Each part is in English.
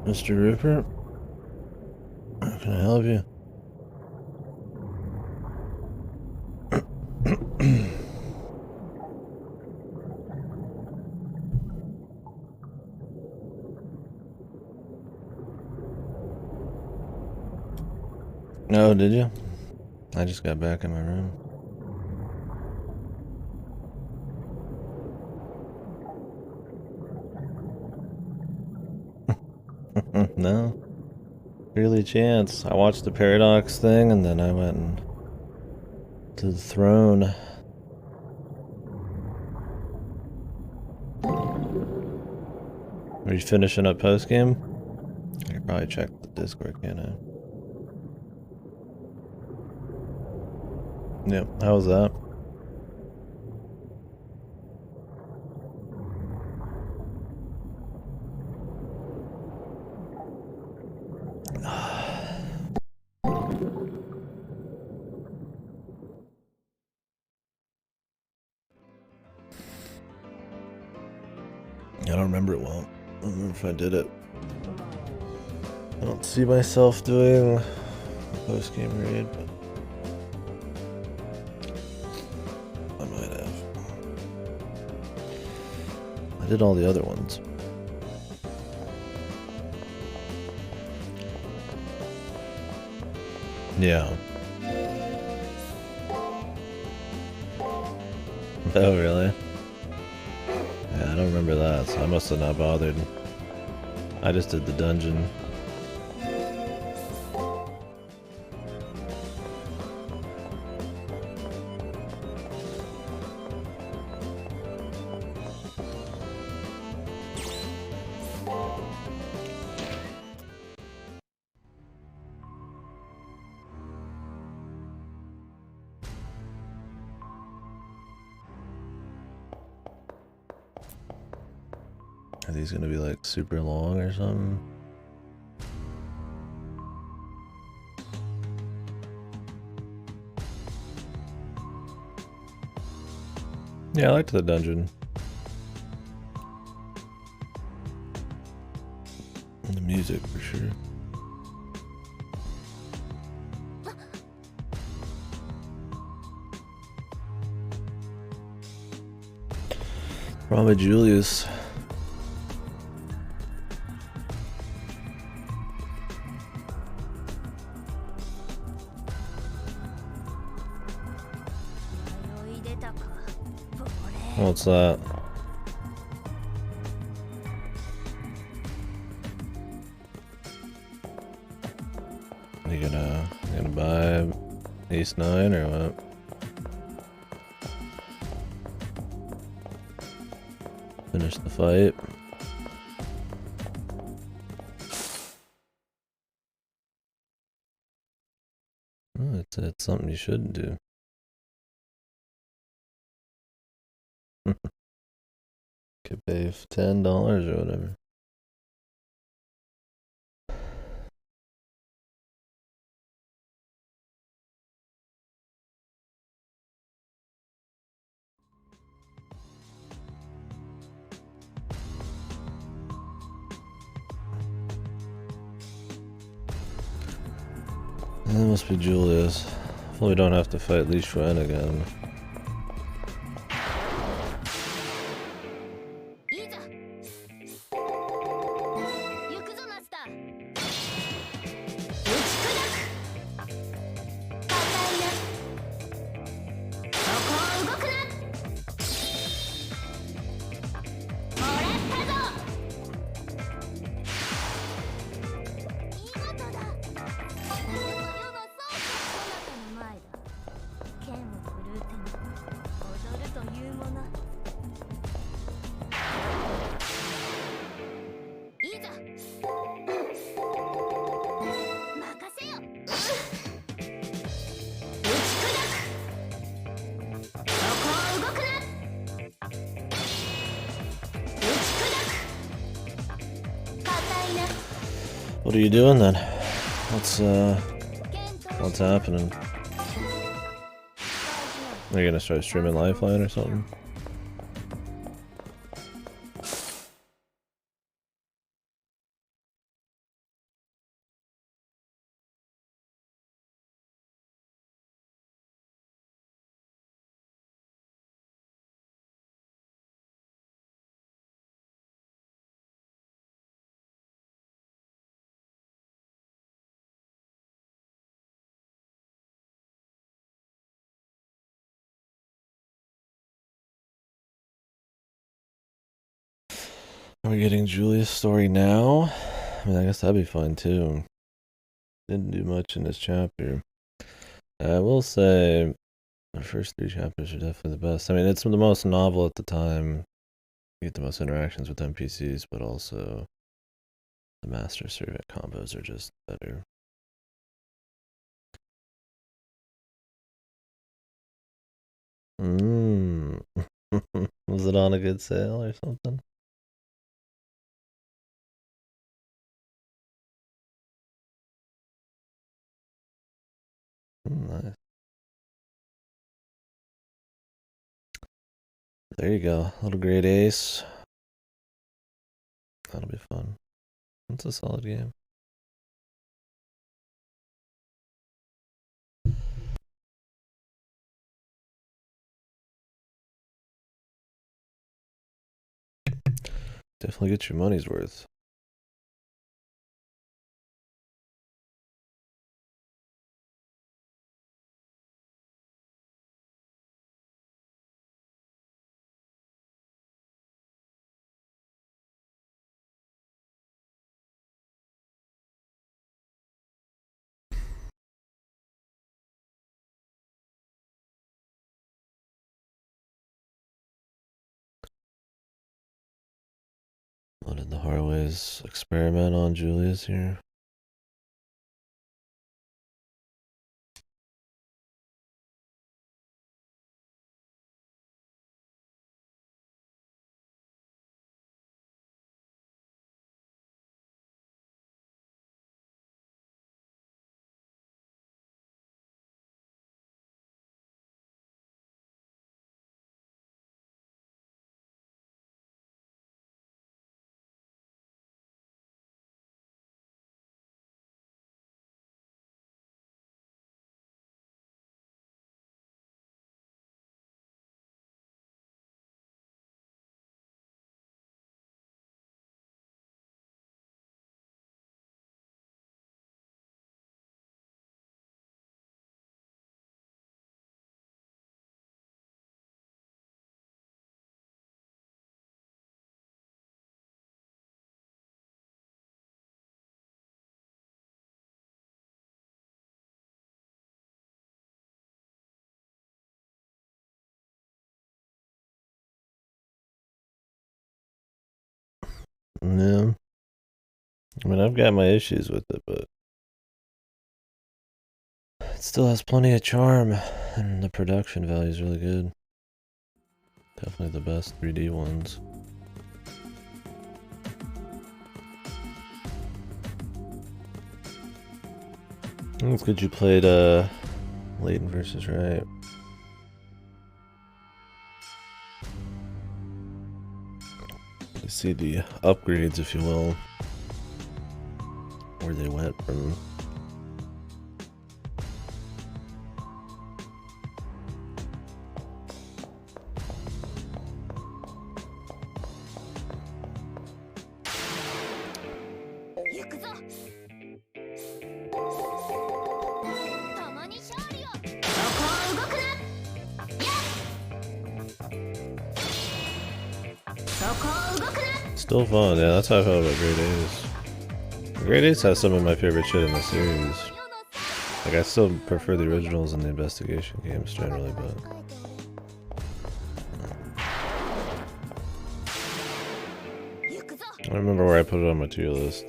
Mr. Rupert? How can I help you? Oh, did you? I just got back in my room. No. Really chance. I watched the Paradox thing and then I went to the throne. Are you finishing up post game? I could probably check the Discord, can't I? Yep. How was that? I don't remember it well. I don't remember if I did it. I don't see myself doing a post-game raid, but I might have. I did all the other ones. Yeah. Oh, really? Yeah, I don't remember that, so I must have not bothered. I just did the dungeon. Are these gonna be like super long or something? Yeah, I liked the dungeon. And the music for sure. Probably Julius. What's that? You gonna buy Ace 9 or what? Finish the fight. Oh, it's something you shouldn't do. Could pay $10 or whatever. That must be Julius. Hopefully we don't have to fight Li Xuan again. What are you doing then? What's happening? Are you gonna start streaming Lifeline or something? Are we getting Julia's story now? I mean, I guess that'd be fun too. Didn't do much in this chapter. I will say the first 3 chapters are definitely the best. I mean, it's the most novel at the time. You get the most interactions with NPCs, but also the master servant combos are just better. Was it on a good sale or something? Nice. There you go. Little grade ace. That'll be fun. It's a solid game. Definitely get your money's worth. What did the Harways experiment on Julius here? Yeah. I mean, I've got my issues with it, but it still has plenty of charm, and the production value is really good. Definitely the best 3D ones. It's good you played Layton versus Wright. You see the upgrades, if you will, where they went from. Still fun, yeah, that's how I felt about Great Ace. Great Ace has some of my favorite shit in the series. Like, I still prefer the originals and the investigation games generally, but... I don't remember where I put it on my tier list.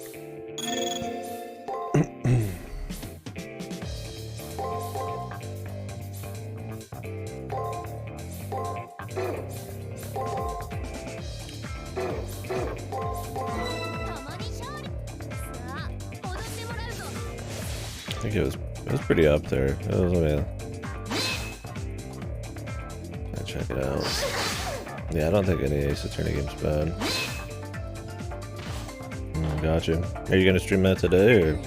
I think it was pretty up there. It was, I mean, I'll check it out. Yeah, I don't think any Ace Attorney game's bad. Gotcha. Are you gonna stream that today, or?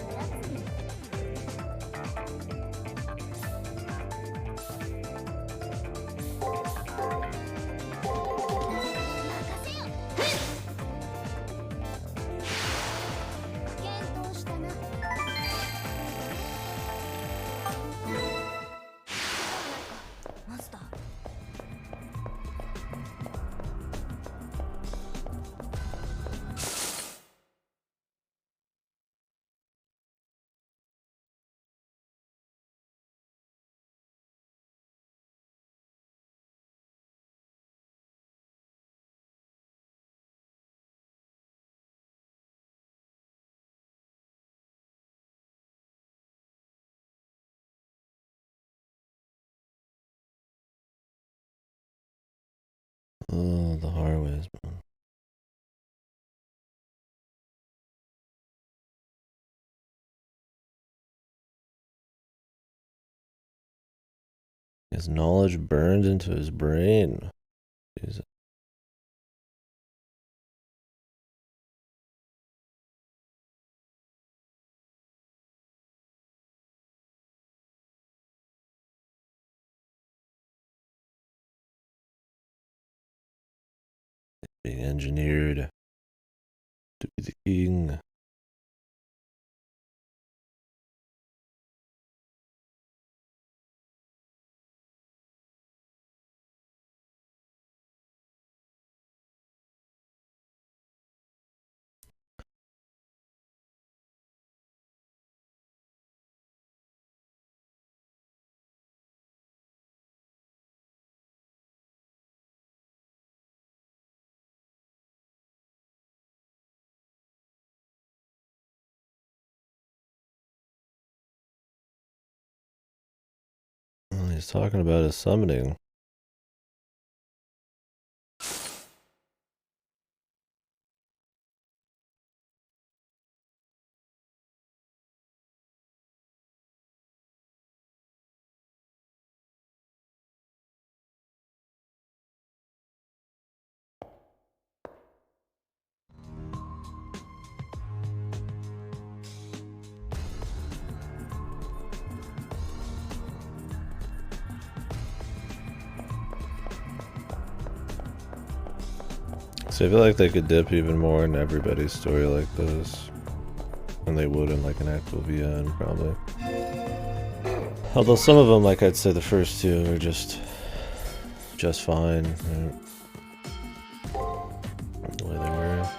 Oh, the highways, man. His knowledge burned into his brain. Jesus. Being engineered to be the king. Well, he's talking about his summoning. So I feel like they could dip even more in everybody's story like this than they would in like an actual VN, probably. Although some of them, like I'd say the first two are just fine, right? The way they were.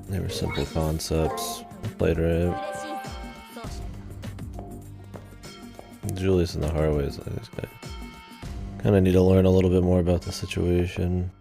They were simple concepts, played right. Julius and the Harways, like this guy. Kind of need to learn a little bit more about the situation.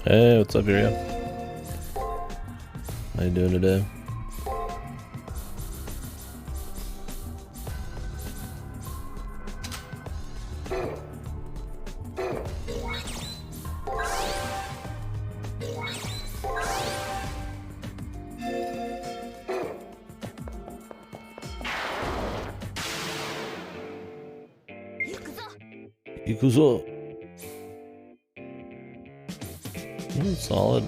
Hey, what's up, Yuria? How you doing today? Ikuzo. Solid.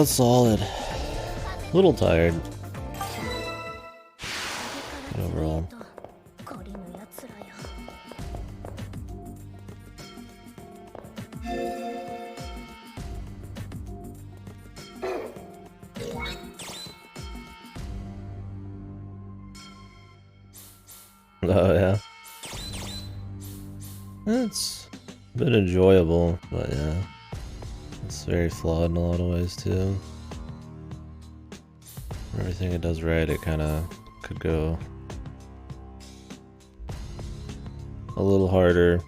Solid. A little tired. Overall. Oh yeah. It's been enjoyable, but yeah. It's very flawed in a lot of ways too. For everything it does right, it kinda could go a little harder.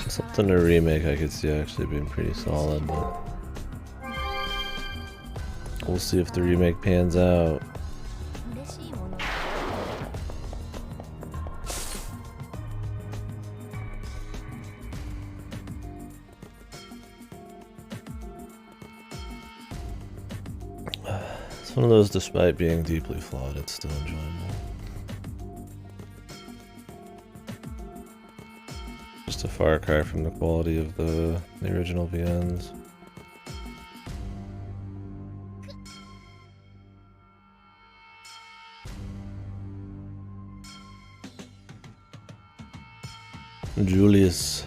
Something to remake I could see actually being pretty solid, but we'll see if the remake pans out. It's one of those, despite being deeply flawed, it's still enjoyable. Just a far cry from the quality of the original VNs. Julius.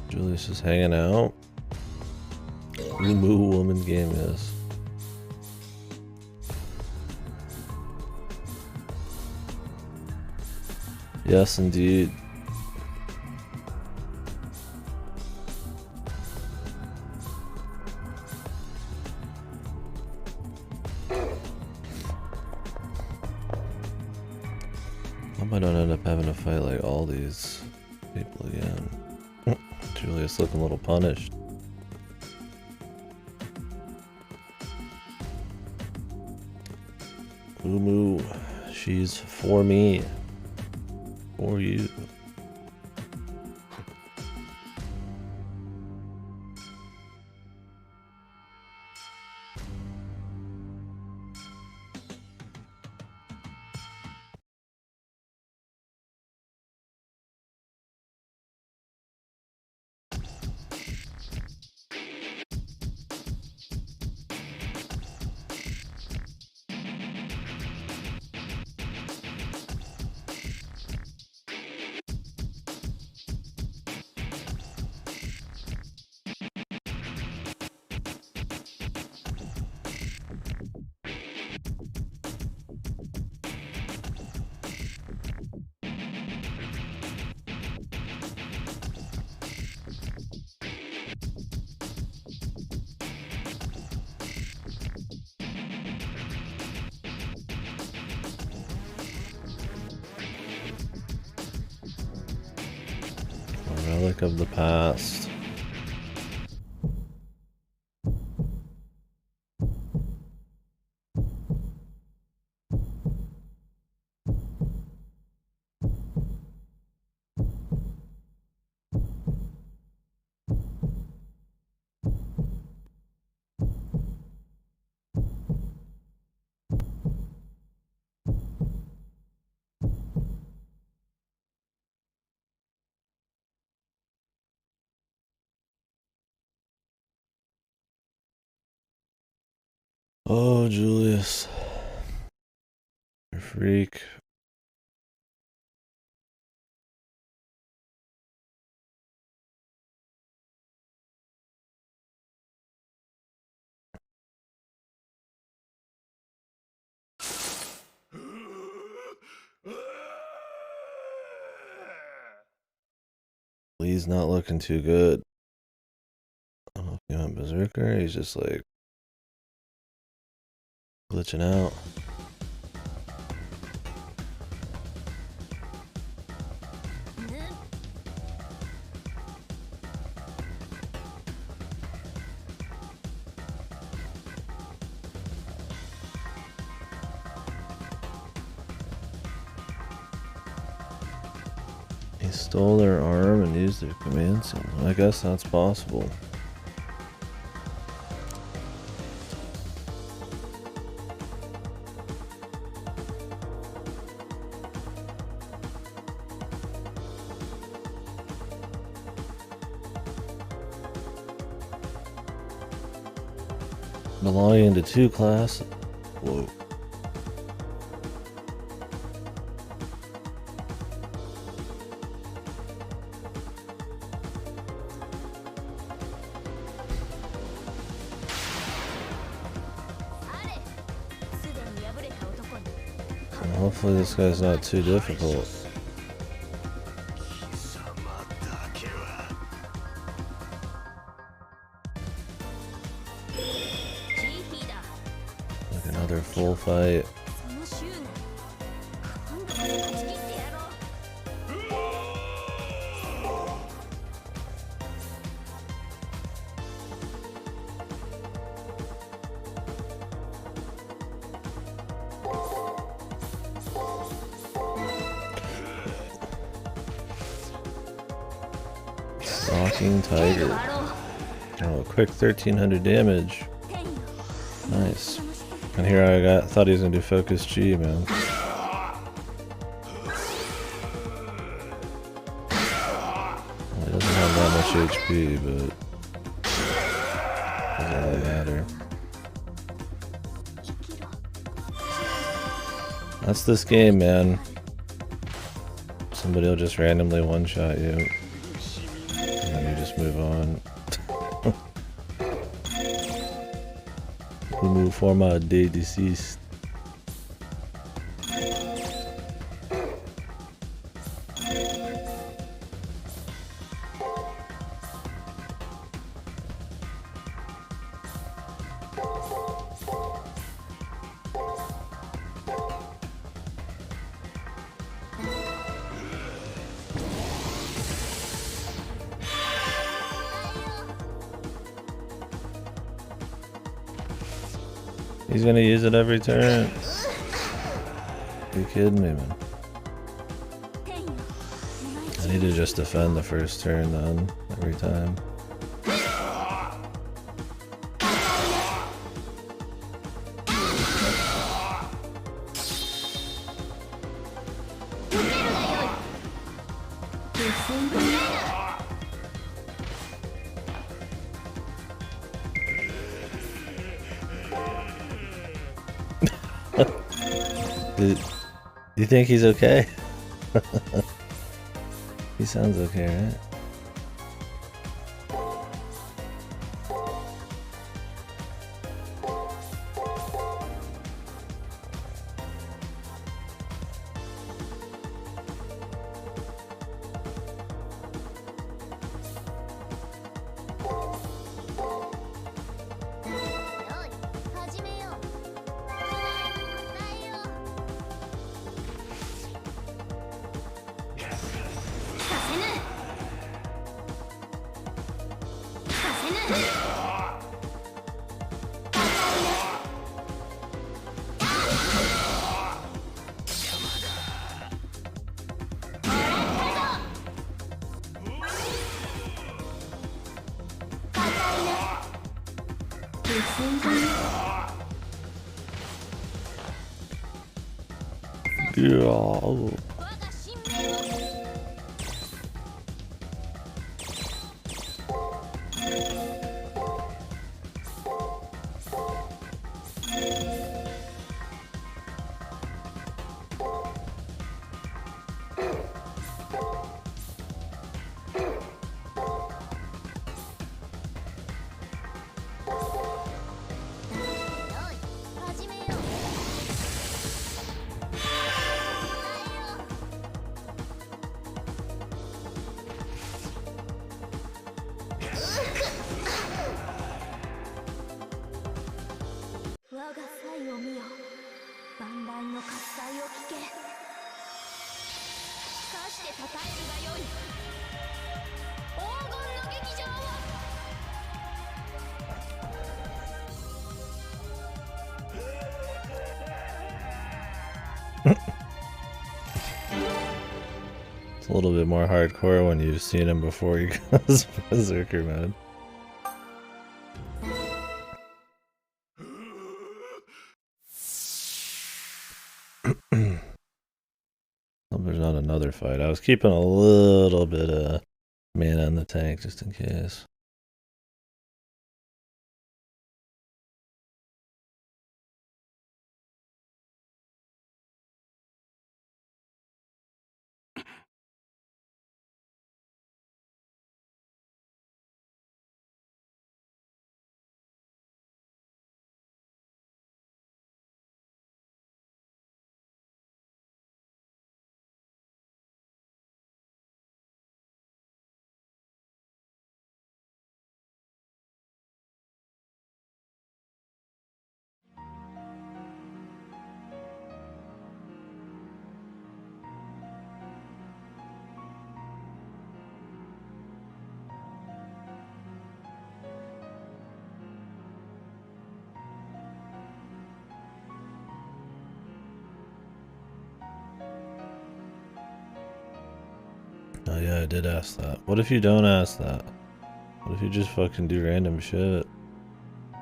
Julius is hanging out. Moo woman game is. Yes, indeed. I hope I don't end up having to fight like all these people again. Julius looking a little punished. Moo, she's for me. For you. Relic of the past. Oh, Julius. You freak. He's not looking too good. I don't know if he went berserker. He's just like glitching out. He stole their arm and used their command symbol. I guess that's possible. belonging to 2 classes. Whoa. Hopefully this guy's not too difficult. Like another full fight. Stalking Tiger. Oh, quick 1300 damage. Nice. And here I thought he was gonna do Focus G, man. Well, he doesn't have that much HP, but doesn't really matter. That's this game, man. Somebody will just randomly one-shot you. Move on. We move format de deceased. He's gonna use it every turn. Are you kidding me, man? I need to just defend the first turn then, every time. Do you think he's okay? He sounds okay, right? Yeah. It's a little bit more hardcore when you've seen him before he goes berserker mode. Hope there's not another fight. I was keeping a little bit of mana in the tank just in case. Oh yeah, I did ask that. What if you don't ask that? What if you just fucking do random shit?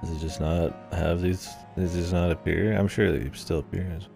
Does it just not have these? Does it just not appear? I'm sure that it still appears.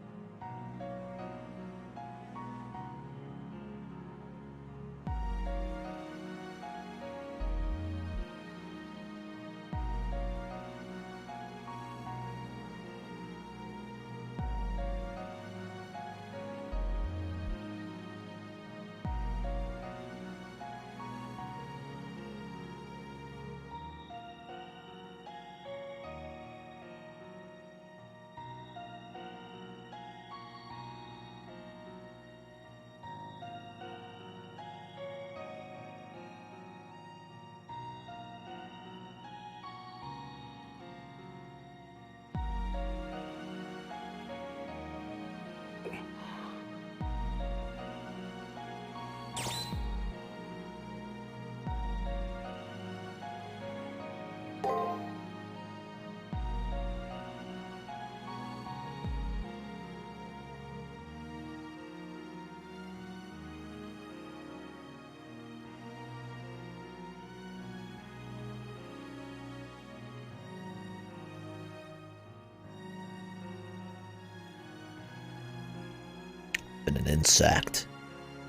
An insect.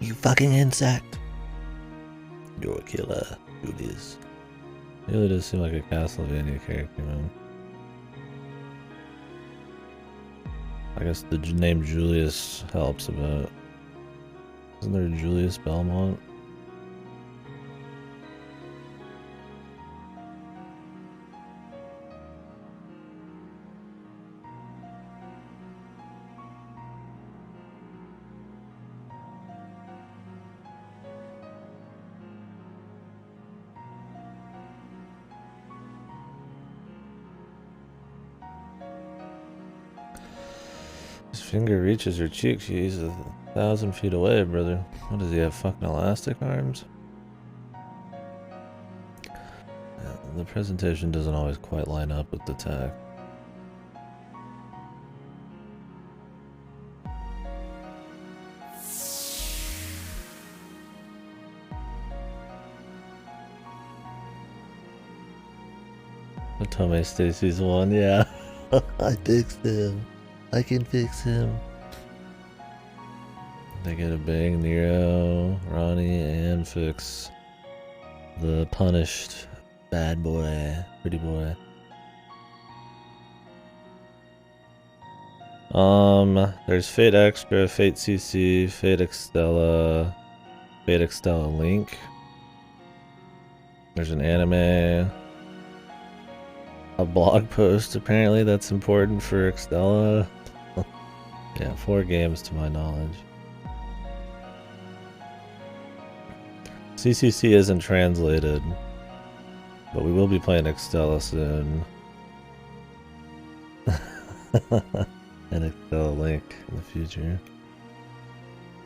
You fucking insect. You're a killer, Julius. He really does seem like a Castlevania character, man. I guess the name Julius helps a bit. Isn't there a Julius Belmont? His finger reaches her cheek. She's 1,000 feet away, brother. What does he have? Fucking elastic arms? Yeah, the presentation doesn't always quite line up with the tech. Otome Stacy's one, yeah. I fixed him. I can fix him. They get a bang, Nero, Ronnie, and fix the punished bad boy, pretty boy. There's Fate Extra, Fate CC, Fate Extella, Fate Extella Link. There's an anime, a blog post apparently that's important for Extella. Yeah, 4 games to my knowledge. CCC isn't translated, but we will be playing Extella soon. And Extella Link in the future.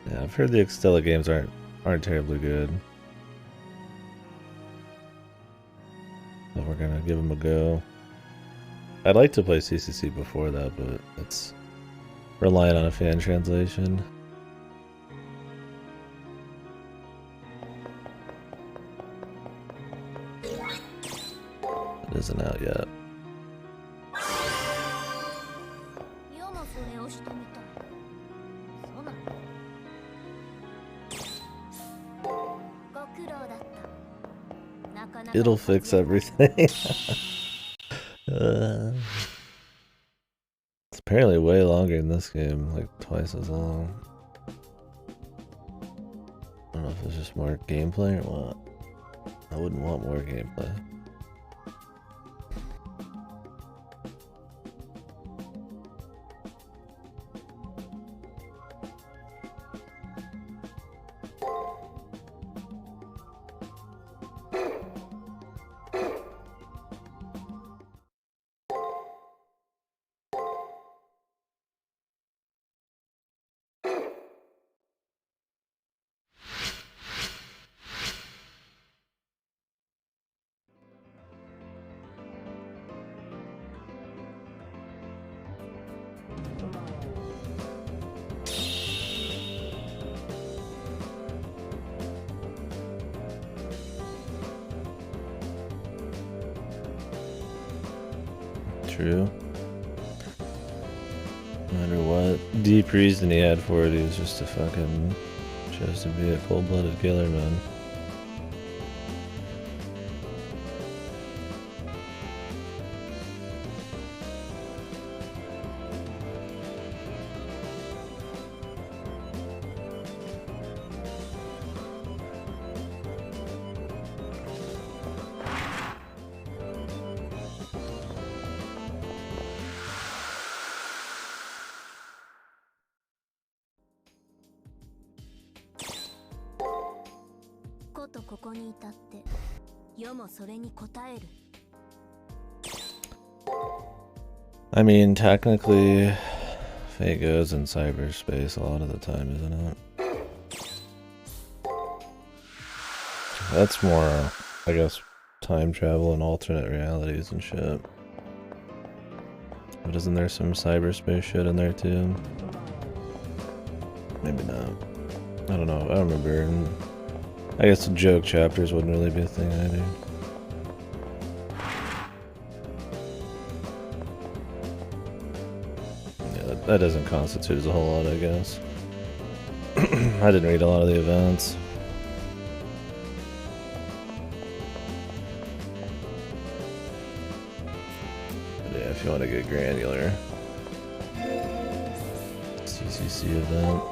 Yeah, I've heard the Extella games aren't terribly good. But we're gonna give them a go. I'd like to play CCC before that, but it's relying on a fan translation. It isn't out yet. It'll fix everything. It's apparently way longer in this game, like twice as long. I don't know if it's just more gameplay or what. I wouldn't want more gameplay. True. No matter what deep reason he had for it, he was just a fucking... chose to be a cold-blooded killer, man. I mean, technically, Faye goes in cyberspace a lot of the time, isn't it? That's more, I guess, time travel and alternate realities and shit. But isn't there some cyberspace shit in there too? Maybe not. I don't know. I don't remember. I guess the joke chapters wouldn't really be a thing either. Yeah, that doesn't constitute as a whole lot, I guess. I didn't read a lot of the events. But yeah, if you want to get granular. CCC event.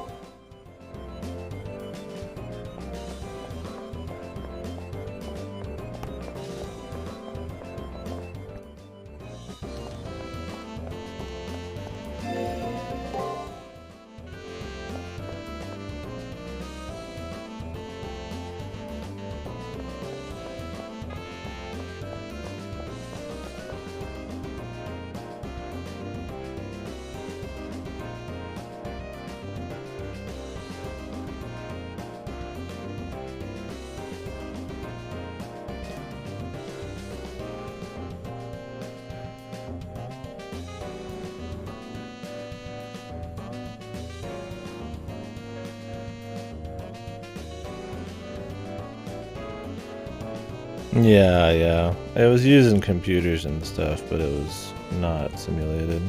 Yeah. It was using computers and stuff, but it was not simulated.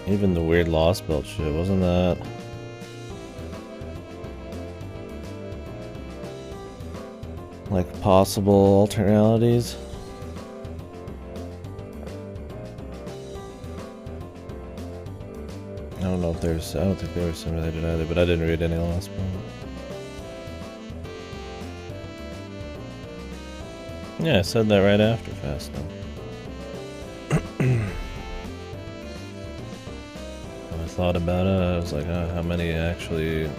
Even the weird Lost Belt shit, wasn't that? Like possible alternate realities? I don't know if there's... I don't think they were simulated either, but I didn't read any Lost Belt. Yeah, I said that right after Fast though. When I thought about it, I was like, how many actually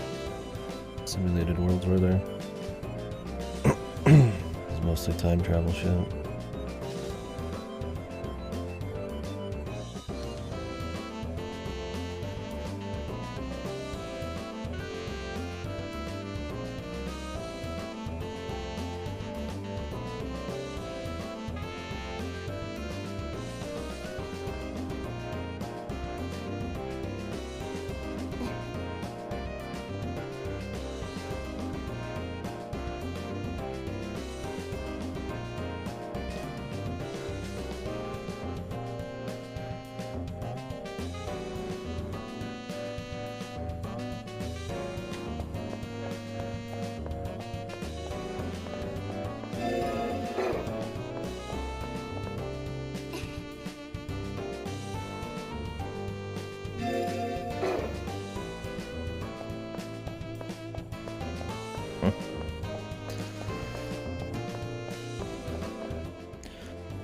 simulated worlds were there? It was mostly time travel shit.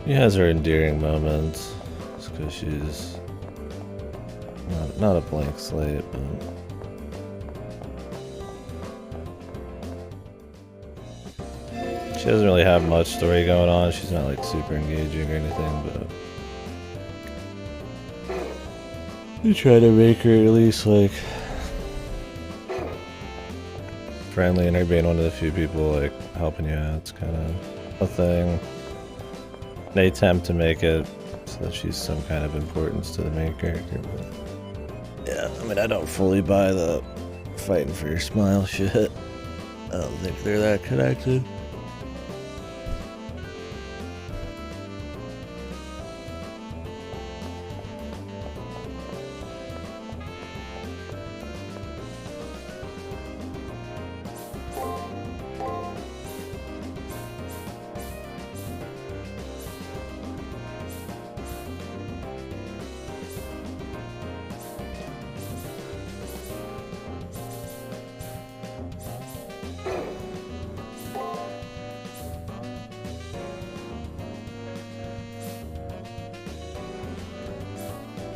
She has her endearing moments, just because she's not a blank slate, but she doesn't really have much story going on. She's not like super engaging or anything, but you try to make her at least like friendly, and her being one of the few people like helping you out. It's kind of a thing. They attempt to make it so that she's some kind of importance to the main character, but yeah, I mean, I don't fully buy the fighting for your smile shit. I don't think they're that connected.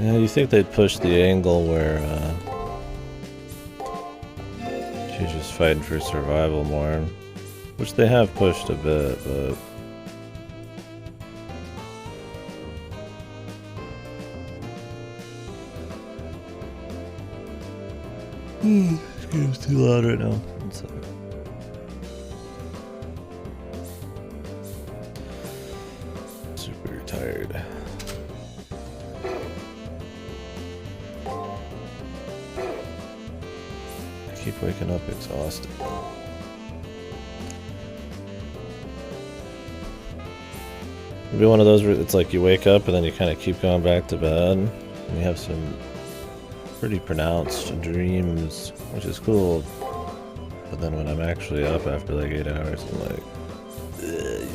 Yeah, you think they'd push the angle where she's just fighting for survival more, which they have pushed a bit, but this game's too loud right now. One second. Super tired. I keep waking up exhausted. It'd be one of those where it's like you wake up and then you kind of keep going back to bed, and you have some pretty pronounced dreams, which is cool. But then when I'm actually up after like 8 hours, I'm like, ugh.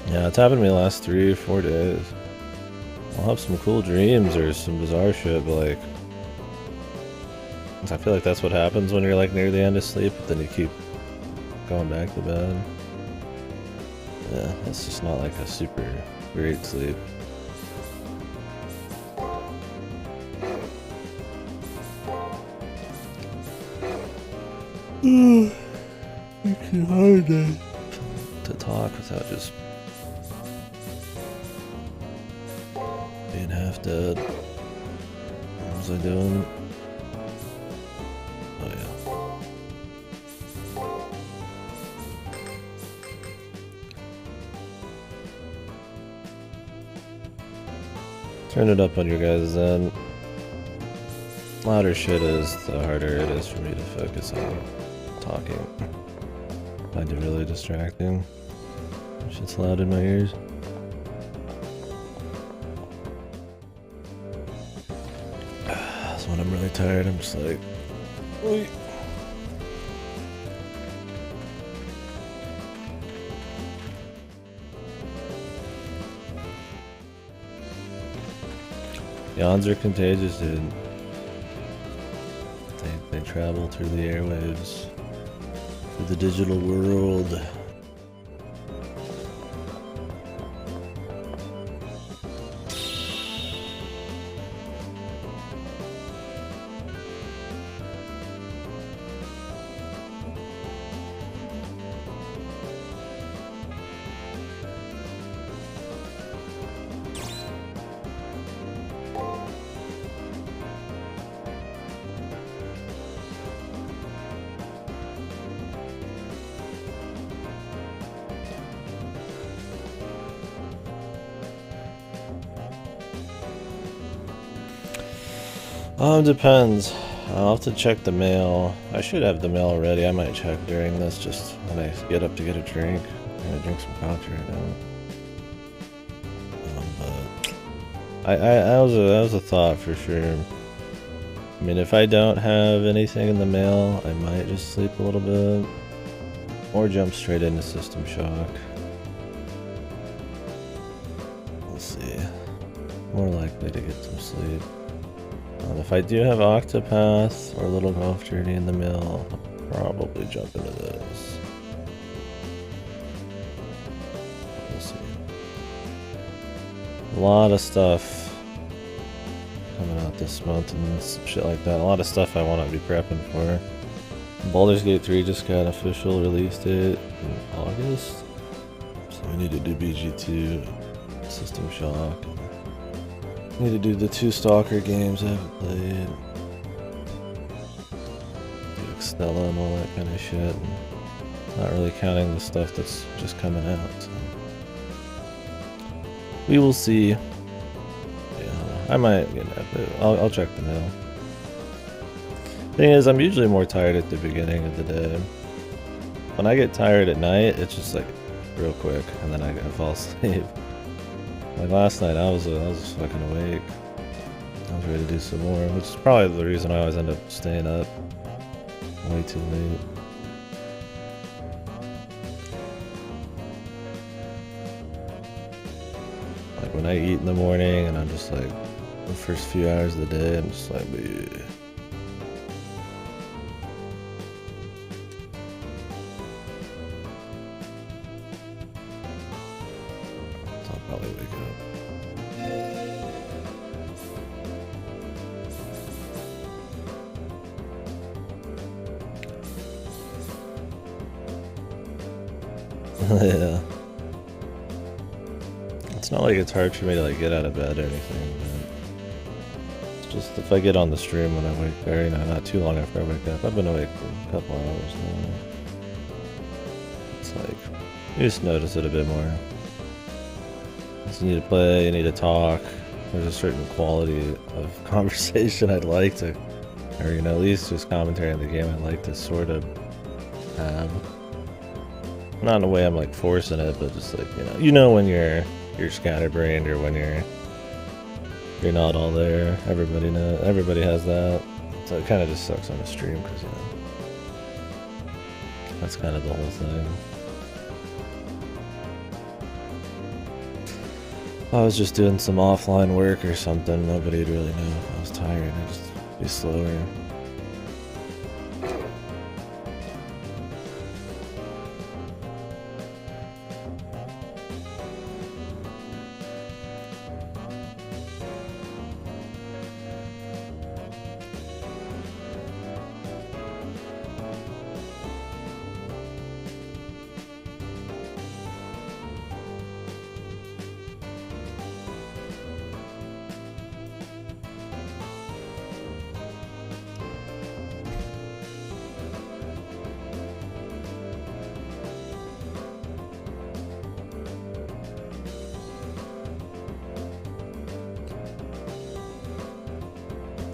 Yeah, it's happened to me the last 3 or 4 days. I'll have some cool dreams or some bizarre shit, but like, I feel like that's what happens when you're like near the end of sleep, but then you keep going back to bed. Yeah, it's just not like a super great sleep. Makes it hard to talk without just being half dead. What was I doing? Oh yeah. Turn it up on your guys' end. Louder shit is, the harder it is for me to focus on talking. I find it really distracting. Shit's loud in my ears. So when I'm really tired, I'm just like, wait. Yawns are contagious, dude. They travel through the airwaves, through the digital world. Depends. I'll have to check the mail. I should have the mail already. I might check during this, just when I get up to get a drink. I'm gonna drink some coffee right now. But that was a thought for sure. I mean, if I don't have anything in the mail, I might just sleep a little bit, or jump straight into System Shock. We'll see. More likely to get some sleep. If I do have Octopath or Little Golf Journey in the mail, I'll probably jump into this. We'll see. A lot of stuff coming out this month and some shit like that. A lot of stuff I want to be prepping for. Baldur's Gate 3 just got an official release date in August. So we need to do BG2, System Shock. Need to do the 2 Stalker games I haven't played. Do Extella and all that kind of shit. And not really counting the stuff that's just coming out. So. We will see. Yeah, I might get that. I'll check the mail. Thing is, I'm usually more tired at the beginning of the day. When I get tired at night, it's just like real quick, and then I fall asleep. Like last night, I was fucking awake. I was ready to do some more, which is probably the reason I always end up staying up way too late. Like when I eat in the morning, and I'm just like, the first few hours of the day, I'm just like, bleh. Yeah. It's not like it's hard for me to like get out of bed or anything, but it's just if I get on the stream when I wake, or not too long after I wake up. I've been awake for a couple hours now. It's like you just notice it a bit more. You need to play, you need to talk. There's a certain quality of conversation I'd like to, or at least just commentary on the game I'd like to sort of have. Not in a way I'm like forcing it, but just like when you're scatterbrained or when you're not all there. Everybody has that. So it kind of just sucks on the stream because that's kind of the whole thing. If I was just doing some offline work or something, nobody'd really know if I was tired. I'd just be slower.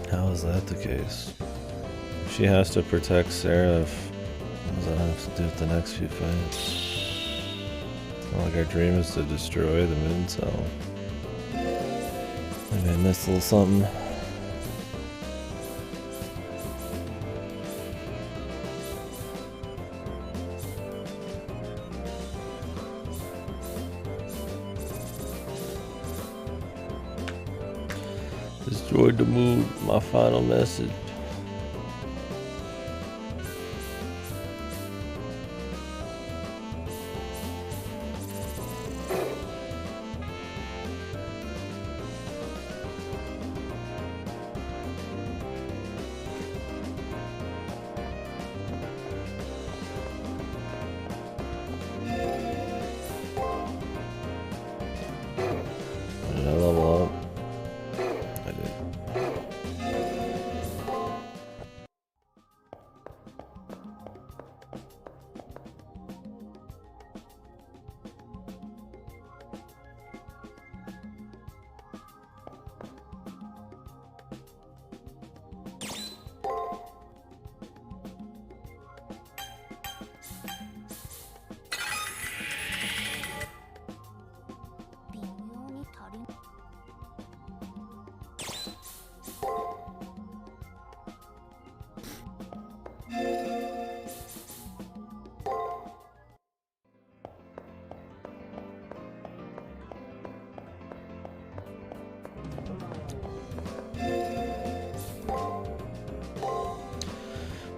How is that the case? If she has to protect Seraph, what does that have to do with the next few fights? It's not like our dream is to destroy the moon cell. Maybe I missed a little something. Destroyed the mood, my final message. Did I level up? I did.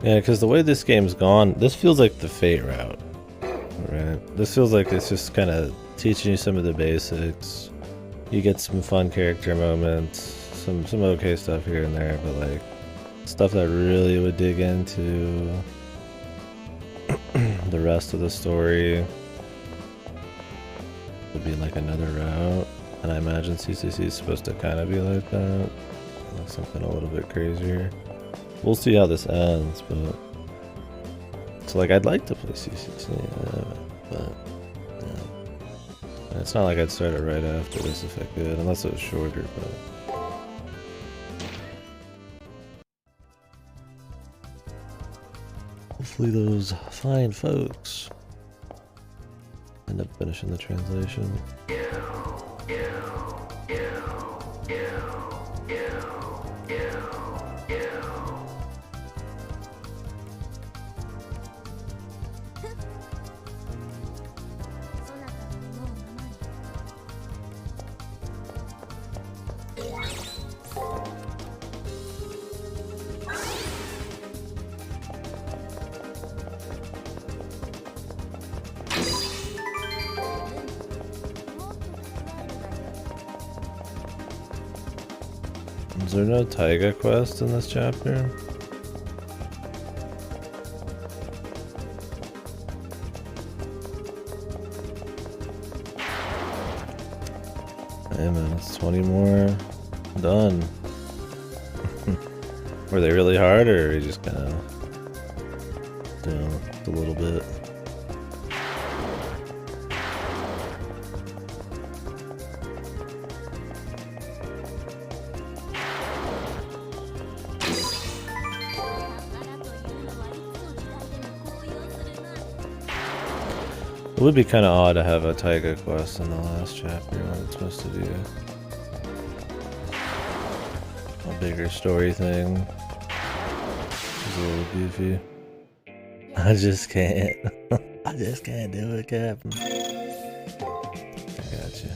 Yeah, because the way this game's gone, this feels like the Fate route, right? This feels like it's just kind of teaching you some of the basics. You get some fun character moments, some okay stuff here and there, but like stuff that really would dig into the rest of the story would be like another route. And I imagine CCC is supposed to kind of be like that, like something a little bit crazier. We'll see how this ends, but so like I'd like to play CCC, but yeah. It's not like I'd start it right after this if I could, unless it was shorter. But hopefully those fine folks end up finishing the translation. Is there no Taiga quest in this chapter? Nice, 20 more. Done. Were they really hard, or are you just kind of, you know, a little bit? It would be kind of odd to have a Taiga quest in the last chapter when it's supposed to be a bigger story thing. It's a little goofy. I just can't. I just can't do it, Captain. I gotcha.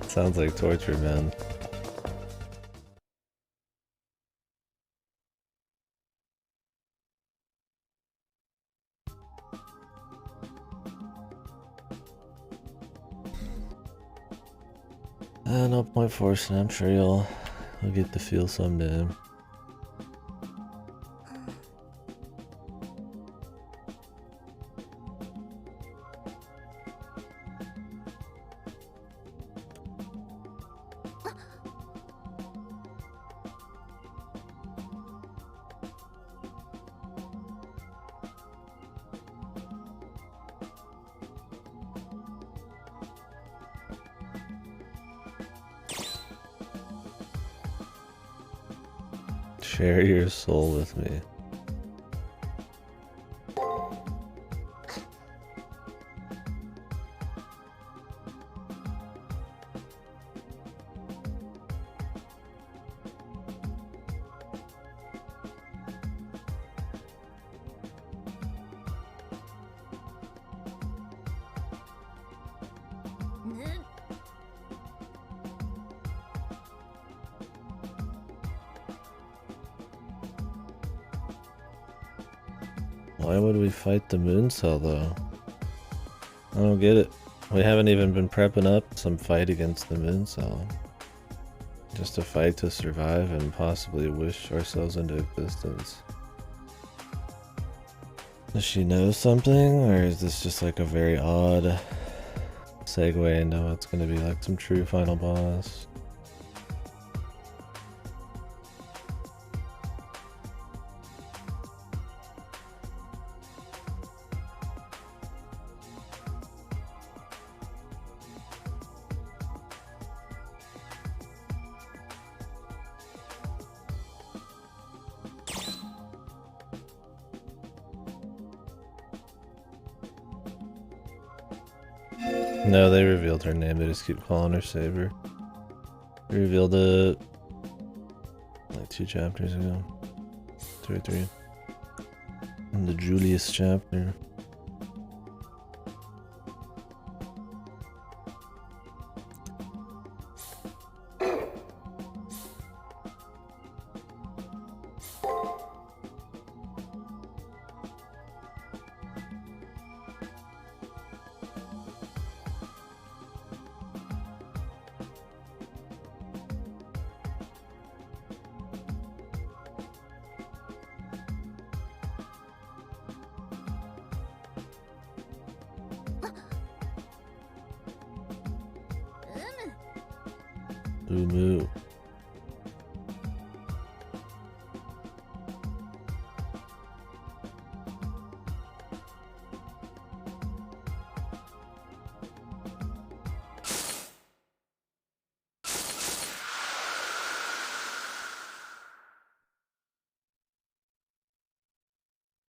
Sounds like torture, man. No point forcing. I'm sure you'll get the feel someday. Share your soul with me. Why would we fight the moon cell though? I don't get it. We haven't even been prepping up some fight against the moon cell. Just a fight to survive and possibly wish ourselves into existence. Does she know something, or is this just like a very odd segue into what's gonna be like some true final boss? No, they revealed her name. They just keep calling her Saber. They revealed it like 2 chapters ago. 2 or 3. In the Julius chapter. Moo.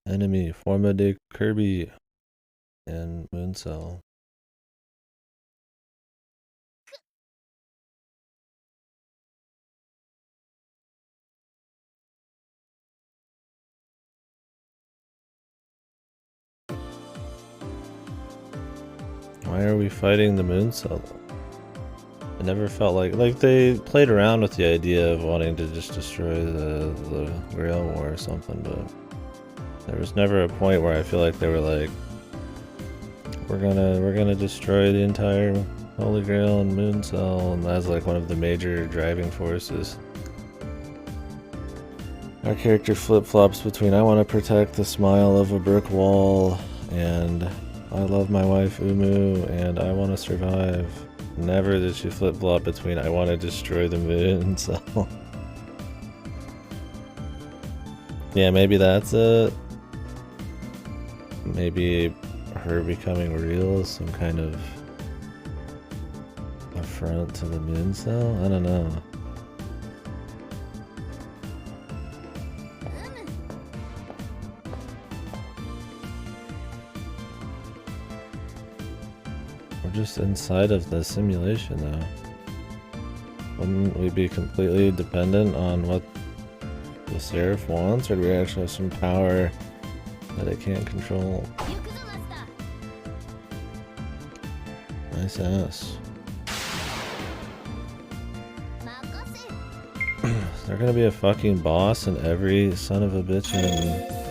Enemy, Forma de Kirby and Mooncell. Why are we fighting the moon cell? I never felt like they played around with the idea of wanting to just destroy the Grail War or something, but there was never a point where I feel like they were like, we're gonna destroy the entire Holy Grail and moon cell, and that's like one of the major driving forces. Our character flip-flops between I want to protect the smile of a brick wall and I love my wife Umu and I want to survive. Never did she flip-flop between I want to destroy the moon cell. Yeah, maybe that's it. Maybe her becoming real is some kind of affront to the moon cell? I don't know. We're just inside of the simulation though. Wouldn't we be completely dependent on what the Seraph wants, or do we actually have some power that it can't control? Nice ass. Is there gonna be a fucking boss in every son of a bitch in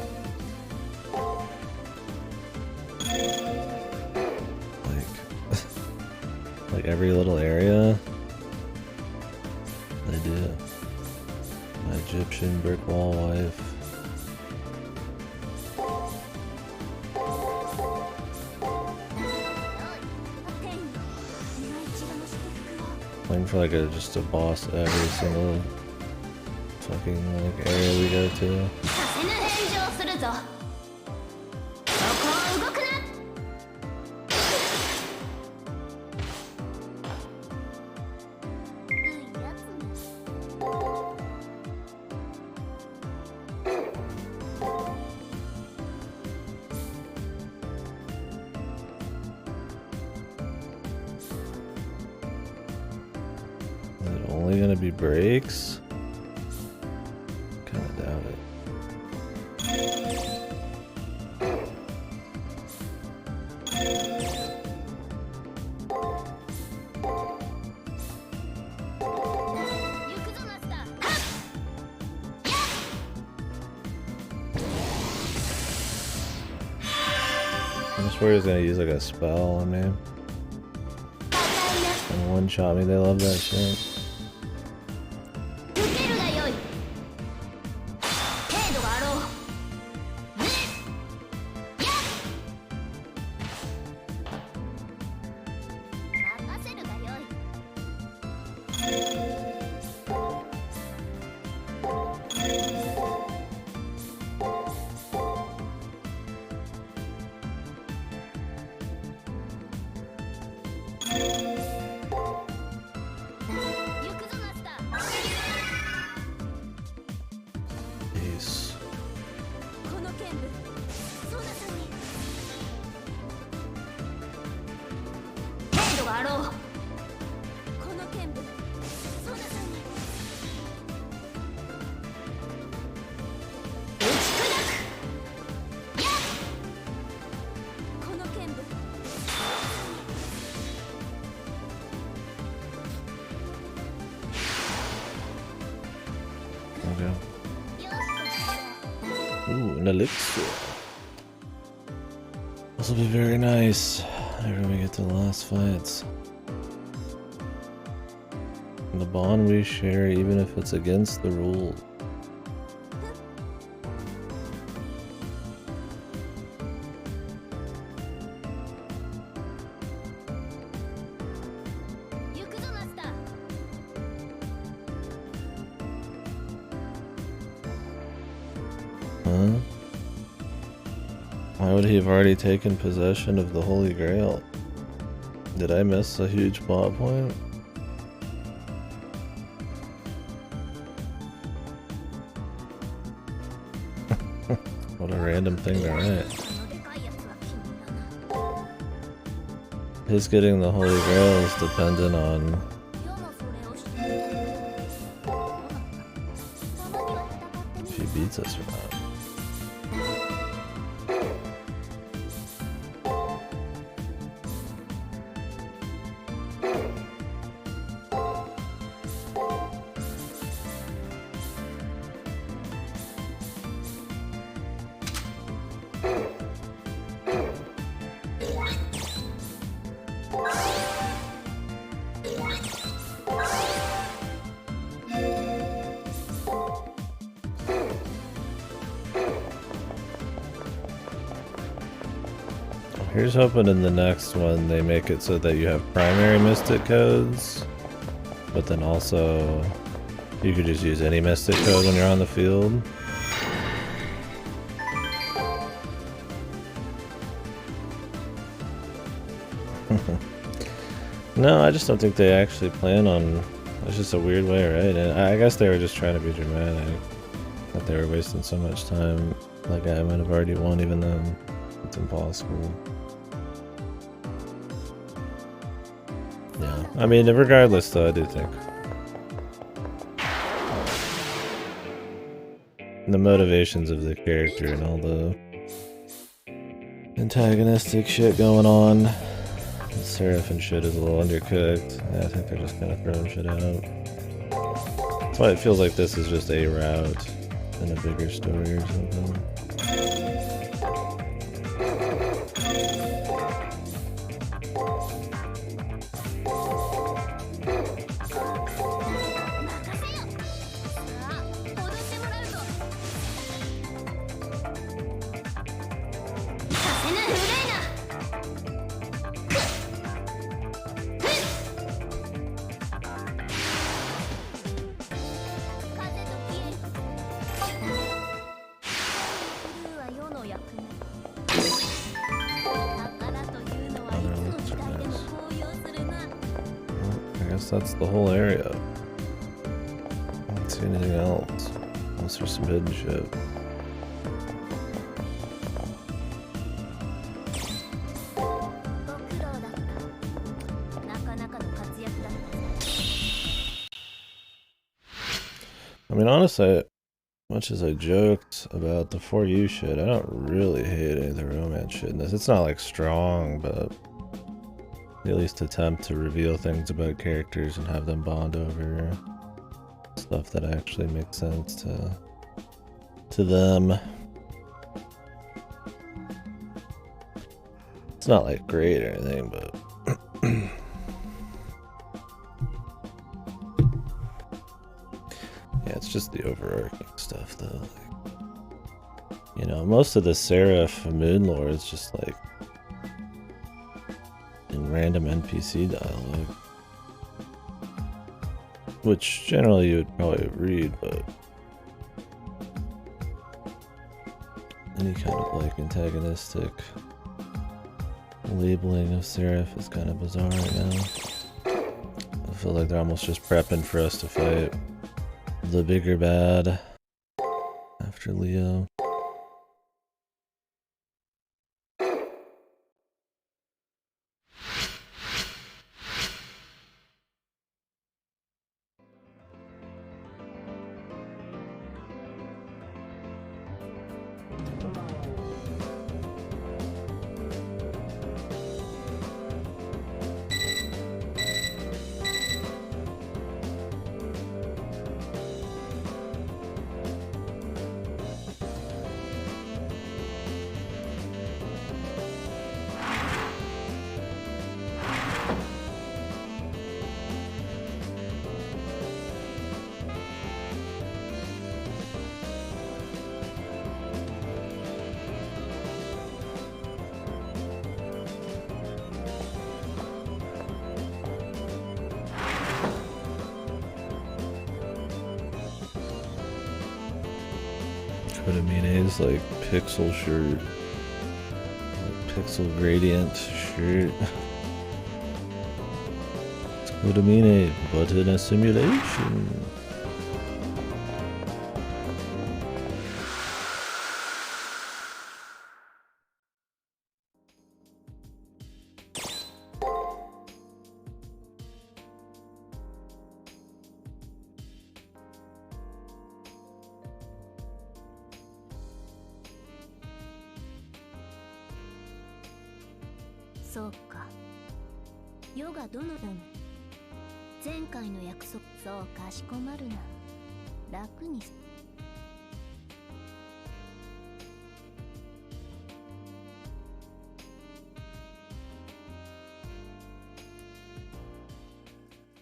like every little area? They do. My Egyptian brick wall wife. Waiting for like just a boss every single fucking like area we go to. Is it only gonna be breaks? Kinda doubt it. I'm sure he's gonna use like a spell on me. And one shot me, they love that shit. Peace. Okay. Ooh, an elixir. This will be very nice after we get to the last fights. And the bond we share, even if it's against the rules. Huh? Why would he have already taken possession of the Holy Grail? Did I miss a huge plot point? What a random thing to write. His getting the Holy Grail is dependent on if he beats us or not. Here's hoping in the next one they make it so that you have primary mystic codes, but then also you could just use any mystic code when you're on the field. No, I just don't think they actually plan on... It's just a weird way, right? And I guess they were just trying to be dramatic. That they were wasting so much time. Like, I might have already won even then. It's impossible. Yeah. I mean, regardless, though, I do think the motivations of the character and all the antagonistic shit going on. Seraph and shit is a little undercooked. Yeah, I think they're just kind of throwing shit out. That's why it feels like this is just a route in a bigger story or something. That's the whole area. I don't see anything else. Unless there's some hidden shit. I mean, honestly, much as I joked about the For You shit, I don't really hate any of the romance shit in this. It's not like strong, but they at least attempt to reveal things about characters and have them bond over stuff that actually makes sense to them. It's not like great or anything, but yeah, it's just the overarching stuff though. Like, you know, most of the Seraph Moon lore is just like in random NPC dialogue, which generally you would probably read, but any kind of like antagonistic labeling of Seraph is kind of bizarre right now. I feel like they're almost just prepping for us to fight the bigger bad after Leo. Kodamina's like pixel shirt, like pixel gradient shirt. It's Kodamine, but in a simulation.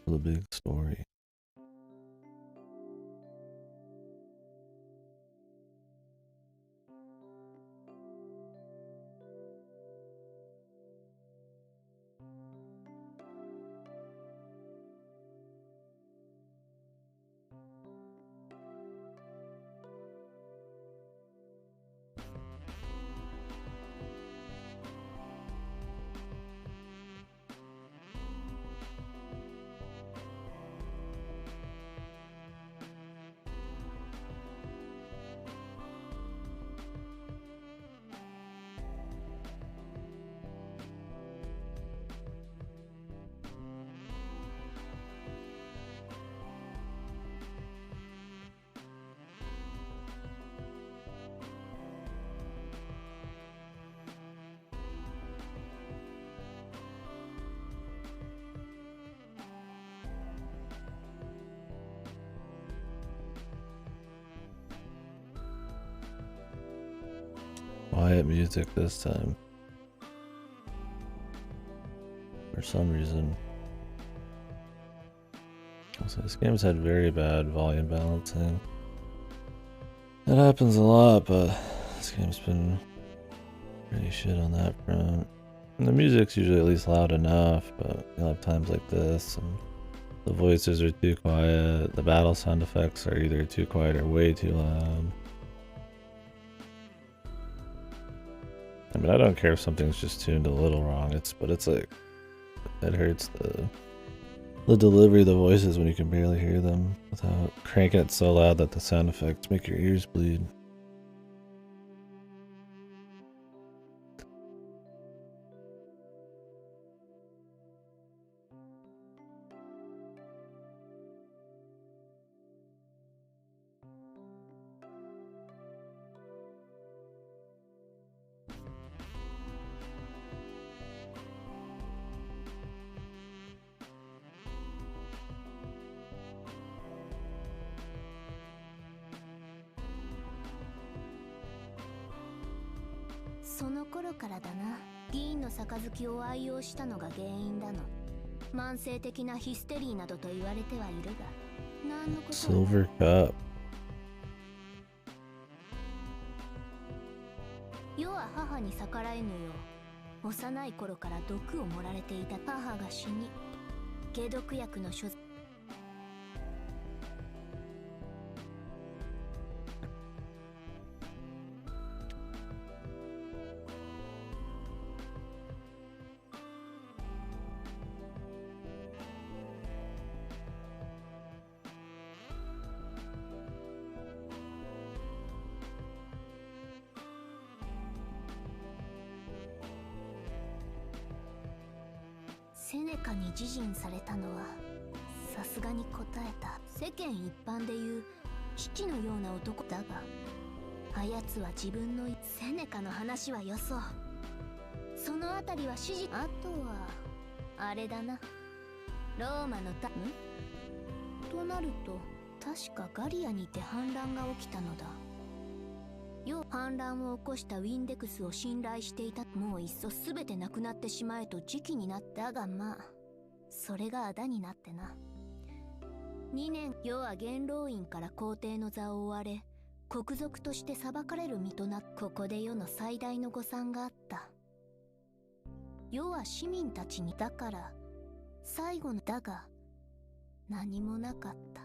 The big story. quiet music this time. For some reason. So this game's had very bad volume balancing. It happens a lot, but this game's been pretty shit on that front. And the music's usually at least loud enough, but you'll have times like this, and the voices are too quiet, the battle sound effects are either too quiet or way too loud. I mean, I don't care if something's just tuned a little wrong, but it's like, it hurts the delivery of the voices when you can barely hear them without cranking it so loud that the sound effects make your ears bleed.その頃からだな。銀の杯を愛用したのが原因だの。慢性的なヒステリーなどと言われてはいるが、何のこと。 Silver cup. 世は母に逆らえぬよう、幼い頃から毒を盛られていた。母が死に、解毒薬の所在。セネカに自陣されたのはさすがに答えた。世間一般でいう父のような男だが、あやつは自分のセネカの話はよそう。そのあたりは指示。あとはあれだな、ローマのとなると確かガリアにて反乱が起きたのだ。反乱を起こしたウィンデクスを信頼していた。もういっそ全てなくなってしまえと時期になったが、まあそれがあだになってな。2年、世は元老院から皇帝の座を追われ、国賊として裁かれる身となっ。ここで世の最大の誤算があった。世は市民たちに、だから最後のだが何もなかった。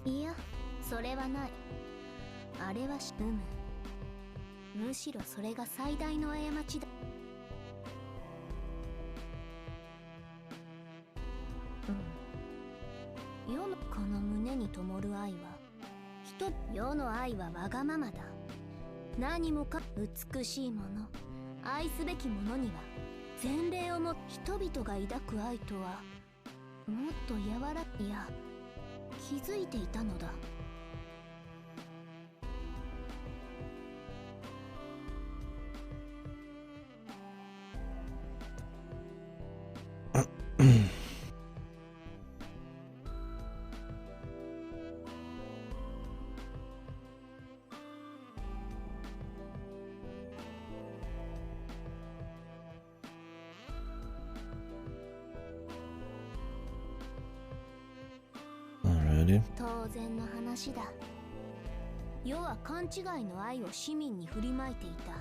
いや、それはない。あれはむしろそれが最大の過ちだ。世のこの胸に灯る愛は世の愛はわがままだ。何もか美しいもの、愛すべきものには前例をも。人々が抱く愛とはもっと柔らかいや気づいていたのだ。当然の話だ。世は勘違いの愛を市民に振りまいていた。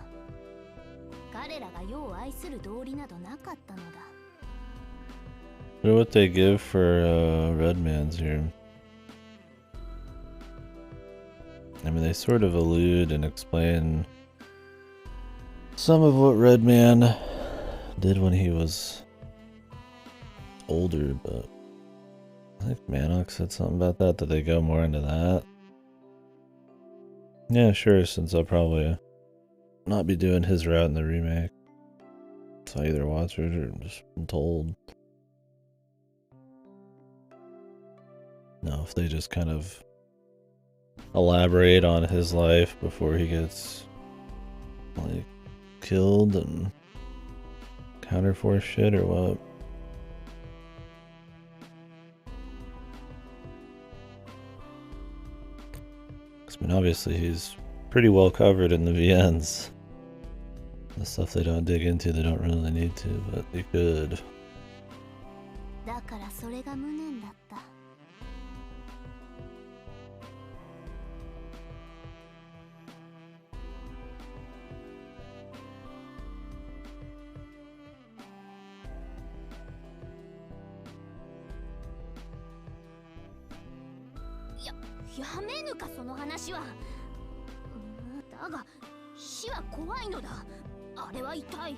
彼らが世を愛する道理などなかったのだ。I wonder what they give for Redman's here. I mean, they sort of allude and explain some of what Redman did when he was older, but I think Manox said something about that. Did they go more into that? Yeah, sure, since I'll probably not be doing his route in the remake. So I either watch it or just been told. No, if they just kind of elaborate on his life before he gets, like, killed and counterforce shit or what? I mean, obviously he's pretty well covered in the VNs. The stuff they don't dig into, they don't really need to, but they could. だからそれが無念だった。やめぬかその話は。だが死は怖いのだ。あれは痛い。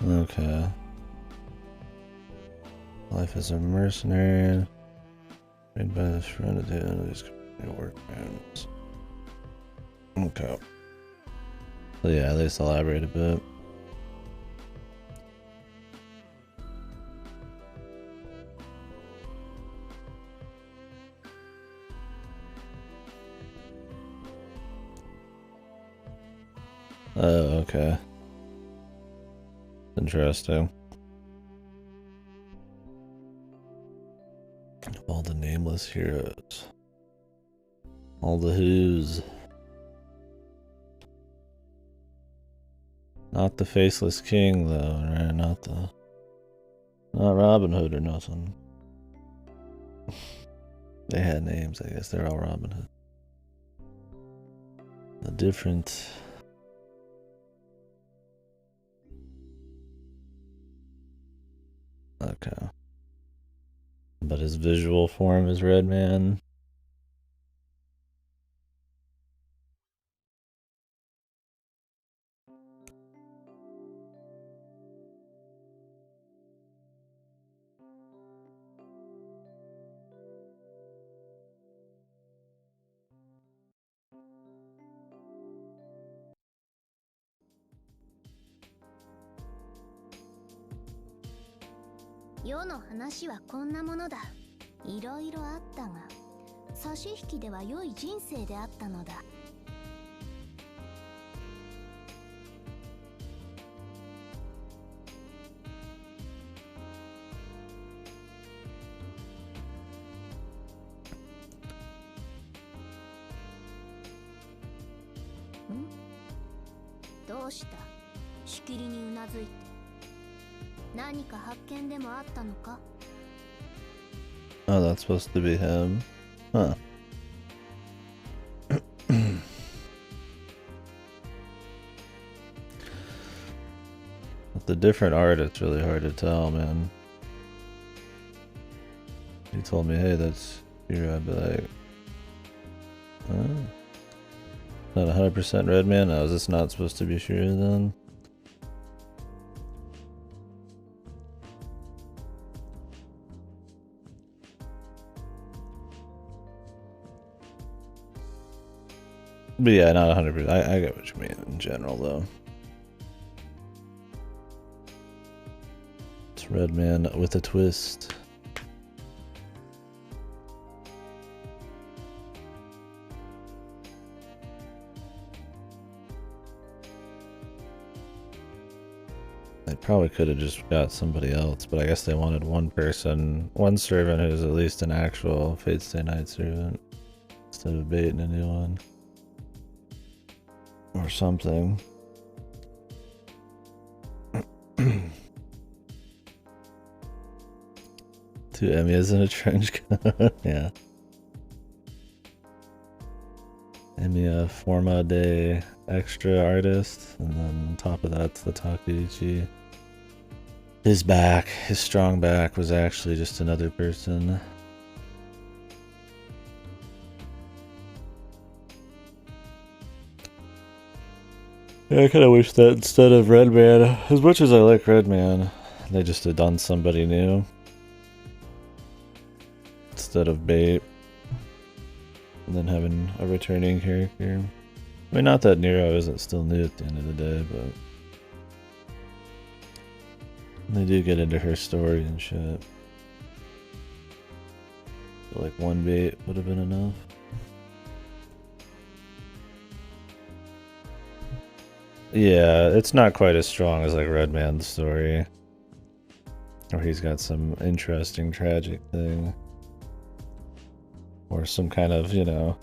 Okay. Life as a mercenary. Trained by this friend at the end of these workers. Okay. So yeah, at least elaborate a bit. Oh, okay. Interesting. All the nameless heroes. All the who's. Not the faceless king though, right? Not Robin Hood or nothing. They had names, I guess they're all Robin Hood. A different. Okay. But his visual form is Red Man.世の話はこんなものだ。いろいろあったが、差し引きでは良い人生であったのだ。どうした？しきりにうなずいて。何か発見でもあったのか？ Oh, that's supposed to be him. Huh. With the different art, it's really hard to tell, man. He told me, hey, that's you. I'd be like, not 100% Red Man? Oh, is this not supposed to be Shiryu then? But yeah, not 100%. I get what you mean in general, though. It's Red Man with a twist. They probably could have just got somebody else, but I guess they wanted one person, one servant who's at least an actual Fate Stay Night servant, instead of baiting a new one. Or something. Two Emias in a trench coat. Yeah. Emiya Forma de extra artist, and then on top of that's the Takeuchi. His back, his strong back, was actually just another person. Yeah, I kind of wish that instead of Redman, as much as I like Redman, they just had done somebody new instead of Bait, and then having a returning character. I mean, not that Nero isn't still new at the end of the day, but they do get into her story and shit. So like one Bait would have been enough. Yeah, it's not quite as strong as like Redman's story, or he's got some interesting tragic thing, or some kind of, you know,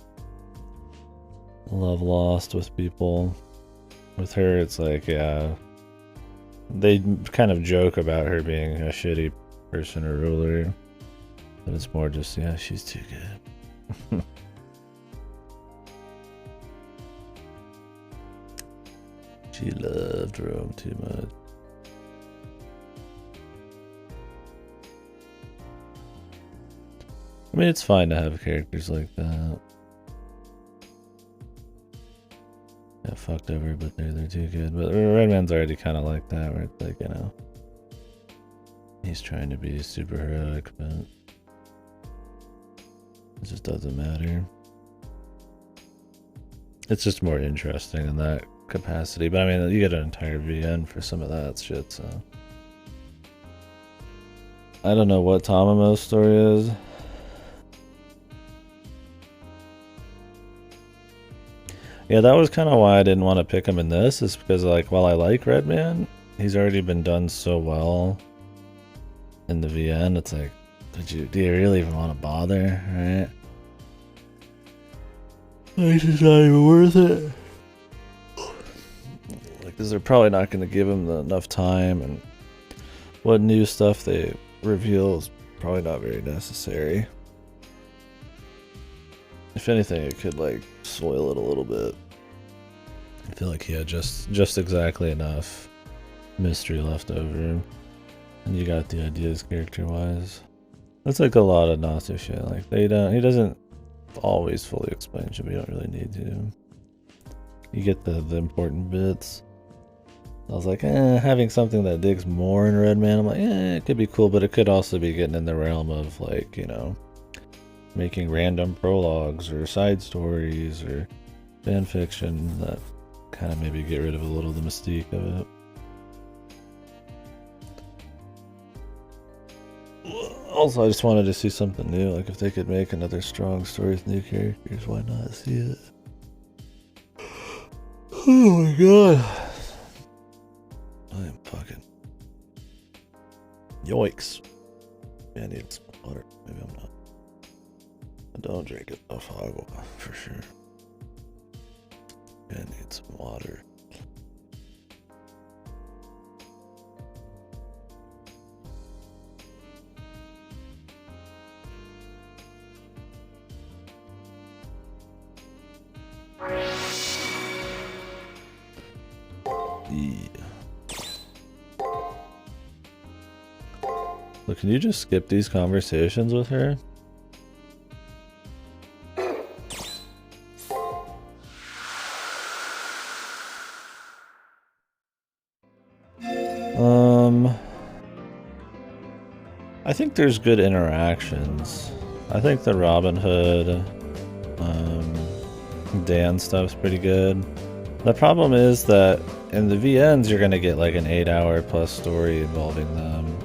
love lost with people. With her, it's like, yeah, they kind of joke about her being a shitty person or ruler, but it's more just, yeah, she's too good. She loved Rome too much. I mean, it's fine to have characters like that. Yeah, fucked over, but they're too good. But Redman's already kind of like that, where it's like, you know, he's trying to be super heroic, but it just doesn't matter. It's just more interesting in that capacity. But I mean, you get an entire VN for some of that shit, so. I don't know what Tamamo's story is. Yeah, that was kind of why I didn't want to pick him in this, is because, like, while I like Redman, he's already been done so well in the VN. It's like, do you really even want to bother, right? It's just not even worth it. Like, because they're probably not going to give him enough time, and what new stuff they reveal is probably not very necessary. If anything, it could, like, soil it a little bit. I feel like he had just exactly enough mystery left over, and you got the ideas character-wise. That's like a lot of Natsu shit. Like, he doesn't always fully explain shit, but you don't really need to. You get the important bits. I was like, having something that digs more in Redman, I'm like, it could be cool, but it could also be getting in the realm of, like, you know, making random prologues or side stories or fan fiction that kind of maybe get rid of a little of the mystique of it. Also, I just wanted to see something new. Like, if they could make another strong story with new characters, why not see it? Oh my god. I am fucking... Yoicks. Yeah, I need some water. Maybe I'm not. I don't drink enough agua, for sure. I need some water. Yeah. Look, can you just skip these conversations with her? I think there's good interactions. I think the Robin Hood, Dan stuff's pretty good. The problem is that in the VNs, you're gonna get like an 8-hour plus story involving them.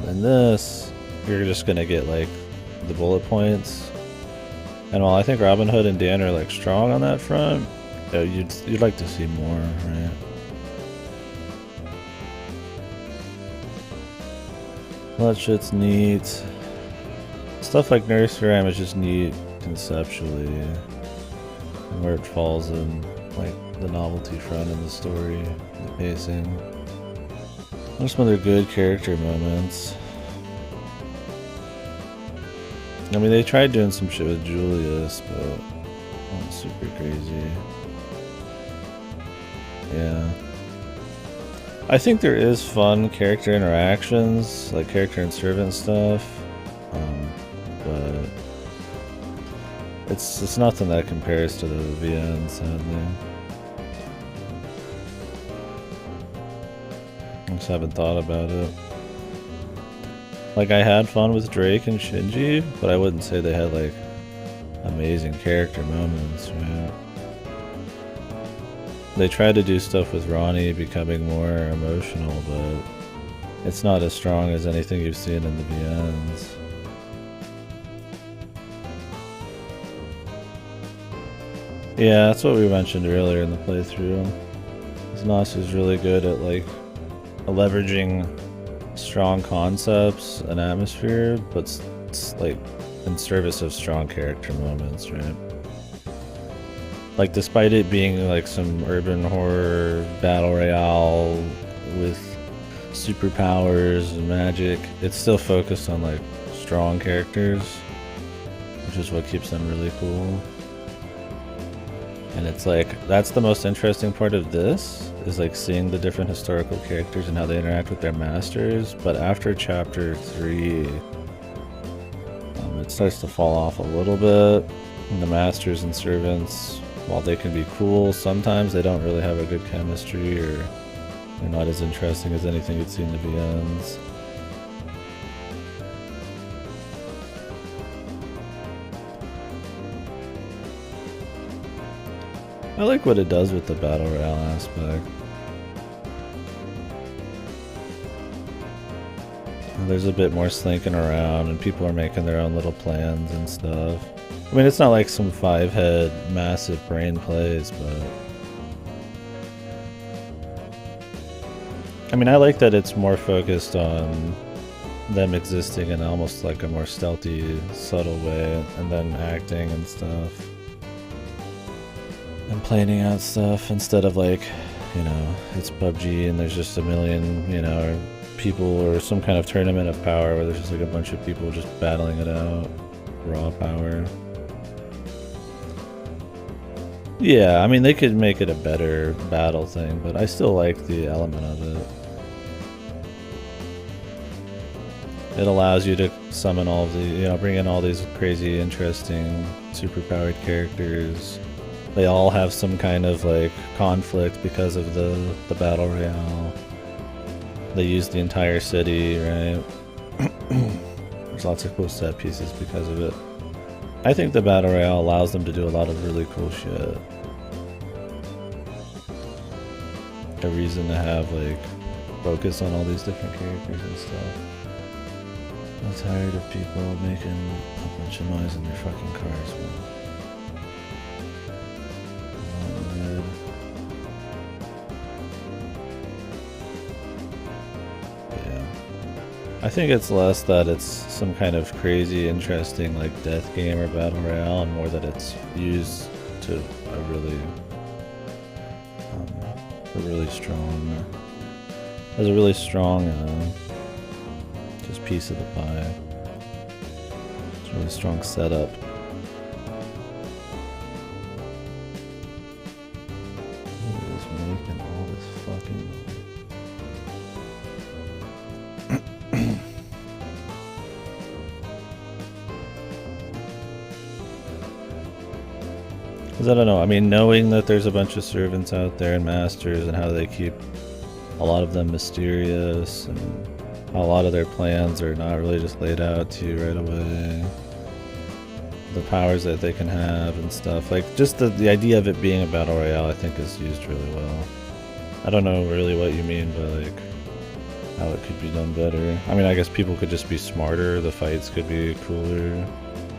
In this, you're just gonna get like the bullet points. And while I think Robin Hood and Dan are like strong on that front, you'd like to see more, right? Well, that shit's neat. Stuff like Nursery Rhyme is just neat conceptually, and where it falls in like the novelty front of the story, the pacing. There's some other good character moments. I mean, they tried doing some shit with Julius, but it wasn't super crazy. Yeah. I think there is fun character interactions, like character and servant stuff, but it's nothing that compares to the VN, sadly. just haven't thought about it. Like, I had fun with Drake and Shinji, but I wouldn't say they had, like, amazing character moments, right? They tried to do stuff with Ronnie becoming more emotional, but it's not as strong as anything you've seen in the VNs. Yeah, that's what we mentioned earlier in the playthrough. Nas is really good at, like, leveraging strong concepts and atmosphere, but like in service of strong character moments, right? Like, despite it being like some urban horror battle royale with superpowers and magic, it's still focused on like strong characters, which is what keeps them really cool. And it's like, that's the most interesting part of this, is like seeing the different historical characters and how they interact with their masters. But after chapter 3, it starts to fall off a little bit. And the masters and servants, while they can be cool, sometimes they don't really have a good chemistry, or they're not as interesting as anything you'd see in the VNs. I like what it does with the battle royale aspect. There's a bit more slinking around, and people are making their own little plans and stuff. I mean, it's not like some 5-head massive brain plays, but I mean, I like that it's more focused on them existing in almost like a more stealthy, subtle way, and then acting and stuff. And planning out stuff instead of like, you know, it's PUBG and there's just a million, you know, people, or some kind of tournament of power where there's just like a bunch of people just battling it out. Raw power. Yeah, I mean, they could make it a better battle thing, but I still like the element of it. It allows you to summon all of the, you know, bring in all these crazy, interesting, superpowered characters. They all have some kind of like conflict because of the battle royale. They use the entire city, right? There's lots of cool set pieces because of it. I think the battle royale allows them to do a lot of really cool shit. A reason to have like focus on all these different characters and stuff. I'm tired of people making a bunch of noise in their fucking cars, man. I think it's less that it's some kind of crazy, interesting, like, death game or battle royale, and more that it's used to a really strong, as a really strong, just piece of the pie. It's a really strong setup. Who is making all this fucking noise? I don't know, I mean, knowing that there's a bunch of servants out there and masters, and how they keep a lot of them mysterious, and how a lot of their plans are not really just laid out to you right away. The powers that they can have and stuff. Like, just the idea of it being a battle royale, I think, is used really well. I don't know really what you mean by, like, how it could be done better. I mean, I guess people could just be smarter, the fights could be cooler.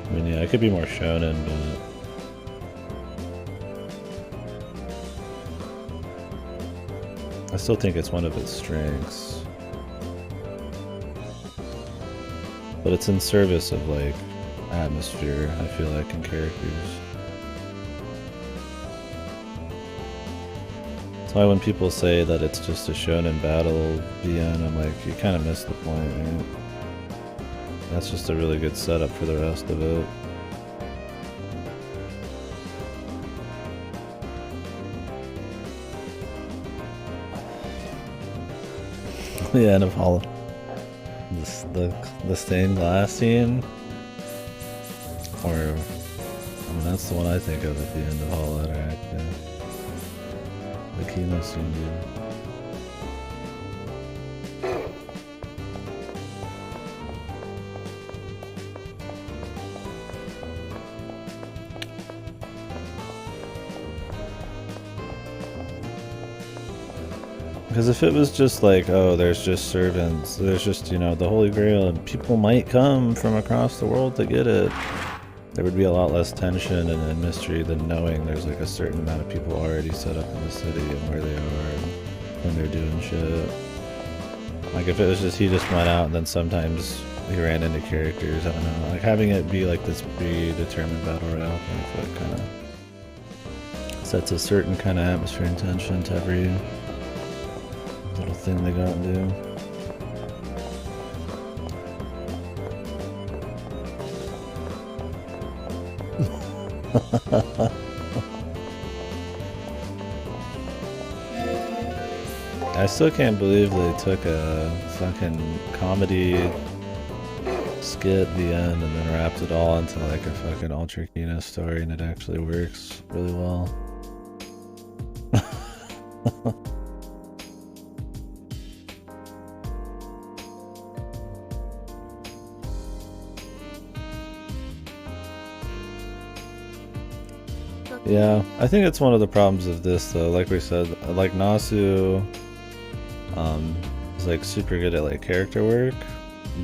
I mean, yeah, it could be more shonen, but I still think it's one of its strengths. But it's in service of, like, atmosphere, I feel like, and characters. That's why when people say that it's just a shonen battle VN, I'm like, you kind of missed the point, right? That's just a really good setup for the rest of it. The end of Hollow. The stained glass scene, or I mean, that's the one I think of at the end of Hollow Act. Yeah. The Kino scene, dude. Because if it was just like, oh, there's just servants, there's just, you know, the Holy Grail, and people might come from across the world to get it, there would be a lot less tension and mystery than knowing there's like a certain amount of people already set up in the city and where they are and when they're doing shit. Like if it was just he just went out and then sometimes he ran into characters, I don't know. Like having it be like this predetermined battle royale conflict kind of sets a certain kind of atmosphere and tension to every little thing they got to do. I still can't believe they took a fucking comedy skit at the end and then wrapped it all into like a fucking Ultra Kino story, and it actually works really well. Yeah, I think it's one of the problems of this though. Like we said, like Nasu is like super good at like character work,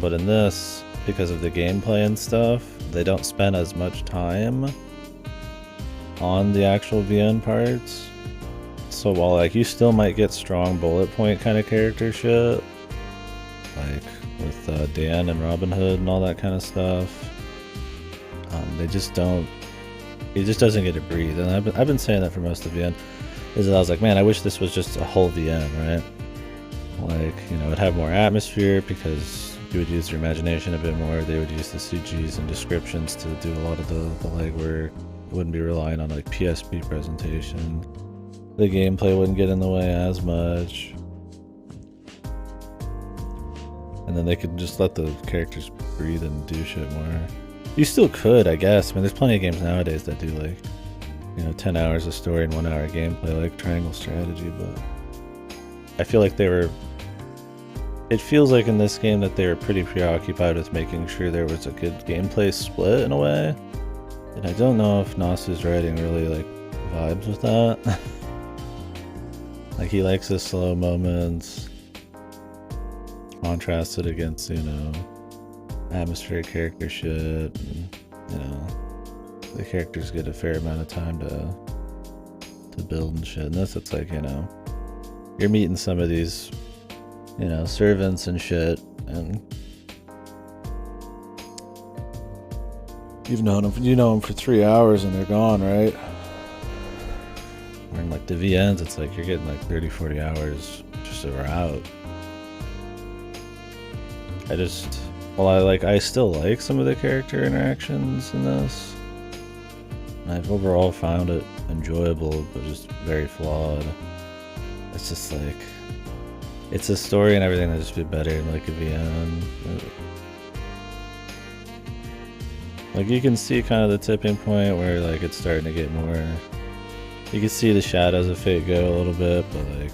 but in this, because of the gameplay and stuff, they don't spend as much time on the actual VN parts. So while like you still might get strong bullet point kind of character shit, like with Dan and Robin Hood and all that kind of stuff, they just don't. He just doesn't get to breathe, and I've been saying that for most of VN. Is that I was like, man, I wish this was just a whole VN, right? Like, you know, it'd have more atmosphere because you would use your imagination a bit more. They would use the CGs and descriptions to do a lot of the legwork. It wouldn't be relying on like PSP presentation. The gameplay wouldn't get in the way as much, and then they could just let the characters breathe and do shit more. You still could, I guess. I mean, there's plenty of games nowadays that do like, you know, 10 hours of story and 1 hour gameplay, like Triangle Strategy, but I feel like it feels like in this game that they were pretty preoccupied with making sure there was a good gameplay split in a way. And I don't know if Nasu's writing really like vibes with that. Like he likes his slow moments, contrasted against, you know, atmospheric character shit, and, you know, the characters get a fair amount of time to build and shit. And this, it's like, you know, you're meeting some of these, you know, servants and shit, and you know them for 3 hours and they're gone, right? Or in like the VNs, it's like you're getting like 30-40 hours just so we're out. I still like some of the character interactions in this. I've overall found it enjoyable, but just very flawed. It's just like, it's a story and everything that just be better in like a VN. Like you can see kind of the tipping point where like it's starting to get more, you can see the shadows of Fate go a little bit, but like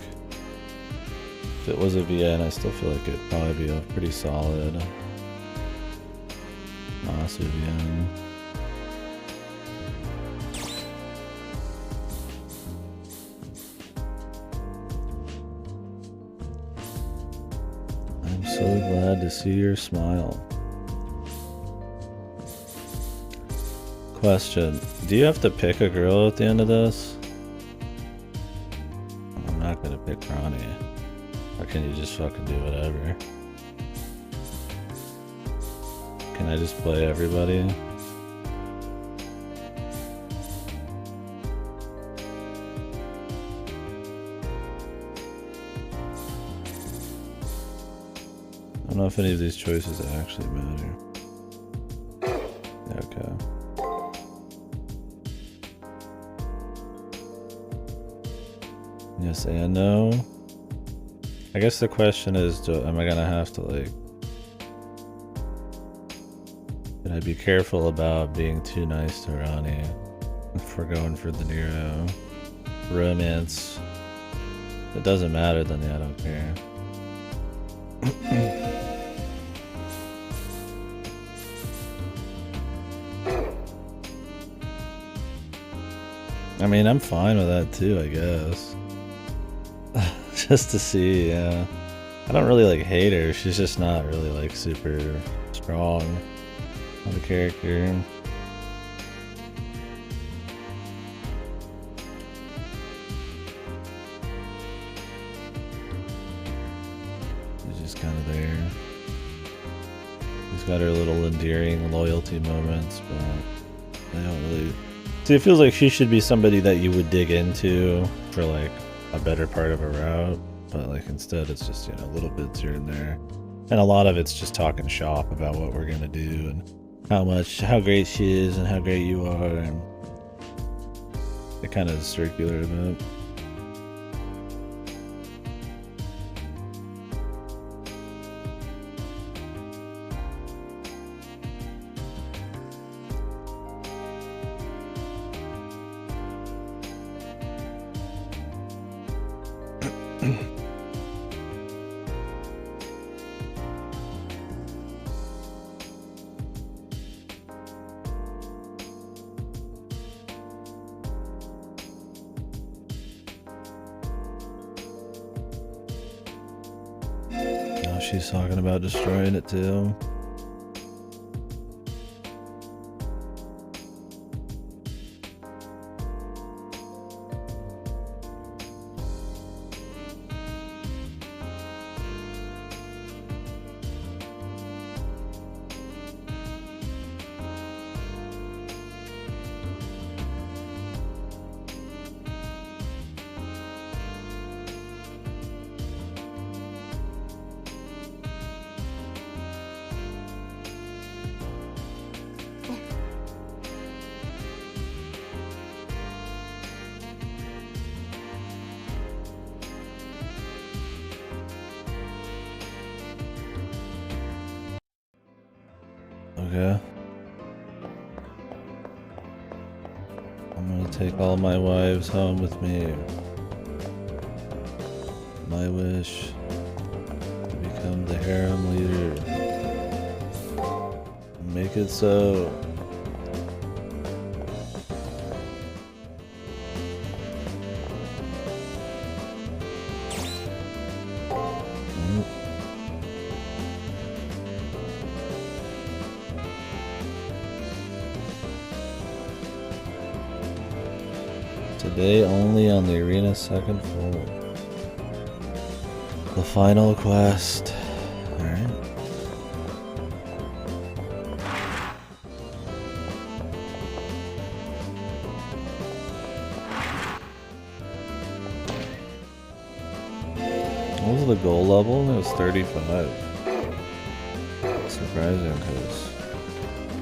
if it was a VN, I still feel like it'd probably be a pretty solid Nasu VN. I'm so glad to see your smile. Question, do you have to pick a girl at the end of this? I'm not gonna pick Ronnie. Or can you just fucking do whatever? Can I just play everybody? I don't know if any of these choices actually matter. Yeah, okay. Yes and no. I guess the question is, am I gonna have to like, can I be careful about being too nice to Ronnie if we're going for the Nero romance? If it doesn't matter, then yeah, I don't care. I mean, I'm fine with that too, I guess. just to see, yeah. I don't really like hate her. She's just not really like super strong of a character. She's just kind of there. She's got her little endearing loyalty moments, but I don't really... See, it feels like she should be somebody that you would dig into for like a better part of a route, but like instead it's just, you know, little bits here and there. And a lot of it's just talking shop about what we're gonna do and how great she is and how great you are, and it kind of is circular a bit. She's talking about destroying it too. Okay. I'm gonna take all my wives home with me. My wish to become the harem leader. Make it so. Today only on the arena second floor. The final quest. Alright. What was the goal level? It was 35. Surprising because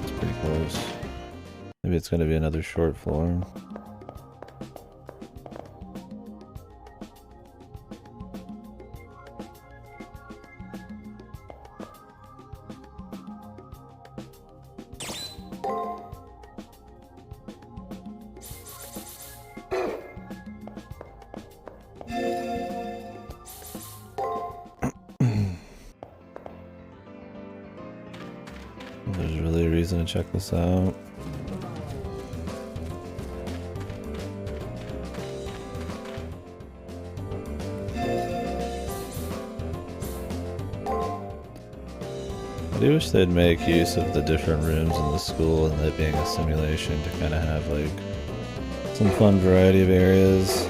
it's pretty close. Maybe it's going to be another short floor. There's really a reason to check this out. I do wish they'd make use of the different rooms in the school and it being a simulation to kind of have like some fun variety of areas.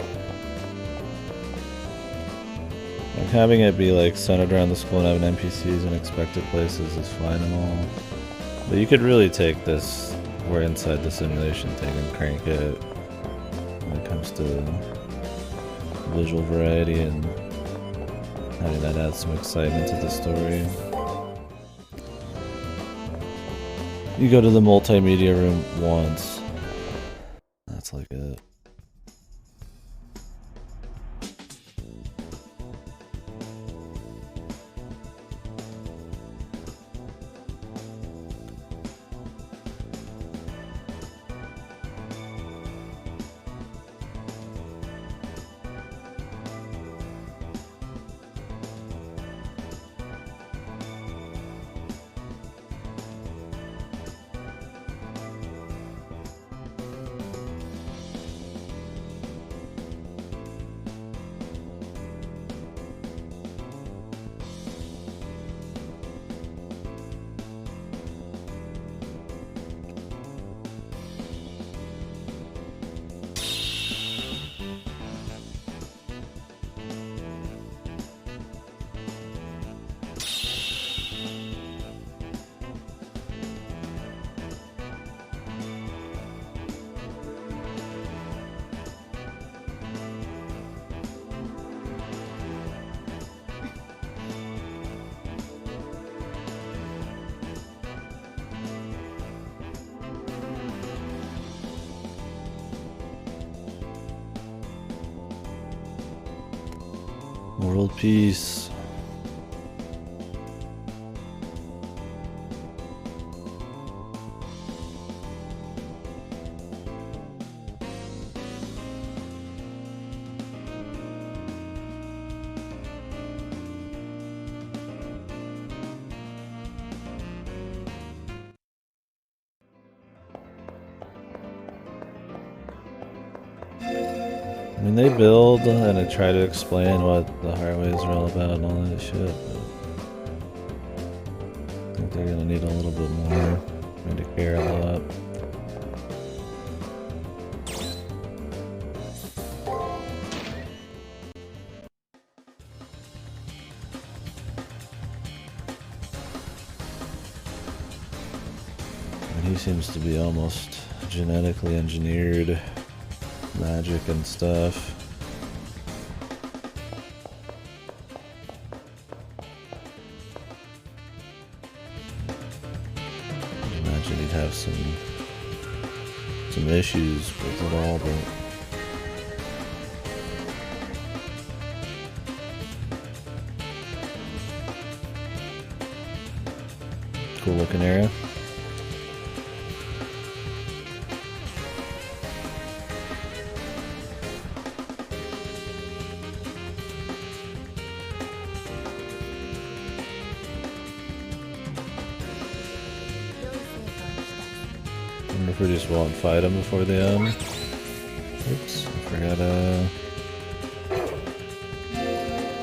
Like having it be like centered around the school and having NPCs in expected places is fine and all. But you could really take this, we're inside the simulation thing, and crank it when it comes to visual variety and having that add some excitement to the story. You go to the multimedia room once. That's like it. World peace. I mean, they build and they try to explain what the highways are all about and all that shit, but I think they're gonna need a little bit more. Going to care a lot. And he seems to be almost genetically engineered magic and stuff. Imagine he'd have some issues with it all, but cool looking area. Wonder if we just won't fight them before the end. Oops, I forgot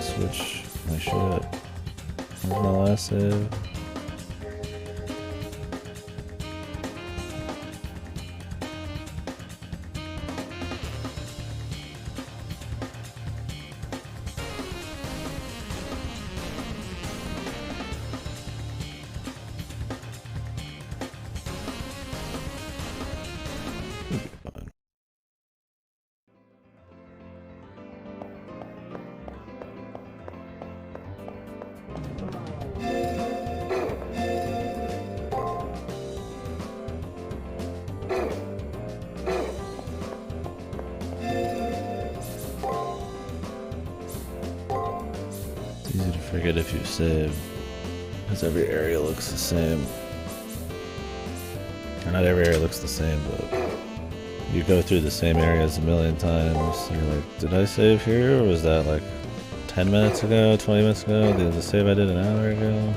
switch my shit. Where's my last save? It's easy to forget if you save, because every area looks the same. Or not every area looks the same, but you go through the same areas a million times. So you're like, did I save here, or was that like 10 minutes ago, 20 minutes ago? The save I did an hour ago?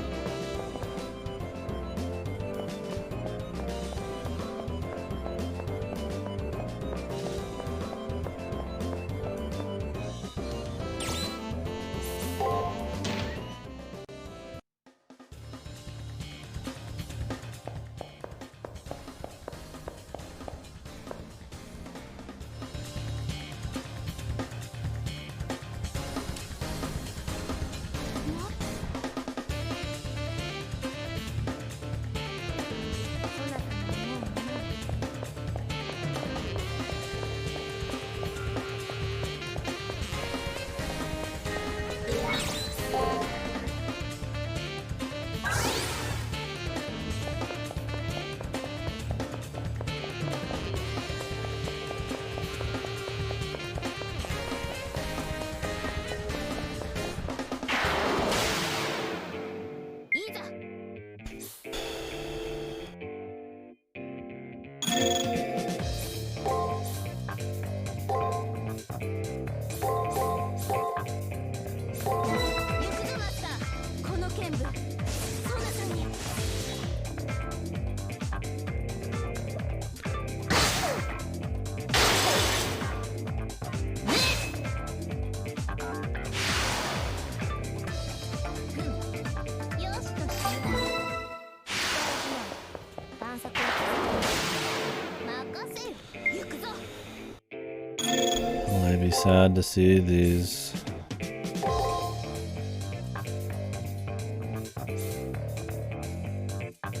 Will I be sad to see these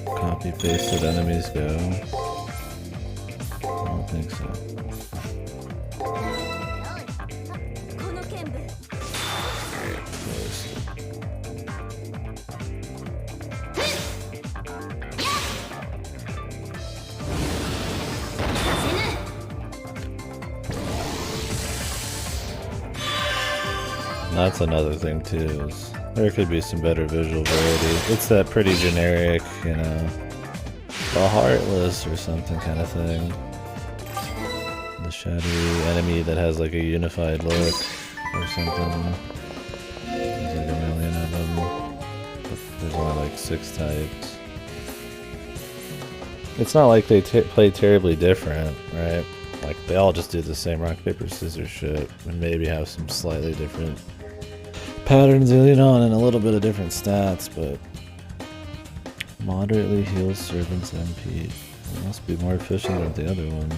copy-pasted enemies go? I don't think so. That's another thing too. There could be some better visual variety. It's that pretty generic, you know, the Heartless or something kind of thing. The shadowy enemy that has like a unified look or something. There's like a million of them. But there's only like 6 types. It's not like they play terribly different, right? Like they all just do the same rock, paper, scissors shit, and maybe have some slightly different patterns early on and a little bit of different stats, but moderately heals servants MP. It must be more efficient than the other one.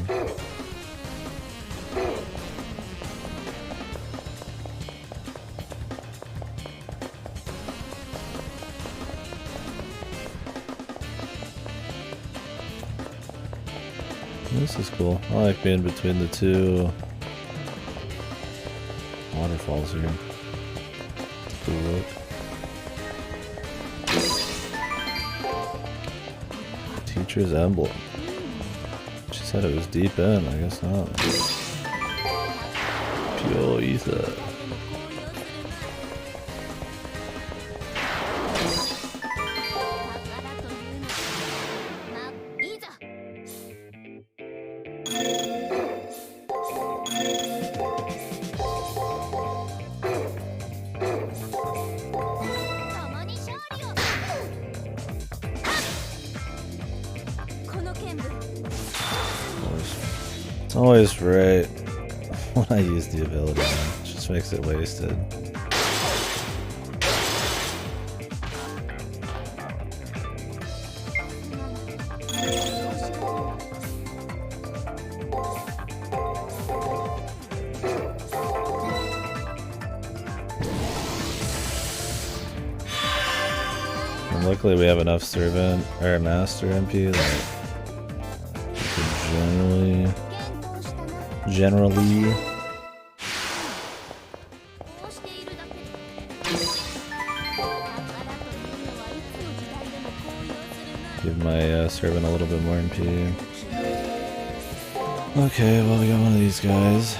This is cool. I like being between the 2 waterfalls here. Cool look. Teacher's emblem. She said it was deep in, I guess not. Pure ether. It's always right when I use the ability, man. It just makes it wasted. And luckily we have enough servant or master MP that generally give my servant a little bit more MP. Okay, well we got one of these guys.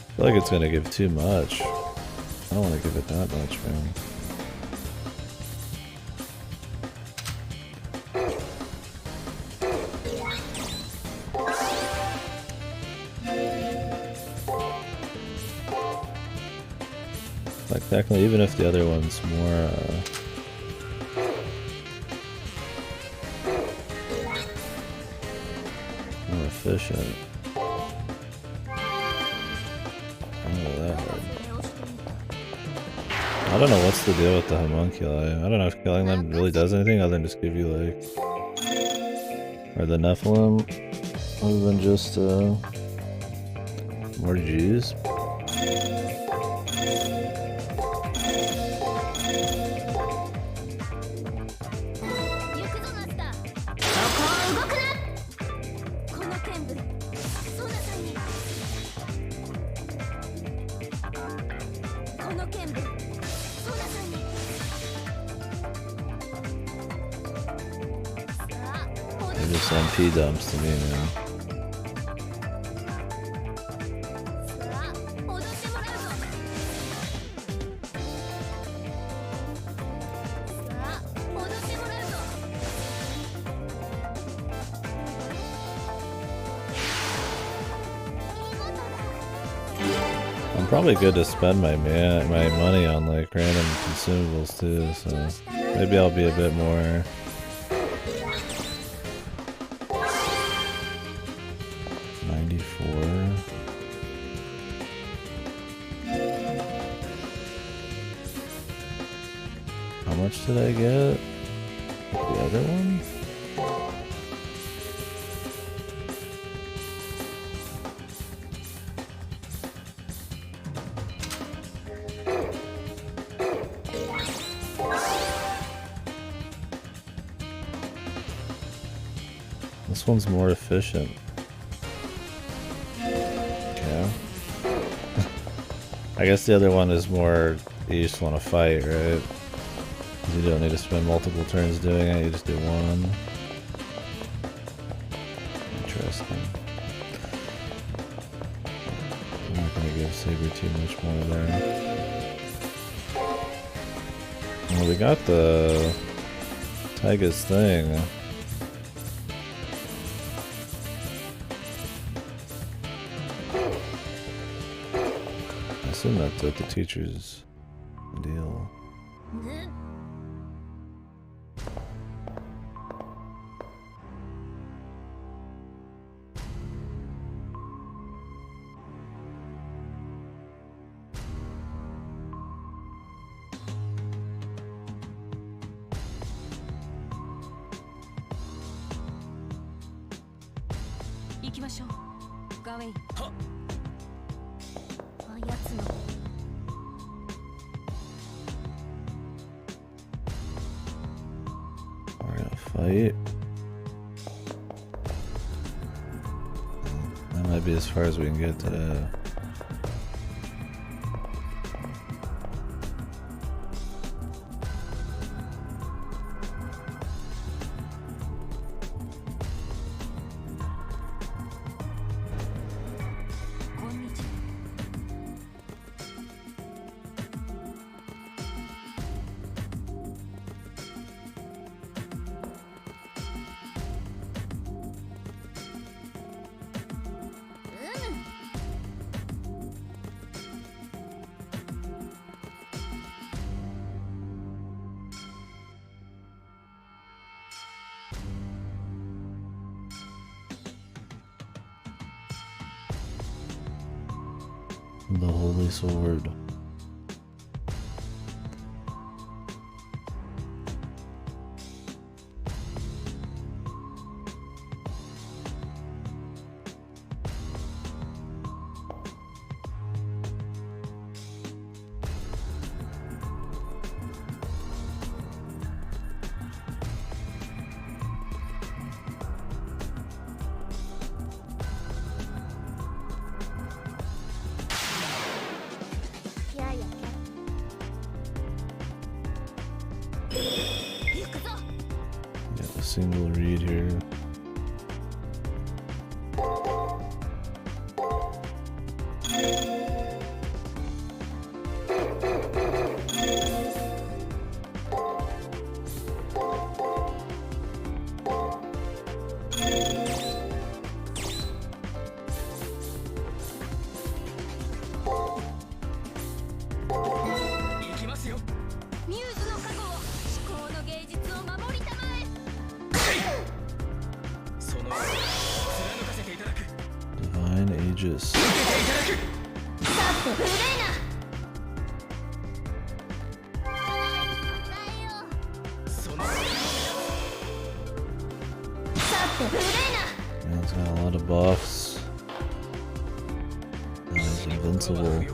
I feel like it's gonna give too much. I don't want to give it that much, man. Like technically, even if the other one's more efficient. I don't know what's the deal with the homunculi. I don't know if killing them really does anything other than just give you like, or the Nephilim, other than just more Jews. They're just MP dumps to me, man. I'm probably good to spend my money on like random consumables too, so maybe I'll be a bit more. How much did I get? The other one? This one's more efficient. Okay. I guess the other one is more, you just want to fight, right? You don't need to spend multiple turns doing it, you just do one. interesting. I'm not gonna give Saber too much more there. Well, we got the Taiga's thing. I assume that's what the teacher's deal. We're gonna fight. That might be as far as we can get today. The Holy Sword. Got a single read here. Divine Aegis. Man's got a lot of buffs. And he's invincible.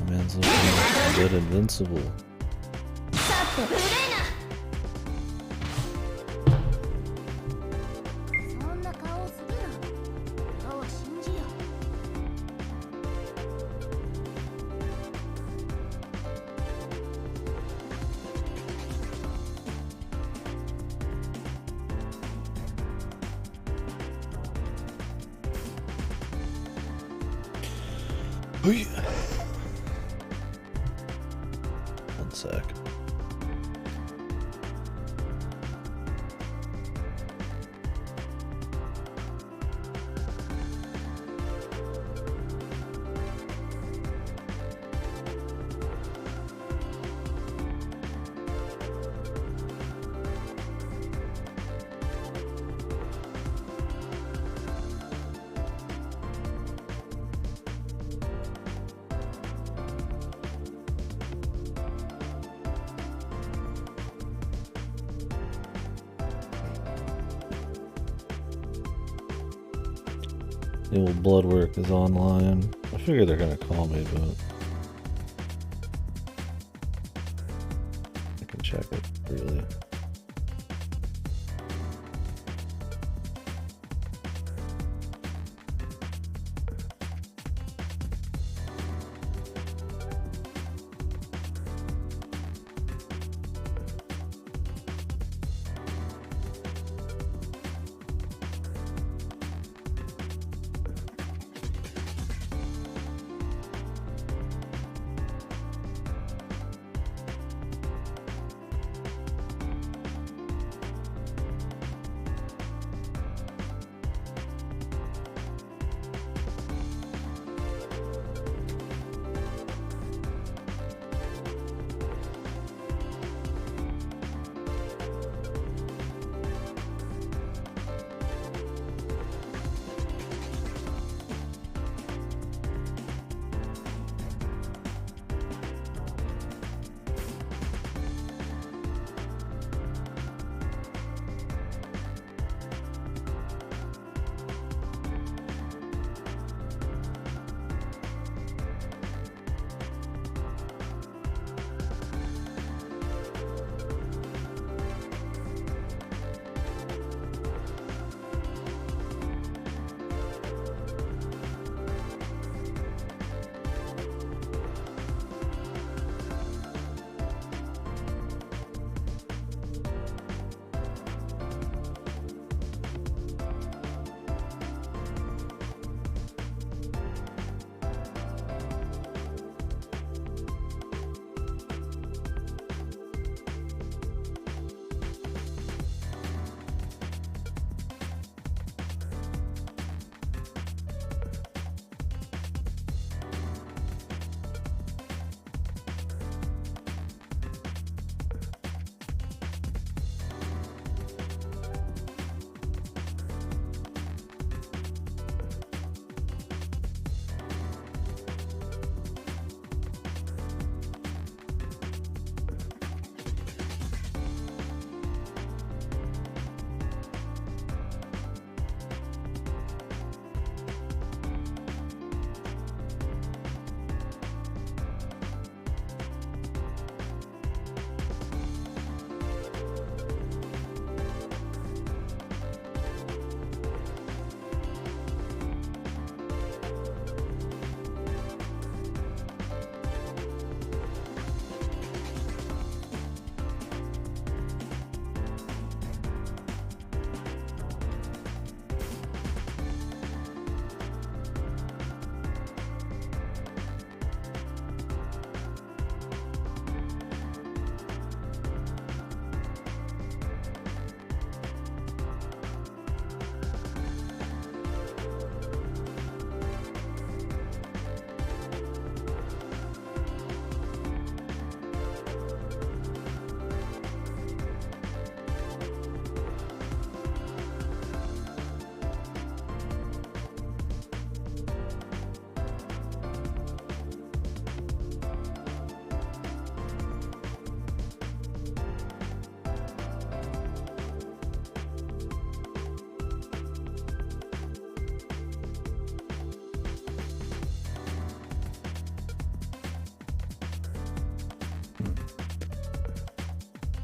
Man's looking a bit invincible. One sec. The old blood work is online. I figured they're gonna call me, but I can check it really.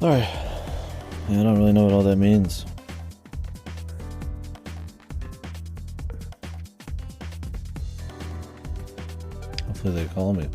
Alright. Yeah, I don't really know what all that means. Hopefully they call me.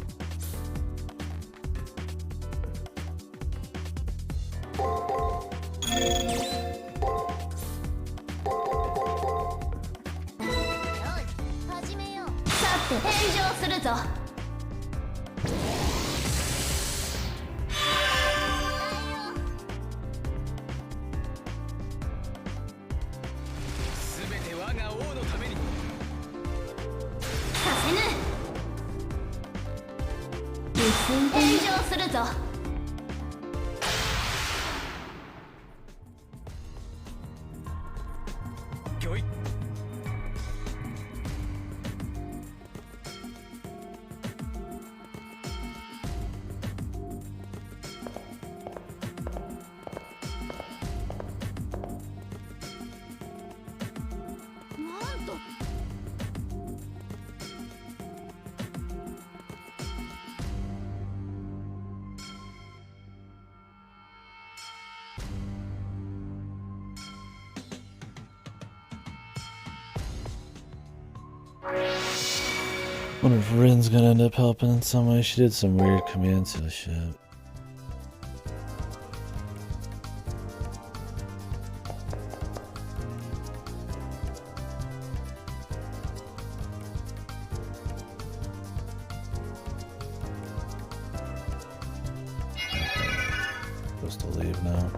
Wonder if Rin's gonna end up helping in some way. She did some weird command seal shit. Supposed to leave now.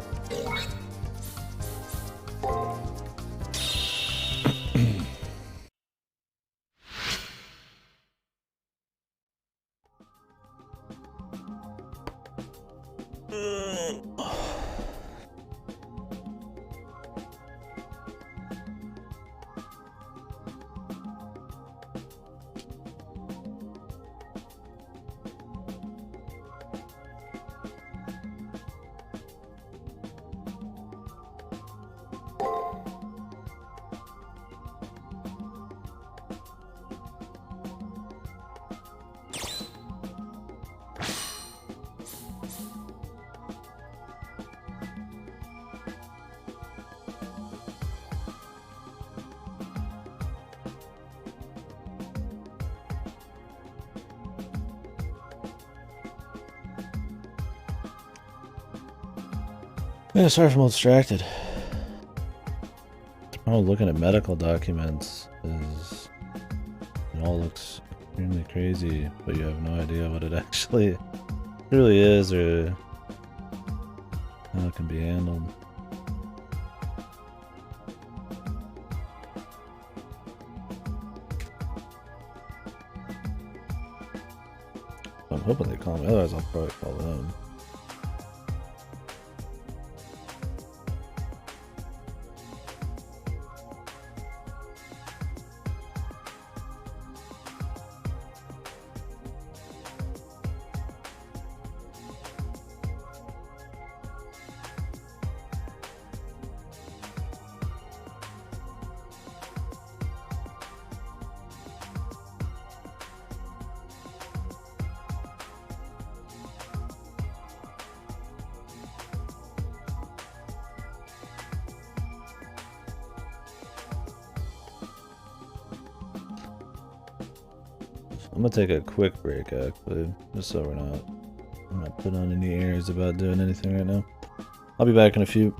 Yeah, sorry if I'm all distracted. Oh, looking at medical documents is it all looks extremely crazy, but you have no idea what it actually really is or how it can be handled. I'm hoping they call me, otherwise I'll probably call them. I'm gonna take a quick break actually, just so I'm not putting on any airs about doing anything right now. I'll be back in a few.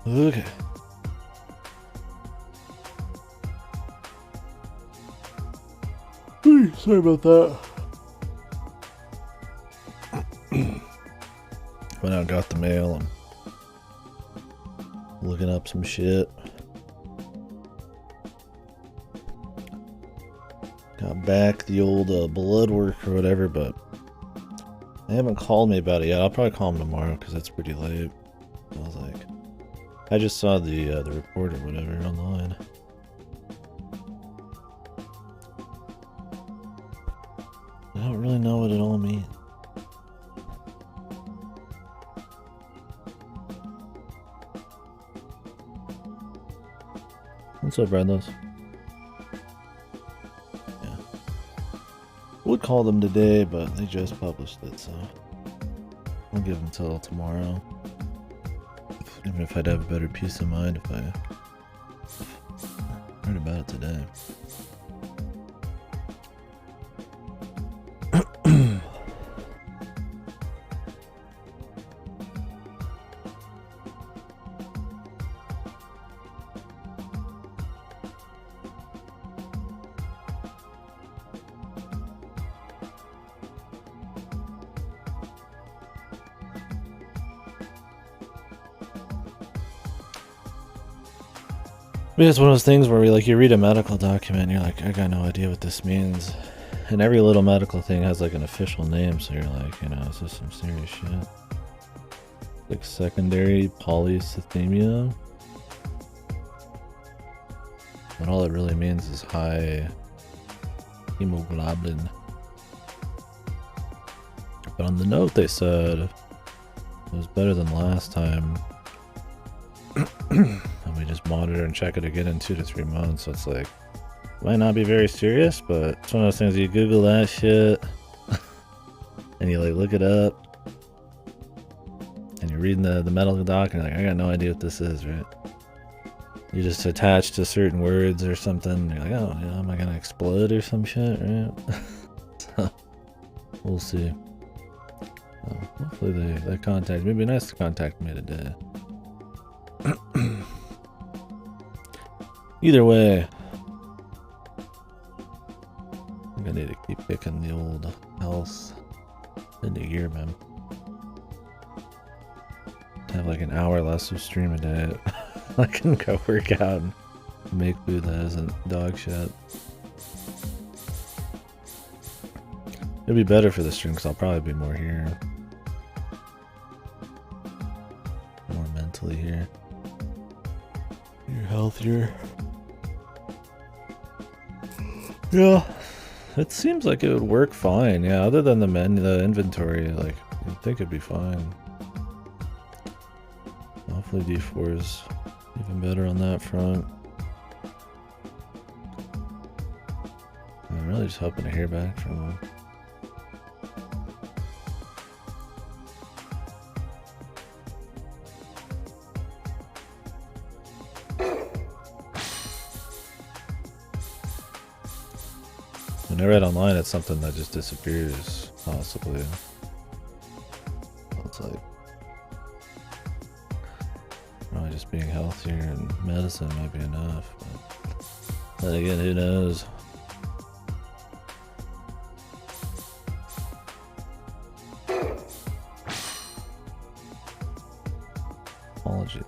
Okay. Sorry about that. Went out and got the mail and looking up some shit. Got back the old blood work or whatever, but they haven't called me about it yet. I'll probably call them tomorrow because it's pretty late. I was like, I just saw the report or whatever online. I don't really know what it all means. What's up, Bradlos? Yeah. Would call them today, but they just published it, so I'll give them till tomorrow. Even if I'd have a better peace of mind if I heard about it today. But it's one of those things where you read a medical document and you're like, I got no idea what this means. And every little medical thing has like an official name, so you're like, is this some serious shit? Like secondary polycythemia. And all it really means is high hemoglobin. But on the note they said it was better than last time. And we just monitor and check it again in 2 to 3 months. So it's like, might not be very serious, but it's one of those things you Google that shit and you like look it up and you're reading the medical doc and you're like, I got no idea what this is, right? You just attach to certain words or something. You're like, oh, yeah, am I gonna explode or some shit, right? So we'll see. Hopefully they contact me. It'd be nice to contact me today. Either way, I'm gonna need to keep kicking the old health into gear, man. To have like an hour less of stream a day, I can go work out and make food that isn't dog shit. It'll be better for the stream because I'll probably be more here. More mentally here. You're healthier. Yeah, it seems like it would work fine. Yeah, other than the menu, the inventory, like, I think it'd be fine. Hopefully D4 is even better on that front. I'm really just hoping to hear back from them. When I read online, it's something that just disappears, possibly. It's like, probably just being healthier and medicine might be enough. But then again, who knows? Apologies.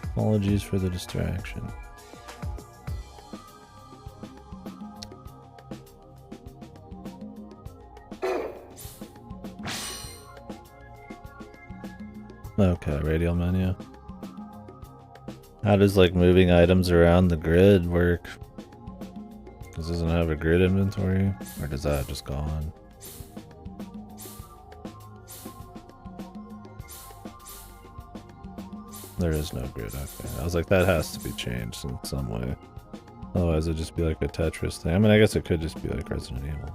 Apologies for the distraction. Okay, radial menu. How does like moving items around the grid work? Doesn't have a grid inventory? Or does that just go on? There is no grid, okay. I was like, that has to be changed in some way. Otherwise it'd just be like a Tetris thing. I mean, I guess it could just be like Resident Evil.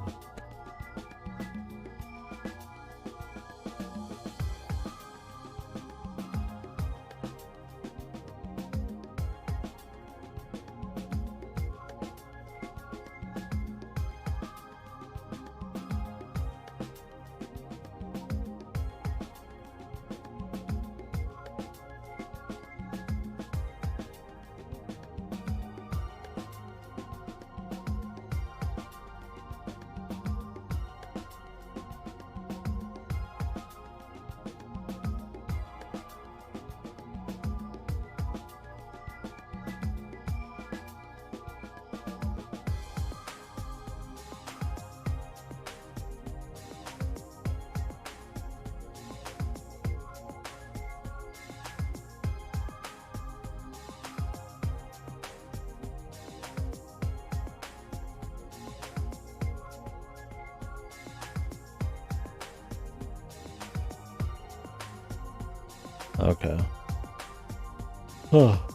Okay. Oh.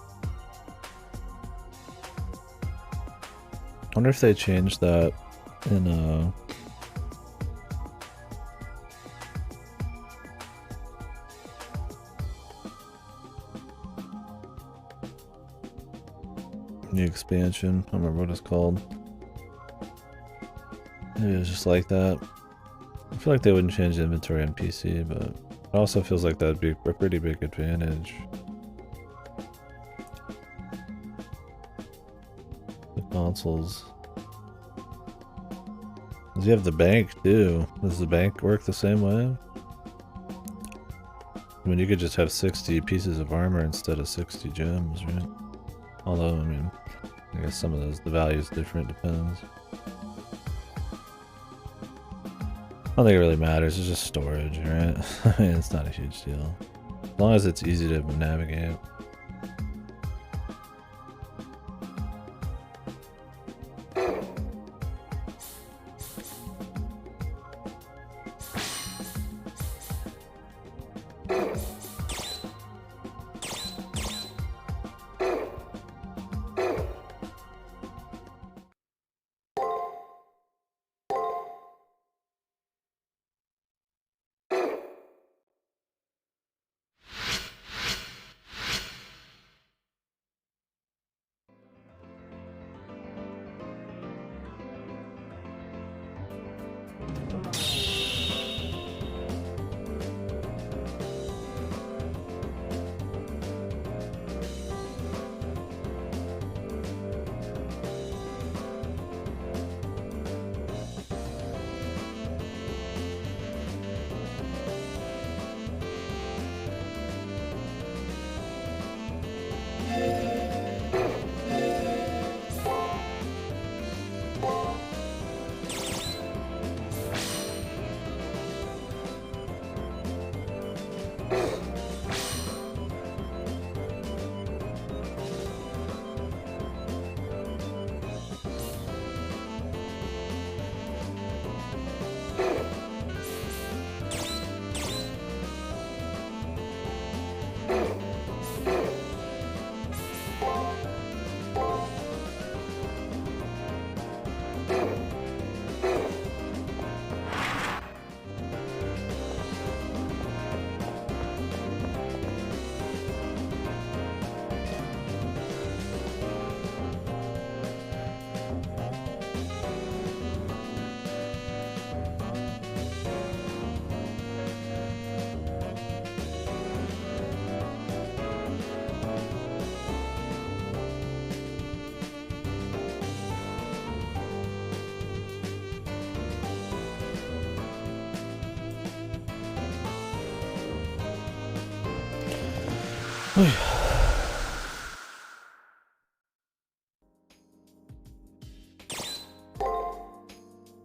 I wonder if they changed that in the expansion. I don't remember what it's called. Maybe it was just like that. I feel like they wouldn't change the inventory on PC, but it also feels like that'd be a pretty big advantage. The consoles. You have the bank too. Does the bank work the same way? I mean, you could just have 60 pieces of armor instead of 60 gems, right? Although, I mean, I guess some of those, the value's different, depends. I don't think it really matters, it's just storage, right? I mean, it's not a huge deal. As long as it's easy to navigate.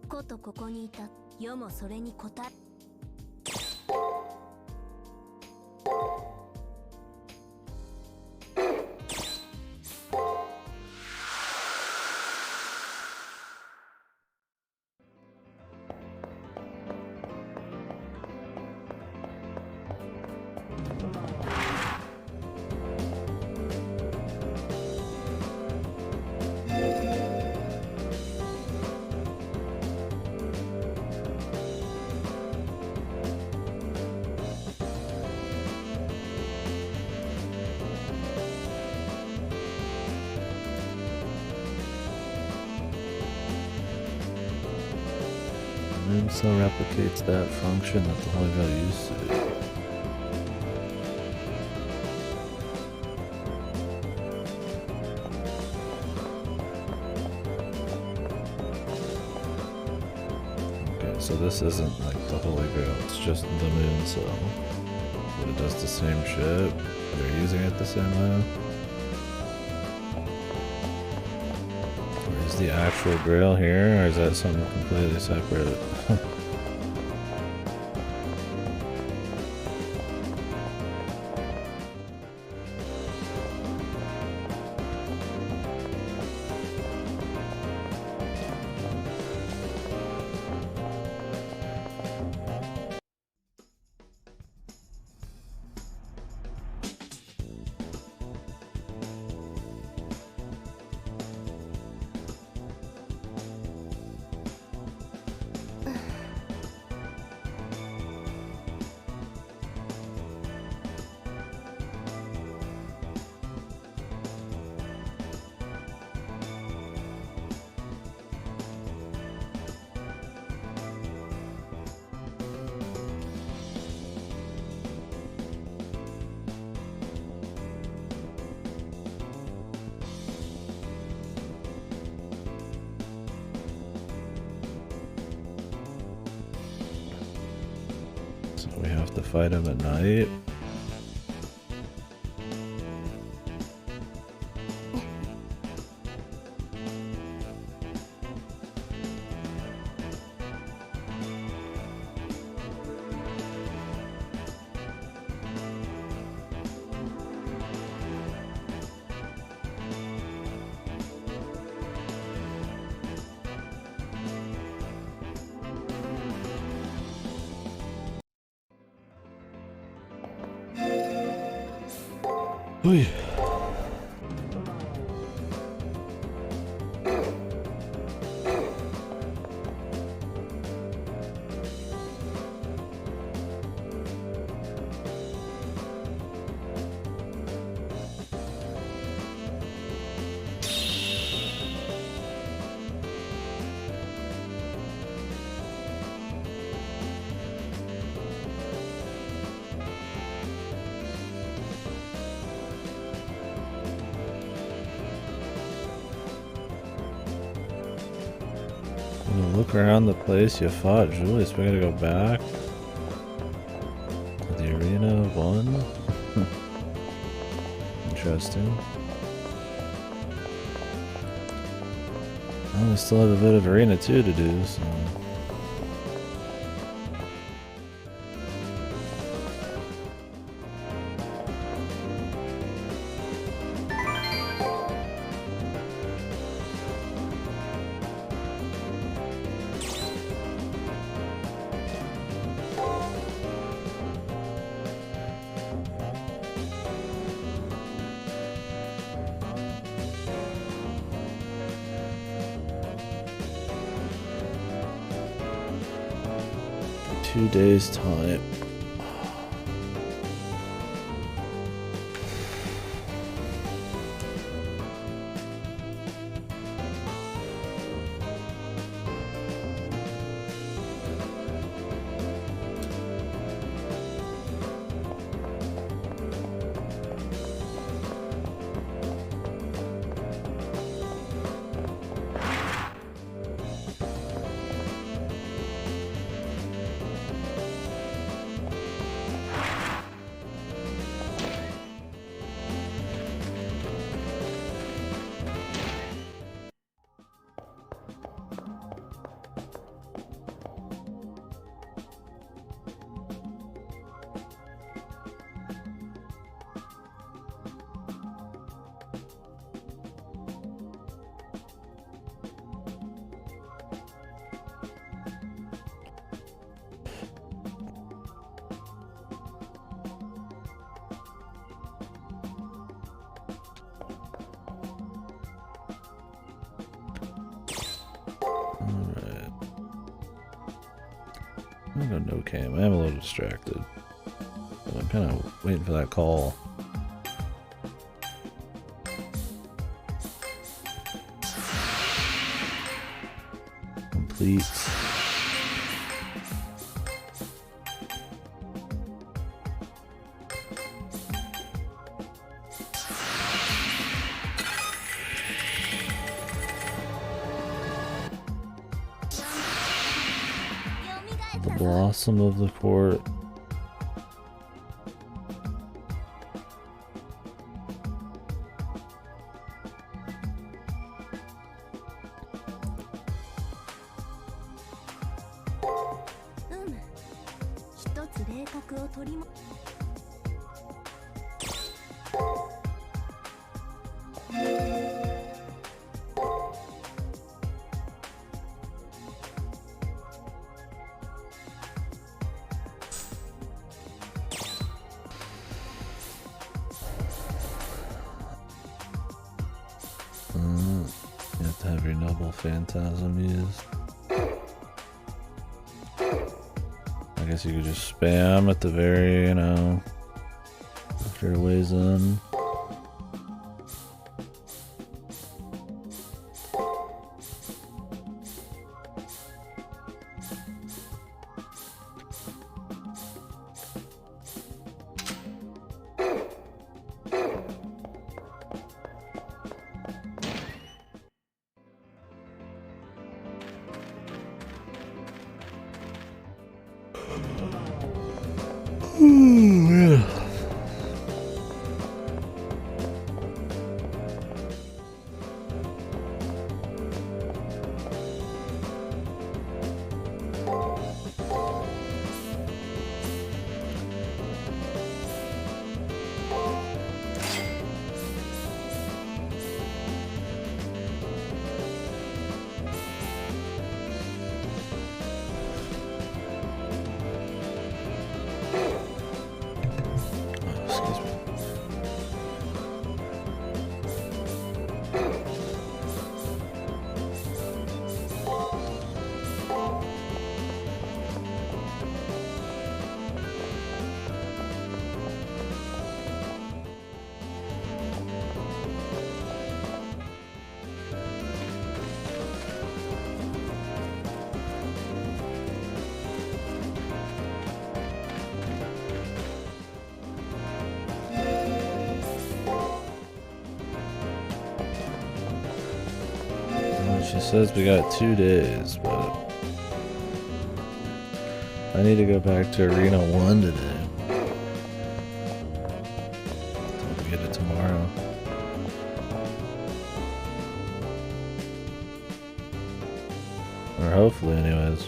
ことここにいた世もそれに応えAnd so replicates that function that the hell got used to. Okay, so this isn't like the Holy Grail, it's just the Moon Cell. But it does the same shit. They're using it the same way. Or is the actual Grail here, or is that something completely separate? So we have to fight him at night. Oy. When you look around the place you fought Julius, we gotta go back to the arena of 1. Interesting. Well, we still have a bit of arena 2 to do, so. Two days time. Alright. I'm gonna go no cam. I am a little distracted. But I'm kind of waiting for that call. Complete. The blossom of the court. You have to have your noble phantasm used. I guess you could just spam at the very, after your ways in. Yeah. Excuse me. She says we got 2 days, but I need to go back to Arena 1 today. I'll get it tomorrow. Or hopefully, anyways.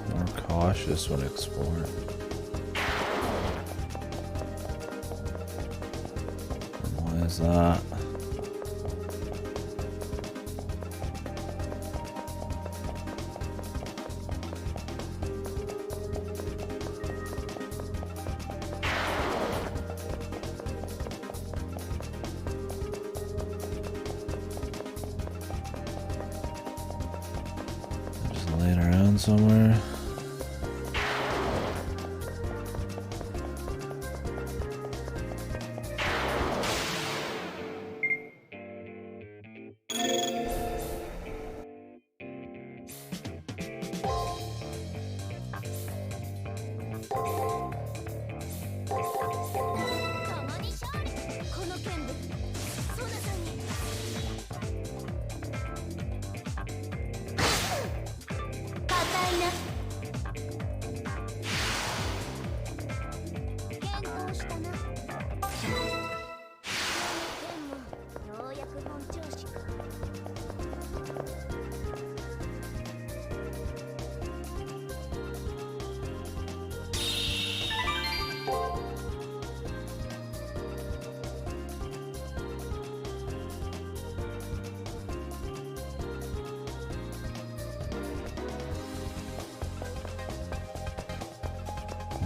More cautious when exploring. Why is that? Just laying around somewhere.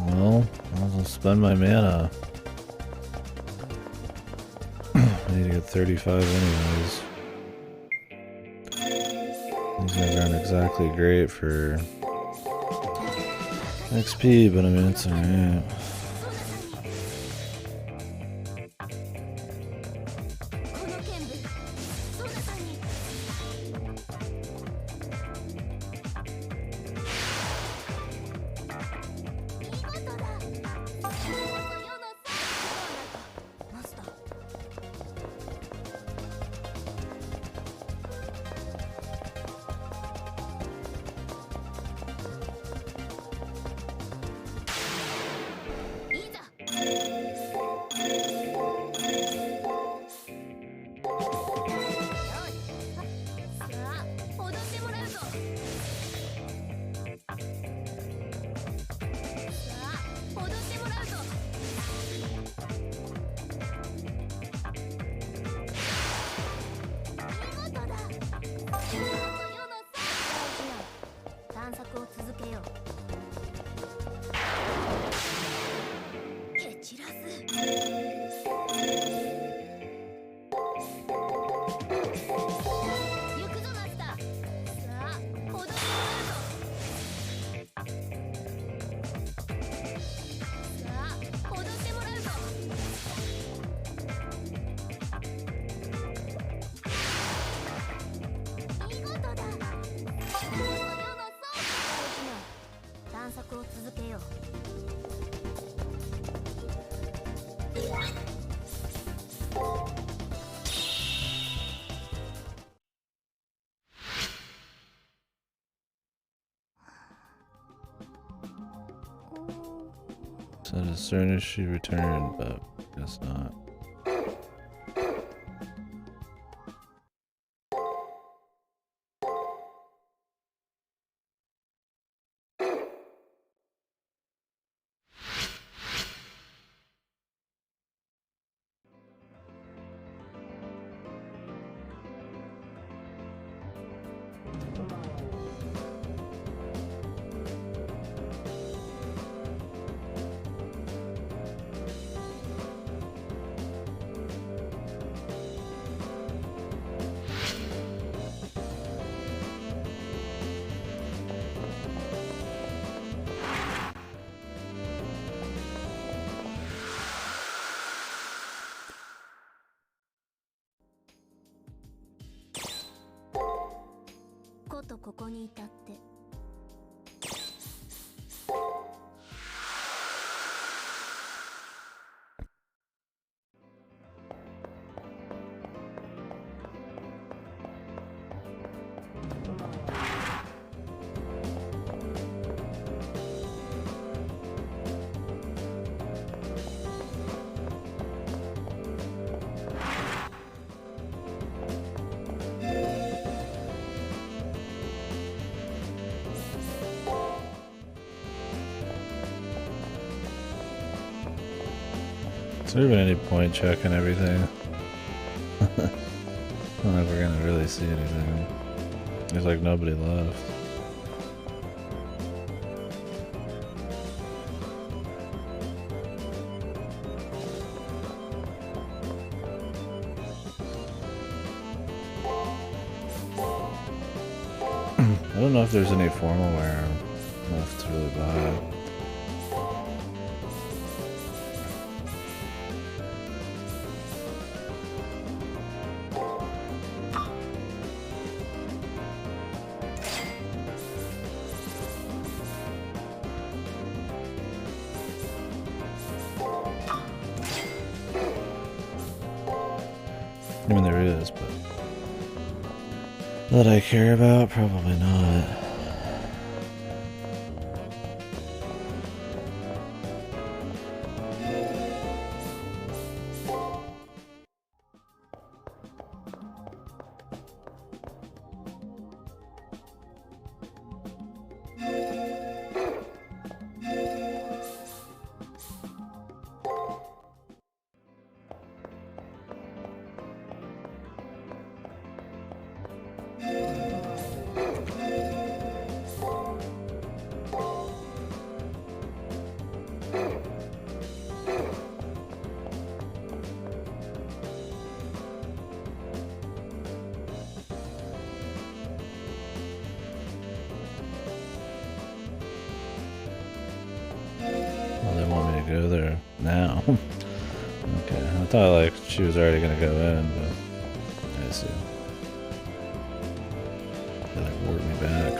Well, I'll spend my mana. I need to get 35 anyways. These guys aren't exactly great for XP, but I mean, it's alright. けよ。Said as soon as she returned, but guess not.ことここに至って。Is there even any point checking everything? I don't know if we're gonna really see anything. There's like nobody left. I don't know if there's any formal wear left to really buy. I mean, there is, but that I care about, probably not. They want me to go there now. Okay, I thought like she was already gonna go in, but I see. They like warped me back.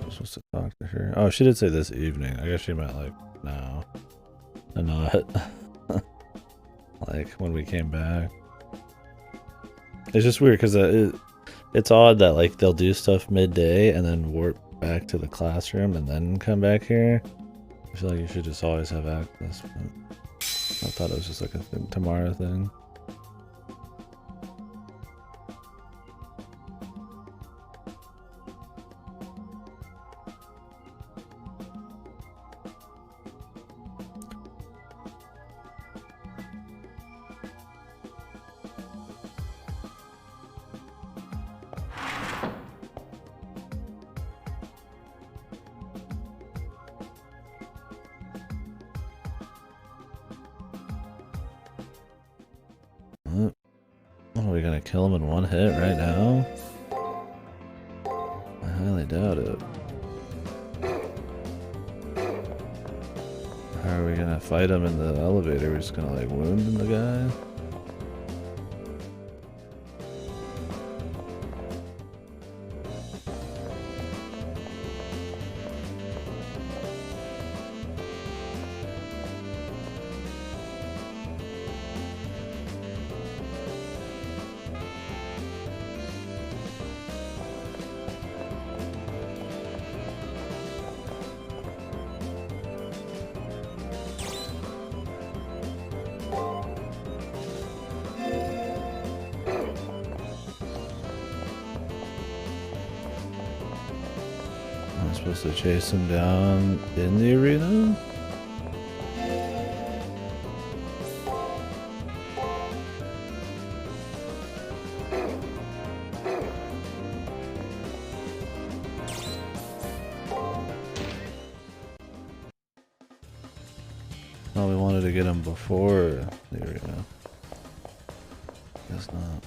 I'm supposed to talk to her. Oh, she did say this evening. I guess she meant like now, and not like when we came back. It's just weird because it's odd that like they'll do stuff midday and then warp back to the classroom and then come back here. I feel like you should just always have access, but I thought it was just like a tomorrow thing. What, are we gonna kill him in one hit right now? I highly doubt it. How are we gonna fight him in the elevator? We're just gonna like wound the guy? I'm supposed to chase him down in the arena? Oh, we wanted to get him before the arena. Guess not.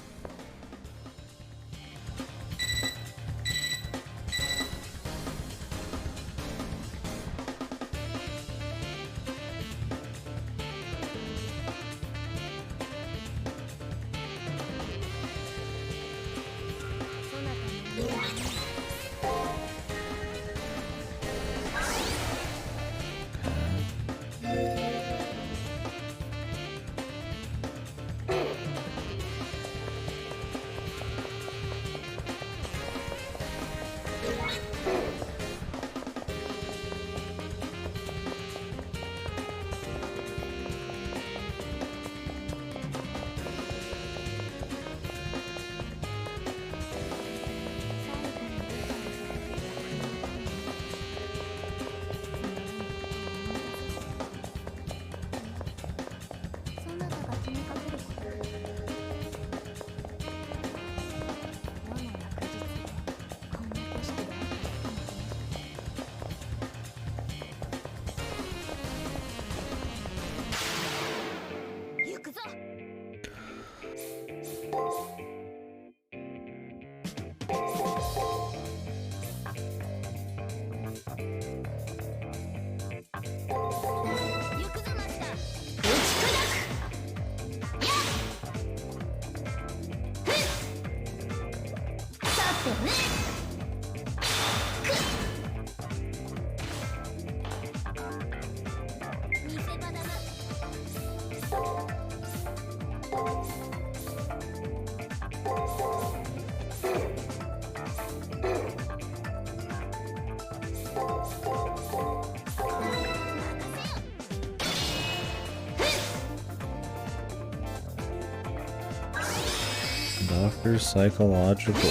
Doctor Psychological.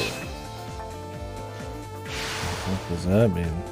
What does that mean?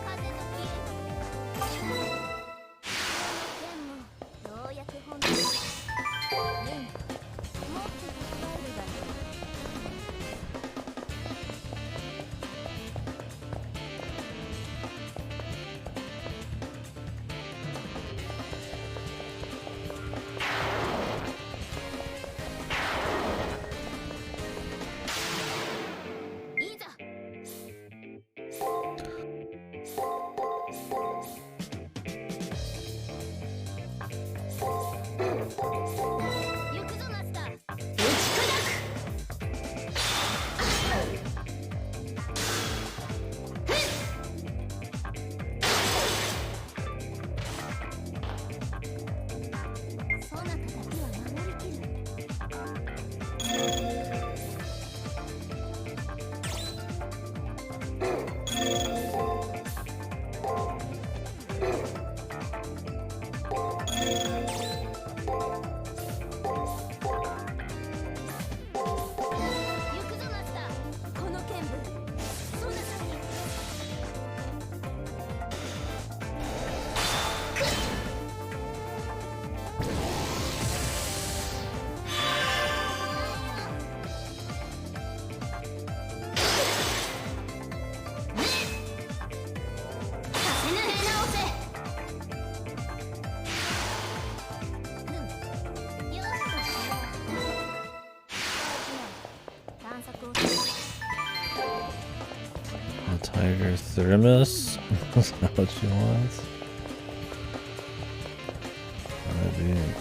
Tiger Thermos? Is that what she wants? That'd be it.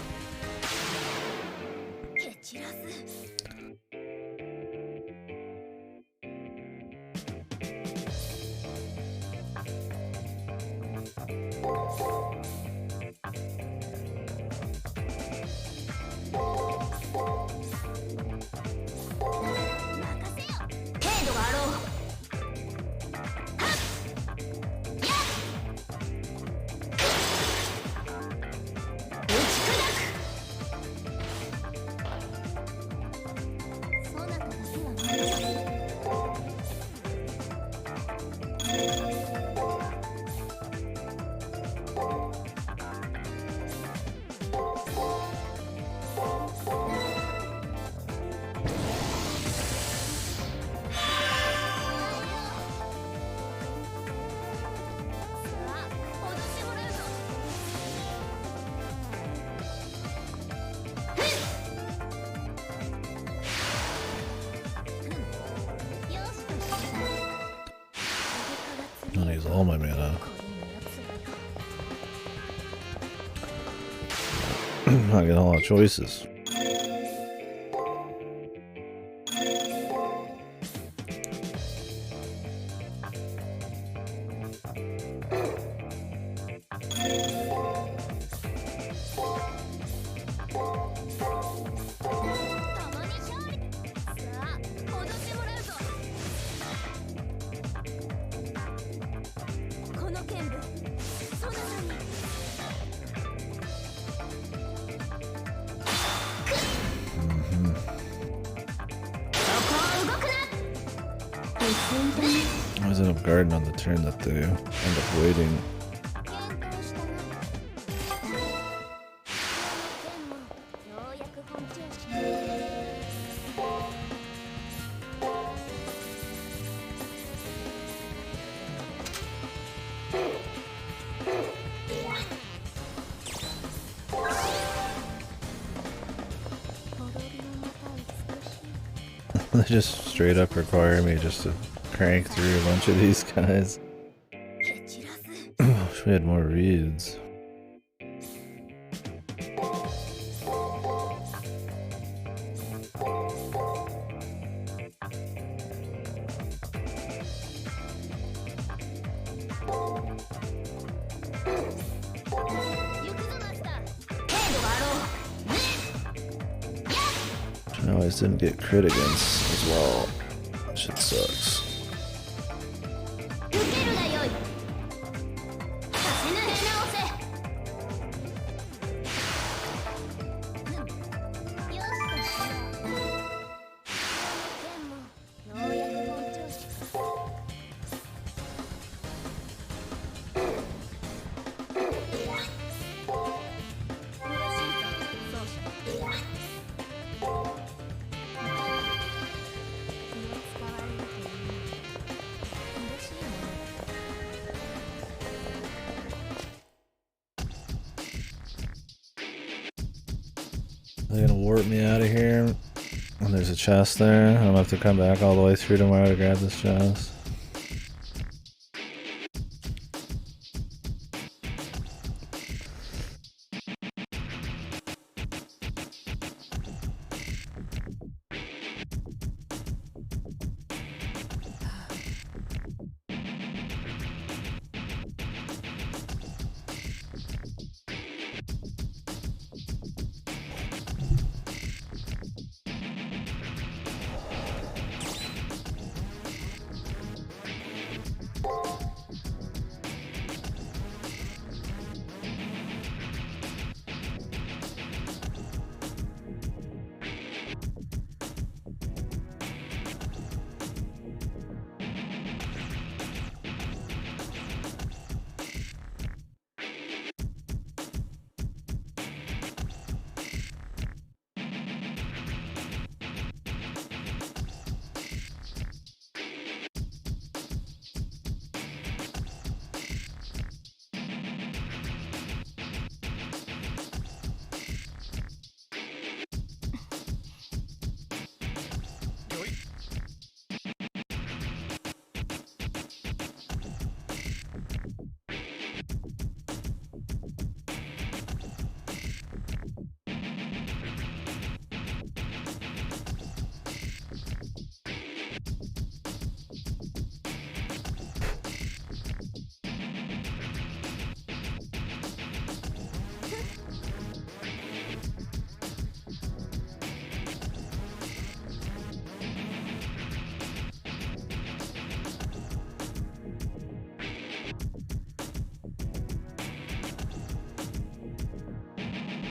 use all my mana. I get a lot of choices. I always end up guarding on the turn that they end up waiting. They just straight up require me just to crank through a bunch of these guys. Wish we had more reads. I always didn't get crit against as well. That shit sucks. They're gonna warp me out of here. And there's a chest there. I'm gonna have to come back all the way through tomorrow to grab this chest.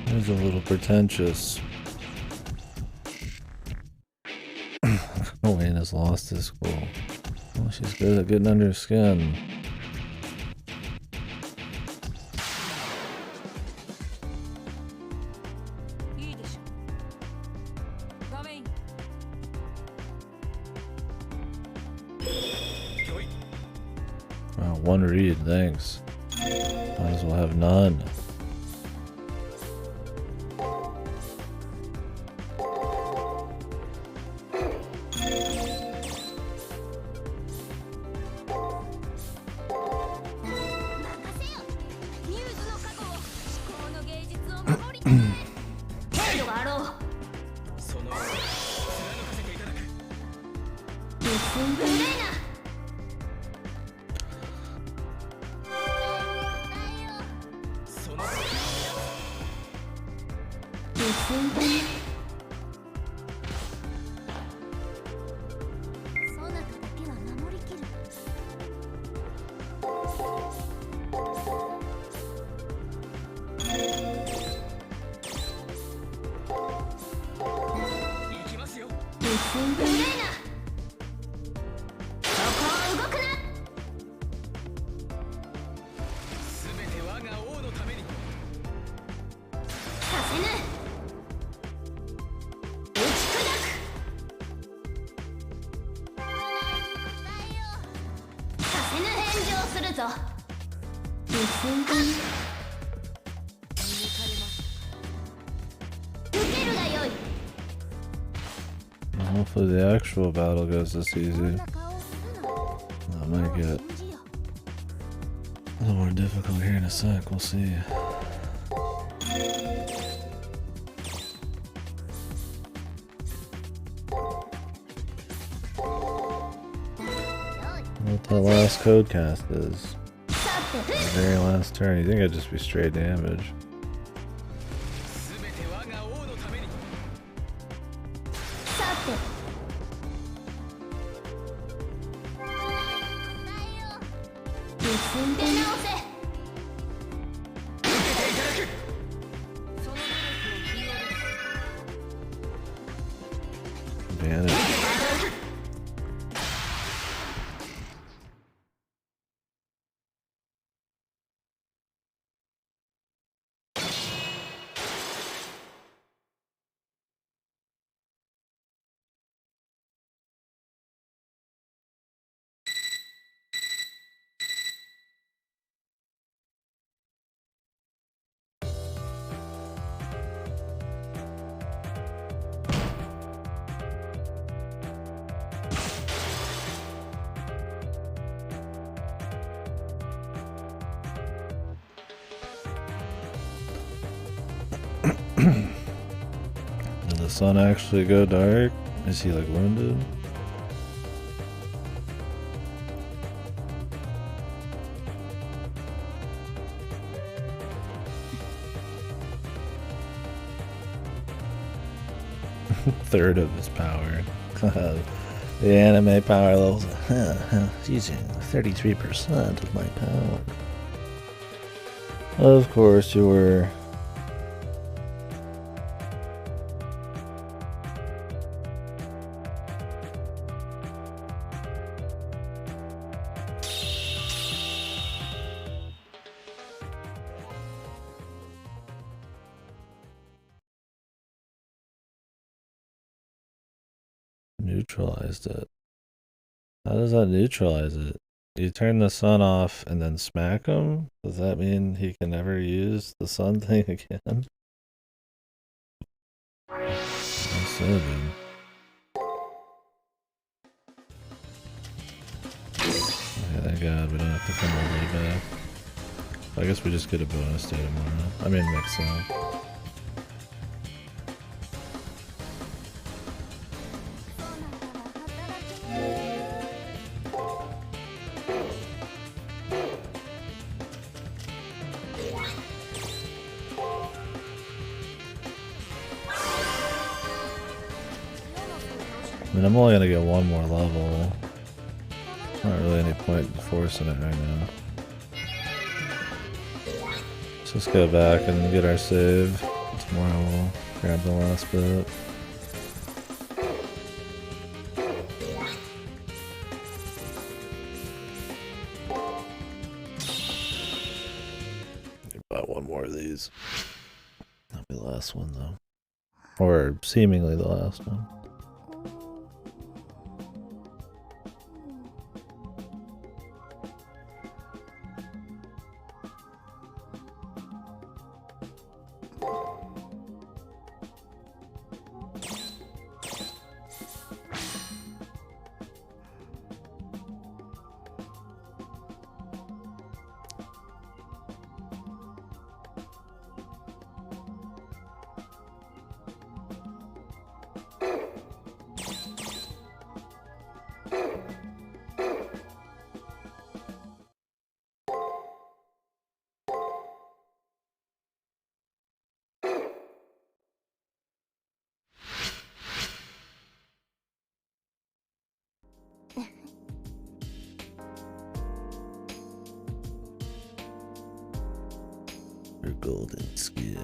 He's a little pretentious. Wayne has lost his school. Well, she's good at getting under his skin. Wow, one read, thanks. Might as well have none. Hopefully the actual battle goes this easy. That might get a little more difficult here in a sec, we'll see. What the last code cast is. The very last turn. You think I'd just be straight damage. Advantage. Did the sun actually go dark? Is he like wounded? Third of his power. The anime power levels using 33% of my power. Of course you were. Neutralized it. How does that neutralize it? You turn the sun off and then smack him? Does that mean he can never use the sun thing again? That's so good. Okay, thank God we don't have to come all the way back. I guess we just get a bonus day tomorrow. I mean, next time. I mean, I'm only gonna get one more level. Not really any point in forcing it right now. Let's just go back and get our save. Tomorrow we'll grab the last bit. Buy one more of these. That'll be the last one though. Or seemingly the last one. for golden skip.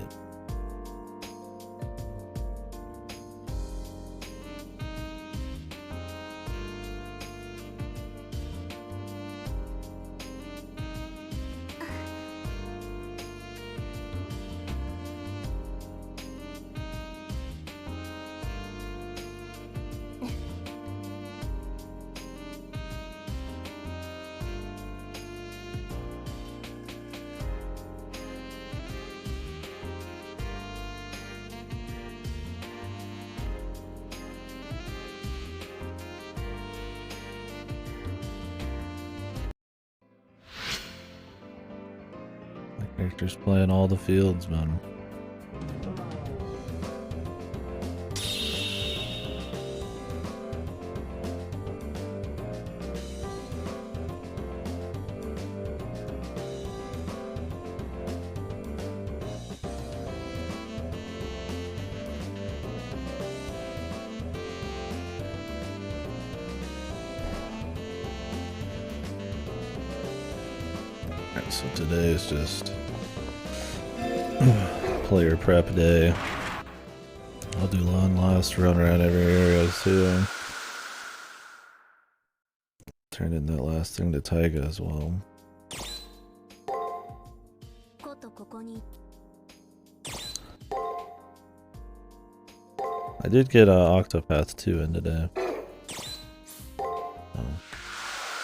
Characters playing all the fields, man. Alright, so today is just player prep day. I'll do one last run around every area too. Turn in that last thing to Taiga as well. I did get Octopath 2 in today.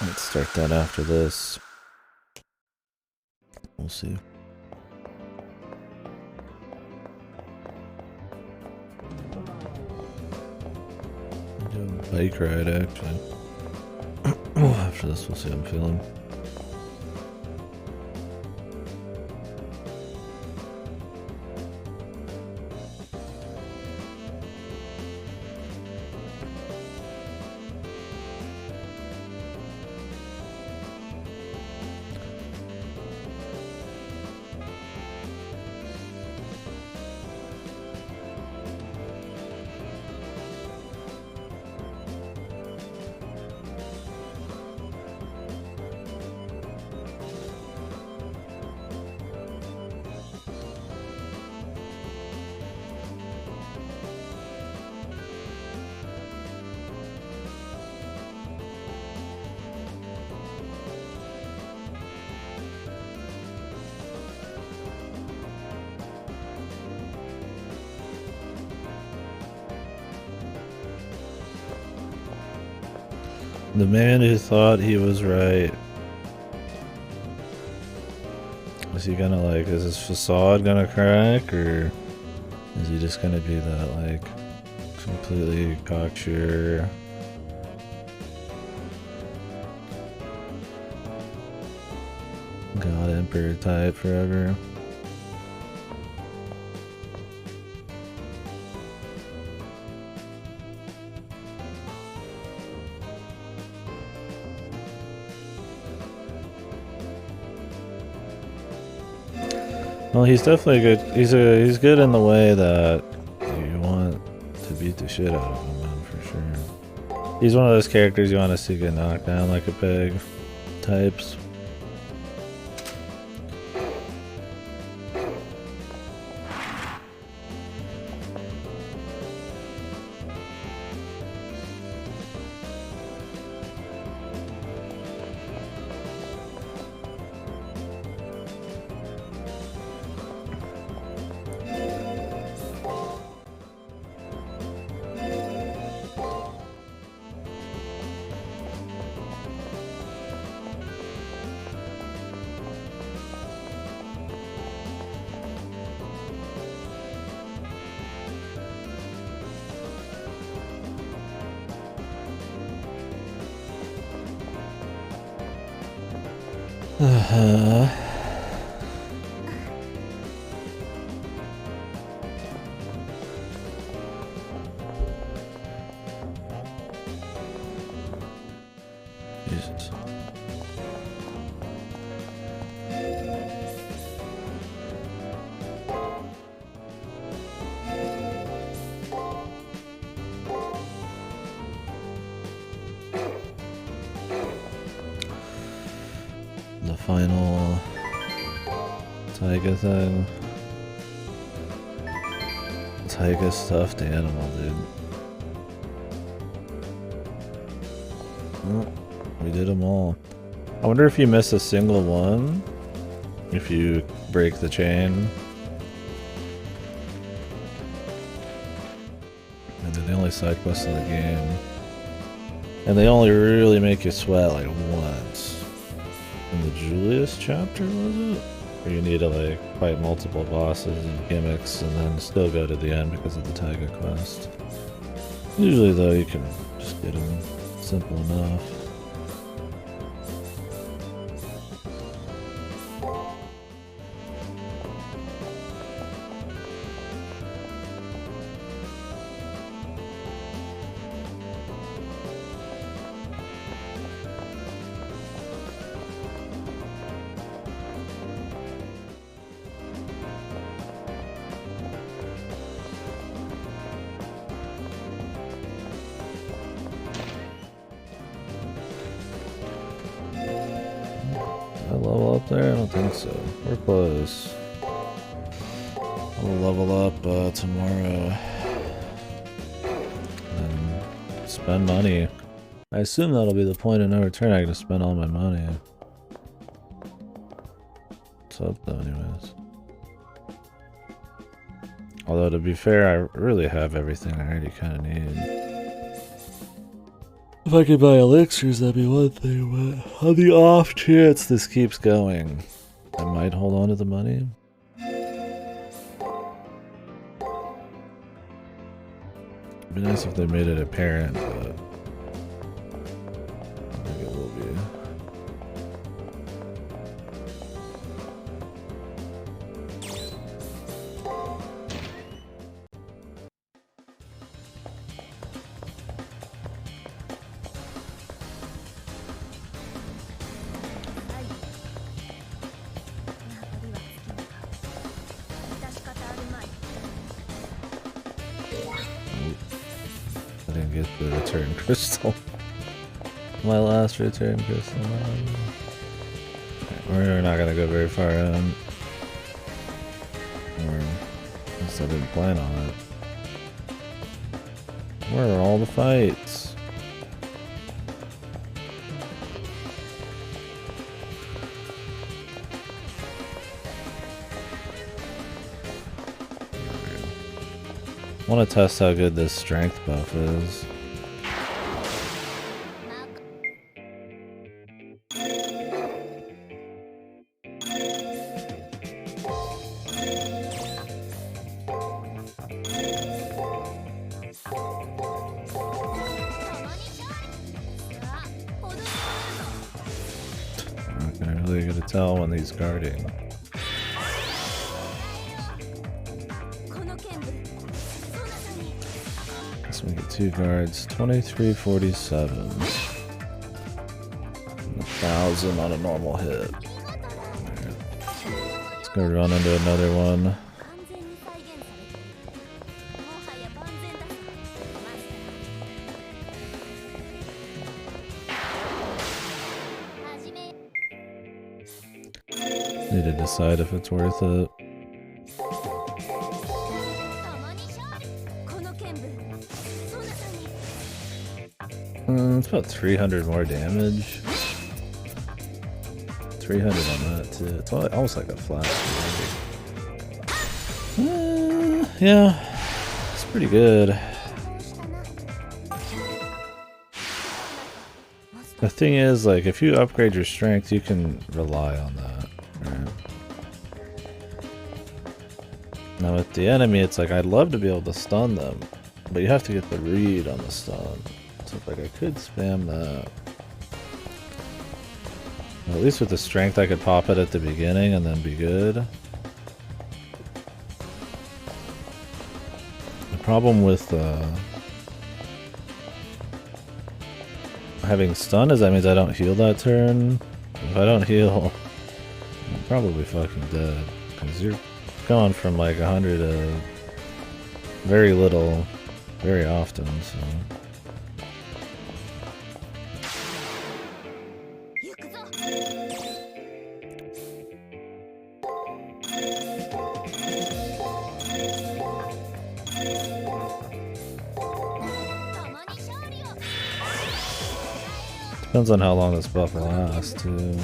Let's start that after this. We'll see. Bike ride actually. After this we'll see how I'm feeling. The man who thought he was right. Is he gonna like, is his facade gonna crack, or is he just gonna be that like completely cocksure God Emperor type forever? Well, he's definitely good. He's good in the way that you want to beat the shit out of him, man, for sure. He's one of those characters you want to see get knocked down like a pig types. Jesus. The final Taiga thing. Taiga stuffed animal, dude. Oh, we did them all. I wonder if you miss a single one, if you break the chain. And they're the only side quests in the game. And they only really make you sweat like once. In the Julius chapter, was it? Where you need to like fight multiple bosses and gimmicks and then still go to the end because of the Taiga quest. Usually though you can just get them simple enough. I level up there? I don't think so. We're close. We'll level up tomorrow. And spend money. I assume that'll be the point of no return. I gotta spend all my money. What's up though, anyways? Although to be fair, I really have everything I already kind of need. If I could buy elixirs, that'd be one thing, but on the off chance this keeps going, I might hold on to the money. It'd be nice if they made it apparent, but I don't think it will be. I didn't get the return crystal. My last return crystal. We're not gonna go very far in. Or, at least I didn't plan on it. Where are all the fights? I want to test how good this strength buff is. I'm really good to tell when he's guarding. We get 2 guards, 2347. 1,000 on a normal hit. Right. Let's go run into another one. Need to decide if it's worth it. It's about 300 more damage. 300 on that too. It's almost like a flash. Yeah, it's pretty good. The thing is, like, if you upgrade your strength, you can rely on that. Right? Now with the enemy, it's like I'd love to be able to stun them, but you have to get the read on the stun. So like I could spam that. Well, at least with the strength, I could pop it at the beginning and then be good. The problem with having stun is that means I don't heal that turn. If I don't heal, I'm probably fucking dead. Because you're going from like 100 to very little, very often, so... Depends on how long this buff lasts, too.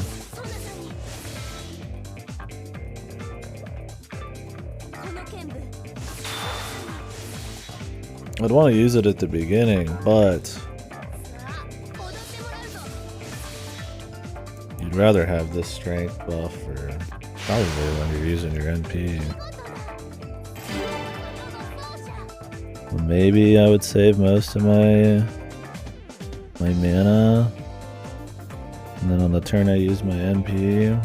I'd want to use it at the beginning, but you'd rather have this strength buff for probably when you're using your NP. Maybe I would save most of my mana, and then on the turn I use my NP,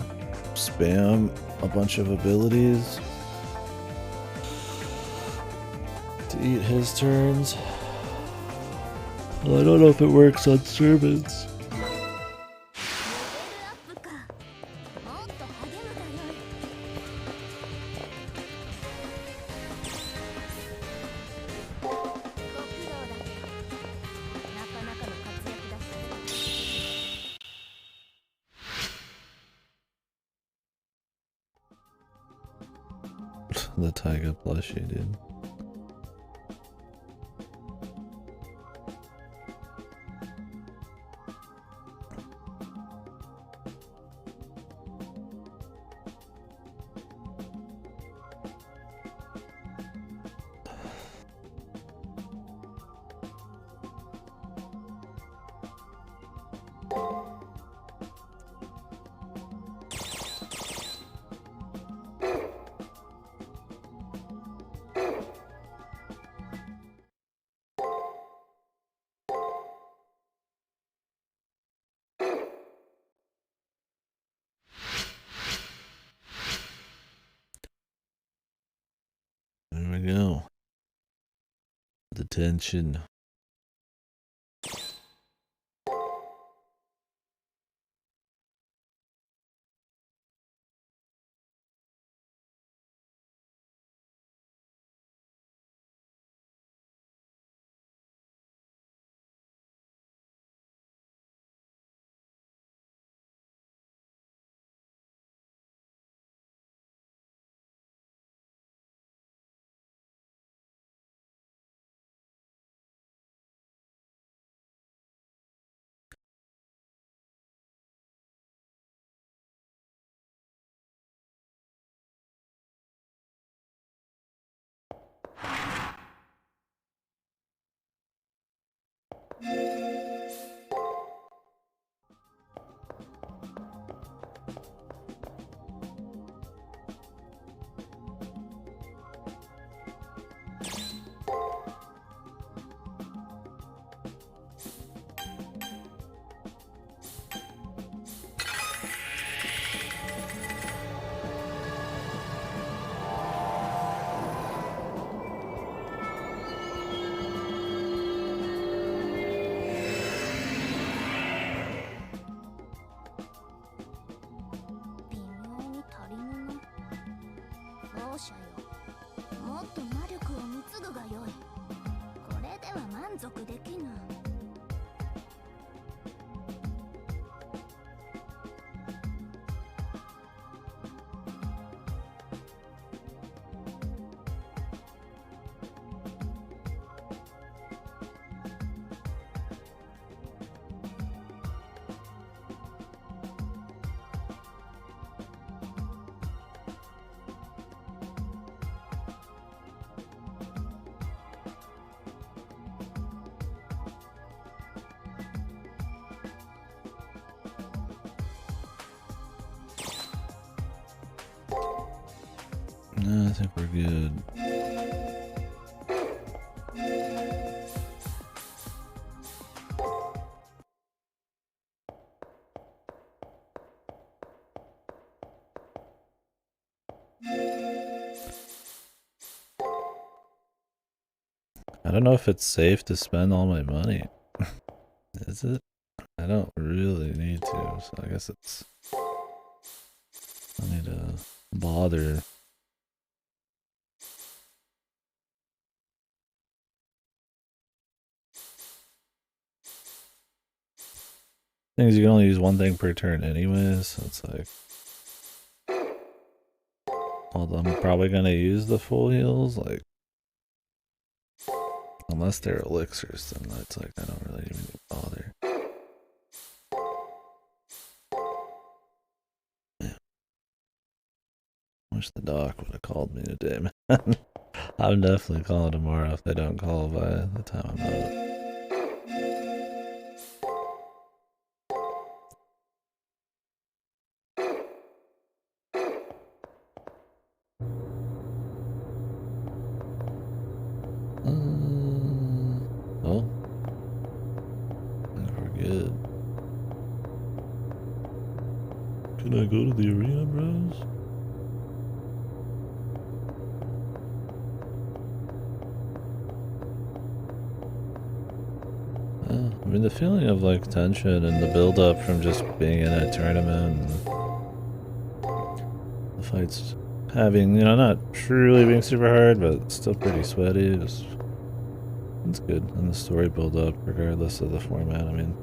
spam a bunch of abilities to eat his turns. Well, I don't know if it works on servants. The Taiga plushie, dude. There we go. The tension. No, I think we're good. I don't know if it's safe to spend all my money. Is it? I don't really need to, so I guess it's... I need to bother. Thing is, you can only use one thing per turn anyways, so it's like... Although I'm probably gonna use the full heals, like... Unless they're elixirs, then that's like, I don't really even bother. wish the doc would have called me today, man. I'm definitely calling tomorrow if they don't call by the time I'm up. Well, I think we're good. Can I go to the arena, bros? I mean, the feeling of like tension and the build up from just being in a tournament and the fights having, not truly being super hard, but still pretty sweaty. It's good. And the story build up, regardless of the format. I mean,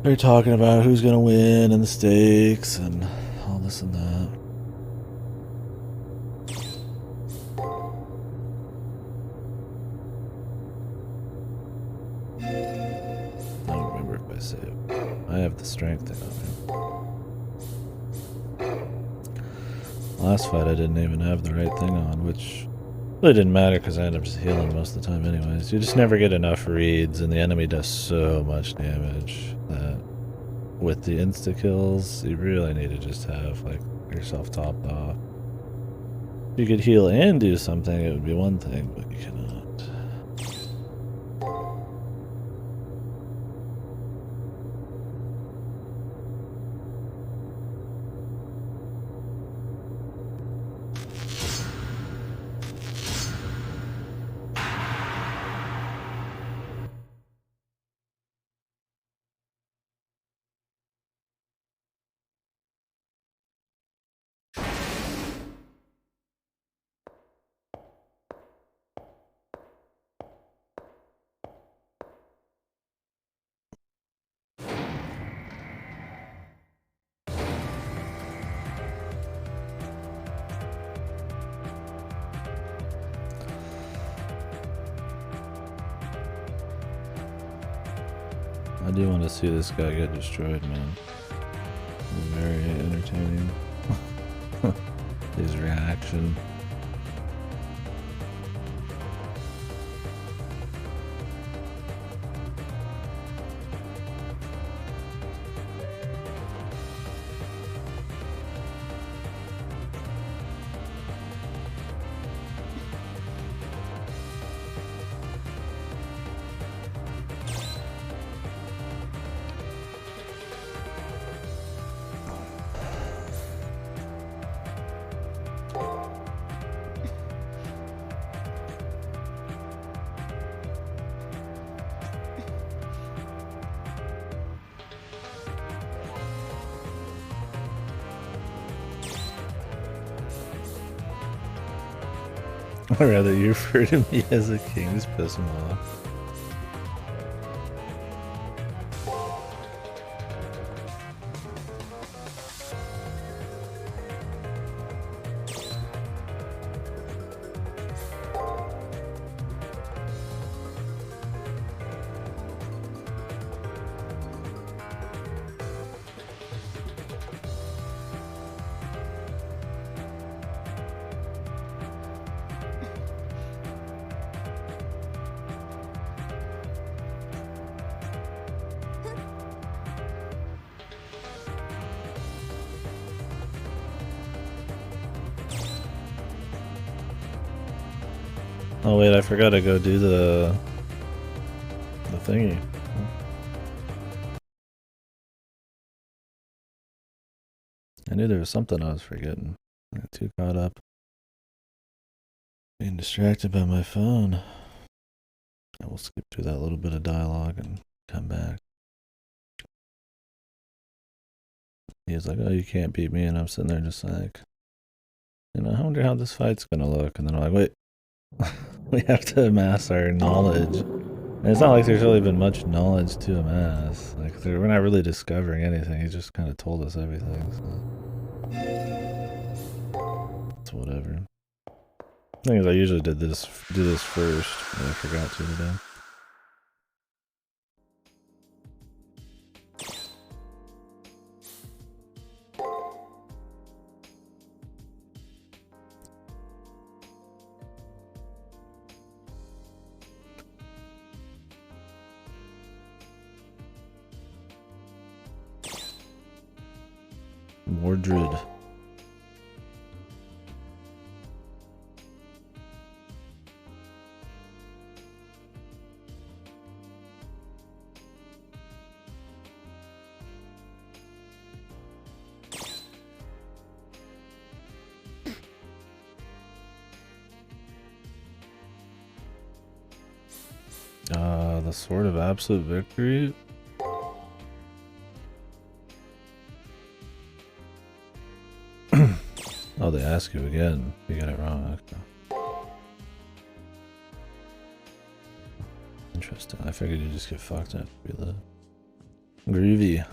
they're talking about who's gonna win and the stakes and all this and that. I don't remember if I saved. I have the strength to last fight I didn't even have the right thing on, which really didn't matter because I ended up just healing most of the time anyways. You just never get enough reads and the enemy does so much damage that with the insta-kills, you really need to just have like yourself topped off. If you could heal and do something, it would be one thing, but you cannot. I do want to see this guy get destroyed, man. Very entertaining. His reaction. I'd rather you refer to me as a king, just piss him off. Oh wait, I forgot to go do the thingy. I knew there was something I was forgetting. I got too caught up being distracted by my phone. I will skip through that little bit of dialogue and come back. He was like, "Oh, you can't beat me," and I'm sitting there just like, I wonder how this fight's gonna look. And then I'm like, wait, we have to amass our knowledge. And it's not like there's really been much knowledge to amass. Like, we're not really discovering anything. He just kind of told us everything. So it's whatever. The thing is, I usually do this first, but I forgot to today. Mordred. The Sword of Absolute Victory. Oh, they ask you again. You get it wrong. Okay. Interesting. I figured you just get fucked after we live. Groovy.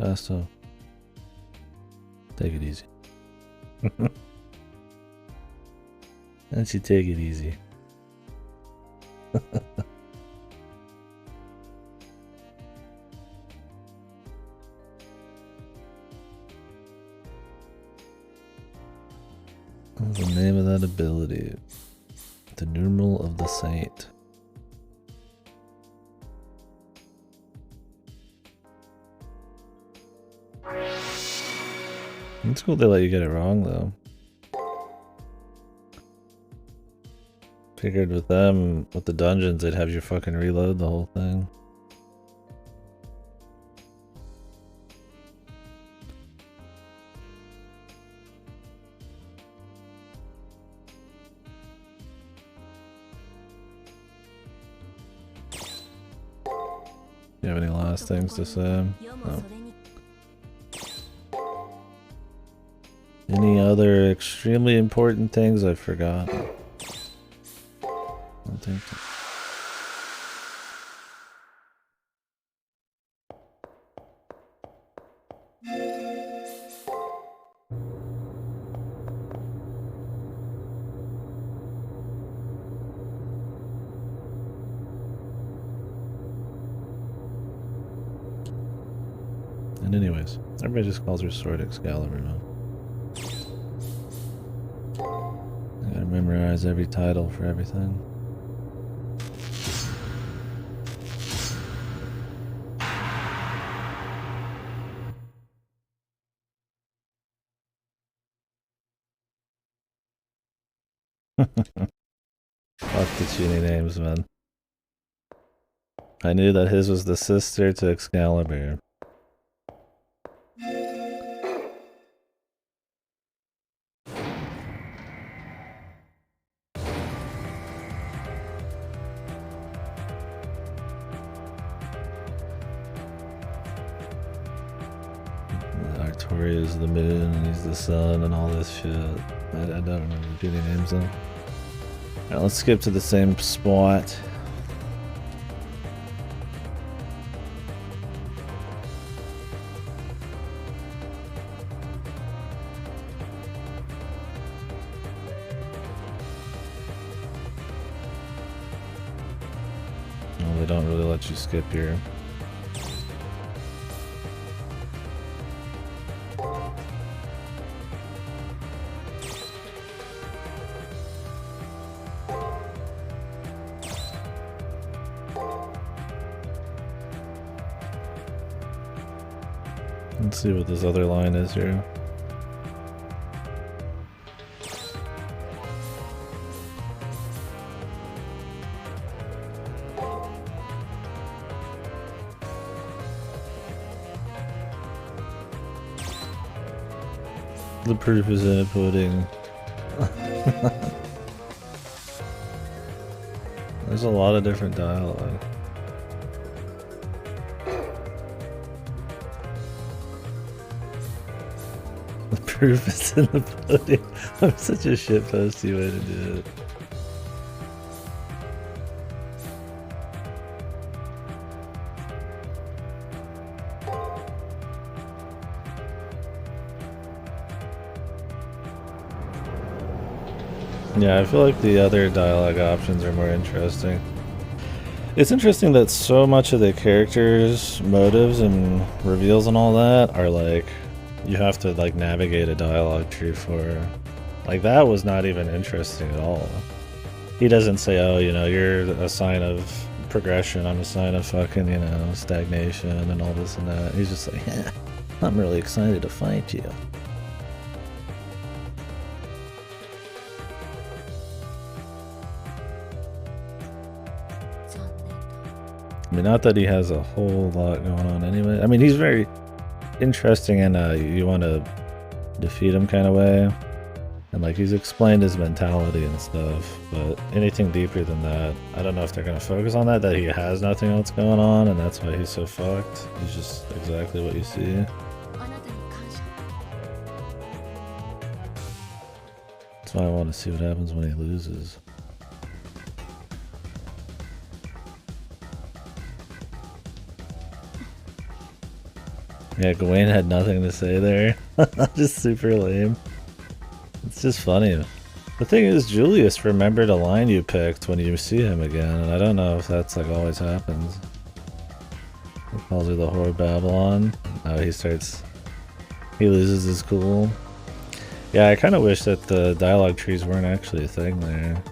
Fasto. Take it easy. Don't you take it easy. What's the name of that ability? The numeral of the saint. It's cool they let you get it wrong though. Figured with them, with the dungeons, they'd have you fucking reload the whole thing. You have any last things to say? No. Any other extremely important things I forgot? I don't think so. And anyways, everybody just calls her Sword Excalibur now. I gotta memorize every title for everything. Fuck the tuny names, man. I knew that his was the sister to Excalibur. Artoria's the moon and he's the sun and all this shit. I don't remember the tuny names though. Alright, let's skip to the same spot. Well, they don't really let you skip here. Let's see what this other line is here. The proof is in a pudding. There's a lot of different dialogue. The proof is in the pudding. I'm such a shitposty way to do it. Yeah, I feel like the other dialogue options are more interesting. It's interesting that so much of the characters' motives and reveals and all that are like, you have to like navigate a dialogue tree for. Like, that was not even interesting at all. He doesn't say, oh, you know, you're a sign of progression, I'm a sign of fucking, you know, stagnation and all this and that. He's just like, yeah, I'm really excited to fight you. I mean, not that he has a whole lot going on anyway. I mean, he's very interesting in you want to defeat him kind of way. And like, he's explained his mentality and stuff, but anything deeper than that, I don't know if they're going to focus on that he has nothing else going on, and that's why he's so fucked. He's just exactly what you see. That's why I want to see what happens when he loses. Yeah, Gawain had nothing to say there. Just super lame. It's just funny. The thing is, Julius remembered a line you picked when you see him again, and I don't know if that's like always happens. He calls her the whore of Babylon. Oh, he loses his cool. Yeah, I kind of wish that the dialogue trees weren't actually a thing there.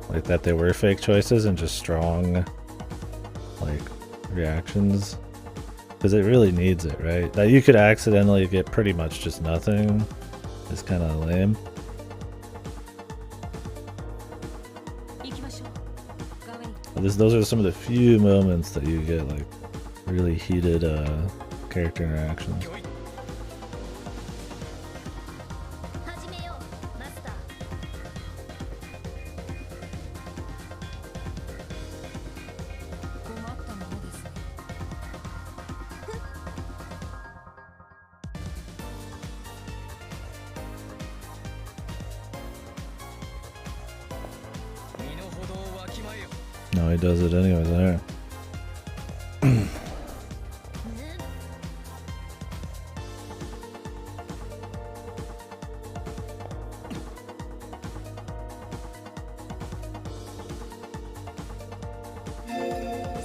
Like, that they were fake choices and just strong, like, reactions. Because it really needs it, right? That you could accidentally get pretty much just nothing is kind of lame. Those are some of the few moments that you get like really heated character interactions. No, he does it anyways there.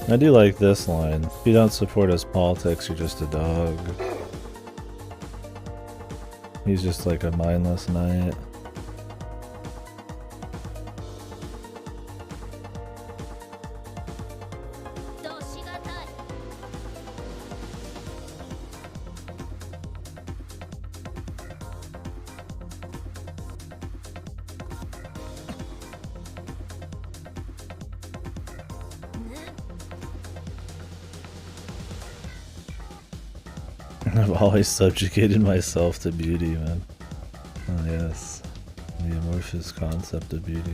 I do like this line. If you don't support his politics, you're just a dog. He's just like a mindless knight. I've always subjugated myself to beauty, man. Oh yes, the amorphous concept of beauty.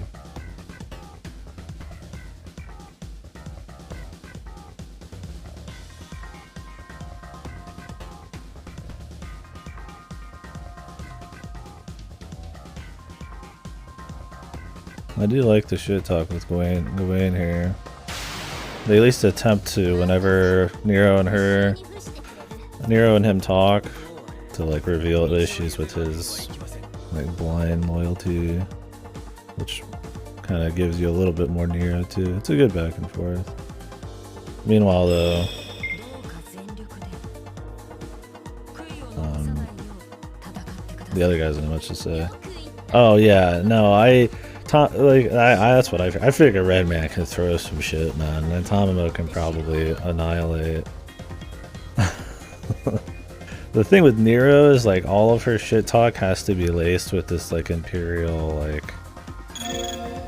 I do like the shit talk with Gawain here. They at least attempt to, whenever Nero and him talk, to like reveal issues with his like blind loyalty, which kind of gives you a little bit more Nero too. It's a good back and forth. Meanwhile though, the other guy doesn't have much to say. Oh yeah, no, that's what I figure Redman can throw some shit, man, and Tomimo can probably annihilate. The thing with Nero is like all of her shit talk has to be laced with this like imperial like,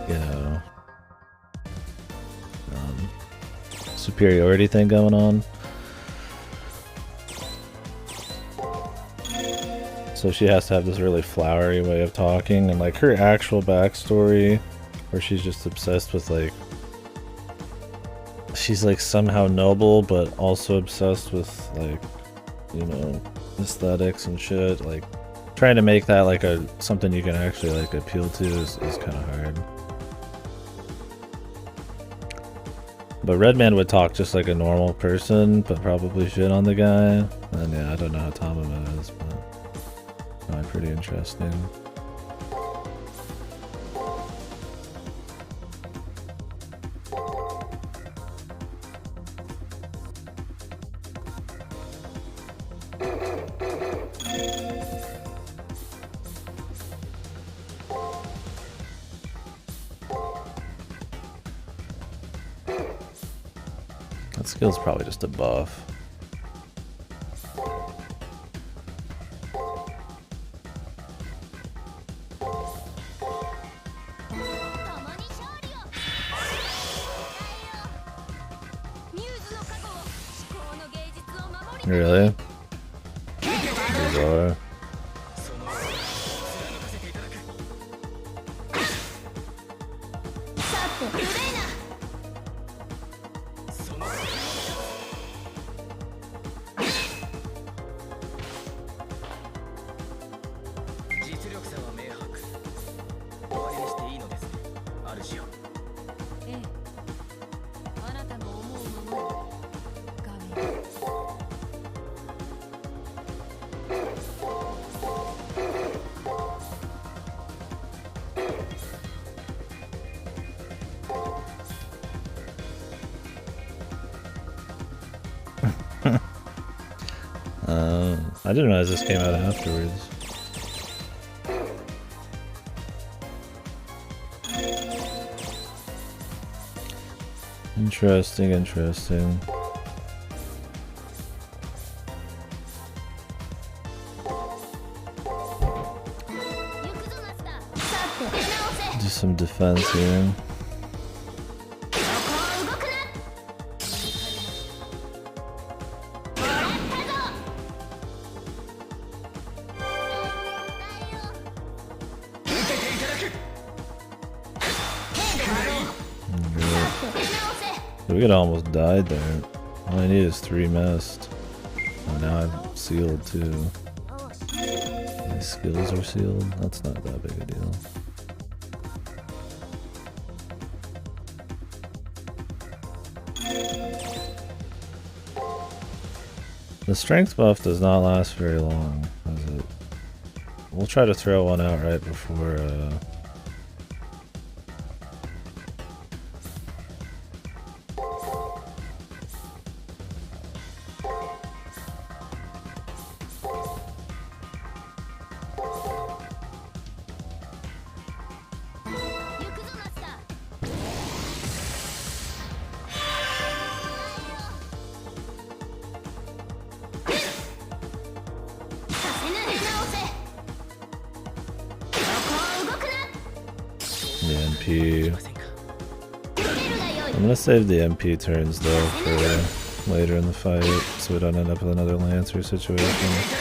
you know, superiority thing going on. So she has to have this really flowery way of talking, and like her actual backstory where she's just obsessed with like, she's like somehow noble but also obsessed with like, you know, aesthetics and shit, like trying to make that like something you can actually like appeal to is kind of hard. But Redman would talk just like a normal person but probably shit on the guy, and yeah, I don't know how Tomimo is, but pretty interesting. Skill's probably just a buff. Really? Bizarre. I didn't realize this came out afterwards. Interesting, interesting. Do some defense here. We could almost died there. All I need is 3 mist. And now I'm sealed too. My skills are sealed. That's not that big a deal. The strength buff does not last very long, does it? We'll try to throw one out right before the MP. I'm gonna save the MP turns though for later in the fight, so we don't end up with another Lancer situation.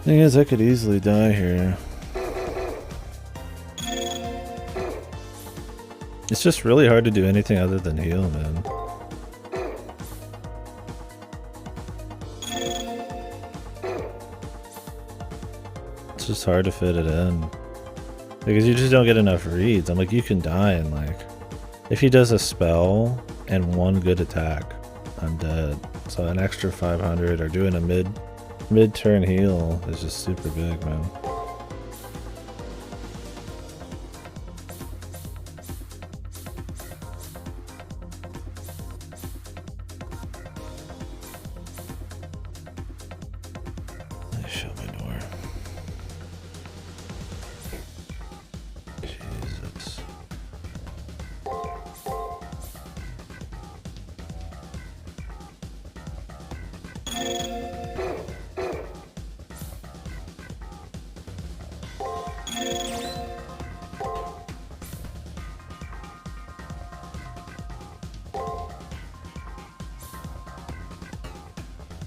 Thing is, I could easily die here. It's just really hard to do anything other than heal, man. It's just hard to fit it in. Because you just don't get enough reads. I'm like, you can die and like... If he does a spell and 1 good attack, I'm dead. So an extra 500 or doing a mid-turn heal is just super big, man. Let me shut my door. Jesus.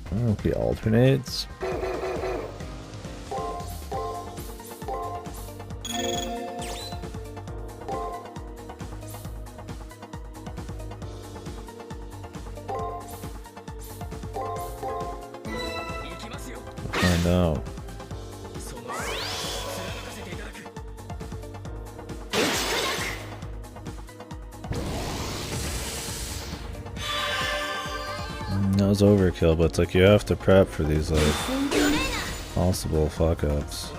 I don't know if he alternates. We'll find out. was overkill, but it's like you have to prep for these like possible fuck ups.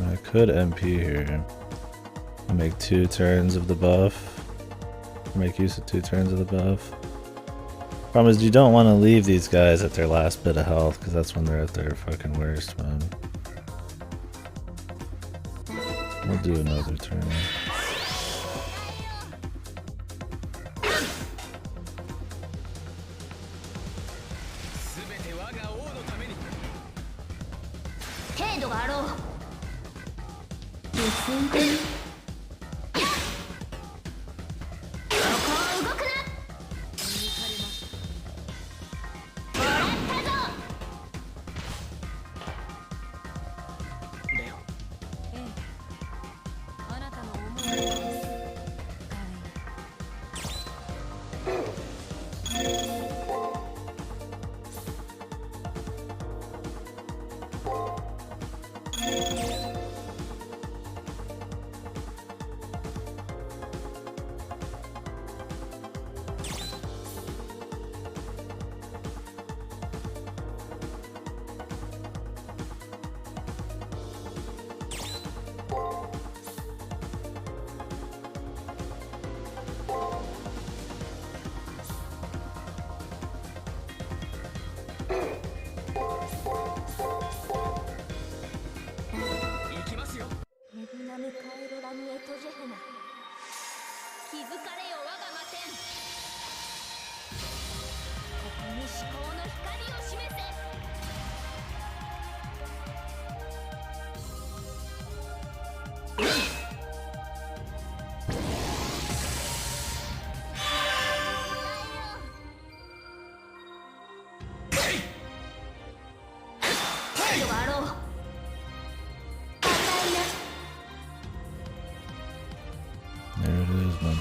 I could MP here. I'll make 2 turns of the buff. Make use of 2 turns of the buff. Problem is you don't want to leave these guys at their last bit of health, because that's when they're at their fucking worst, man. We'll do another turn. There it is, man.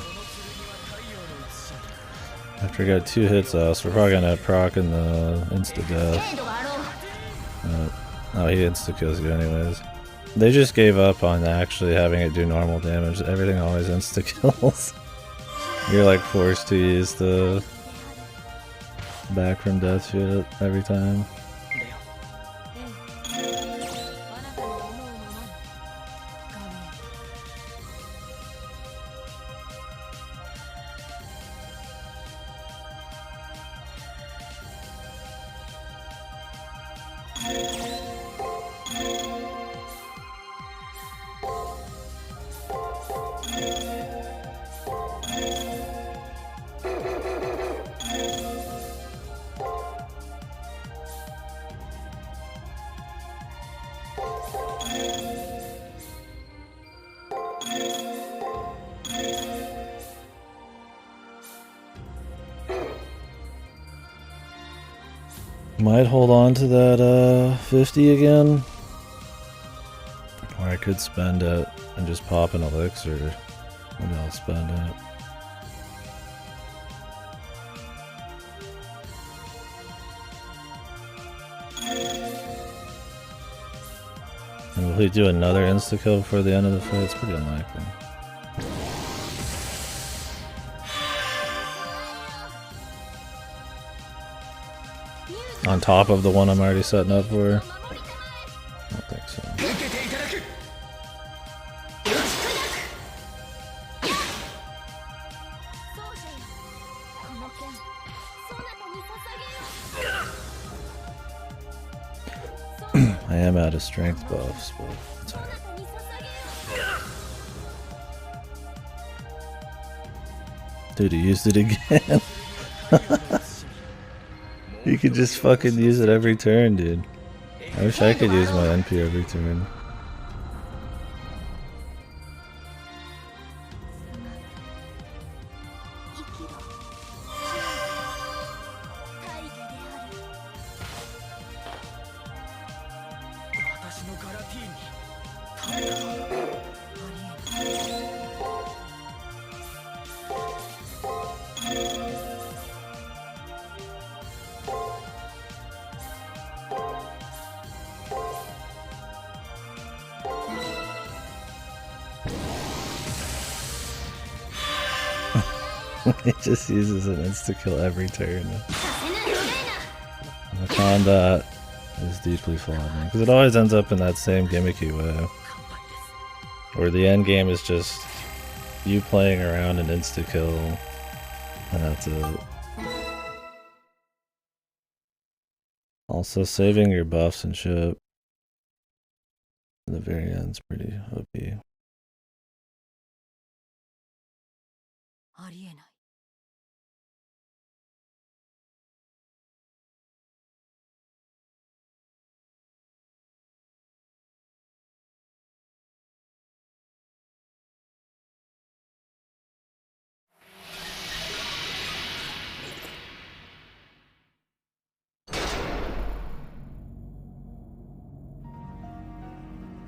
After I got 2 hits off, we're probably gonna proc in the insta-death. Oh, he insta-kills you anyways. They just gave up on actually having it do normal damage. Everything always insta-kills. You're like forced to use the back from death shit every time. Might hold on to that 50 again. Or I could spend it and just pop an elixir. Maybe I'll spend it. And will he do another insta-kill before the end of the fight? It's pretty unlikely. On top of the one I'm already setting up for? I don't think so. I am out of strength buffs, but it's alright. Dude, he used it again. You could just fucking use it every turn, dude. I wish I could use my NP every turn. It just uses an insta-kill every turn. The combat is deeply flawed, because it always ends up in that same gimmicky way. Where the end game is just you playing around an insta-kill, and that's it. Also, saving your buffs and shit in the very end's pretty OP. ありえない。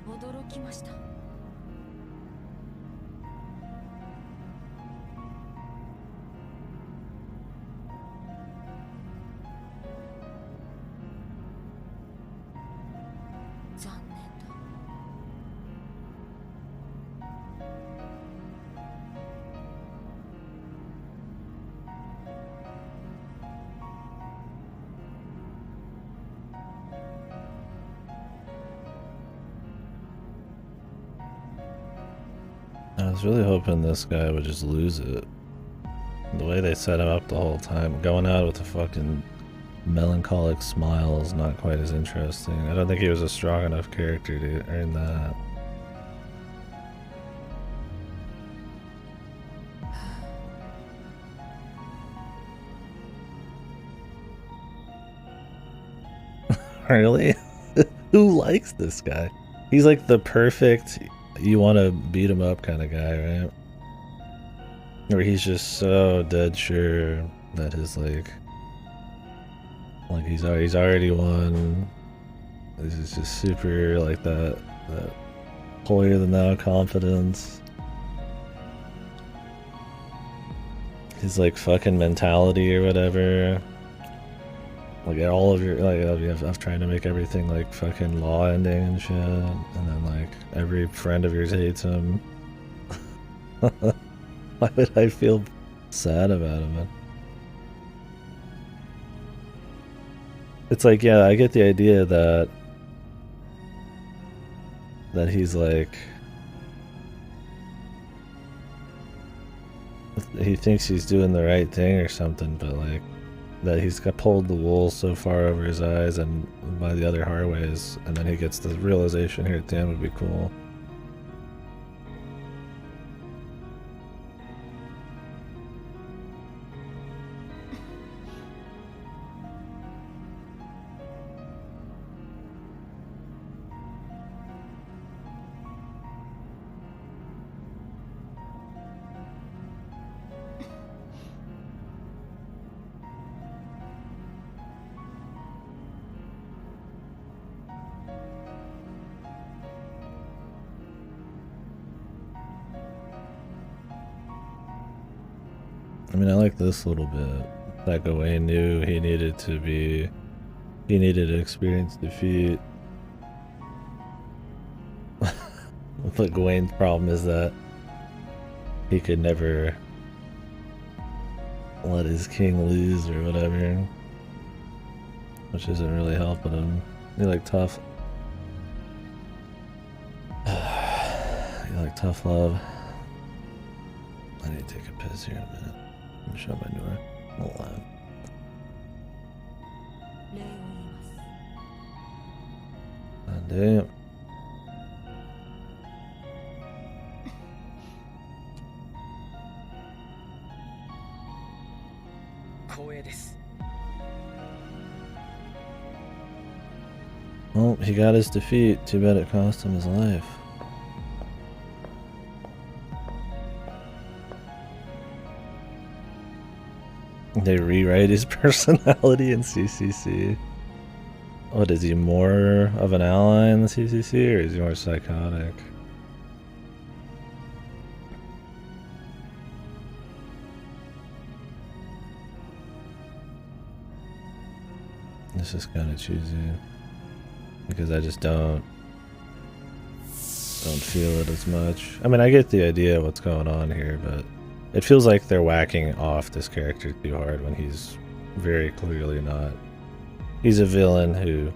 驚きました。残念だ。I was really hoping this guy would just lose it. The way they set him up the whole time, going out with a fucking melancholic smile is not quite as interesting. I don't think he was a strong enough character to earn that. Really? Who likes this guy? He's like the perfect, you want to beat him up kind of guy, right? Or he's just so dead sure that his like he's already won. He's just super like that holier than thou confidence. His like fucking mentality or whatever. Like all of your of trying to make everything like fucking law ending and shit, and then like every friend of yours hates him. Why would I feel sad about him? It's like, yeah, I get the idea that he's like, he thinks he's doing the right thing or something, but like that he's got pulled the wool so far over his eyes and by the other highways, and then he gets the realization here at the end would be cool. I mean, I like this little bit. That Gawain knew he needed to experience defeat. But Gawain's problem is that he could never let his king lose or whatever, which isn't really helping him. You like tough. You like tough love. I need to take a piss here in a minute. Let me shut my door. Won't lie. 礼を言います。 God damn. Well, he got his defeat. Too bad it cost him his life. They rewrite his personality in CCC. What, is he more of an ally in the CCC, or is he more psychotic? This is kind of cheesy. Because I just don't feel it as much. I mean, I get the idea of what's going on here, but it feels like they're whacking off this character too hard when he's very clearly not. He's a villain who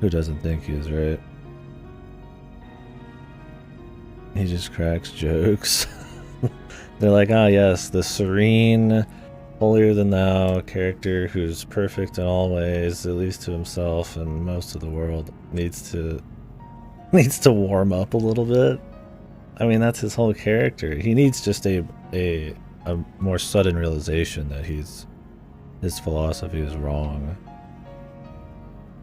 doesn't think he is, right? He just cracks jokes. They're like, ah, yes, the serene, holier than thou character who's perfect in all ways, at least to himself and most of the world, needs to warm up a little bit. I mean, that's his whole character. He needs just a more sudden realization that his philosophy is wrong,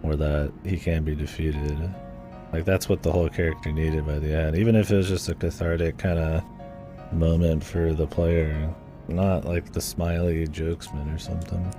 or that he can be defeated. Like, that's what the whole character needed by the end, even if it was just a cathartic kind of moment for the player, not like the smiley jokesman or something.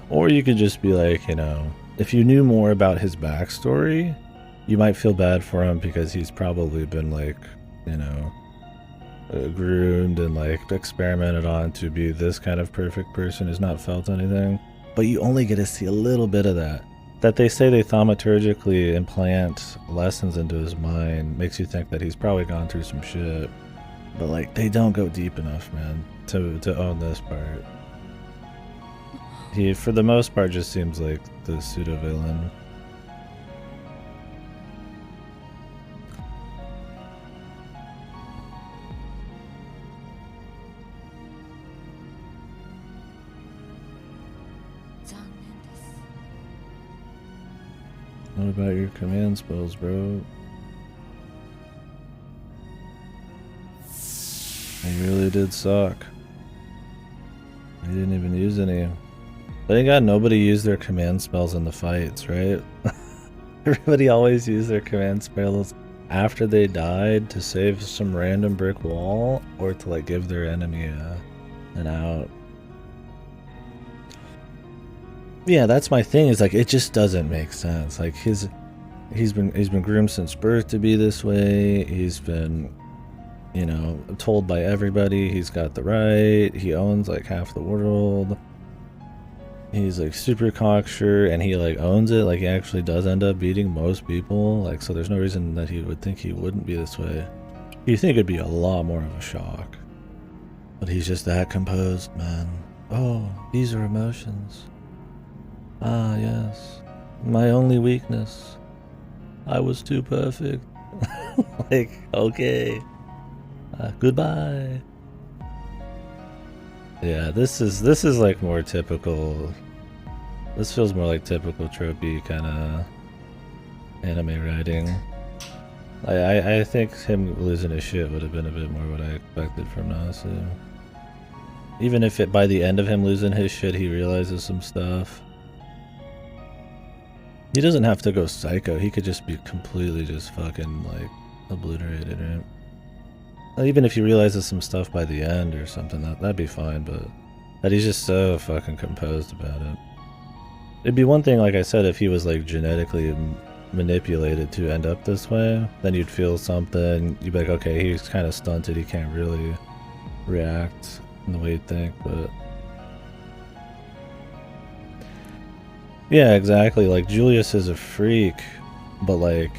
Or you could just be like, you know, if you knew more about his backstory, you might feel bad for him because he's probably been, like, you know, groomed and, like, experimented on to be this kind of perfect person who's not felt anything. But you only get to see a little bit of that. That they say they thaumaturgically implant lessons into his mind makes you think that he's probably gone through some shit. But, like, they don't go deep enough, man, to own this part. He, for the most part, just seems like the pseudo-villain. What about your command spells, bro? They really did suck. I didn't even use any. Thank God nobody used their command spells in the fights, right? Everybody always used their command spells after they died to save some random brick wall or to, like, give their enemy an out. Yeah, that's my thing, is like, it just doesn't make sense. Like, he's been groomed since birth to be this way. He's been, you know, told by everybody he's got the right. He owns like half the world. He's like super cocksure, and he like owns it. Like, he actually does end up beating most people. Like, so there's no reason that he would think he wouldn't be this way. You think it'd be a lot more of a shock, but he's just that composed, man. Oh, these are emotions. Ah, yes, my only weakness. I was too perfect. Like, okay, goodbye. Yeah, this is like more typical. This feels more like typical tropey kind of anime writing. I think him losing his shit would have been a bit more what I expected from Nasu. Even if it, by the end of him losing his shit, he realizes some stuff. He doesn't have to go psycho. He could just be completely just fucking like obliterated, right? Even if he realizes some stuff by the end or something, that'd be fine, but that he's just so fucking composed about it. It'd be one thing, like I said, if he was like genetically manipulated to end up this way, then you'd feel something. You'd be like, okay, he's kind of stunted. He can't really react in the way you'd think, but yeah, exactly. Like, Julius is a freak, but like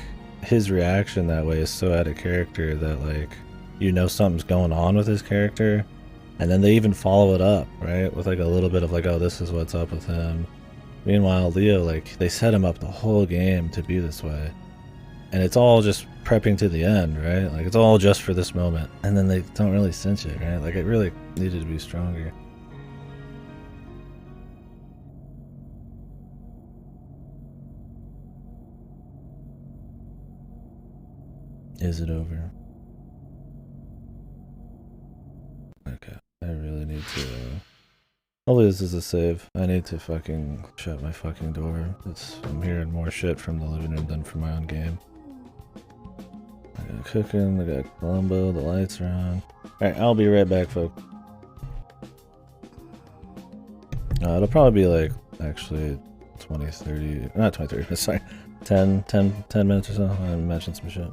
his reaction that way is so out of character that, like, you know something's going on with his character, and then they even follow it up, right, with like a little bit of like, oh, this is what's up with him. Meanwhile, Leo, like, they set him up the whole game to be this way, and it's all just prepping to the end, right? Like, it's all just for this moment, and then they don't really cinch it, right? Like, it really needed to be stronger. Is it over? Okay, I really need to. Hopefully this is a save. I need to fucking shut my fucking door. I'm hearing more shit from the living room than from my own game. I got cooking, I got Columbo, the lights are on. Alright, I'll be right back, folks. It'll probably be like, actually, 20, 30, not 20, 30, sorry, 10 minutes or so. I imagine some shit.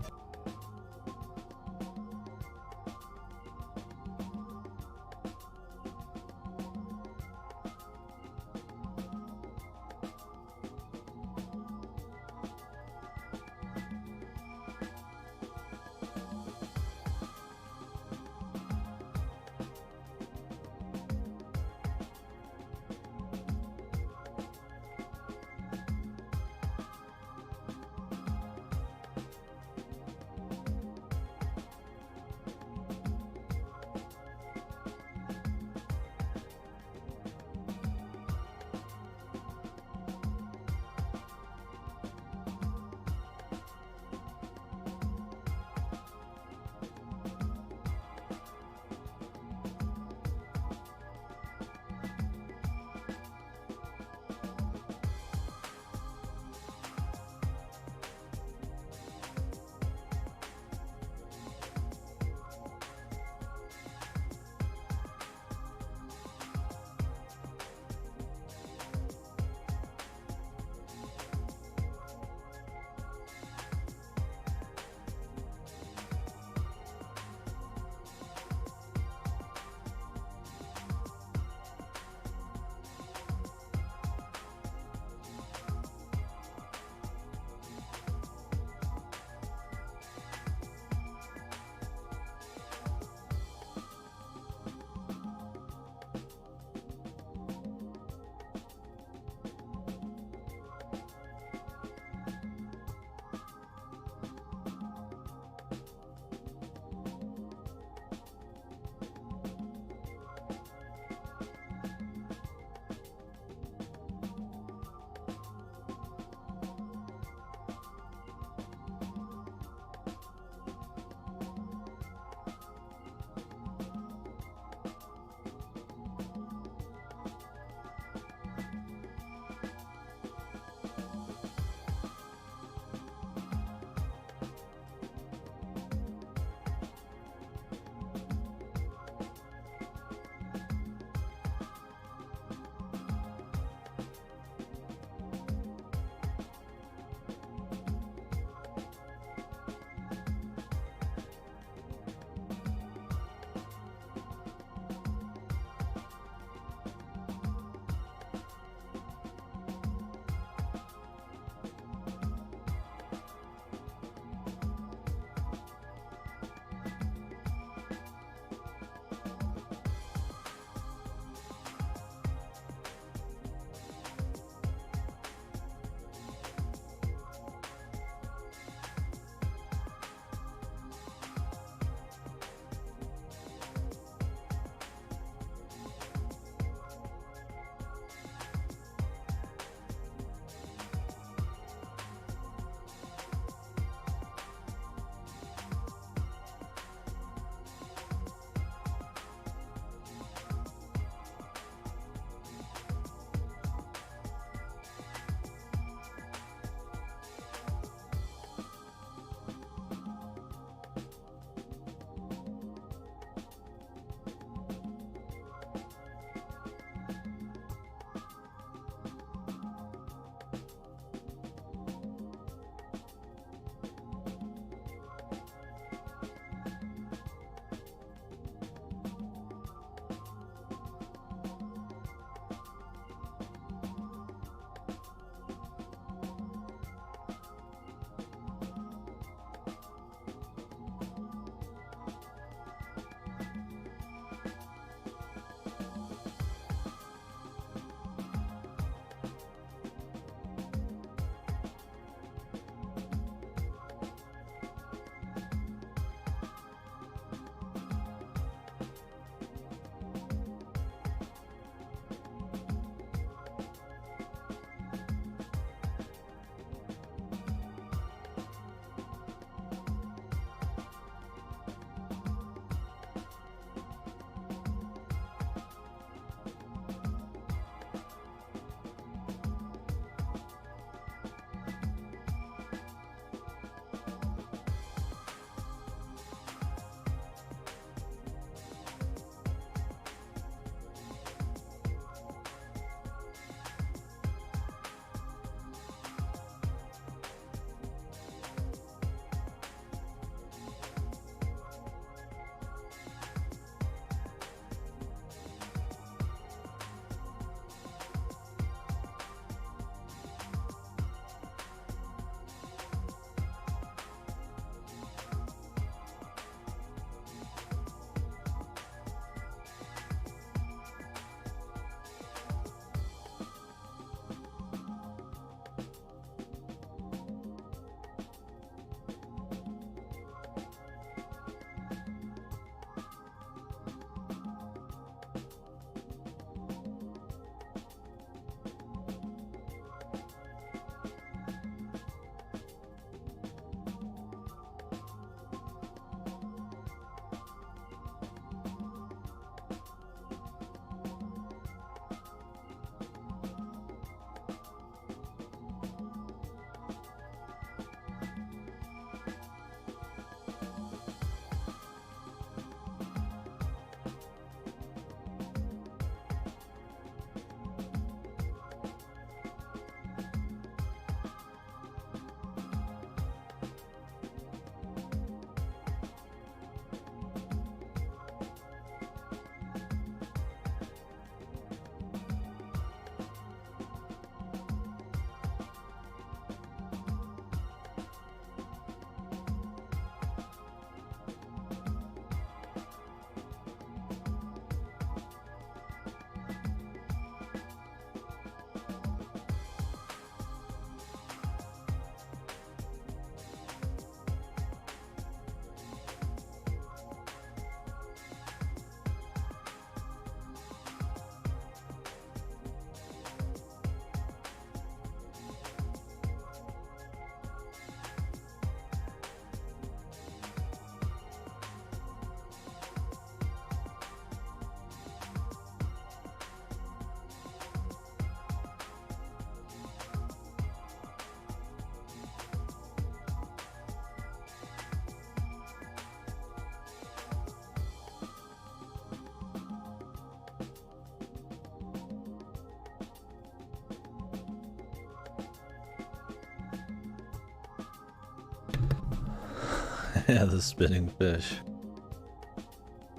Yeah, the spinning fish.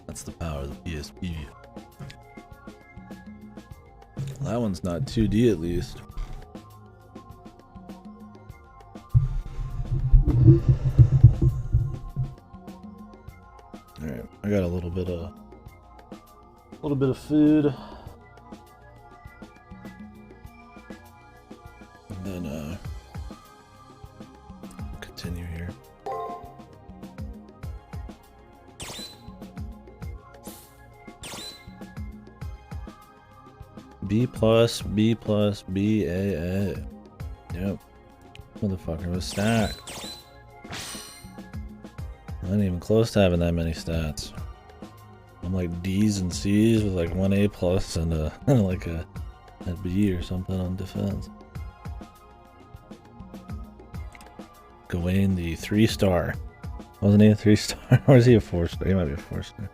That's the power of the PSP. That one's not 2D at least. Alright, I got a little bit of food. And then continue here. B plus, B plus, BAA. Yep. Motherfucker was stacked. I ain't even close to having that many stats. I'm like D's and C's with like 1 A plus and like a B or something on defense. Gawain, the 3-star. Wasn't he a 3-star? Or is he a 4-star? He might be a 4-star.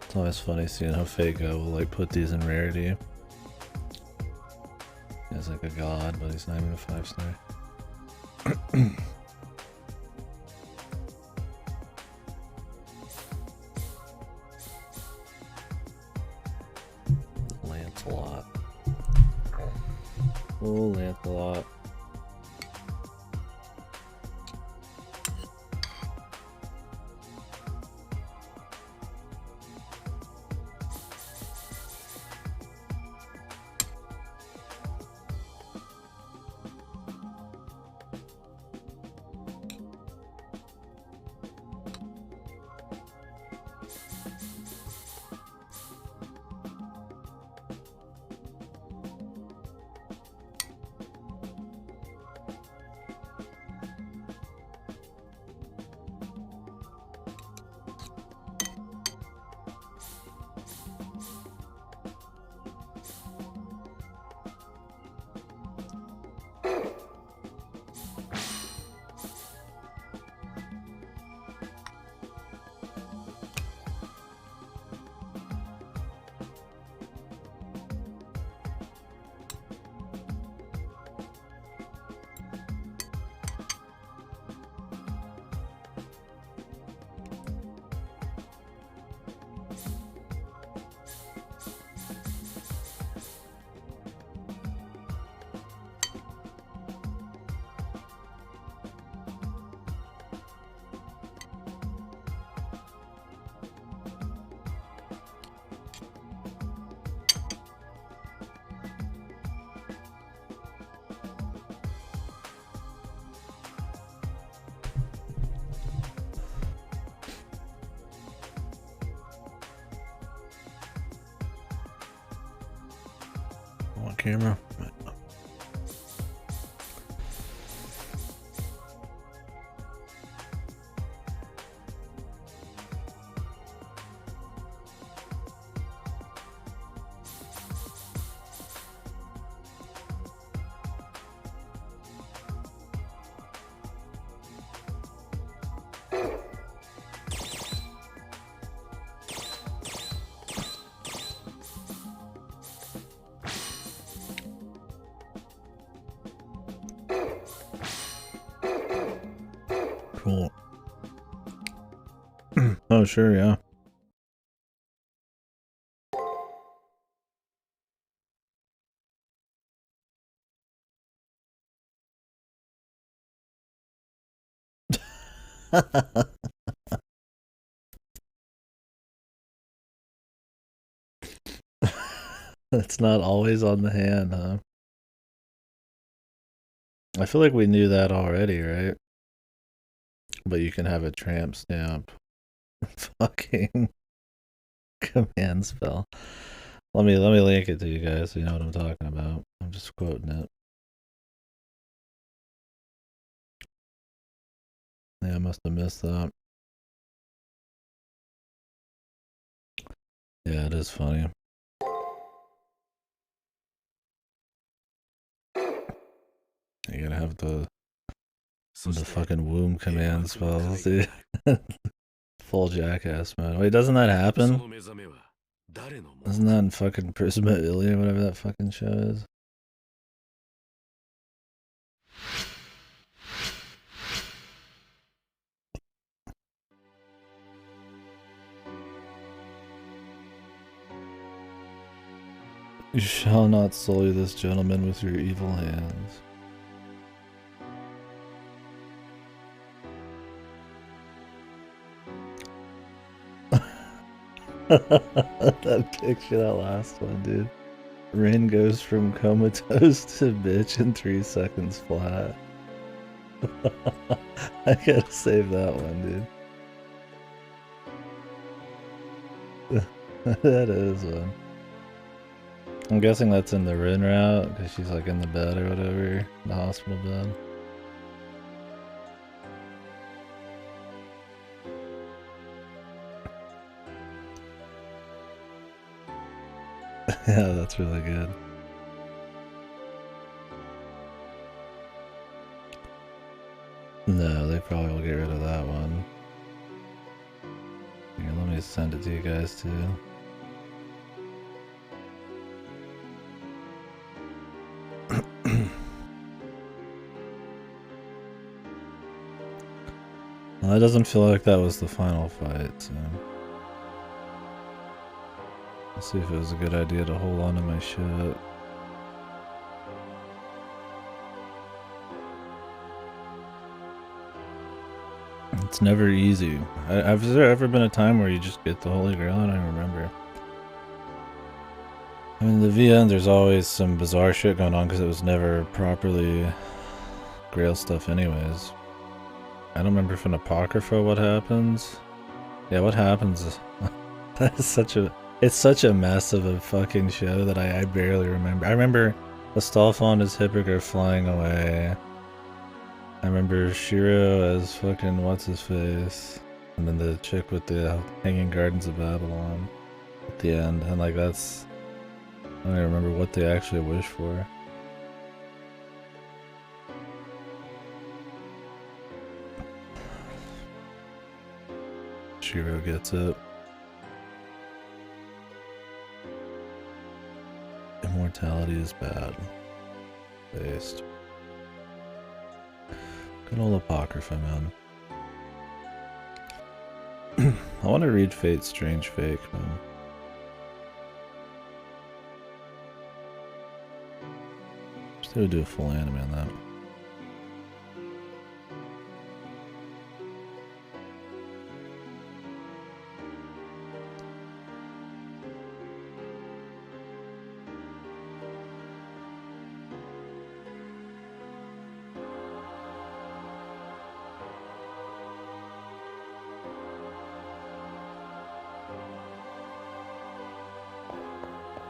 It's always funny seeing how Fago will like put these in rarity. He's like a god, but he's not even a 5-star. Lancelot. Oh, Lancelot. On camera. Cool. Oh, sure, yeah. It's not always on the hand, huh? I feel like we knew that already, right? But you can have a tramp stamp. Fucking command spell. Let me link it to you guys so you know what I'm talking about. I'm just quoting it. Yeah, I must have missed that. Yeah, it is funny. You gotta have the fucking womb command spells, dude. Full jackass mode. Wait, doesn't that happen? Isn't that in fucking Prisma Ilya, whatever that fucking show is? You shall not sully this gentleman with your evil hands. That picture, that last one, dude. Rin goes from comatose to bitch in 3 seconds flat. I gotta save that one, dude. That is one. I'm guessing that's in the Rin route, because she's like in the bed or whatever, the hospital bed. Yeah, that's really good. No, they probably will get rid of that one. Here, let me send it to you guys too. Well, it doesn't feel like that was the final fight, so... Let's see if it was a good idea to hold on to my shit. It's never easy. Has there ever been a time where you just get the Holy Grail? I don't remember. I mean, the VN, there's always some bizarre shit going on because it was never properly Grail stuff anyways. I don't remember from Apocrypha what happens. Yeah, what happens is... That's such a... It's such a mess of a fucking show that I barely remember. I remember Astolfo as Hippogriff flying away. I remember Shiro as fucking what's-his-face. And then the chick with the Hanging Gardens of Babylon at the end. And like that's... I don't even remember what they actually wish for. Shiro gets it. Immortality is bad. Based. Good old Apocrypha, man. I want to read Fate's Strange Fake, man. Just do a full anime on that.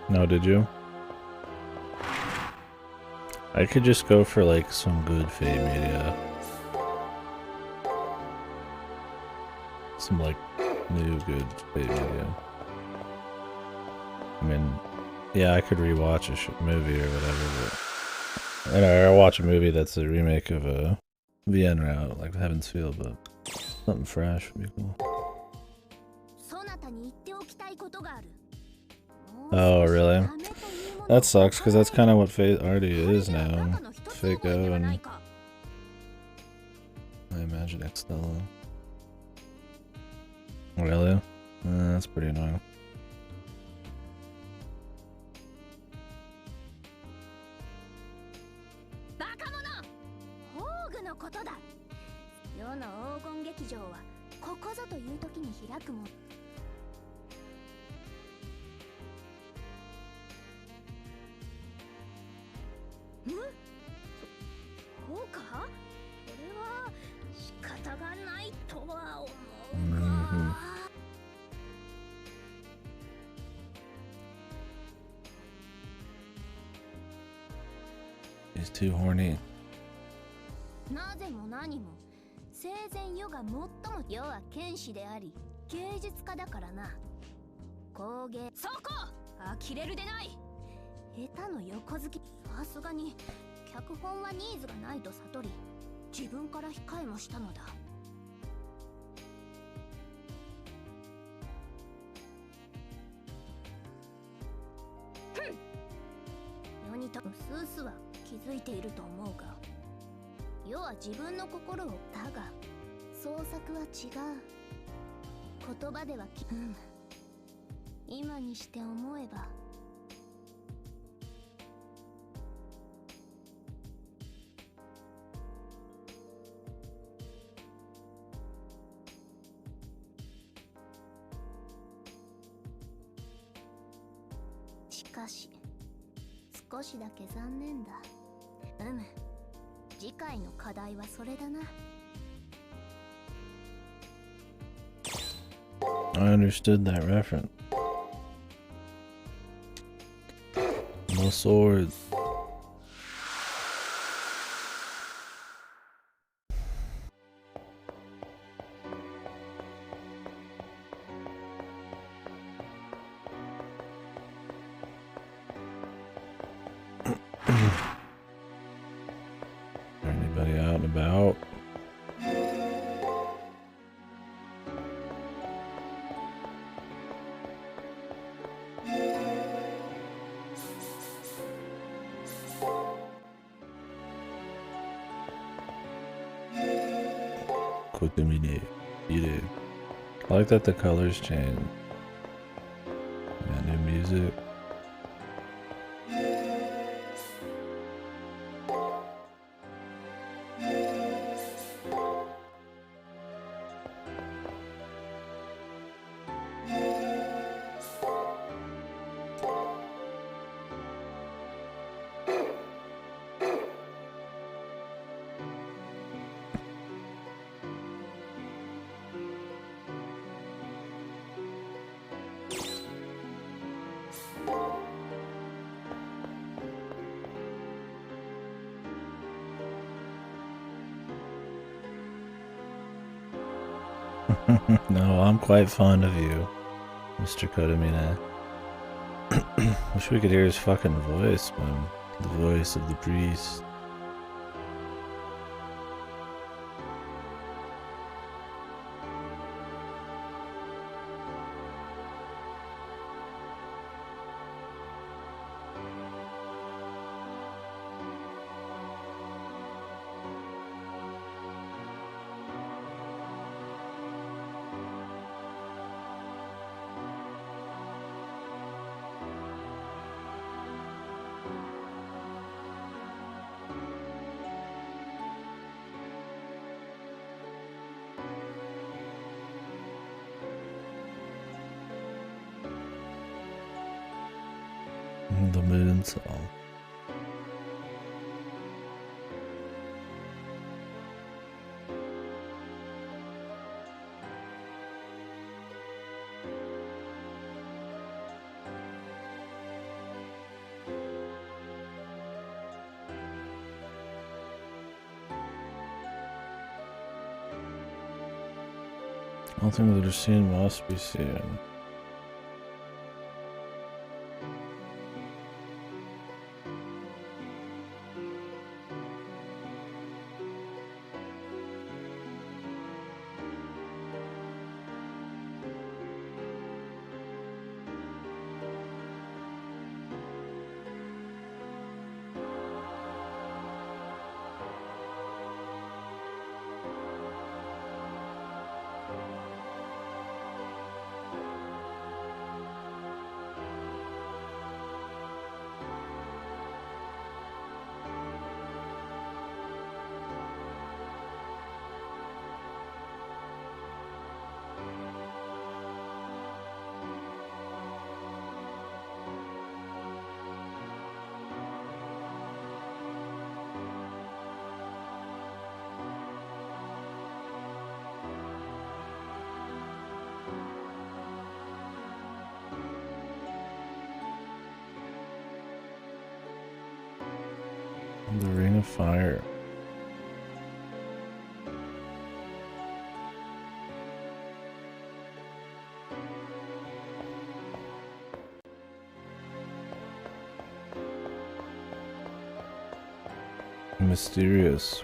No, did you? I could just go for like some good Fate media. Some like new good Fate media. I mean, yeah, I could rewatch a movie or whatever, but... Or watch a movie that's a remake of a VN route, like Heaven's Field, but something fresh would be cool. Oh, really? That sucks, because that's kind of what Fate already is now. Fate Go and... I imagine Extella. Really? That's pretty annoying. He's too horny. なぜも何も生前世が最も世は剣士であり芸術家だからな工芸そこ呆れるでない下手の横好きさすがに脚本はニーズがないと悟り自分から控えもしたのだ世にとスースは気づいていると思うが世は自分の心をだが創作は違う言葉では今にして思えばかし少しだけ残念だ。次回の課題はそれだな。I understood that reference. No swords. Anybody out and about? I like that the colors change. Got new music. No, I'm quite fond of you, Mr. Kodamine. Wish we could hear his fucking voice, man. The voice of the priest. The moon song. All things that are seen must be seen. The Ring of Fire. Mysterious.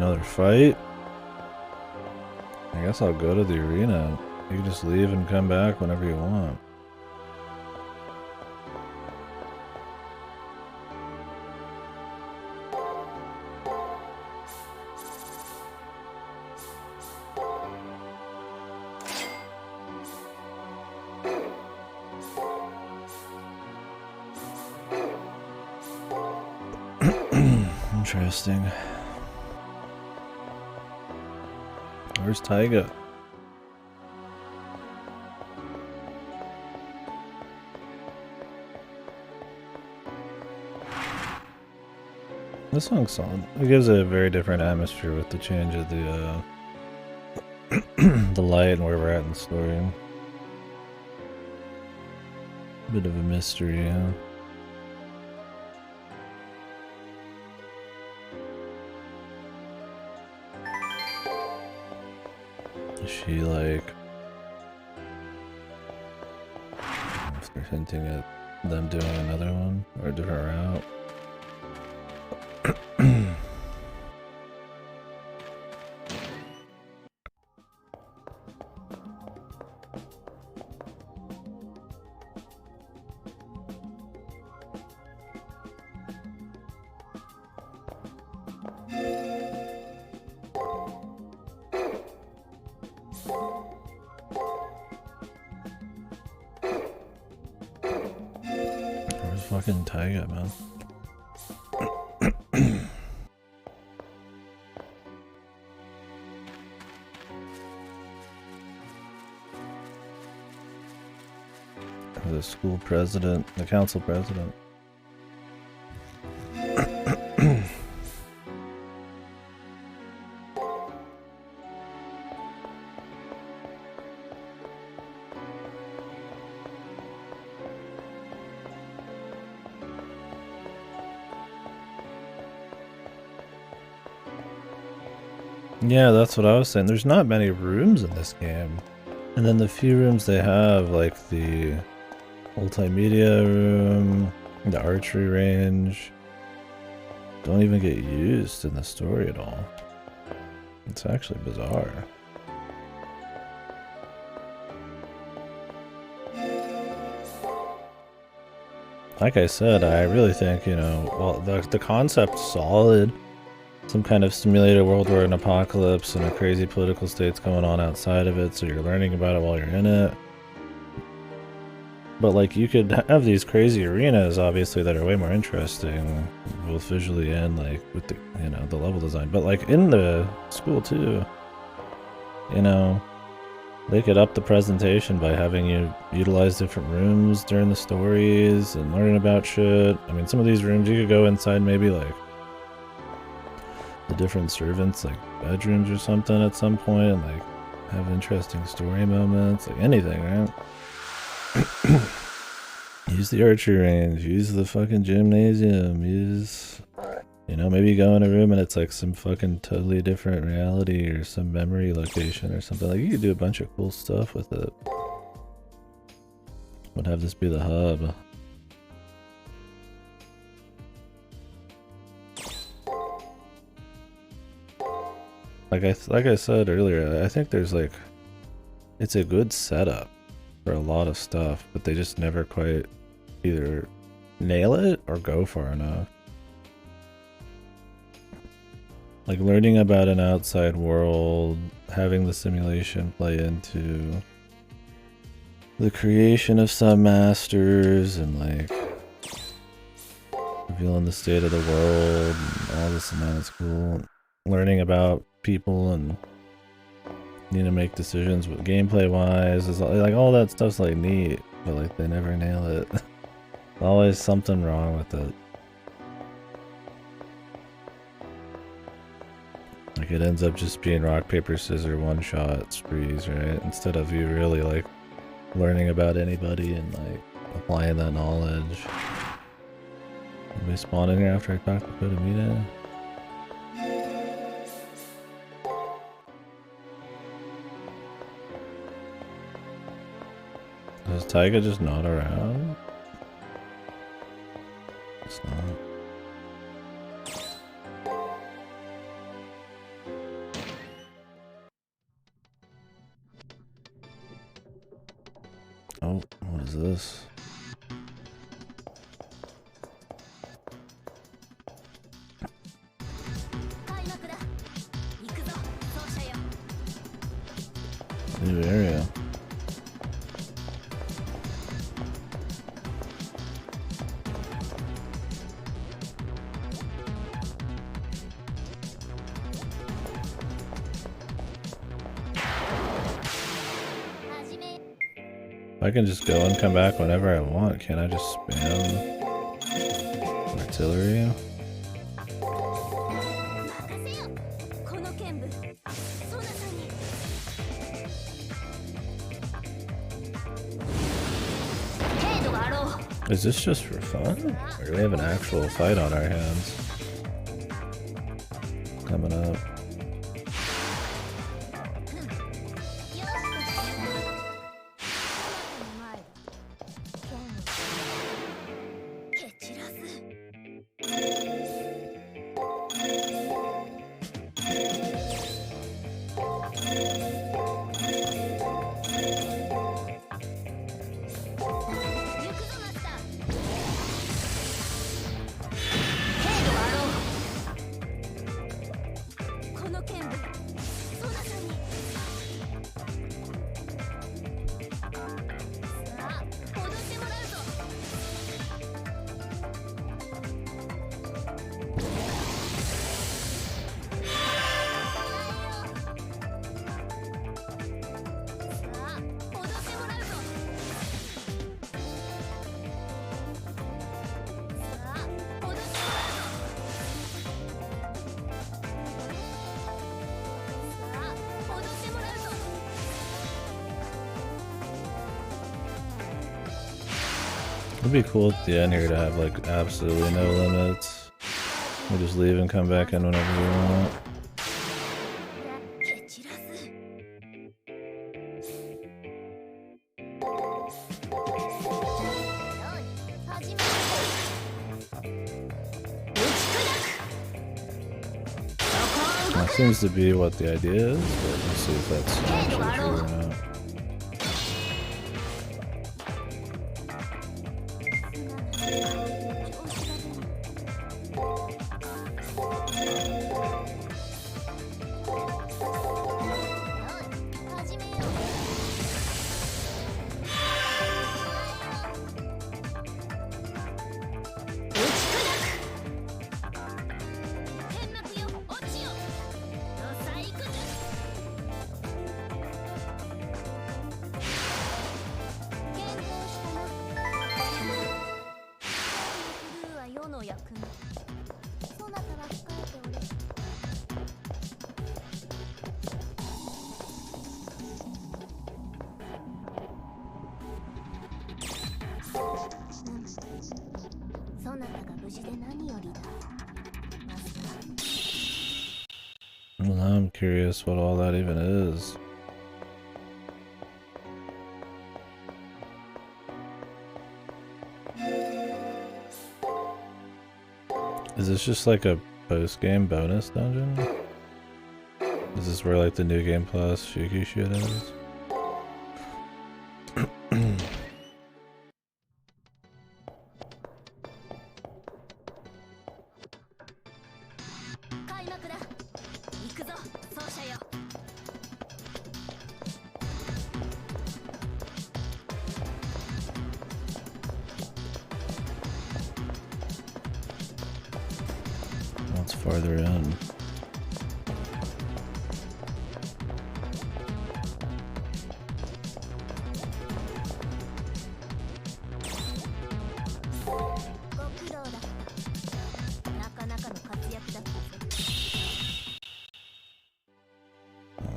another fight? I guess I'll go to the arena. You can just leave and come back whenever you want. Interesting. Where's Taiga? This song's solid. It gives it a very different atmosphere with the change of the the light and where we're at in the story. Bit of a mystery, yeah. Is she like... if they're hinting at them doing another one or a different route. Where's fucking Taiga, man? The school president, the council president. Yeah, that's what I was saying. There's not many rooms in this game. And then the few rooms they have, like the multimedia room, the archery range, don't even get used in the story at all. It's actually bizarre. Like I said, I really think, you know, well, the concept's solid. Some kind of simulated world where an apocalypse and a crazy political state's going on outside of it, so you're learning about it while you're in it. But like, you could have these crazy arenas, obviously, that are way more interesting, both visually and like with the, you know, the level design. But like in the school too, you know, they could up the presentation by having you utilize different rooms during the stories and learn about shit. I mean, some of these rooms you could go inside, maybe like the different servants, like bedrooms or something at some point, and like have interesting story moments, like anything, right? Use the archery range, use the fucking gymnasium, use, you know, maybe you go in a room and it's like some fucking totally different reality or some memory location or something. Like, you could do a bunch of cool stuff with it. Would have this be the hub. Like I said earlier, I think there's like, it's a good setup for a lot of stuff, but they just never quite either nail it or go far enough. Like learning about an outside world, having the simulation play into the creation of some masters, and like revealing the state of the world and all this and that is cool. Learning about people and need to make decisions with gameplay wise is like, all that stuff's like neat, but like they never nail it. Always something wrong with it. Like it ends up just being rock paper scissors one shot sprees, right? Instead of you really like learning about anybody and like applying that knowledge. Did we spawn in here after I talked to Kodamita? Is Taiga just not around? It's not. Oh, what is this? New area. I can just go and come back whenever I want. Can't I just spam artillery? Is this just for fun? Or do we have an actual fight on our hands? Coming up. It'd be cool at the end here to have like absolutely no limits. We just leave and come back in whenever we want. That seems to be what the idea is, but let's see if that's actually true or not. Well, now I'm curious what all that even is. Is this just like a post-game bonus dungeon? Is this where like the new game plus Shuki shit is? What's farther in?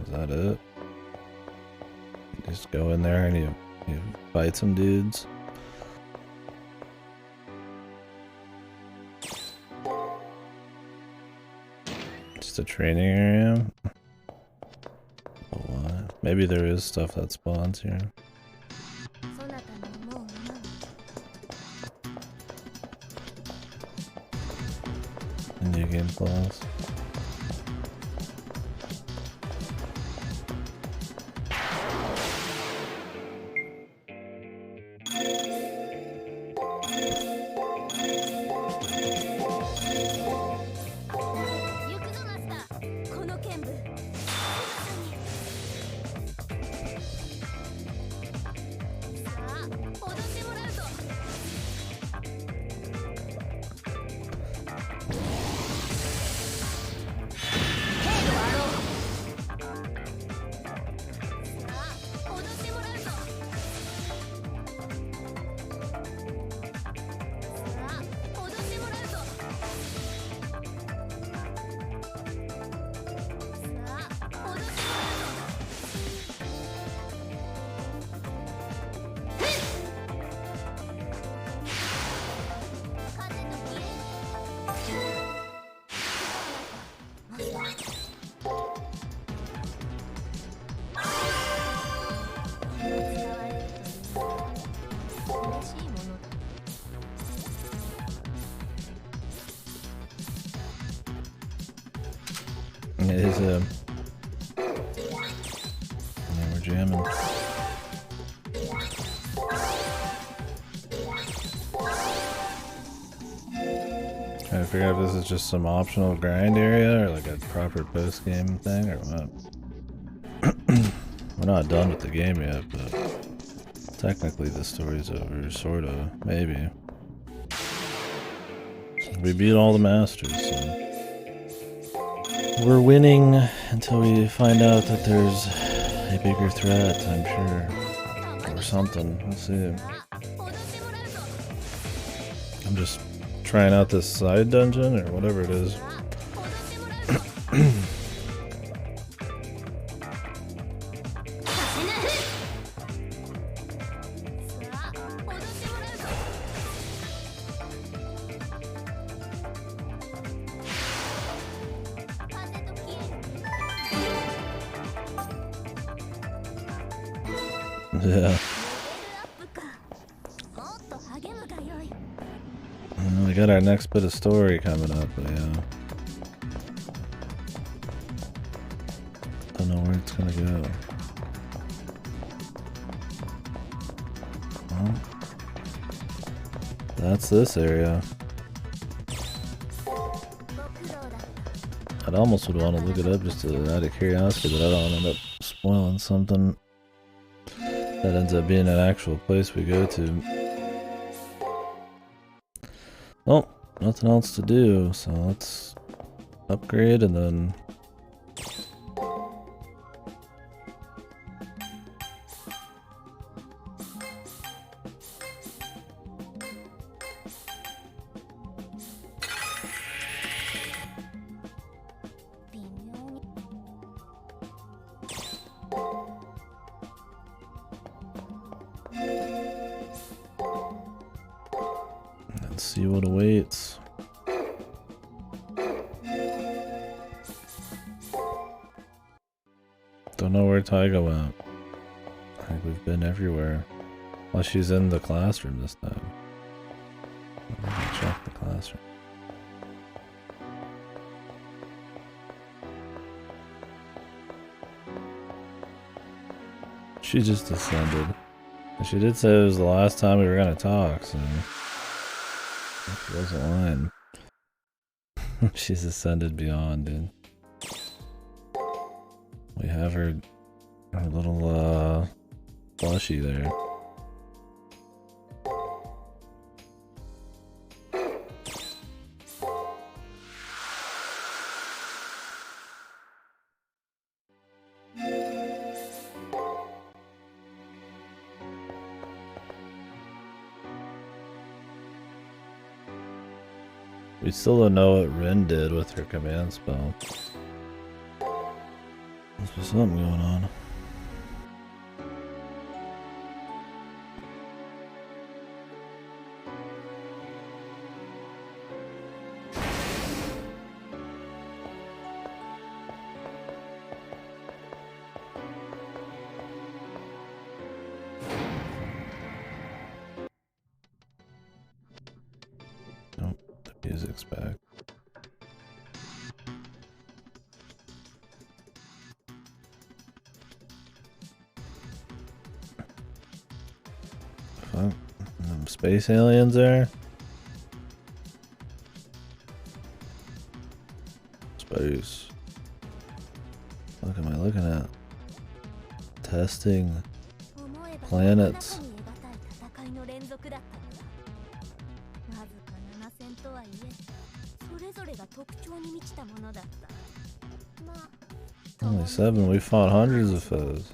Is that it? You just go in there and you fight some dudes. Just a training area? Oh, what? Maybe there is stuff that spawns here. New game plus. It is yeah, we're jamming. Trying to figure out if this is just some optional grind area or like a proper post game thing or what. We're not done with the game yet, but technically the story's over, sorta, maybe. We beat all the masters, so we're winning until we find out that there's a bigger threat, I'm sure. Or something, we'll see. I'm just trying out this side dungeon, or whatever it is. Yeah. We got our next bit of story coming up, but yeah. Don't know where it's gonna go. Well, that's this area. I'd almost would want to look it up just out of curiosity, but I don't want to end up spoiling something that ends up being an actual place we go to. Well, nothing else to do, so let's upgrade and then... Let's see what awaits. Don't know where Taiga went. I think we've been everywhere. Well, she's in the classroom this time. Let me check the classroom. She just descended. She did say it was the last time we were gonna talk, so... She wasn't lying. She's ascended beyond, dude. We have her little plushie there. We still don't know what Rin did with her command spell. Must be something going on. Nope, the music's back. Fuck, them space aliens there? Space. What am I looking at? Testing planets. Only 7, we fought hundreds of foes.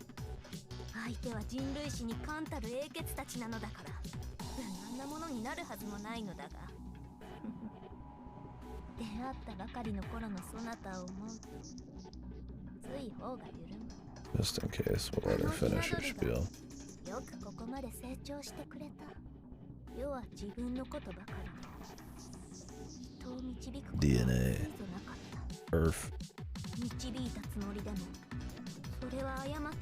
Just in case, we'll let her finish her spiel. DNA. Earth. 導いたつもりでも、それは誤っ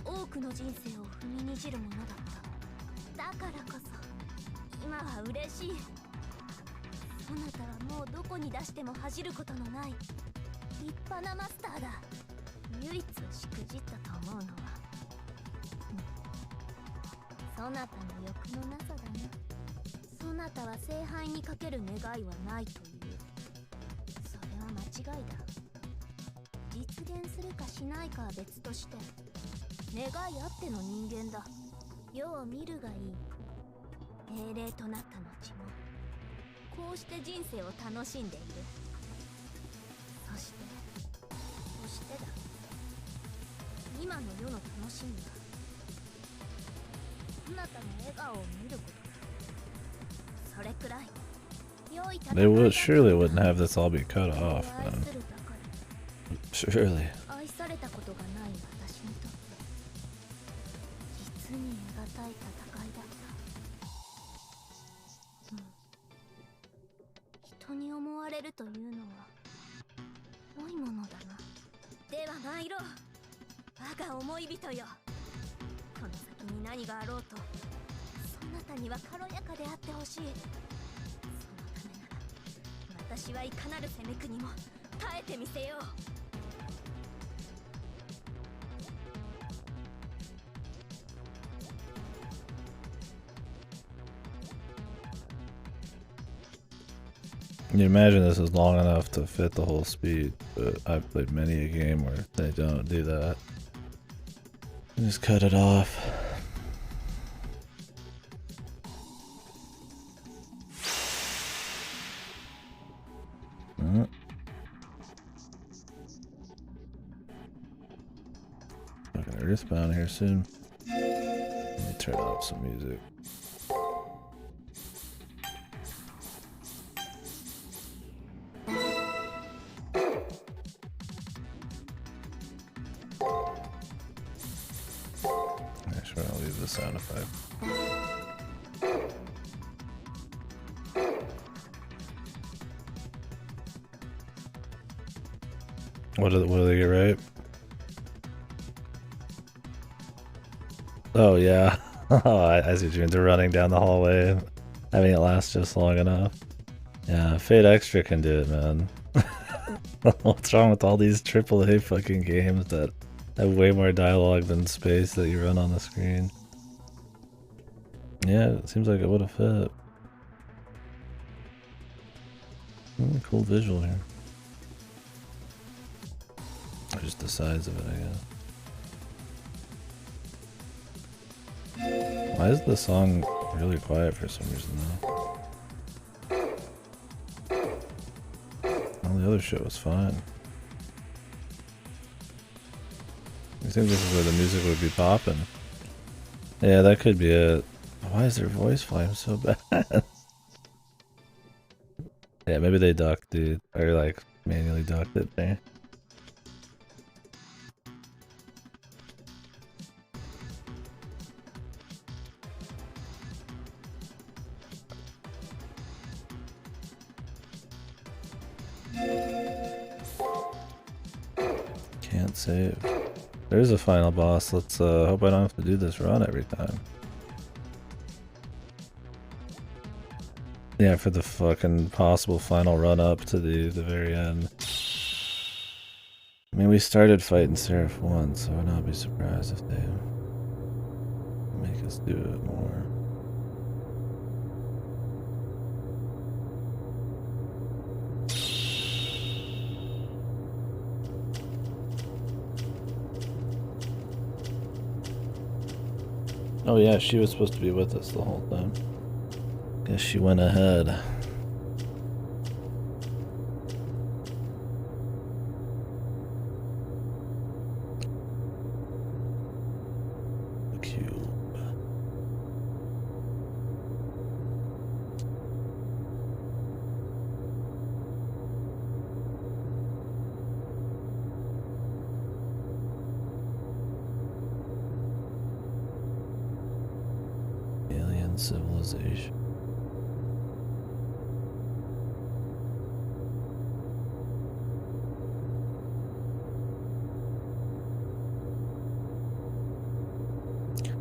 た多くの人生を踏みにじるものだった。だからこそ今は嬉しい。そなたはもうどこに出しても恥じることのない立派なマスターだ。唯一しくじったと思うのは、そなたの欲のなさだな。そなたは聖杯にかける願いはないという。それは間違いだ。実現するかしないかは別として、願いあっての人間だ。世を見るがいい。命令となった後もこうして人生を楽しんでいる。そしてだ、今の世の楽しみはあなたの笑顔を見ることだ。それくらい良い戦い They would surely wouldn't have this all be cut off, then. Surely. 愛されたことがない私にとって実に得難い戦いだった。人に思われるというのは良いものだな。では参ろう、我が思い人よ。この先に何があろうと、そなたには軽やかであってほしい。そのためなら私はいかなる攻めくにも耐えてみせよう。You imagine this is long enough to fit the whole speed, but I've played many a game where they don't do that. You just cut it off. Okay, Earthbound here soon. Let me turn off some music. Actually, I'll leave the sound effect. What do they get right? Oh yeah. Oh, I see what you mean. They're running down the hallway, having it last just long enough. Yeah, Fate Extra can do it, man. What's wrong with all these AAA fucking games that have way more dialogue than space that you run on the screen? Yeah, it seems like it would have fit. Cool visual here. Or just the size of it, I guess. Why is the song really quiet for some reason though? All the other shit was fine. You think this is where the music would be popping? Yeah, that could be it. Why is their voice volume so bad? Yeah, maybe they ducked, dude. Or like manually ducked it there. Can't save. There's a final boss. Let's hope I don't have to do this run every time. Yeah, for the fucking possible final run up to the very end. I mean, we started fighting Seraph once, so I'd not be surprised if they make us do it more. Oh yeah, she was supposed to be with us the whole time. Guess she went ahead. The cube. Alien civilization.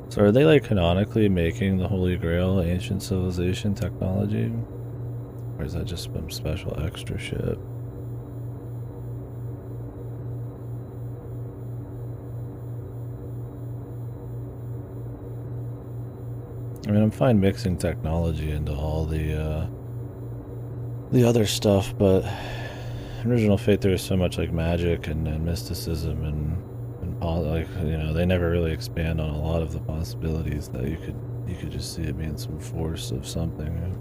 So are they like canonically making the Holy Grail ancient civilization technology? Or is that just some special extra shit? I mean, I'm fine mixing technology into all the other stuff, but in Original Fate there is so much like magic and mysticism and like, you know, they never really expand on a lot of the possibilities that you could just see it being some force of something.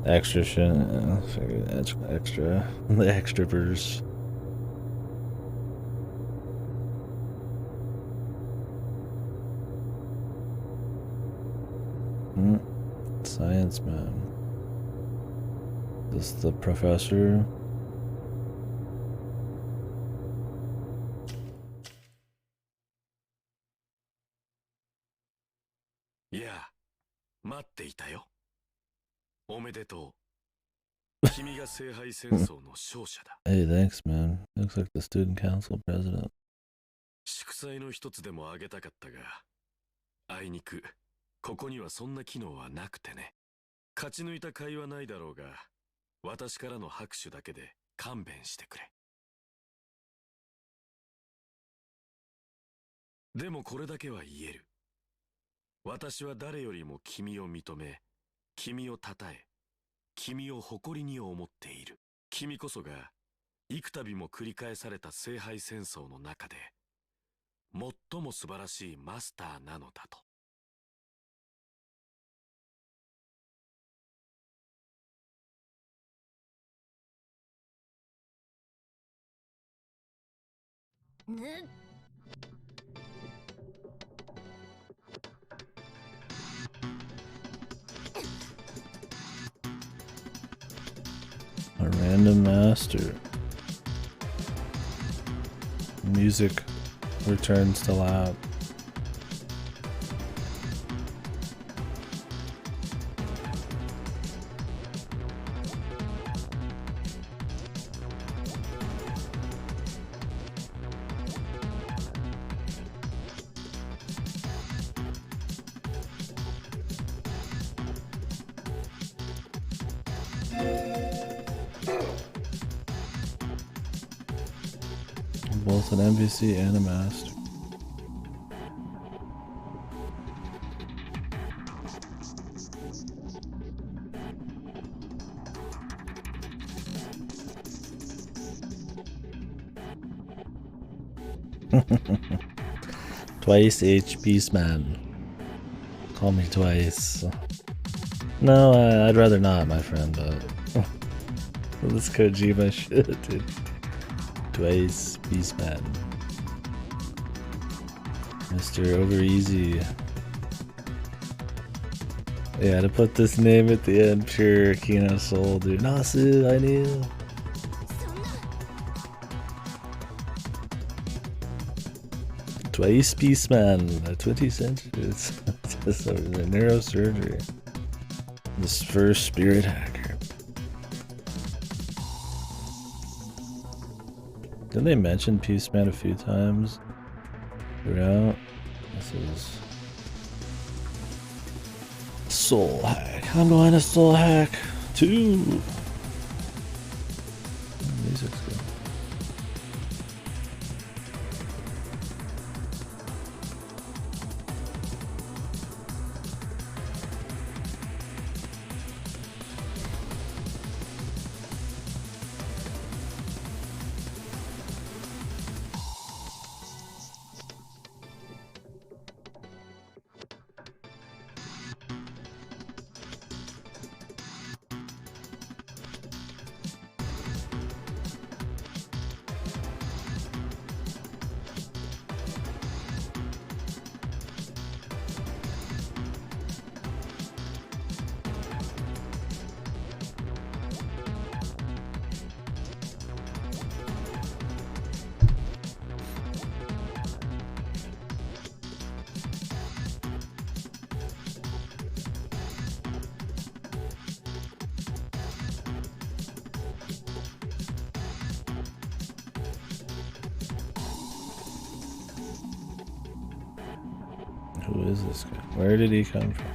Extra shit, extra the extrovers. Science man. This the professor? Yeah, 待っていたよ。おめでとう。君が聖杯戦争の勝者だ。Hey, thanks, man. Looks like the student council president. 祝祭の一つでもあげたかったが、あいにく、ここにはそんな機能はなくてね。勝ち抜いた甲斐はないだろうが、私からの拍手だけで勘弁してくれ。でもこれだけは言える。私は誰よりも君を認め、君を称え、君を誇りに思っている。君こそが、幾度も繰り返された聖杯戦争の中で、最も素晴らしいマスターなのだと。ね。A random master. Music returns to lab. Both an NPC and a master. Twice HP man. Call me twice. No, I'd rather not, my friend, but this Kojima shit, dude. Twice Beastman. Mr. Over Easy. Yeah, to put this name at the end, pure Kino Soul, dude. Nasu, I knew. Twice Beastman, 20 centuries. Just a neurosurgery. This first spirit hacker. Didn't they mention Peaceman a few times throughout? This is Soul Hack. I'm going to Soul Hack 2. Music's good. Who is this guy? Where did he come from?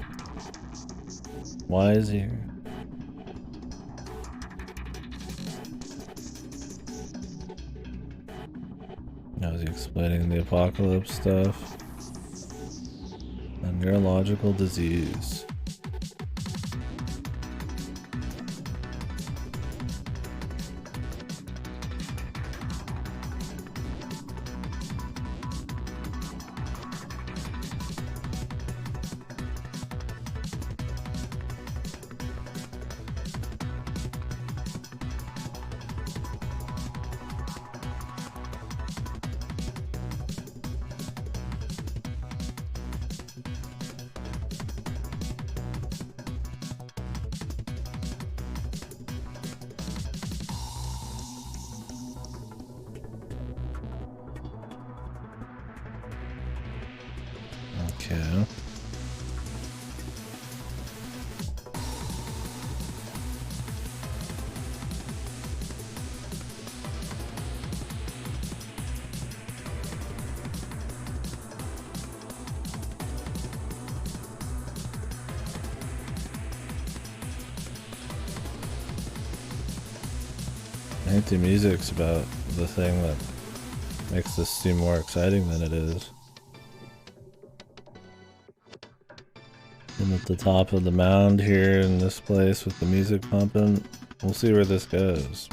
Why is he here? Now is he explaining the apocalypse stuff? A neurological disease. Okay. I think the music's about the thing that makes this seem more exciting than it is. And at the top of the mound here in this place with the music pumping, we'll see where this goes.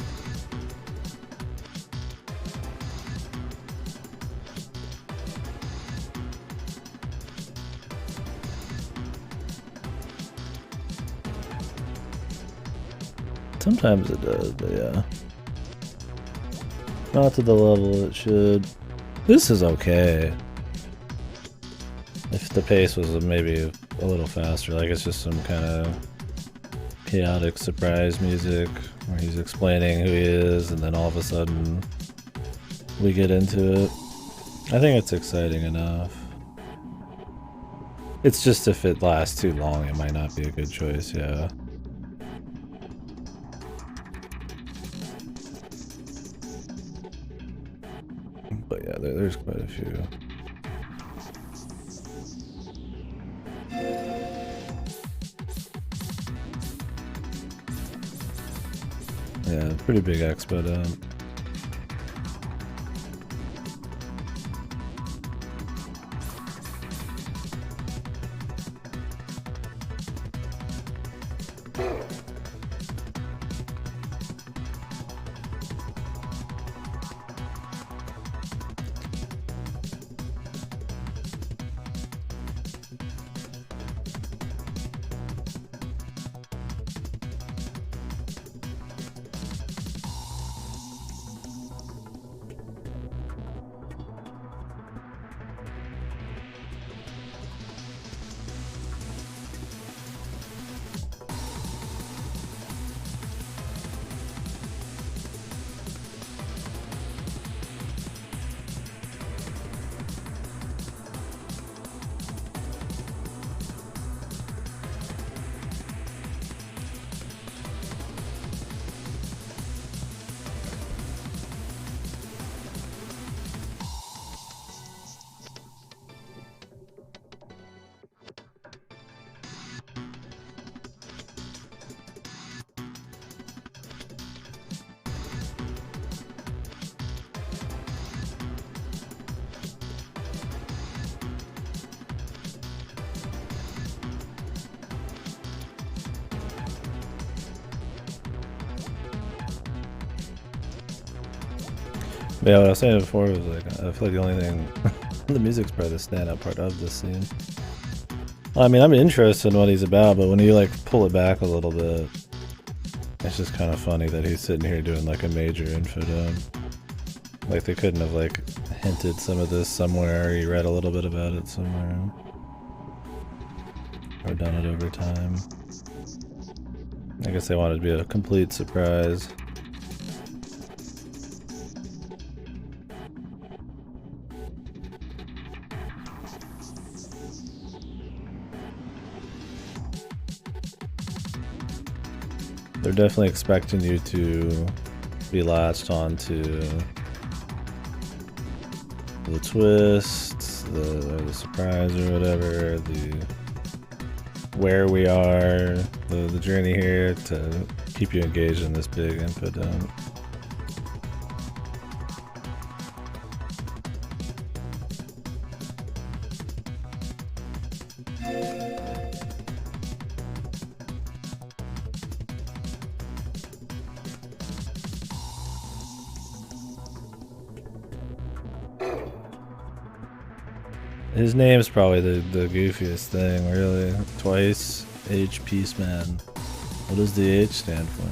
Sometimes it does, but yeah. Not to the level it should. This is okay. If the pace was maybe a little faster, like it's just some kind of chaotic surprise music where he's explaining who he is and then all of a sudden we get into it. I think it's exciting enough. It's just if it lasts too long, it might not be a good choice, yeah. But yeah, there's quite a few. Yeah, pretty big expo dump. Yeah, what I was saying before was like, I feel like the only thing, the music's probably the standout part of this scene. I mean, I'm interested in what he's about, but when you like pull it back a little bit, it's just kind of funny that he's sitting here doing like a major info dump. Like they couldn't have like hinted some of this somewhere, or you read a little bit about it somewhere. Or done it over time. I guess they wanted to be a complete surprise. They're definitely expecting you to be latched onto the twist, the surprise or whatever, where we are, the journey here to keep you engaged in this big input dump. His name's probably the goofiest thing, really. Twice H Peaceman. What does the H stand for?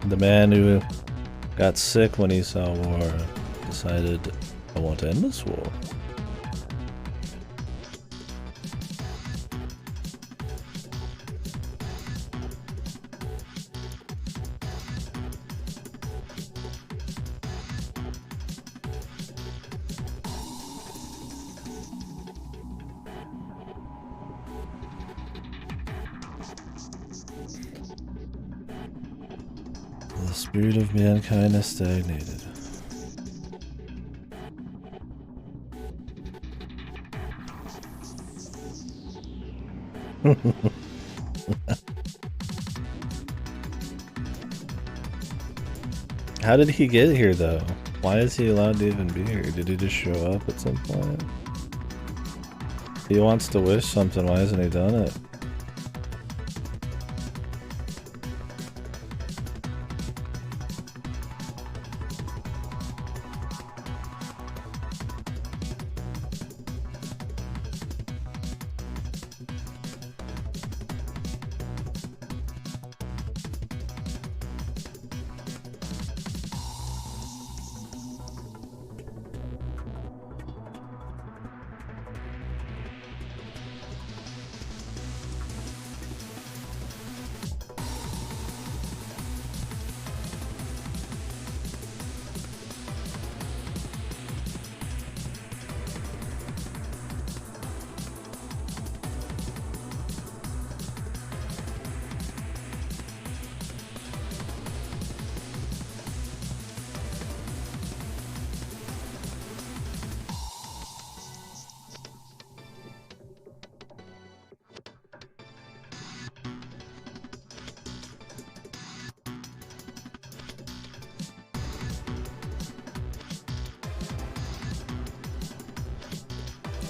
The man who got sick when he saw war decided, I want to end this war. The spirit of mankind has stagnated. How did he get here, though? Why is he allowed to even be here? Did he just show up at some point? He wants to wish something, why hasn't he done it?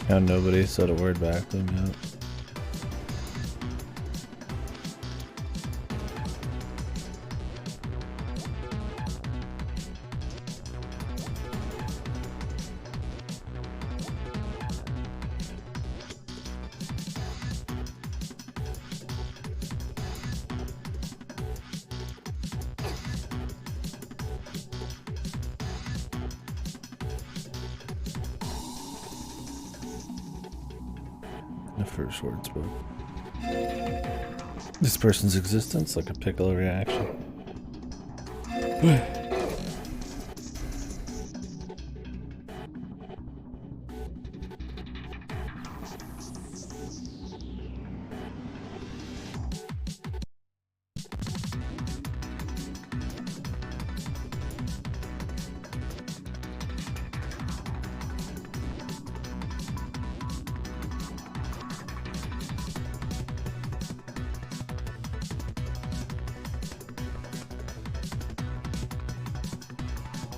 How nobody said a word back to him yet. The first word spoke. This person's existence, like a pickle reaction.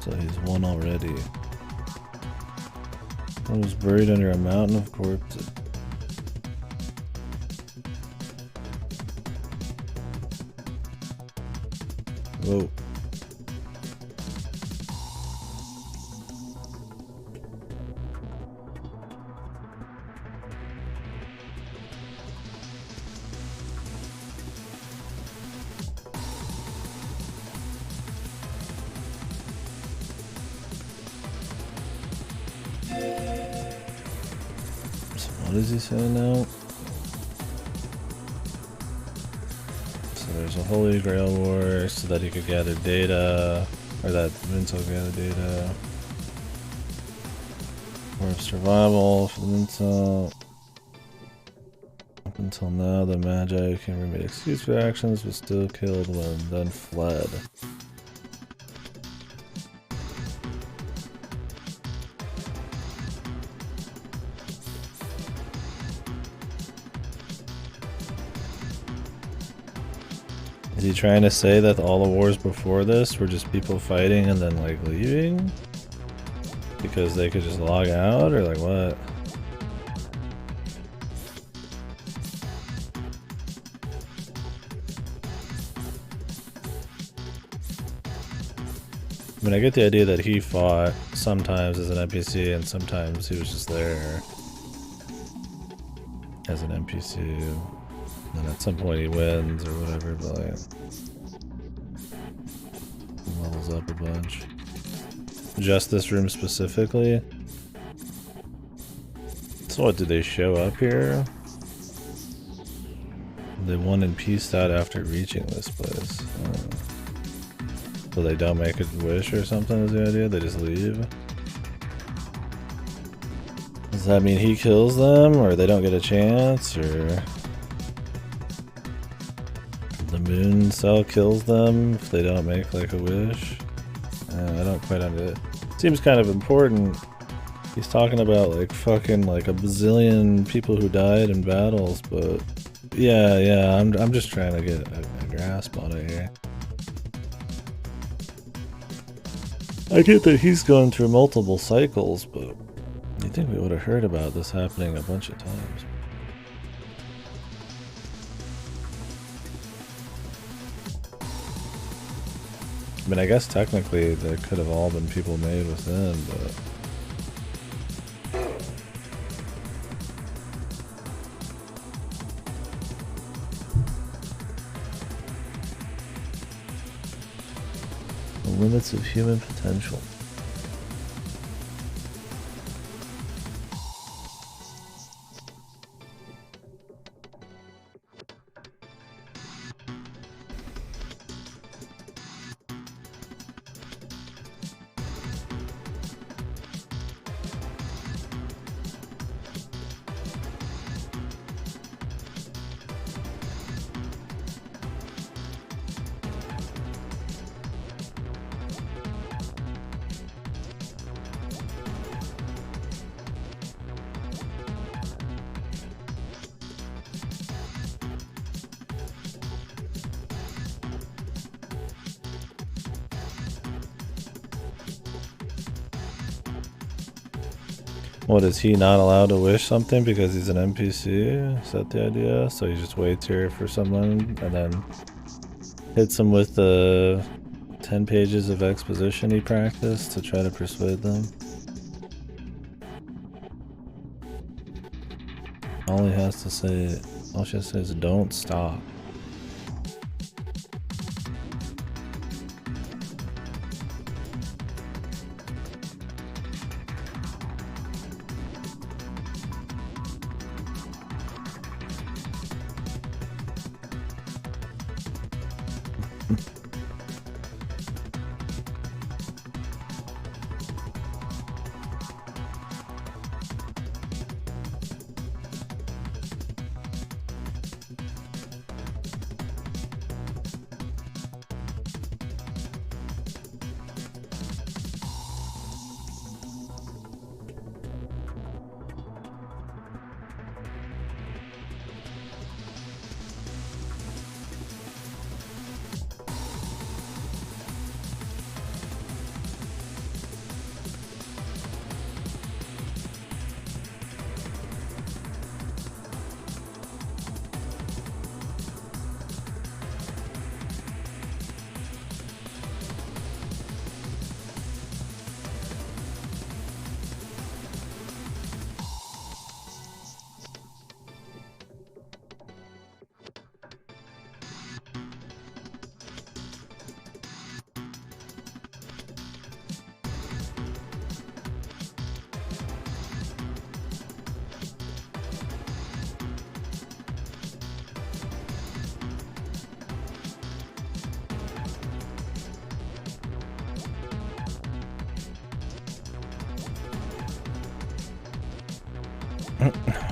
So he's one already. I was buried under a mountain of corpses. Whoa. So what is he saying now? There's a Holy Grail War so that he could gather data, or that Minto could gather data. War of Survival for the Minto. Up until now, the Magi can made excuse for their actions, but still killed one, then fled. Is he trying to say that all the wars before this were just people fighting and then like leaving? Because they could just log out, or like what? I mean, I get the idea that he fought sometimes as an NPC and sometimes he was just there as an NPC. And at some point he wins or whatever, but like, levels up a bunch. Just this room specifically? So what, did they show up here? They won and peaced out after reaching this place. So they don't make a wish or something is the idea? They just leave? Does that mean he kills them, or they don't get a chance, or the moon cell kills them if they don't make like a wish? I don't quite understand. Seems kind of important. He's talking about like fucking like a bazillion people who died in battles, but yeah, I'm just trying to get a grasp on it here. I get that he's going through multiple cycles, but you think we would have heard about this happening a bunch of times. I mean, I guess technically they could have all been people made within, but the limits of human potential. What, is he not allowed to wish something because he's an NPC? Is that the idea? So he just waits here for someone and then hits them with the 10 pages of exposition he practiced to try to persuade them? All he has to say, all she has to say is don't stop.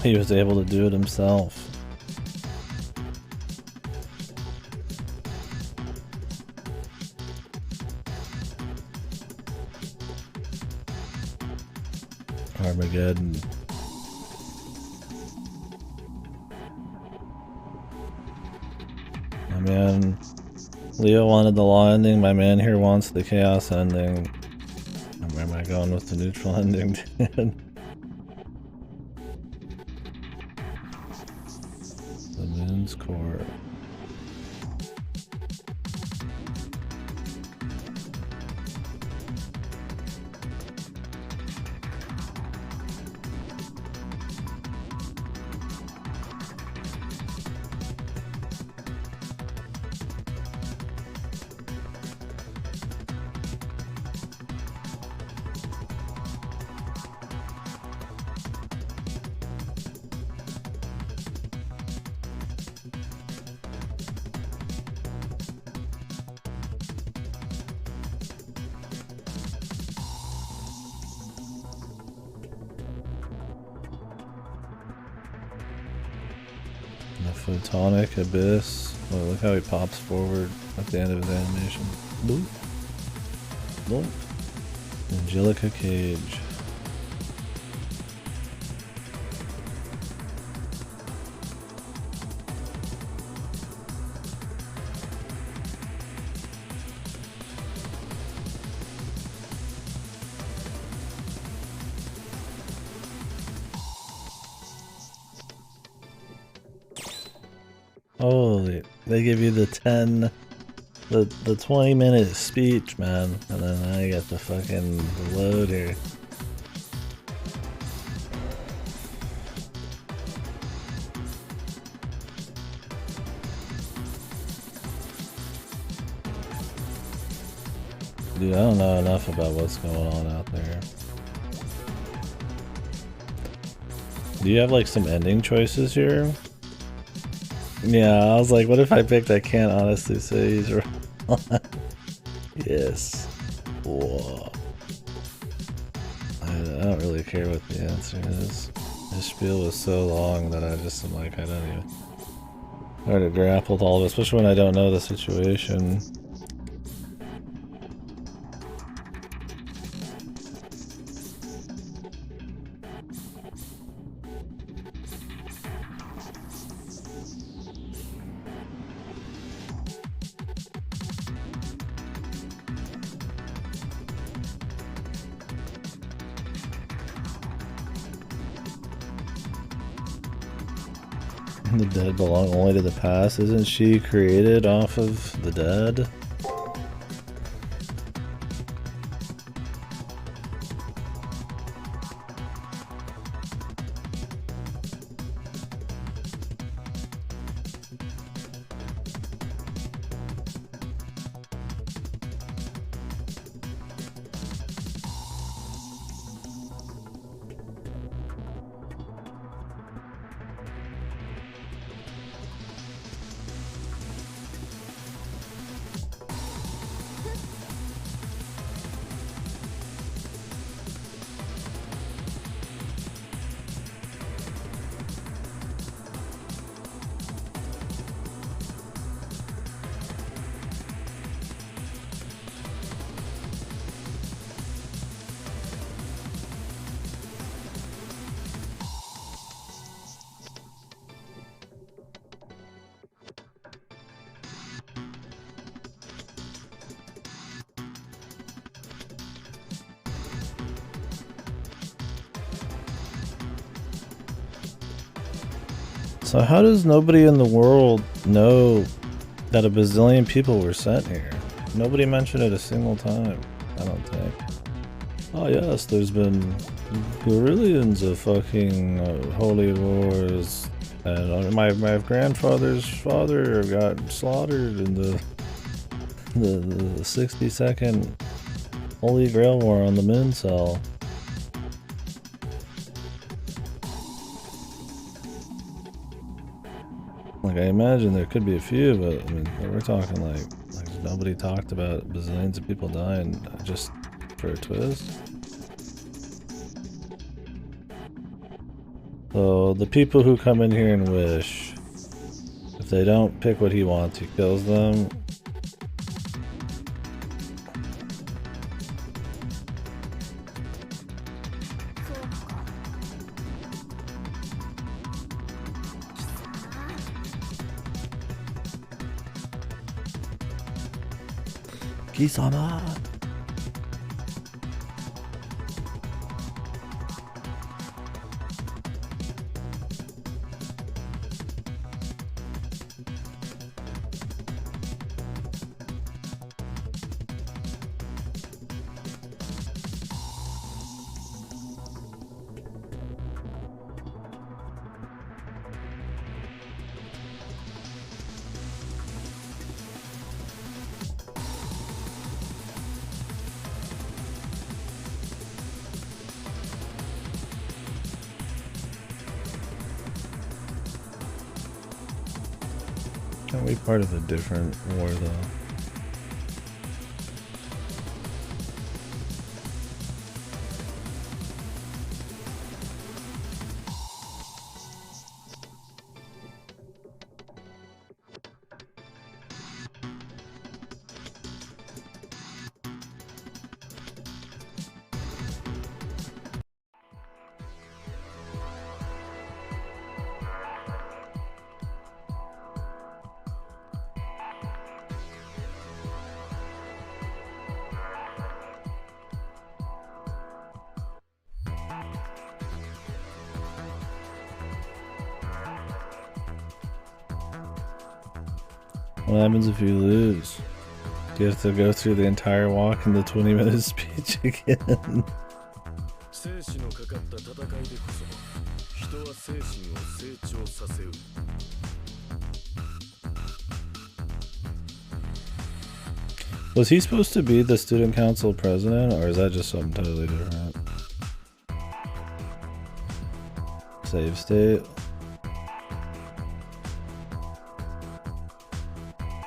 He was able to do it himself. Armageddon. My man Leo wanted the law ending, my man here wants the chaos ending. Where am I going with the neutral ending, dude? The moon's core. The photonic abyss. Oh, look how he pops forward at the end of his animation. Boop. Boop. Angelica Cage. Holy, they give you the 20-minute speech, man, and then I get the fucking load here. Dude, I don't know enough about what's going on out there. Do you have like some ending choices here? Yeah, I was like, what if I picked I can't honestly say he's wrong? Yes. Whoa. I don't really care what the answer is. This spiel was so long that I just am like, I don't even hard to grapple with all of it, especially when I don't know the situation. The dead belong only to the past. Isn't she created off of the dead? So how does nobody in the world know that a bazillion people were sent here? Nobody mentioned it a single time, I don't think. Oh yes, there's been billions of fucking holy wars, and my grandfather's father got slaughtered in the 60-second Holy Grail War on the Moon Cell. Like, I imagine there could be a few, but I mean, we're talking like nobody talked about bazillions of people dying just for a twist. So the people who come in here and wish, if they don't pick what he wants, he kills them. Kisama. Can't we part of a different war though? What happens if you lose? Do you have to go through the entire walk in the 20-minute speech again? 生死のかかった戦いでこそ人は精神を成長させる Was he supposed to be the student council president, or is that just something totally different? Save state.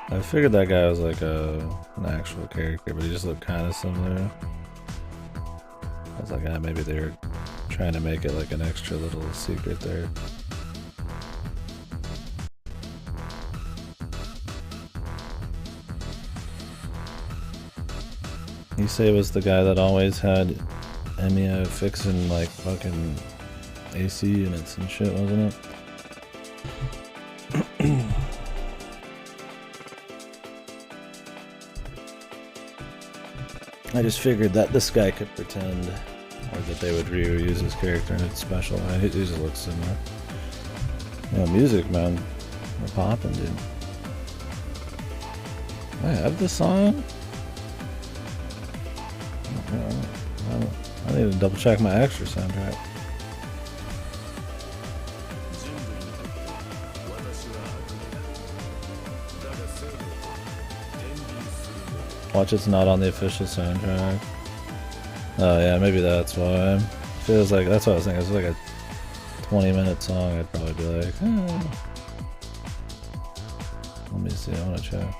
I figured that guy was like an actual character, but he just looked kind of similar. I was like, ah, maybe they're trying to make it like an extra little secret there. You say it was the guy that always had Emiya fixing like fucking AC units and shit, wasn't it? I just figured that this guy could pretend, or that they would reuse his character in its special line. He just looks similar. Yeah, music, man. We're popping, dude. I have this song? I need to double check my extra soundtrack. Watch, it's not on the official soundtrack. Oh yeah, maybe that's why. Feels like, that's what I was thinking. It's like a 20-minute song. I'd probably be like, eh. Let me see, I want to check.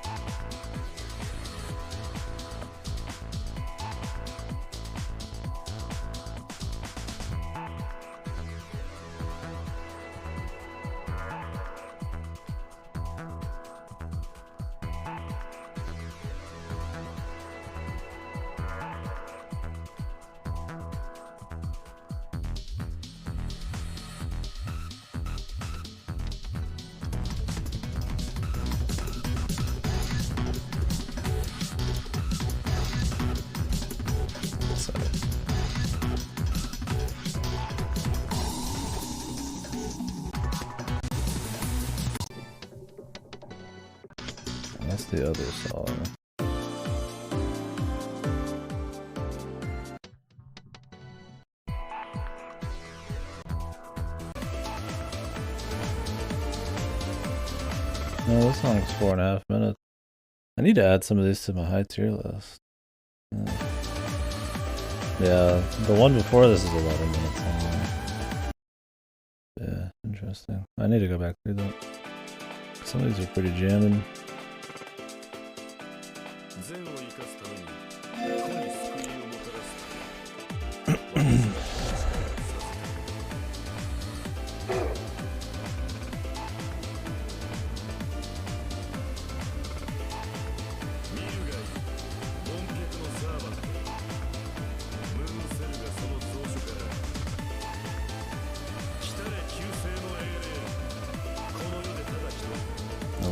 That's the other song. No, this song's 4.5 minutes. I need to add some of these to my high tier list. Yeah, the one before this is 11 minutes long. Yeah, interesting. I need to go back through that. Some of these are pretty jamming.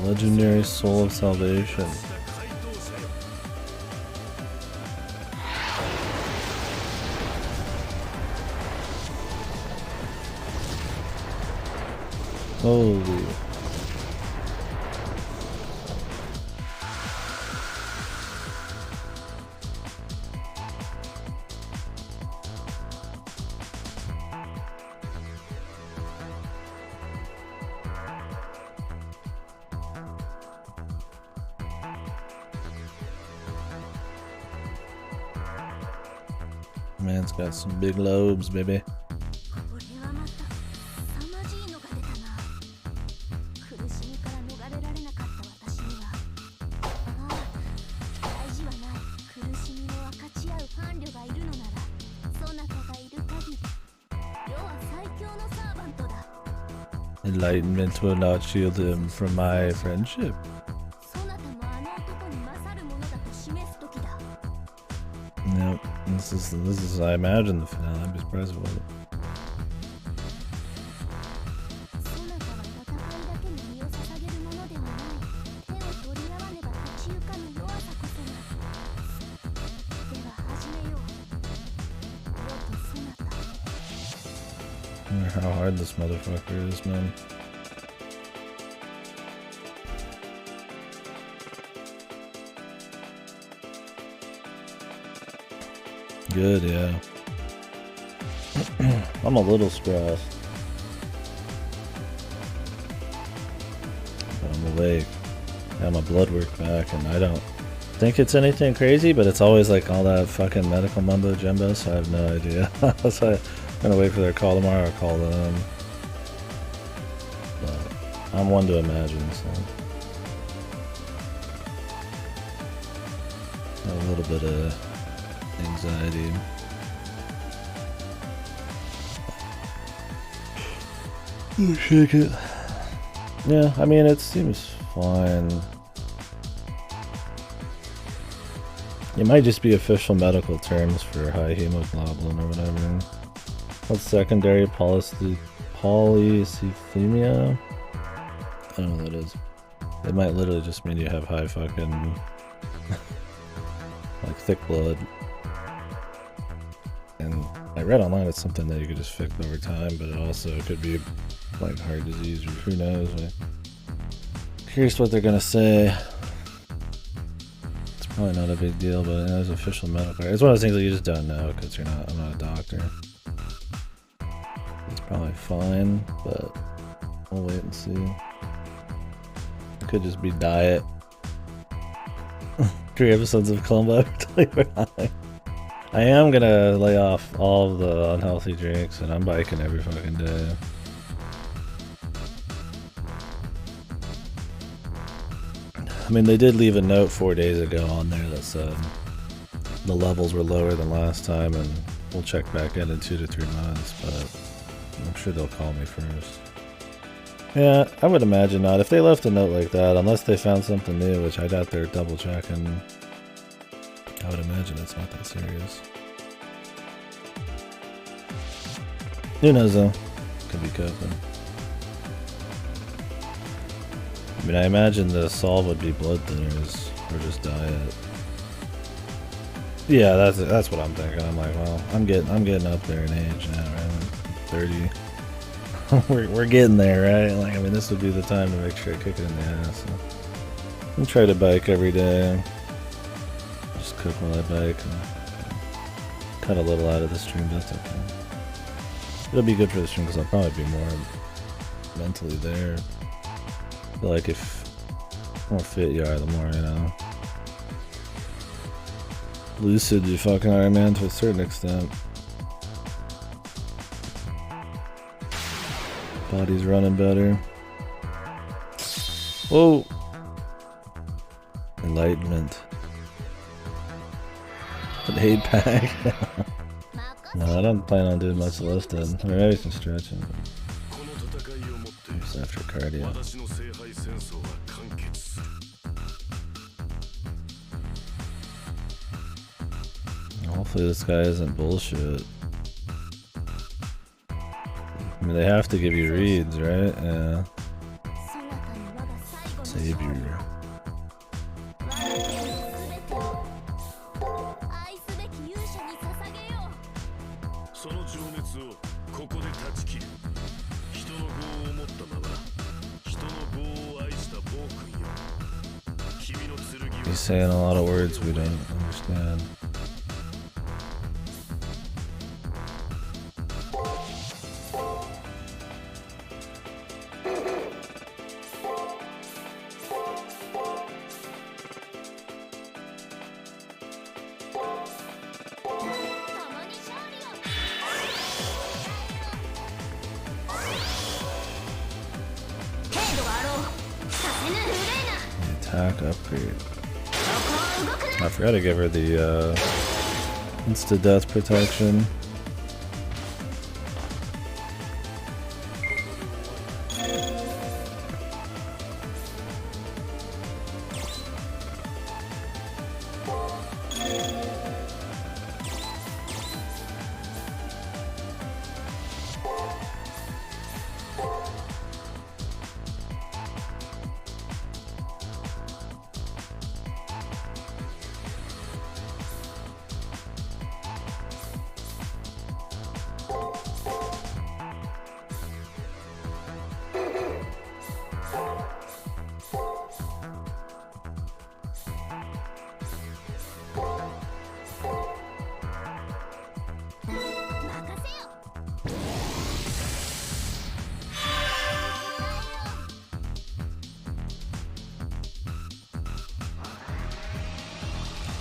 Legendary Soul of Salvation. Holy. Man's got some big lobes, baby. これはまた凄まじいのが出たな。苦しみから逃れられなかった私には、ああ、大事はない。苦しみを分かち合う伴侶がいるのなら、そなたがいる限り、世は最強のサーバントだ。 Enlightenment will not shield him from my friendship. そなたもあの男に勝るものだと示す時だ。 Yep, this is I imagine the finale. I'd be surprised if it wasn't. そなたは戦いだけに身を捧げるものではない。手を取り合わねば立ち行かぬ弱さこそが。では始めよう。世とそなた。 I wonder how hard this motherfucker is, man. Good, yeah. I'm a little stressed. But I'm awake. I have my blood work back, and I don't think it's anything crazy, but it's always like all that fucking medical mumbo jumbo, so I have no idea. So I'm gonna wait for their call tomorrow or call them. But I'm one to imagine, so. A little bit of anxiety. Shake it. Yeah, I mean, it seems fine. It might just be official medical terms for high hemoglobin or whatever. What's secondary polycythemia? I don't know what that is. It might literally just mean you have high fucking like thick blood. And I read online it's something that you could just fix over time, but it also could be like heart disease or who knows. Curious what they're gonna say. It's probably not a big deal, but it's official medical. It's one of those things that you just don't know because I'm not a doctor. It's probably fine, but we'll wait and see. It could just be diet. 3 episodes of Columbo. I am gonna lay off all of the unhealthy drinks, and I'm biking every fucking day. I mean, they did leave a note 4 days ago on there that said the levels were lower than last time, and we'll check back in 2 to 3 months, but I'm sure they'll call me first. Yeah, I would imagine not. If they left a note like that, unless they found something new, which I doubt they're double checking, I would imagine it's not that serious. Who knows though? Could be coping. I mean, I imagine the solve would be blood thinners or just diet. Yeah, that's what I'm thinking. I'm like, well, I'm getting up there in age now, right? 30. we're getting there, right? Like, I mean, this would be the time to make sure I kick it in the ass. So. I'm trying to bike every day. Just cook while I bike and cut a little out of the stream. That's okay. It'll be good for the stream because I'll probably be more mentally there. I feel like if the more fit you are, the more, you know, lucid you fucking are, man, to a certain extent. Body's running better. Whoa! Enlightenment. An 8-pack. No, I don't plan on doing much lifting. Or maybe some stretching. Just after cardio. Hopefully this guy isn't bullshit. I mean, they have to give you reads, right? Yeah. Savior. 愛すべき勇者に捧げよう。その情熱をここで断ち切る。人の業を持ったまま人の業を愛した暴君よ。君の剣は He's saying a lot of words we don't understand. Attack upgrade. I forgot to give her the insta death protection.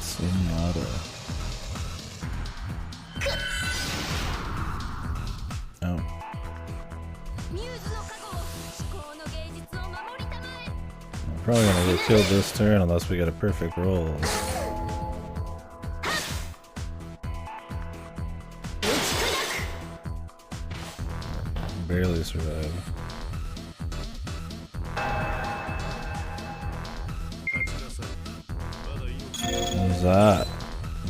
Sonata. Oh. I'm probably gonna get killed this turn unless we get a perfect roll. Barely survive. What was that?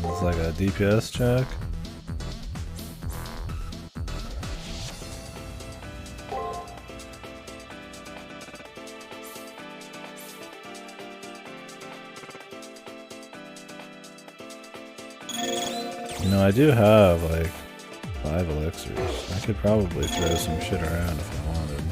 It's like a DPS check. You know, I do have like 5 elixirs. I could probably throw some shit around if I wanted.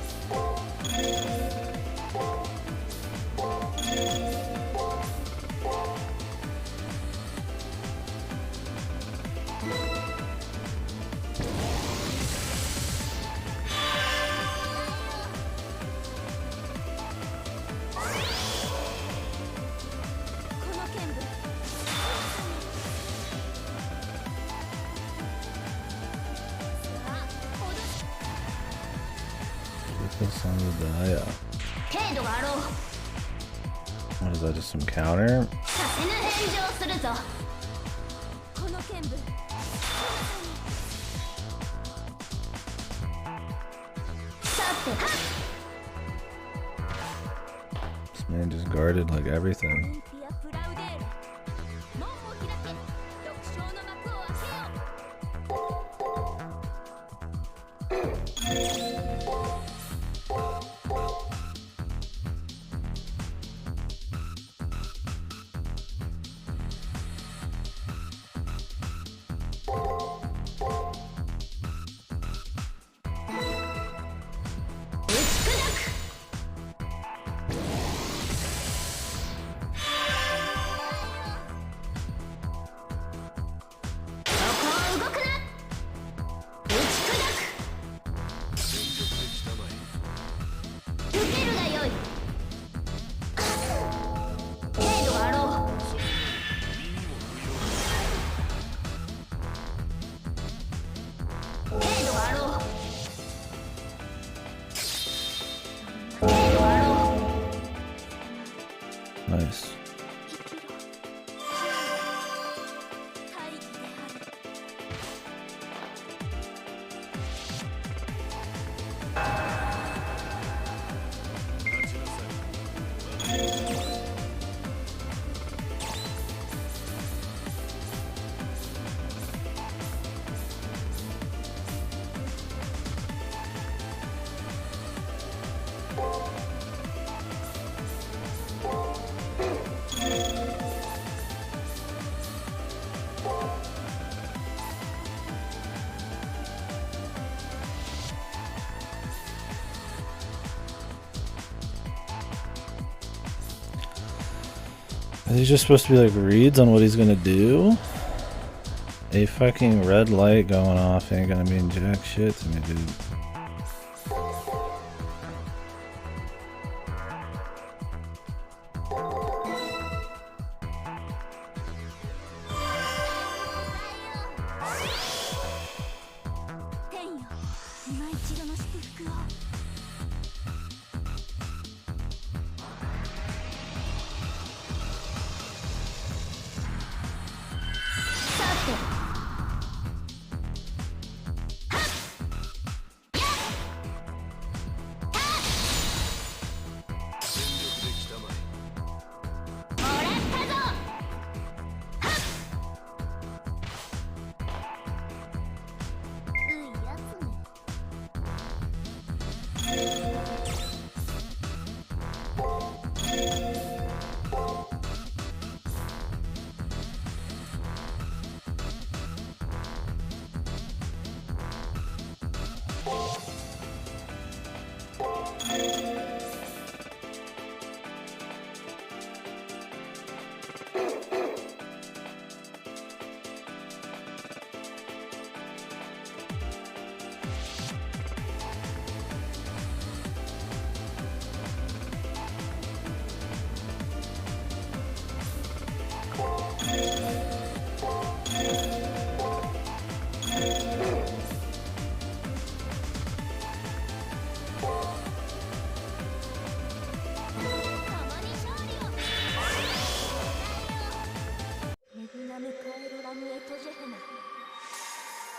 What is that, just some counter? This man just guarded like everything. Are these just supposed to be like reads on what he's gonna do? A fucking red light going off ain't gonna mean jack shit to me, dude.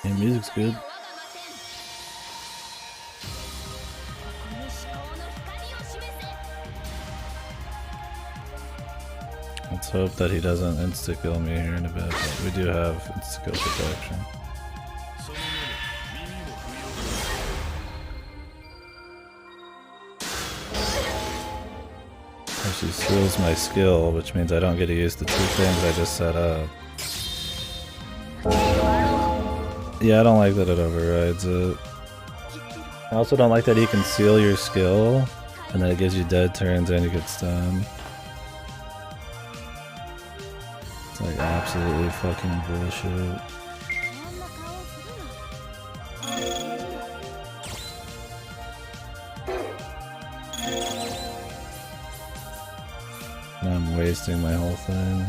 Yeah, music's good. Let's hope that he doesn't insta-kill me here in a bit, but we do have insta-kill protection. She steals my skill, which means I don't get to use the two things I just set up. Yeah, I don't like that it overrides it. I also don't like that he can seal your skill, and then it gives you dead turns and you get stunned. It's like absolutely fucking bullshit. Now I'm wasting my whole thing.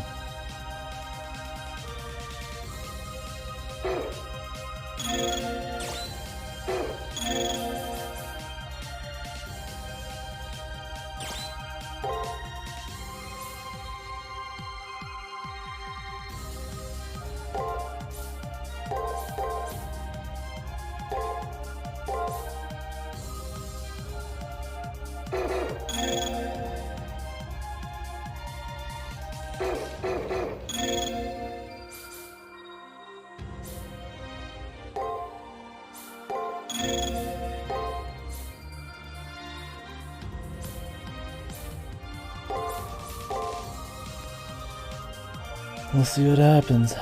We'll see what happens.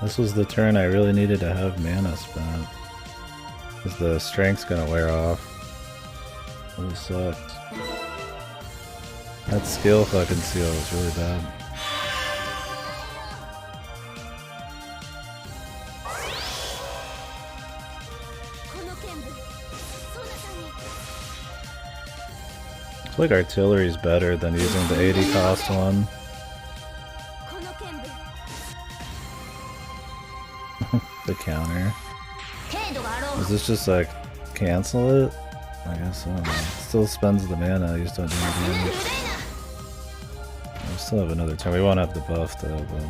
This was the turn I really needed to have mana spent. Because the strength's gonna wear off. Really sucks. That skill fucking seal was really bad. I feel like artillery's better than using the 80 cost one. The counter. Is this just like cancel it? I guess so. It still spends the mana, you just don't do any damage. We still have another turn. We won't have the buff though, but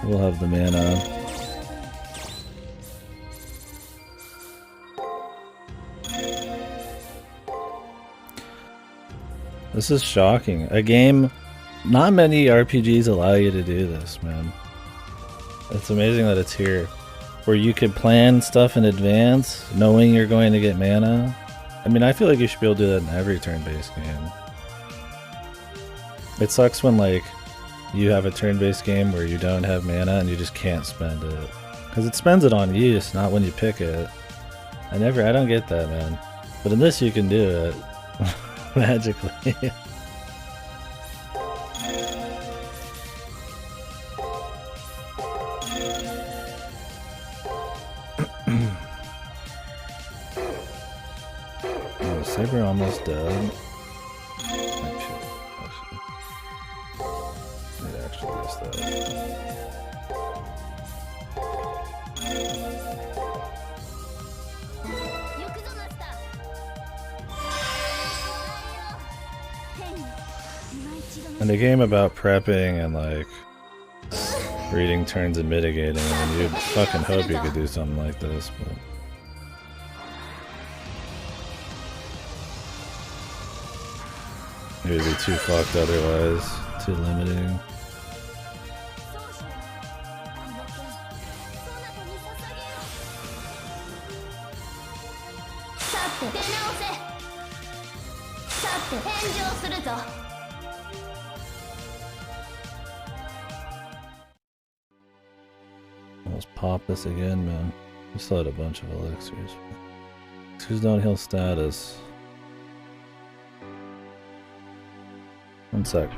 we'll have the mana. This is shocking. A game, not many RPGs allow you to do this, man. It's amazing that it's here. Where you could plan stuff in advance, knowing you're going to get mana. I mean, I feel like you should be able to do that in every turn-based game. It sucks when, like, you have a turn-based game where you don't have mana and you just can't spend it. Because it spends it on use, not when you pick it. I don't get that, man. But in this, you can do it. magically. Oh, Saber almost dead. Might actually miss that. And a game about prepping and like reading turns and mitigating, I mean, you'd fucking hope you could do something like this, but maybe it'd be too fucked otherwise, too limiting. Let's pop this again, man. We still had a bunch of elixirs. Who's not heal status? 1 sec.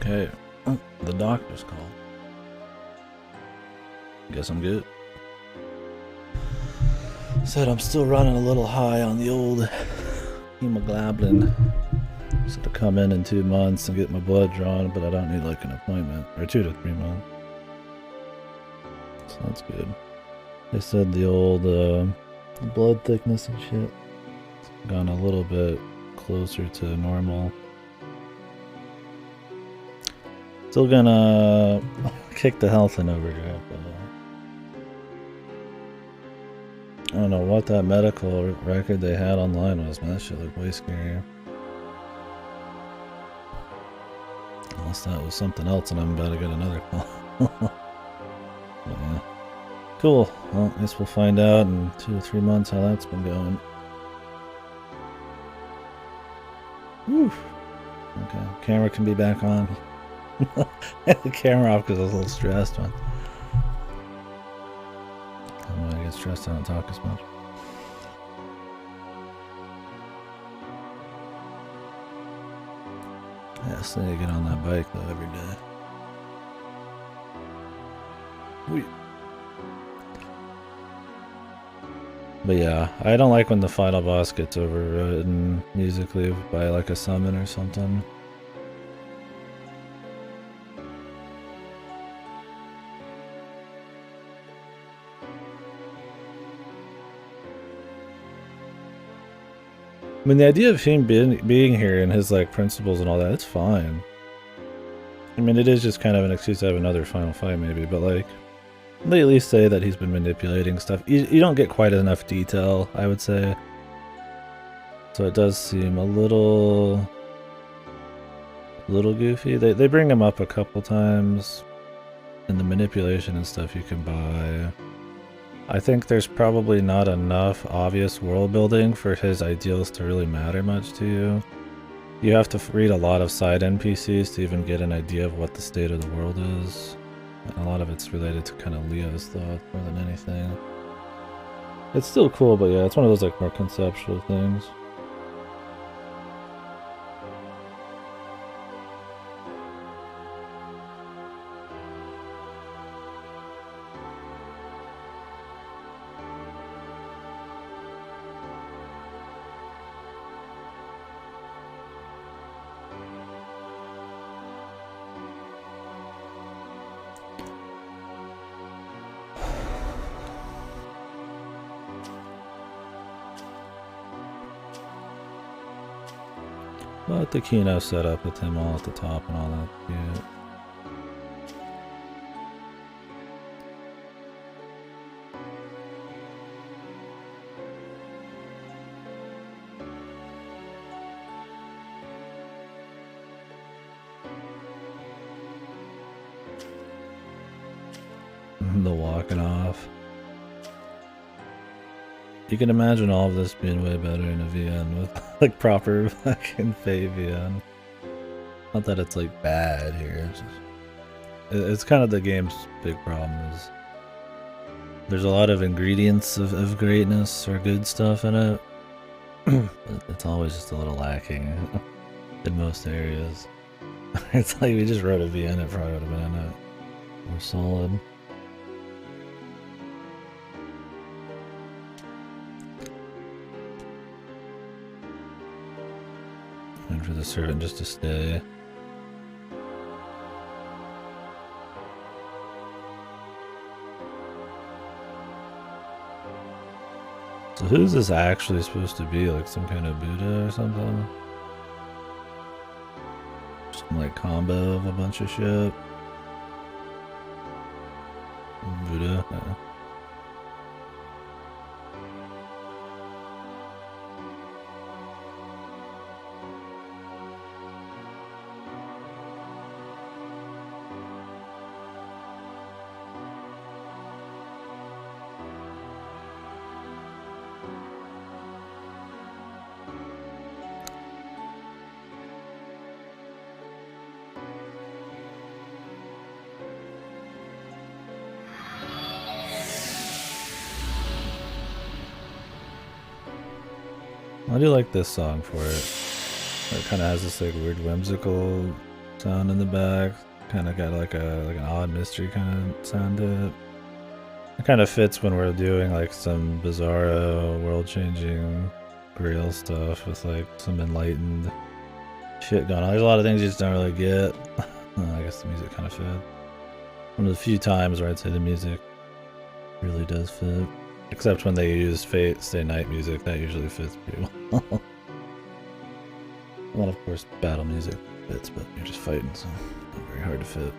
Okay, Oh, the doctor's call. Guess I'm good. Said I'm still running a little high on the old hemoglobin. So to come in 2 months and get my blood drawn, but I don't need like an appointment, or 2 to 3 months. So that's good. They said the old blood thickness and shit gone a little bit closer to normal. Still gonna kick the health in overdrive, but I don't know what that medical record they had online was, man. That shit looked way scarier. Unless that was something else and I'm about to get another call. But yeah. Cool. Well, I guess we'll find out in 2 or 3 months how that's been going. Whew. Okay. Camera can be back on. I had the camera off because I was a little stressed. When I get stressed, I don't talk as much. Yeah, I still need to get on that bike though every day. Whew. But yeah, I don't like when the final boss gets overridden musically by like a summon or something. I mean, the idea of him being here and his like principles and all that, it's fine. I mean, it is just kind of an excuse to have another final fight maybe, but like, they at least say that he's been manipulating stuff. You don't get quite enough detail, I would say. So it does seem a little goofy. They bring him up a couple times, and the manipulation and stuff you can buy. I think there's probably not enough obvious world building for his ideals to really matter much to you. You have to read a lot of side NPCs to even get an idea of what the state of the world is. And a lot of it's related to kind of Leo's thoughts more than anything. It's still cool, but yeah, it's one of those like more conceptual things. But the Kino setup with him all at the top and all that, yeah. The walking off. You can imagine all of this being way better in a VN with like proper fucking Fae VN. Not that it's like bad here. It's kind of the game's big problem is there's a lot of ingredients of greatness or good stuff in it. But it's always just a little lacking in most areas. It's like we just wrote a VN, it probably would have been more solid. And for the servant just to stay. So who's this actually supposed to be? Like some kind of Buddha or something? Some like combo of a bunch of shit. Buddha? Yeah. I do like this song for it. It kind of has this like weird whimsical sound in the back. kind of got like an odd mystery kind of sound to it. It kind of fits when we're doing like some bizarro, world-changing Grail stuff with like some enlightened shit going on. There's a lot of things you just don't really get. I guess the music kind of fit. One of the few times where I'd say the music really does fit. Except when they use Fate Stay Night music, that usually fits pretty well. Well, of course, battle music fits, but you're just fighting, so not very hard to fit.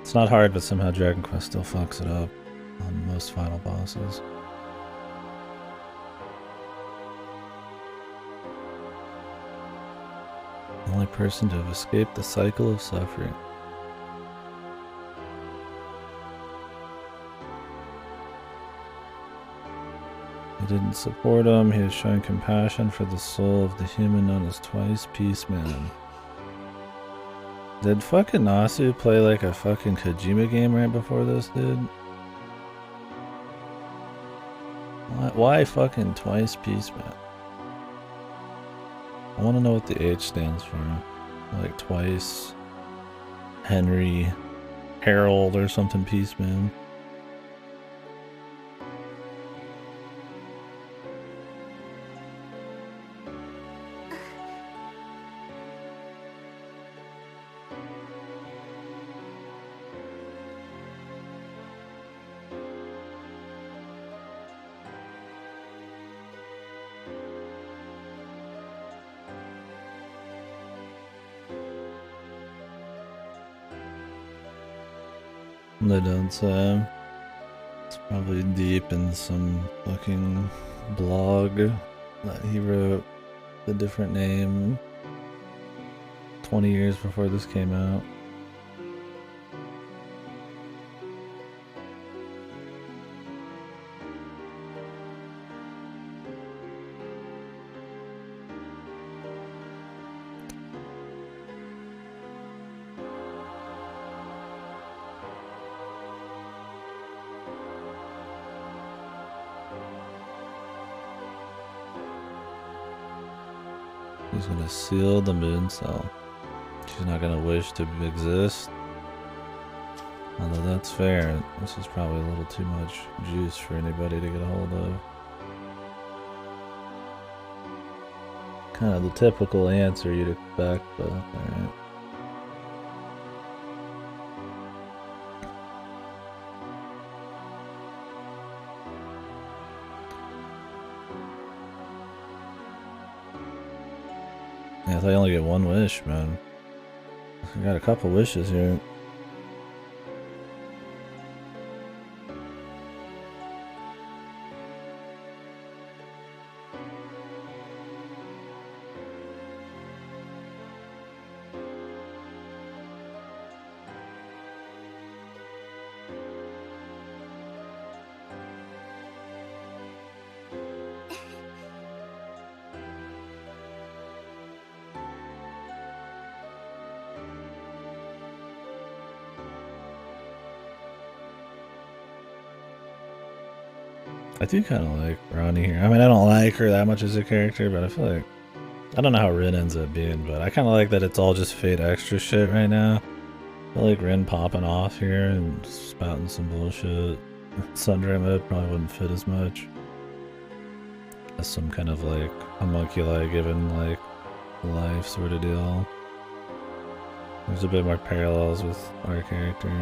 It's not hard, but somehow Dragon Quest still fucks it up on most final bosses. The only person to have escaped the cycle of suffering. He didn't support him, he was showing compassion for the soul of the human known as Twice Peace Man. Did fucking Nasu play like a fucking Kojima game right before this, dude? Why fucking Twice Peace Man? I want to know what the H stands for. Like Twice, Henry, Harold or something Peace Man. They don't say. It's probably deep in some fucking blog that he wrote a different name 20 years before this came out. She's gonna seal the moon cell. She's not gonna wish to exist. Although that's fair, this is probably a little too much juice for anybody to get a hold of. Kind of the typical answer you'd expect, but alright. Yeah, I thought you only get one wish, man. I got a couple wishes here. I do kind of like Ronnie here. I mean, I don't like her that much as a character, but I feel like... I don't know how Rin ends up being, but I kind of like that it's all just Fate extra shit right now. I feel like Rin popping off here and spouting some bullshit. Sundry mode probably wouldn't fit as much. As some kind of like homunculi given like life sort of deal. There's a bit more parallels with our character.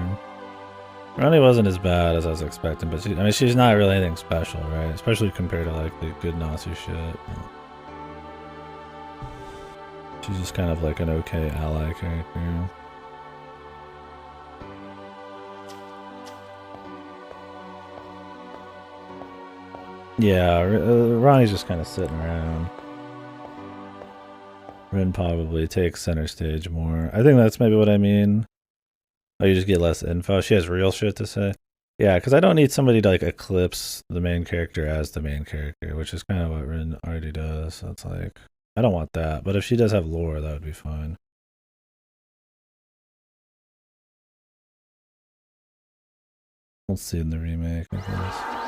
Ronnie wasn't as bad as I was expecting, but I mean, she's not really anything special, right? Especially compared to like the good Nasu shit. She's just kind of like an okay ally character. Yeah, Ronnie's just kind of sitting around. Rin probably takes center stage more. I think that's maybe what I mean. Oh, you just get less info. She has real shit to say. Yeah, because I don't need somebody to like eclipse the main character as the main character, which is kind of what Rin already does. So it's like, I don't want that. But if she does have lore, that would be fine. We'll see in the remake, I guess.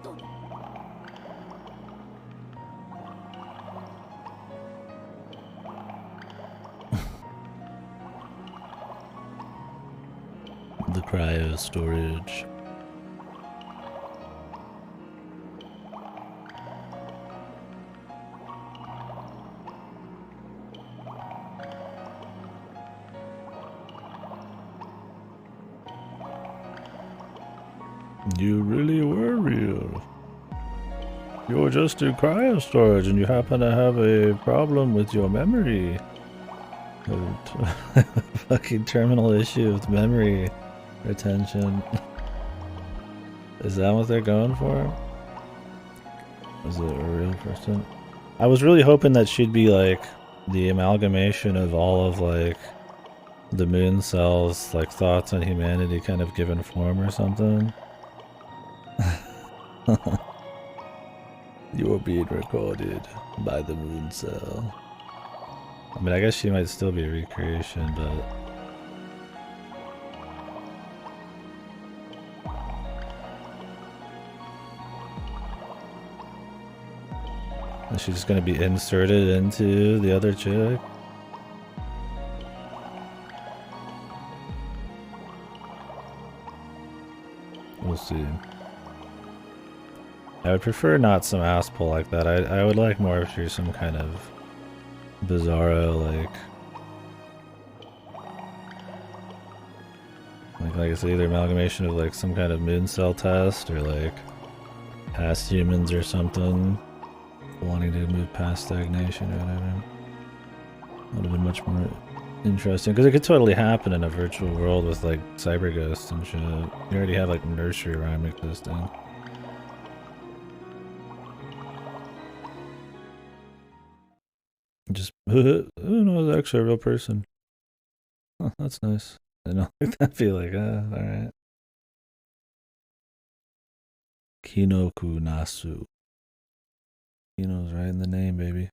とる。The cryo storage. You really were real. You were just in cryo storage and you happen to have a problem with your memory. Fucking terminal issue with memory retention. Is that what they're going for? Is it a real person? I was really hoping that she'd be like the amalgamation of all of like the moon cells, like thoughts on humanity kind of given form or something. You are being recorded by the moon cell. I mean, I guess she might still be a recreation, but... Is she just gonna be inserted into the other chick? We'll see. I would prefer not some ass pull like that. I would like more if she's some kind of bizarro, like I said, either amalgamation of like some kind of moon cell test or like past humans or something wanting to move past stagnation or whatever. Would have been much more interesting because it could totally happen in a virtual world with like cyber ghosts and shit. You already have like nursery rhyme existing. Just, oh no, it's actually a real person. Oh, that's nice. I don't think that'd be like, alright. Kinoku Nasu. Kino's right in the name, baby.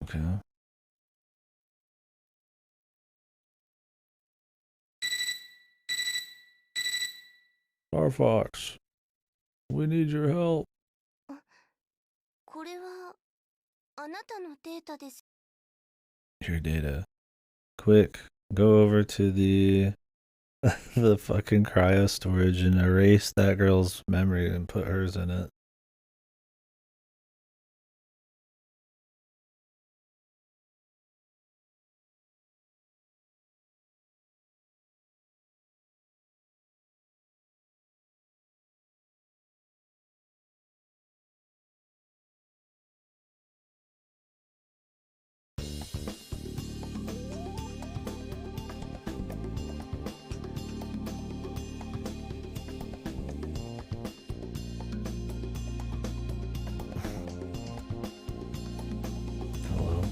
Okay. Starfox, we need your help. これはあなたのデータです。 Your data. Quick, go over to the the fucking cryo storage and erase that girl's memory and put hers in it. Hello.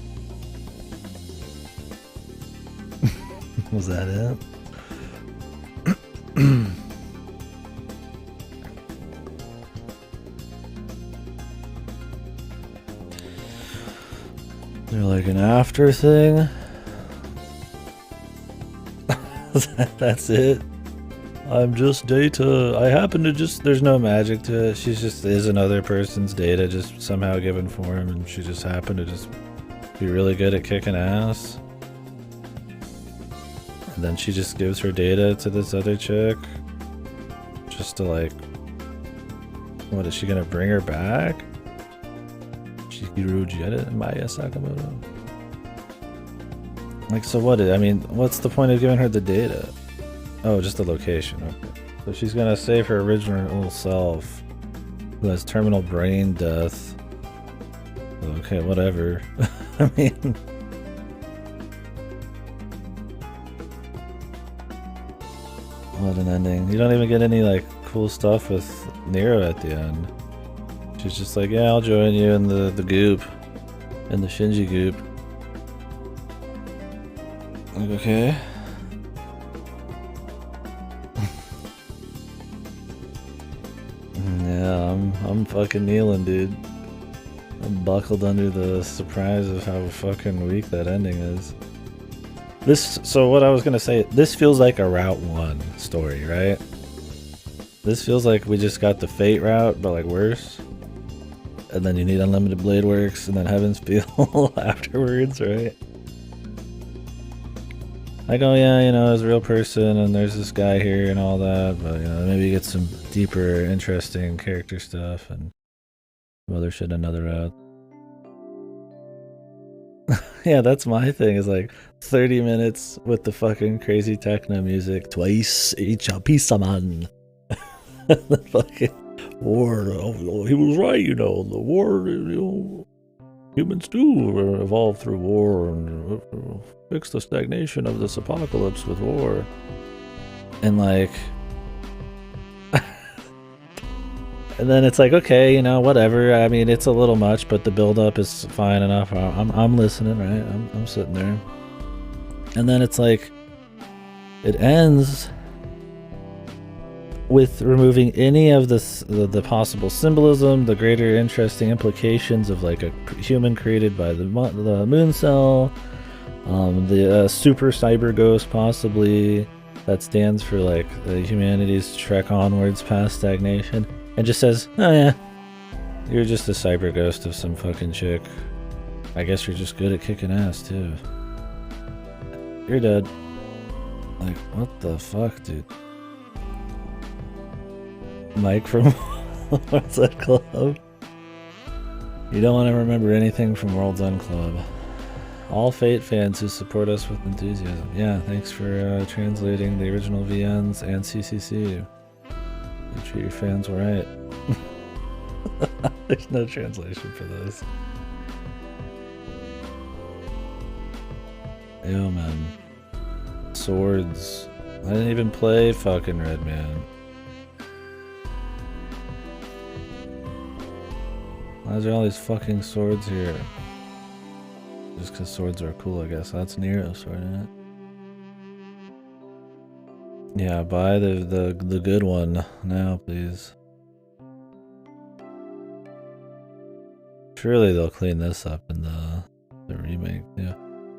Was that it? They're like an after thing. That's it. I'm just data. I happen to just, there's no magic to it. She just is another person's data, just somehow given form, and she just happened to just be really good at kicking ass. And then she just gives her data to this other chick. Just to like, what, is she gonna bring her back? Shikiru Jetta Maya Sakamoto. Like, so what? I mean, what's the point of giving her the data? Oh, just the location. Okay. So she's gonna save her original self, who has terminal brain death. Okay, whatever. I mean, what an ending. You don't even get any like cool stuff with Nero at the end. She's just like, yeah, I'll join you in the goop, in the Shinji goop. Like, okay. Yeah, I'm fucking kneeling, dude. I'm buckled under the surprise of how fucking weak that ending is. So what I was gonna say, this feels like a Route 1 story, right? This feels like we just got the Fate route, but like worse. And then you need Unlimited Blade Works, and then Heaven's Feel afterwards, right? Like, oh yeah, you know, there's a real person, and there's this guy here, and all that, but you know, maybe you get some deeper, interesting character stuff, and some other shit another route. Yeah, that's my thing, is like 30 minutes with the fucking crazy techno music, twice each a piece of man. The fucking war. Oh, he was right, you know. The war, you know, humans do evolve through war and fix the stagnation of this apocalypse with war. And like, and then it's like, okay, you know, whatever. I mean, it's a little much, but the build up is fine enough. I'm listening, right? I'm sitting there. And then it's like, it ends with removing any of the possible symbolism, the greater interesting implications of like a human created by the moon cell, the super cyber ghost possibly, that stands for like the humanity's trek onwards past stagnation, and just says, oh yeah, you're just a cyber ghost of some fucking chick. I guess you're just good at kicking ass too. You're dead. Like, what the fuck, dude? Mike from World's End Club. You don't want to remember anything from World's End Club. All Fate fans who support us with enthusiasm. Yeah, thanks for translating the original VNs and CCC. You treat your fans right. There's no translation for this. Yo, man. Swords. I didn't even play fucking Red Man. Why is there all these fucking swords here? Just because swords are cool, I guess. That's Nero sword, isn't it? Yeah, buy the good one now, please. Surely they'll clean this up in the remake. Yeah,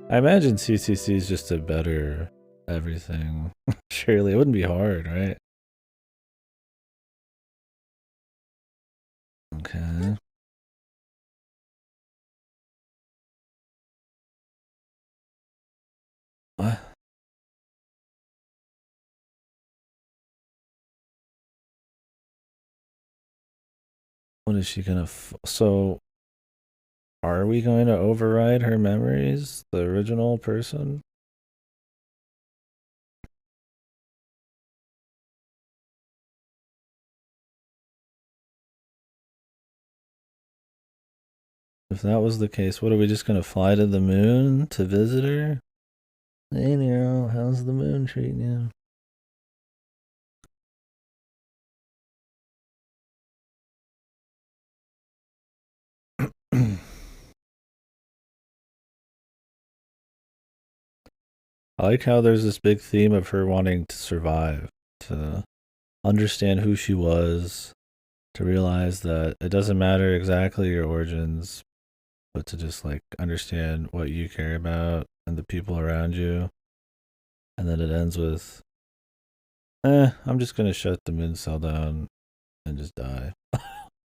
I imagine CCC is just a better everything. Surely it wouldn't be hard, right? Okay. What? What is she gonna? So, are we going to override her memories? The original person? If that was the case, what are we just gonna fly to the moon to visit her? Hey Nero, how's the moon treating you? I like how there's this big theme of her wanting to survive, to understand who she was, to realize that it doesn't matter exactly your origins, but to just like understand what you care about and the people around you. And then it ends with, I'm just gonna shut the moon cell down and just die.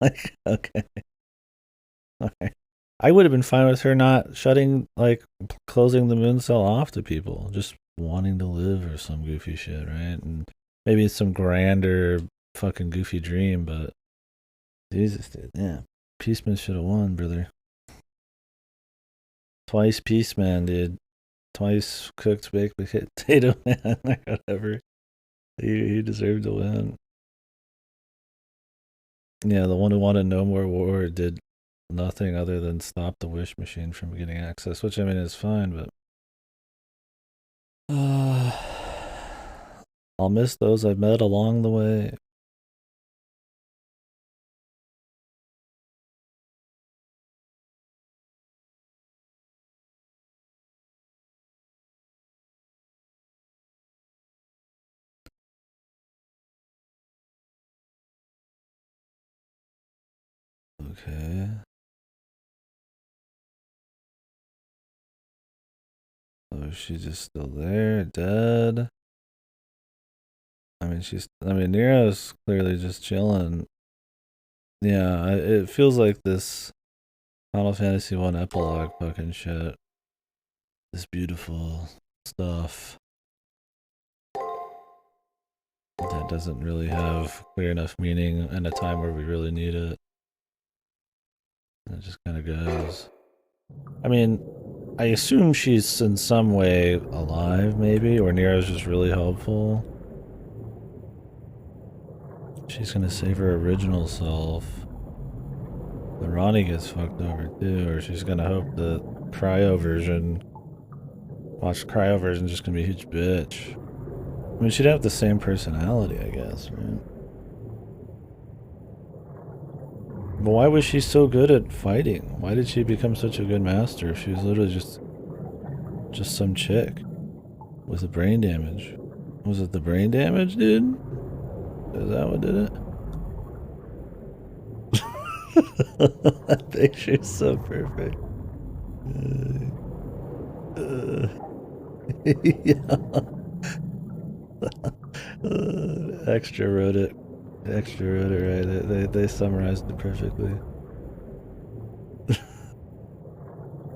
Like, okay. Okay. I would have been fine with her not shutting, like, closing the moon cell off to people, just wanting to live or some goofy shit, right? And maybe it's some grander fucking goofy dream, but Jesus, dude, yeah. Peaceman should have won, brother. Twice Peaceman, dude. Twice cooked baked potato man, or whatever. He deserved to win. Yeah, the one who wanted no more war did nothing other than stop the wish machine from getting access, which I mean is fine, but I'll miss those I've met along the way. Okay. So So she's just still there, dead. I mean, Nero's clearly just chilling. Yeah, it feels like this Final Fantasy 1 epilogue fucking shit. This beautiful stuff that doesn't really have clear enough meaning in a time where we really need it. And it just kind of goes. I mean, I assume she's in some way alive, maybe, or Nero's just really helpful. She's gonna save her original self. The Ronnie gets fucked over too, or she's gonna hope the cryo version. Watch the cryo version just gonna be a huge bitch. I mean, she'd have the same personality, I guess, right? But why was she so good at fighting? Why did she become such a good master if she was literally just some chick with the brain damage? Was it the brain damage, dude? Is that what did it? That picture's so perfect. Yeah. Extra wrote it. Extra wrote it right. They summarized it perfectly.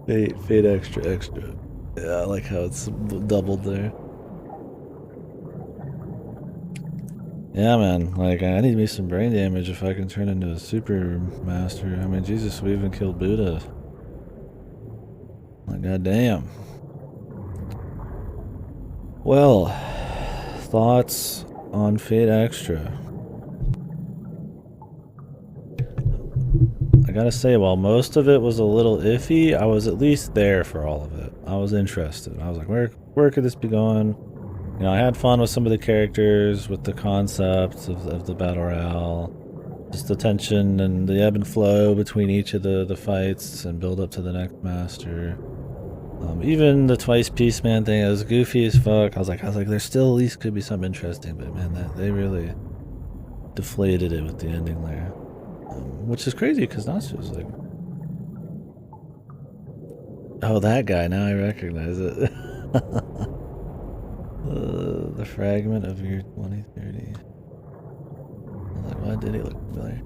Fate extra. Yeah, I like how it's doubled there. Yeah, man. Like, I need me some brain damage if I can turn into a super master. I mean, Jesus, we even killed Buddha. Like, goddamn. Well, thoughts on Fate Extra? I gotta say, while most of it was a little iffy, I was at least there for all of it. I was interested. I was like, where could this be going? You know, I had fun with some of the characters, with the concepts of the Battle Royale. Just the tension and the ebb and flow between each of the fights and build up to the next master. Even the twice Peace Man thing, it was goofy as fuck. I was like, there still at least could be something interesting, but man, they really deflated it with the ending there. Which is crazy because Natsu's like, oh, that guy, now I recognize it. The fragment of year 2030. I was like, why did he look familiar?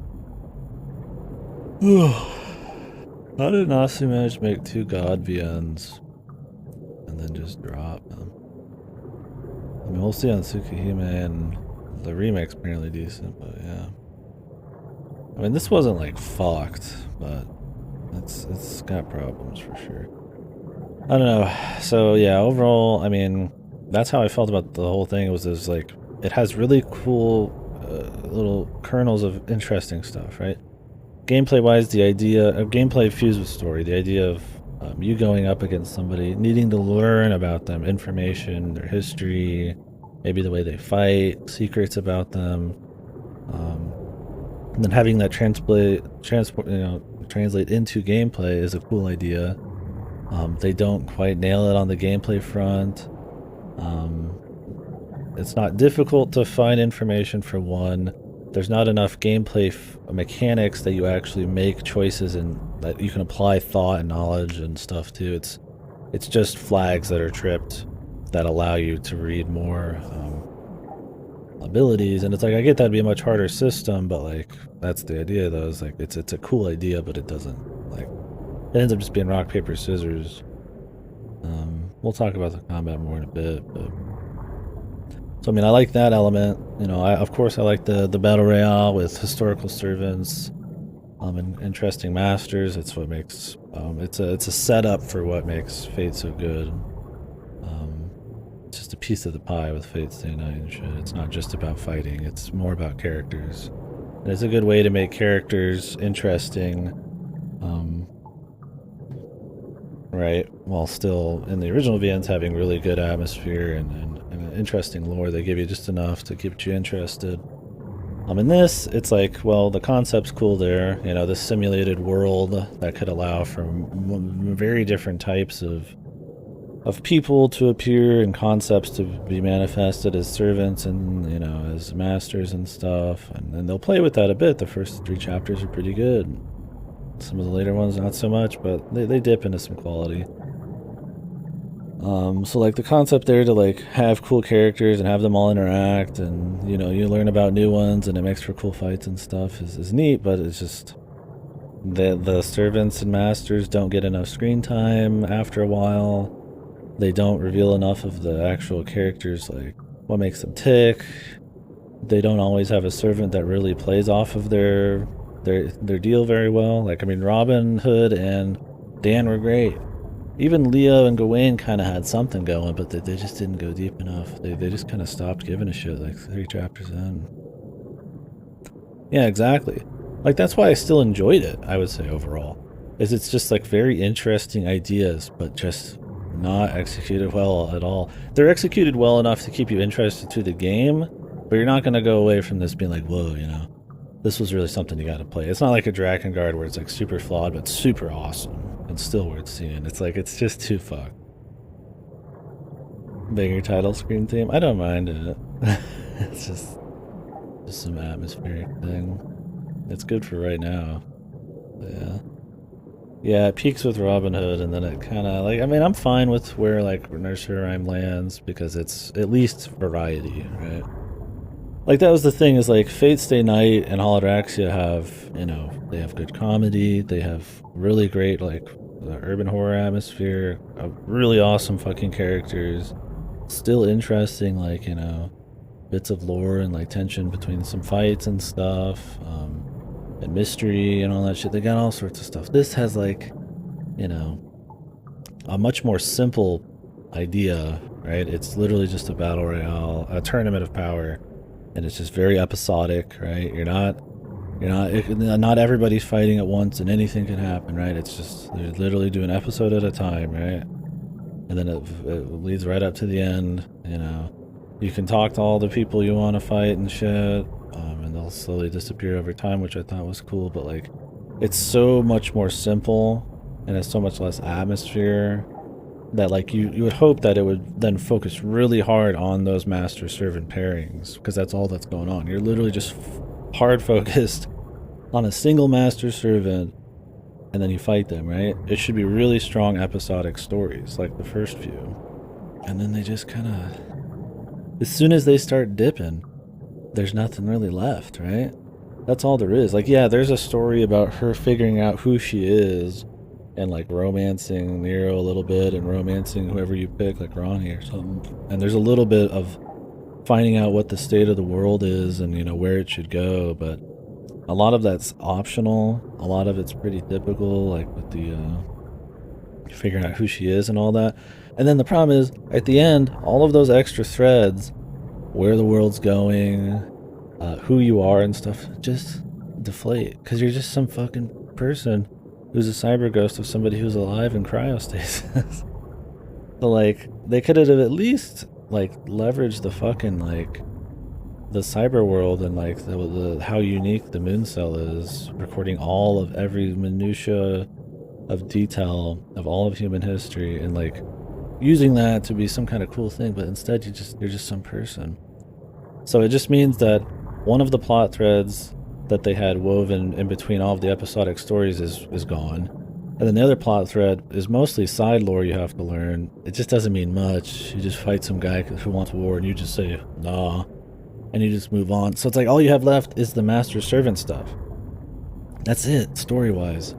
How did Natsu manage to make 2 God VNs and then just drop them? I mean, we'll see on Tsukihime, and the remake's apparently decent, but yeah. I mean, this wasn't like fucked, but it's got problems for sure. I don't know. So yeah, overall, I mean, that's how I felt about the whole thing. Was like, it has really cool little kernels of interesting stuff, right? Gameplay wise, the idea of gameplay fused with story, the idea of you going up against somebody, needing to learn about them, information, their history, maybe the way they fight, secrets about them, and then having that translate into gameplay is a cool idea. They don't quite nail it on the gameplay front. It's not difficult to find information for one. There's not enough gameplay mechanics that you actually make choices and that you can apply thought and knowledge and stuff to. It's just flags that are tripped that allow you to read more abilities, and it's like, I get that'd be a much harder system, but like, that's the idea though. Is like, it's a cool idea, but it doesn't, like, it ends up just being rock paper scissors. We'll talk about the combat more in a bit, but so I mean, I like that element. You know, of course I like the battle royale with historical servants, and interesting masters. It's what makes it's a setup for what makes Fate so good. It's just a piece of the pie with Fate Stay Night and shit. It's not just about fighting, it's more about characters. And it's a good way to make characters interesting, right? While still in the original VNs having really good atmosphere and an interesting lore. They give you just enough to keep you interested. In this, it's like, well, the concept's cool there. You know, this simulated world that could allow for very different types of people to appear and concepts to be manifested as servants and, you know, as masters and stuff. And they'll play with that a bit. The first 3 chapters are pretty good. Some of the later ones, not so much, but they dip into some quality. So like the concept there to like have cool characters and have them all interact, and you know you learn about new ones and it makes for cool fights and stuff is neat, but it's just the servants and masters don't get enough screen time after a while. They don't reveal enough of the actual characters, like what makes them tick. They don't always have a servant that really plays off of their deal very well. Like I mean, Robin Hood and Dan were great. Even Leo and Gawain kind of had something going, but they just didn't go deep enough. They just kind of stopped giving a shit like 3 chapters in. Yeah, exactly. Like that's why I still enjoyed it, I would say overall. Is it's just like very interesting ideas, but just not executed well at all. They're executed well enough to keep you interested through the game, but you're not going to go away from this being like, whoa, you know, this was really something you got to play. It's not like a Drakengard where it's like super flawed, but super awesome and still worth seeing. It's like, it's just too fucked. Bigger title screen theme? I don't mind it. It's just some atmospheric thing. It's good for right now. But yeah. Yeah, it peaks with Robin Hood, and then it kind of like, I mean, I'm fine with where like Nursery Rhyme lands because it's at least variety, right? Like that was the thing is like Fate Stay Night and Holodraxia have, you know, they have good comedy, they have really great like urban horror atmosphere, really awesome fucking characters, still interesting like, you know, bits of lore and like tension between some fights and stuff, and mystery and all that shit. They got all sorts of stuff. This has like, you know, a much more simple idea, right? It's literally just a battle royale, a tournament of power, and it's just very episodic, right? Not everybody's fighting at once and anything can happen, right? It's just they literally do an episode at a time, right? And then it leads right up to the end, you know. You can talk to all the people you want to fight and shit, and they'll slowly disappear over time, which I thought was cool, but like it's so much more simple and it's so much less atmosphere that like you would hope that it would then focus really hard on those master servant pairings, because that's all that's going on. You're literally just hard focused on a single master servant and then you fight them, right? It should be really strong episodic stories like the first few, and then they just kind of, as soon as they start dipping, there's nothing really left, right? That's all there is. Like, yeah, there's a story about her figuring out who she is and like romancing Nero a little bit and romancing whoever you pick, like Ronnie or something. And there's a little bit of finding out what the state of the world is and, you know, where it should go. But a lot of that's optional. A lot of it's pretty typical, like with the figuring out who she is and all that. And then the problem is, at the end, all of those extra threads, where the world's going, who you are and stuff, just deflate. Because you're just some fucking person who's a cyber ghost of somebody who's alive in cryostasis. So, like, they could have at least, like, leveraged the fucking, like, the cyber world and, like, the how unique the moon cell is, recording all of every minutia of detail of all of human history and, like, using that to be some kind of cool thing, but instead you're just some person. So it just means that one of the plot threads that they had woven in between all of the episodic stories is gone. And then the other plot thread is mostly side lore you have to learn. It just doesn't mean much. You just fight some guy who wants war and you just say, nah, and you just move on. So it's like all you have left is the master servant stuff. That's it, story-wise.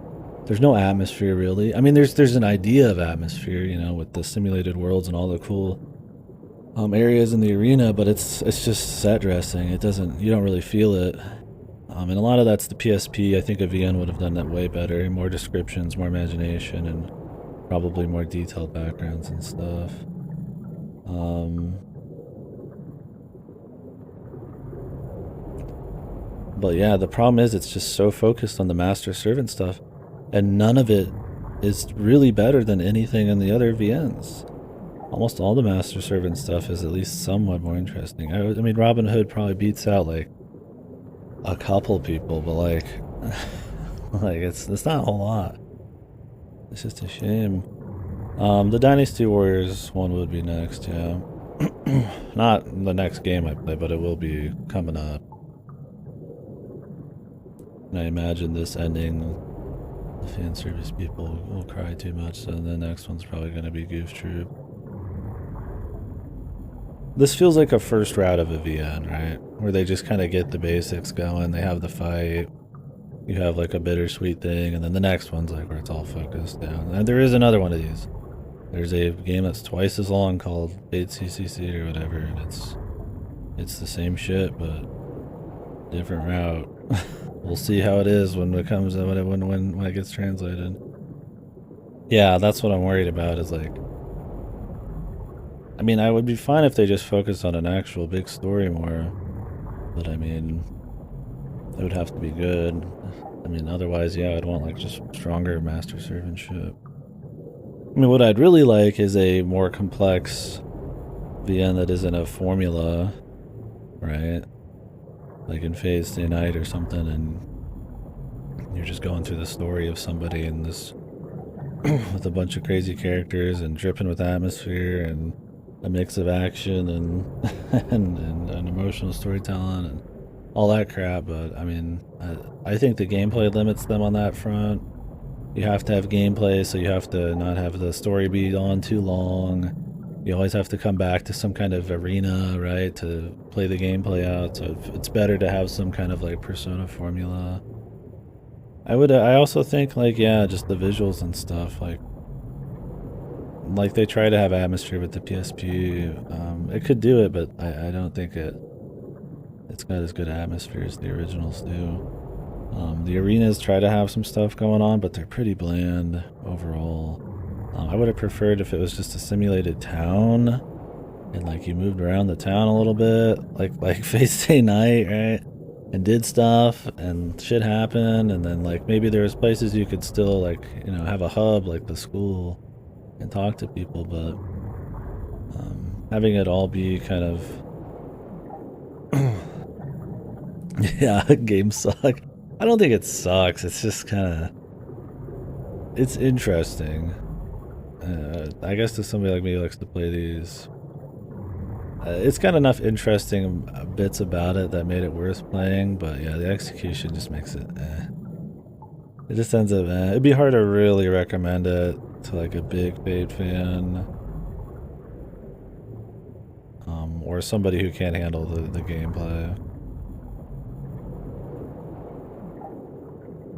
There's no atmosphere, really. I mean, there's an idea of atmosphere, you know, with the simulated worlds and all the cool areas in the arena, but it's just set dressing. You don't really feel it. And a lot of that's the PSP. I think a VN would have done that way better. More descriptions, more imagination, and probably more detailed backgrounds and stuff. But yeah, the problem is it's just so focused on the master servant stuff, and none of it is really better than anything in the other VNs. Almost all the master servant stuff is at least somewhat more interesting. I mean, Robin Hood probably beats out like a couple people, but like, like it's not a whole lot. It's just a shame. The Dynasty Warriors one would be next, yeah. Not the next game I play, but it will be coming up. And I imagine this ending, the fan service people will cry too much, so the next one's probably going to be Goof Troop. This feels like a first route of a VN, right? Where they just kind of get the basics going. They have the fight. You have like a bittersweet thing, and then the next one's like where it's all focused down. And there is another one of these. There's a game that's twice as long called Fate CCC or whatever, and it's the same shit but different route. We'll see how it is when it comes when it gets translated. Yeah, that's what I'm worried about. Is like, I mean, I would be fine if they just focused on an actual big story more, but I mean, it would have to be good. I mean, otherwise, yeah, I'd want like just stronger master servant shit. I mean, what I'd really like is a more complex VN that isn't a formula, right? Like in Phase Day Night or something, and you're just going through the story of somebody in this with a bunch of crazy characters and dripping with atmosphere and a mix of action and and emotional storytelling and all that crap. But I mean, I think the gameplay limits them on that front. You have to have gameplay, so you have to not have the story be on too long. You always have to come back to some kind of arena, right, to play the gameplay out. So it's better to have some kind of like Persona formula. I also think like, yeah, just the visuals and stuff, like they try to have atmosphere with the PSP. It could do it, but I don't think it's got as good atmosphere as the originals do. The arenas try to have some stuff going on, but they're pretty bland overall. I would have preferred if it was just a simulated town, and like you moved around the town a little bit, like Face Day Night, right? And did stuff, and shit happened, and then like maybe there was places you could still like, you know, have a hub like the school and talk to people, but having it all be kind of yeah, games suck. I don't think it sucks. It's just kind of, it's interesting. I guess to somebody like me who likes to play these, it's got enough interesting bits about it that made it worth playing. But yeah, the execution just makes it. It just ends up. It'd be hard to really recommend it to like a big Fate fan, or somebody who can't handle the gameplay.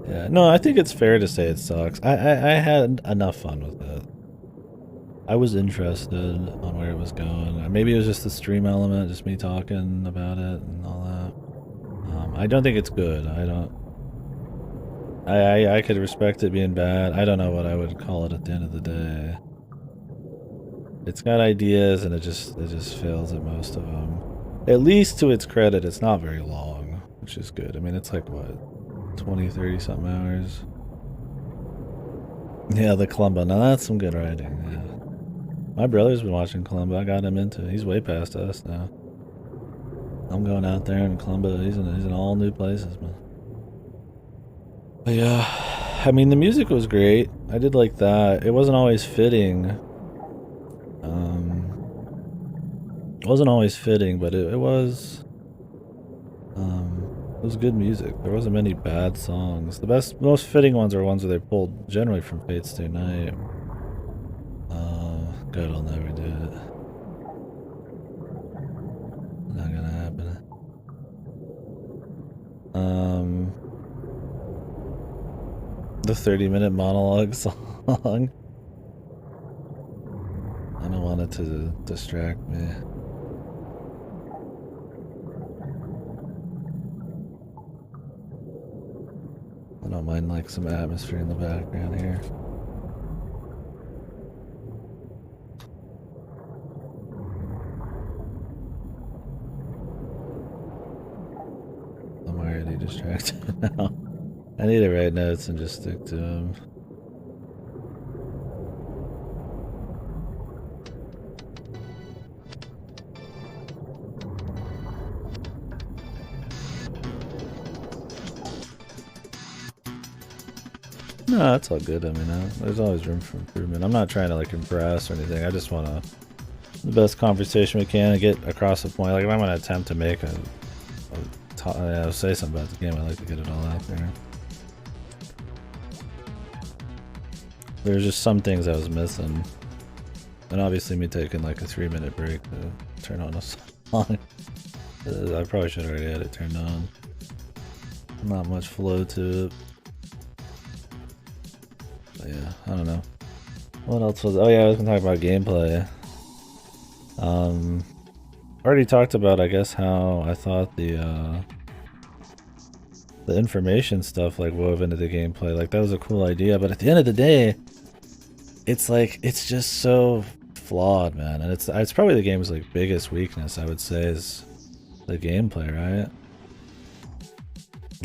Yeah, no, I think it's fair to say it sucks. I had enough fun with it. I was interested on where it was going. Maybe it was just the stream element, just me talking about it and all that. I don't think it's good. I could respect it being bad. I don't know what I would call it at the end of the day. It's got ideas and it just fails at most of them. At least to its credit, it's not very long, which is good. I mean, it's like what, 20, 30 something hours. Yeah, the Columba. Now that's some good writing. Yeah. My brother's been watching Columba. I got him into it. He's way past us now. I'm going out there in Columba. He's in all new places, man. But yeah, I mean, the music was great. I did like that. It wasn't always fitting. It wasn't always fitting, but it was. It was good music. There wasn't many bad songs. The most fitting ones are ones where they pulled generally from Fate's Day Night. God, I'll never do it. Not gonna happen. The 30-minute monologue song. I don't want it to distract me. I don't mind like some atmosphere in the background here. I'm already distracted now. I need to write notes and just stick to them. No, it's all good. I mean, there's always room for improvement. I'm not trying to like impress or anything. I just want the best conversation we can and get across the point. Like if I'm gonna attempt to make say something about the game, I like to get it all out there. There's just some things I was missing, and obviously me taking like a 3-minute break to turn on a song. I probably should already had it turned on. Not much flow to it. But yeah, I don't know. What else was? Oh yeah, I was gonna talk about gameplay. Already talked about, I guess, how I thought the information stuff like wove into the gameplay. Like that was a cool idea, but at the end of the day, it's like it's just so flawed, man. And it's probably the game's like biggest weakness, I would say, is the gameplay, right?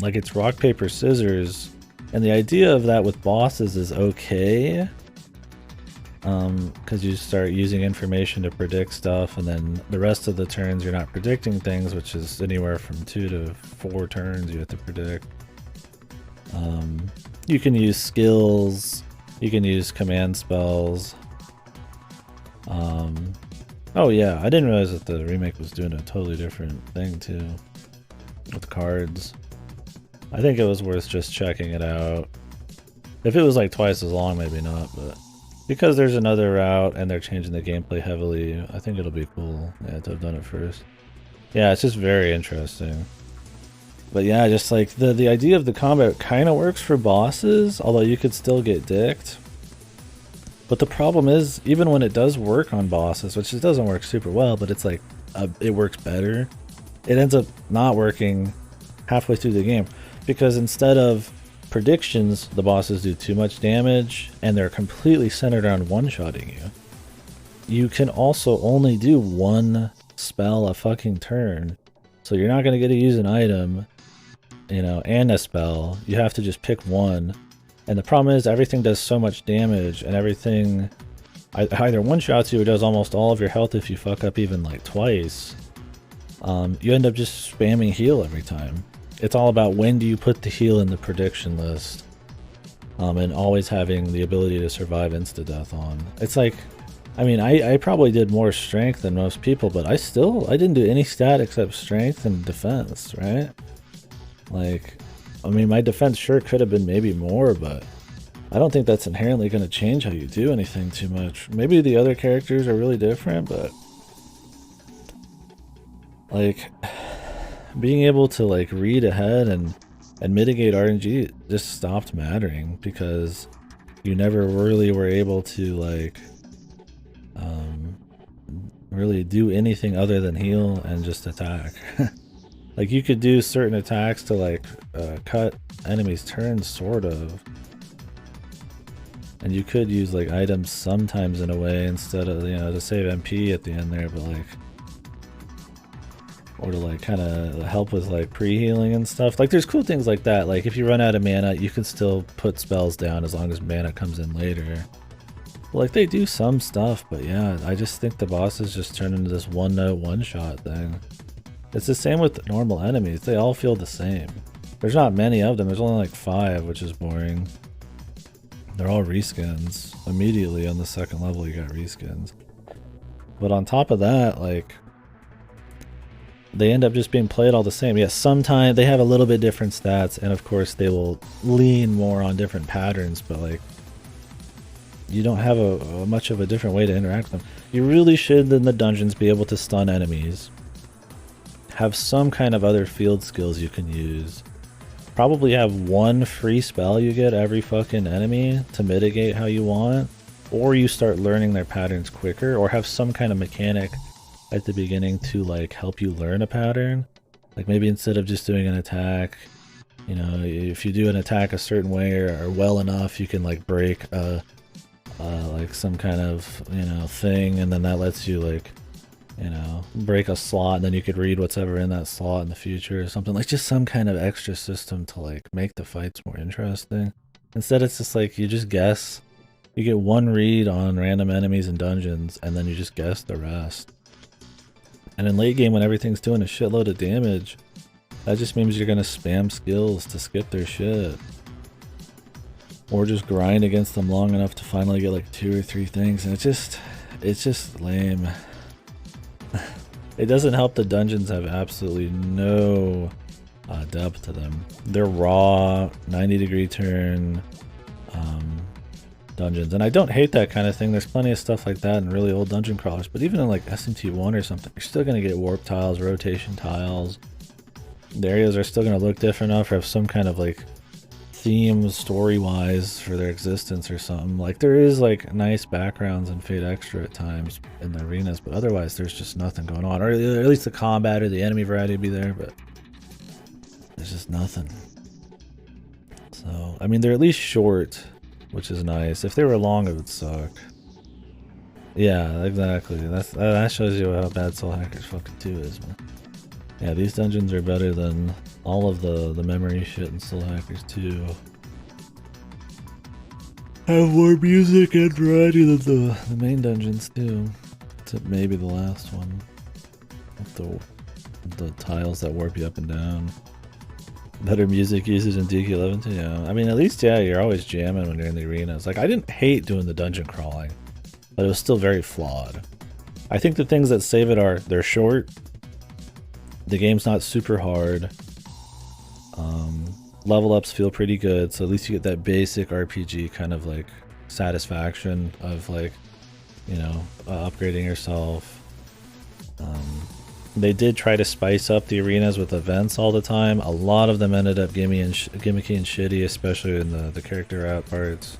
Like it's rock, paper, scissors, and the idea of that with bosses is okay. Because you start using information to predict stuff, and then the rest of the turns you're not predicting things, which is anywhere from 2 to 4 turns you have to predict. You can use skills, you can use command spells. Oh yeah, I didn't realize that the remake was doing a totally different thing too, with cards. I think it was worth just checking it out. If it was like twice as long, maybe not, but because there's another route and they're changing the gameplay heavily, I think it'll be cool, yeah, to have done it first. Yeah, it's just very interesting. But yeah, just like the idea of the combat kind of works for bosses, although you could still get dicked. But the problem is, even when it does work on bosses, which it doesn't work super well, but it's like, it works better, it ends up not working halfway through the game. Because instead of predictions, the bosses do too much damage, and they're completely centered around one-shotting you. You can also only do one spell a fucking turn, so you're not going to get to use an item, you know, and a spell. You have to just pick one, and the problem is everything does so much damage, and everything either one-shots you or does almost all of your health if you fuck up even like twice. You end up just spamming heal every time. It's all about when do you put the heal in the prediction list, and always having the ability to survive insta-death on. It's like, I mean, I probably did more strength than most people, but I didn't do any stat except strength and defense, right? Like, I mean, my defense sure could have been maybe more, but I don't think that's inherently going to change how you do anything too much. Maybe the other characters are really different, but like, being able to like read ahead and mitigate RNG just stopped mattering, because you never really were able to like really do anything other than heal and just attack. Like you could do certain attacks to like cut enemies' turns, sort of, and you could use like items sometimes in a way instead of, you know, to save MP at the end there, but like, or to like kind of help with like pre-healing and stuff. Like there's cool things like that. Like if you run out of mana, you can still put spells down as long as mana comes in later. Like they do some stuff, but yeah, I just think the bosses just turn into this one-note, one-shot thing. It's the same with normal enemies. They all feel the same. There's not many of them. There's only like 5, which is boring. They're all reskins. Immediately on the second level, you got reskins. But on top of that, like, they end up just being played all the same. Yes, sometimes they have a little bit different stats, and of course they will lean more on different patterns, but like, you don't have a much of a different way to interact with them. You really should, in the dungeons, be able to stun enemies. Have some kind of other field skills you can use. Probably have one free spell you get every fucking enemy to mitigate how you want. Or you start learning their patterns quicker, or have some kind of mechanic at the beginning to like help you learn a pattern. Like maybe instead of just doing an attack, you know, if you do an attack a certain way or well enough, you can like break like some kind of, you know, thing, and then that lets you like, you know, break a slot, and then you could read what's ever in that slot in the future or something. Like just some kind of extra system to like make the fights more interesting. Instead it's just like you just guess. You get one read on random enemies and dungeons, and then you just guess the rest. And in late game, when everything's doing a shitload of damage, that just means you're gonna spam skills to skip their shit. Or just grind against them long enough to finally get like 2 or 3 things, and it's just lame. It doesn't help the dungeons have absolutely no depth to them. They're raw, 90-degree turn, dungeons. And I don't hate that kind of thing. There's plenty of stuff like that in really old dungeon crawlers. But even in like SMT1 or something, you're still going to get warp tiles, rotation tiles. The areas are still going to look different enough or have some kind of like theme story-wise for their existence or something. Like there is like nice backgrounds and Fate Extra at times in the arenas, but otherwise there's just nothing going on. Or at least the combat or the enemy variety would be there, but there's just nothing. So, I mean, they're at least short, which is nice. If they were long, it would suck. Yeah, exactly. That shows you how bad Soul Hackers fucking 2 is, man. Yeah, these dungeons are better than all of the memory shit in Soul Hackers 2. Have more music and variety than the main dungeons too. Except maybe the last one. With the tiles that warp you up and down. Better music usage in DK11 too, yeah. I mean, at least, yeah, you're always jamming when you're in the arenas. Like, I didn't hate doing the dungeon crawling, but it was still very flawed. I think the things that save it are, they're short, the game's not super hard, level ups feel pretty good, so at least you get that basic RPG kind of like satisfaction of like, you know, upgrading yourself. They did try to spice up the arenas with events all the time. A lot of them ended up gimmicky and shitty, especially in the character route parts.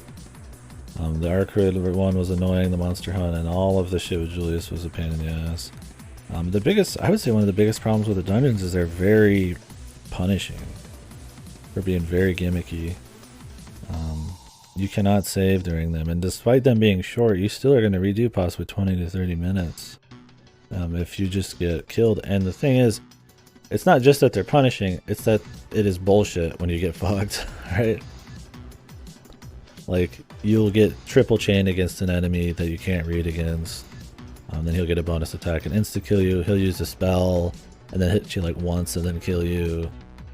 The Arcade one was annoying, the Monster Hunt, and all of the shit with Julius was a pain in the ass. I would say one of the biggest problems with the dungeons is they're very punishing for being very gimmicky. You cannot save during them, and despite them being short, you still are going to redo possibly 20 to 30 minutes. If you just get killed. And the thing is, it's not just that they're punishing, it's that it is bullshit when you get fucked, right? Like, you'll get triple chain against an enemy that you can't read against. Then he'll get a bonus attack and insta-kill you. He'll use a spell and then hit you like once and then kill you.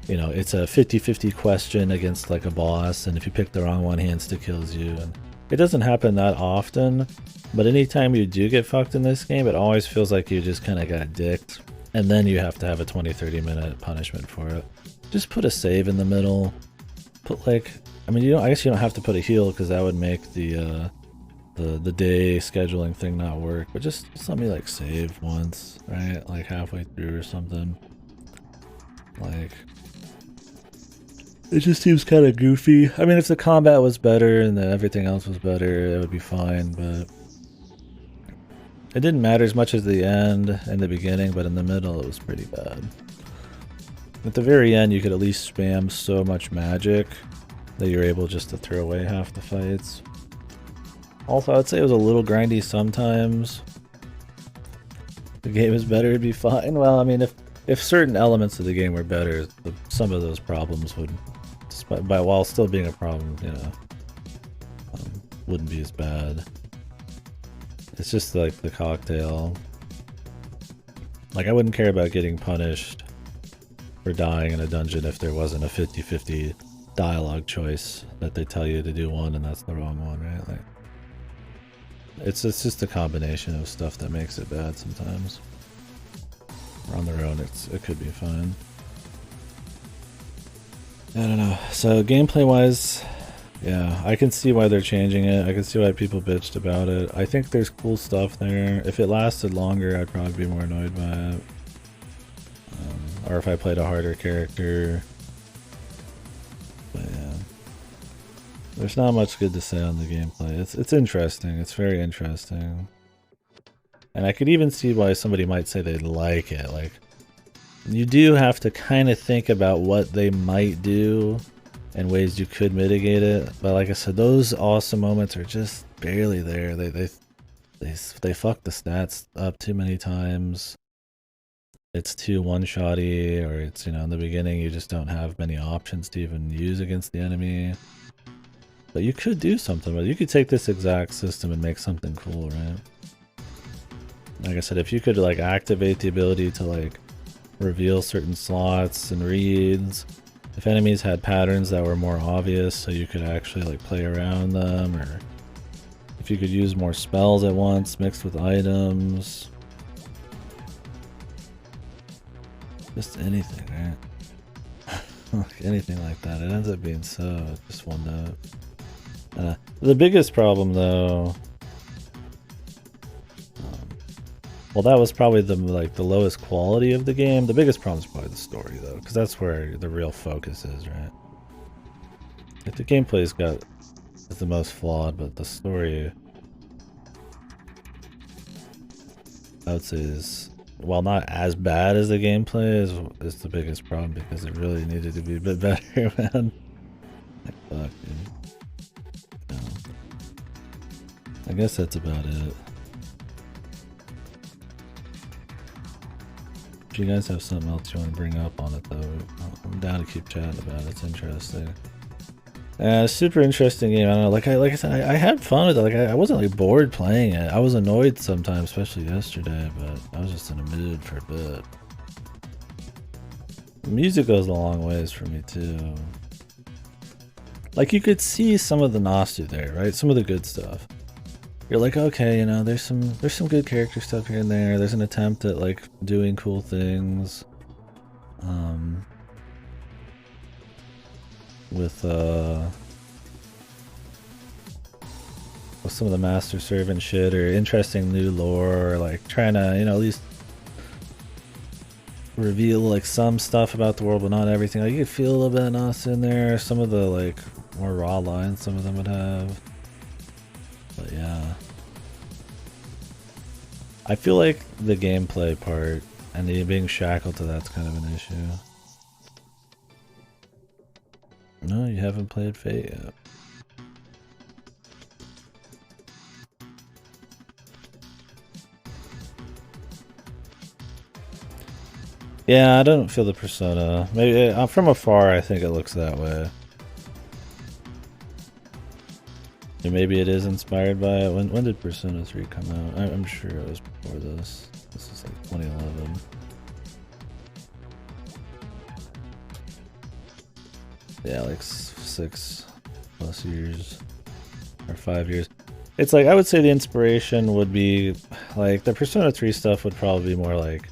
You know, it's a 50-50 question against like a boss, and if you pick the wrong one, he insta-kills you. And it doesn't happen that often, but anytime you do get fucked in this game, it always feels like you just kind of got dicked. And then you have to have a 20-30 minute punishment for it. Just put a save in the middle. Put like, I mean, I guess you don't have to put a heal because that would make the day scheduling thing not work. But just let me like save once, right? Like halfway through or something. Like, it just seems kind of goofy. I mean, if the combat was better and then everything else was better, it would be fine, but it didn't matter as much as the end and the beginning, but in the middle it was pretty bad. At the very end, you could at least spam so much magic that you're able just to throw away half the fights. Also, I'd say it was a little grindy sometimes. If the game is better, it'd be fine. Well, I mean, if certain elements of the game were better, some of those problems would, while still being a problem, you know, wouldn't be as bad. It's just like the cocktail. Like, I wouldn't care about getting punished for dying in a dungeon if there wasn't a 50-50 dialogue choice that they tell you to do one and that's the wrong one, right? Like, it's just a combination of stuff that makes it bad sometimes. On their own, it could be fine. I don't know. So gameplay wise, yeah, I can see why they're changing it. I can see why people bitched about it. I think there's cool stuff there. If it lasted longer, I'd probably be more annoyed by it. Or if I played a harder character. But yeah, there's not much good to say on the gameplay. It's interesting. It's very interesting. And I could even see why somebody might say they like it. Like, you do have to kind of think about what they might do and ways you could mitigate it. But like I said, those awesome moments are just barely there. They fuck the stats up too many times. It's too one-shotty, or it's, you know, in the beginning you just don't have many options to even use against the enemy. But you could do something with it. You could take this exact system and make something cool, right? Like I said, if you could like activate the ability to like reveal certain slots and reads, if enemies had patterns that were more obvious so you could actually like play around them, or if you could use more spells at once mixed with items, just anything, right? Anything like that. It ends up being so just one note. The biggest problem, though, well, that was probably the lowest quality of the game. The biggest problem is probably the story, though, because that's where the real focus is, right? Like, the gameplay's is the most flawed, but the story, I would say, is, while not as bad as the gameplay, is the biggest problem, because it really needed to be a bit better, man. Like, fuck, dude. Yeah. I guess that's about it. If you guys have something else you want to bring up on it, though, I'm down to keep chatting about it. It's interesting. Super interesting game. I don't know. Like I said, I had fun with it. Like I wasn't like bored playing it. I was annoyed sometimes, especially yesterday, but I was just in a mood for a bit. The music goes a long ways for me too. Like you could see some of the nostalgia there, right? Some of the good stuff. You're like, okay, you know, there's some good character stuff here and there. There's an attempt at like doing cool things. With some of the master servant shit, or interesting new lore, or like trying to, you know, at least reveal like some stuff about the world, but not everything. Like you could feel a little bit of us in there. Some of the like more raw lines some of them would have. But yeah. I feel like the gameplay part and the being shackled to that's kind of an issue. No, you haven't played Fate yet. Yeah, I don't feel the Persona. Maybe from afar, I think it looks that way. Maybe it is inspired by it. When did Persona 3 come out? I'm sure it was before this. This is like 2011. Yeah, like 6+ years. Or 5 years. It's like, I would say the inspiration would be, like, the Persona 3 stuff would probably be more like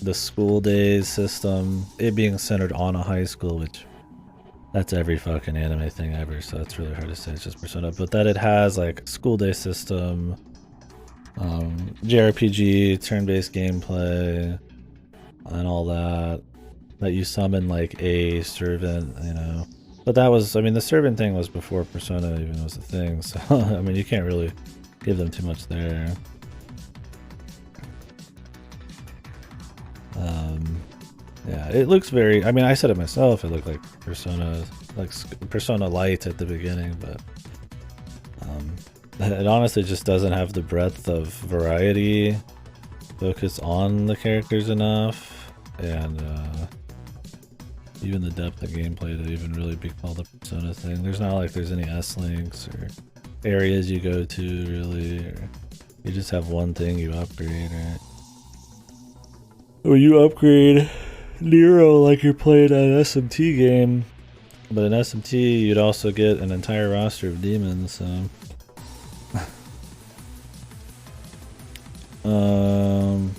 the school days system. It being centered on a high school, which... that's every fucking anime thing ever, so it's really hard to say it's just Persona. But that it has like school day system, JRPG, turn-based gameplay, and all that. That you summon like a servant, you know. But that was, I mean, the servant thing was before Persona even was a thing, so I mean, you can't really give them too much there. Yeah, it looks very, I mean, I said it myself, it looked like Persona, like Persona Light at the beginning, but it honestly just doesn't have the breadth of variety, focus on the characters enough, and even the depth of gameplay to even really be called a Persona thing. There's not like there's any S-links or areas you go to, really, or you just have one thing you upgrade, right? Or you upgrade Nero like you're playing an SMT game, but in SMT you'd also get an entire roster of demons, so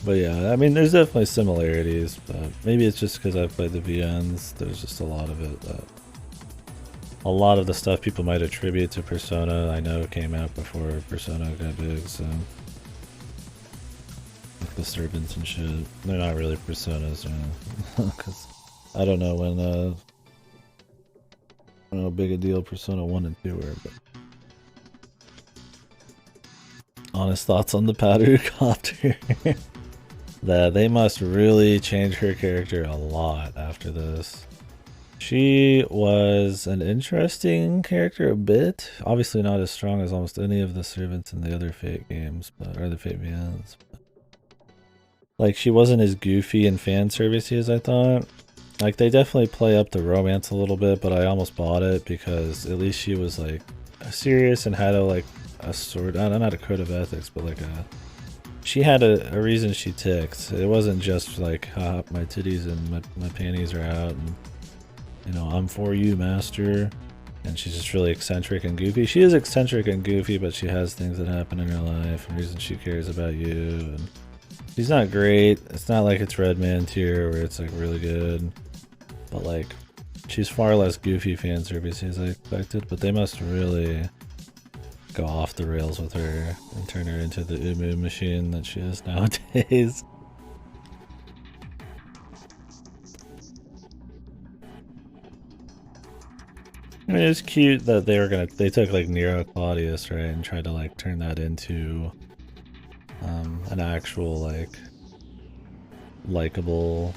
but yeah, I mean, there's definitely similarities, but maybe it's just because I've played the VNs. There's just a lot of it that a lot of the stuff people might attribute to Persona I know came out before Persona got big, so like the servants and shit, they're not really Personas, you know, because I don't know when I don't know how big a deal Persona 1 and 2 were, but honest thoughts on the powder copter. That they must really change her character a lot after this. She was an interesting character a bit. Obviously not as strong as almost any of the servants in the other Fate games, or the Fate VNs. But like, she wasn't as goofy and fan servicey as I thought. Like, they definitely play up the romance a little bit, but I almost bought it because at least she was like serious and had a sort, not a code of ethics, but like she had a reason she ticked. It wasn't just like, ha, my titties and my panties are out and, you know, I'm for you, master. And she's just really eccentric and goofy. She is eccentric and goofy, but she has things that happen in her life and reasons she cares about you. And she's not great. It's not like it's Red Man tier where it's like really good. But like, she's far less goofy fan service as I expected, but they must really go off the rails with her and turn her into the Umu machine that she is nowadays. I mean, it's cute that they took like Nero Claudius, right, and tried to like turn that into an actual like likable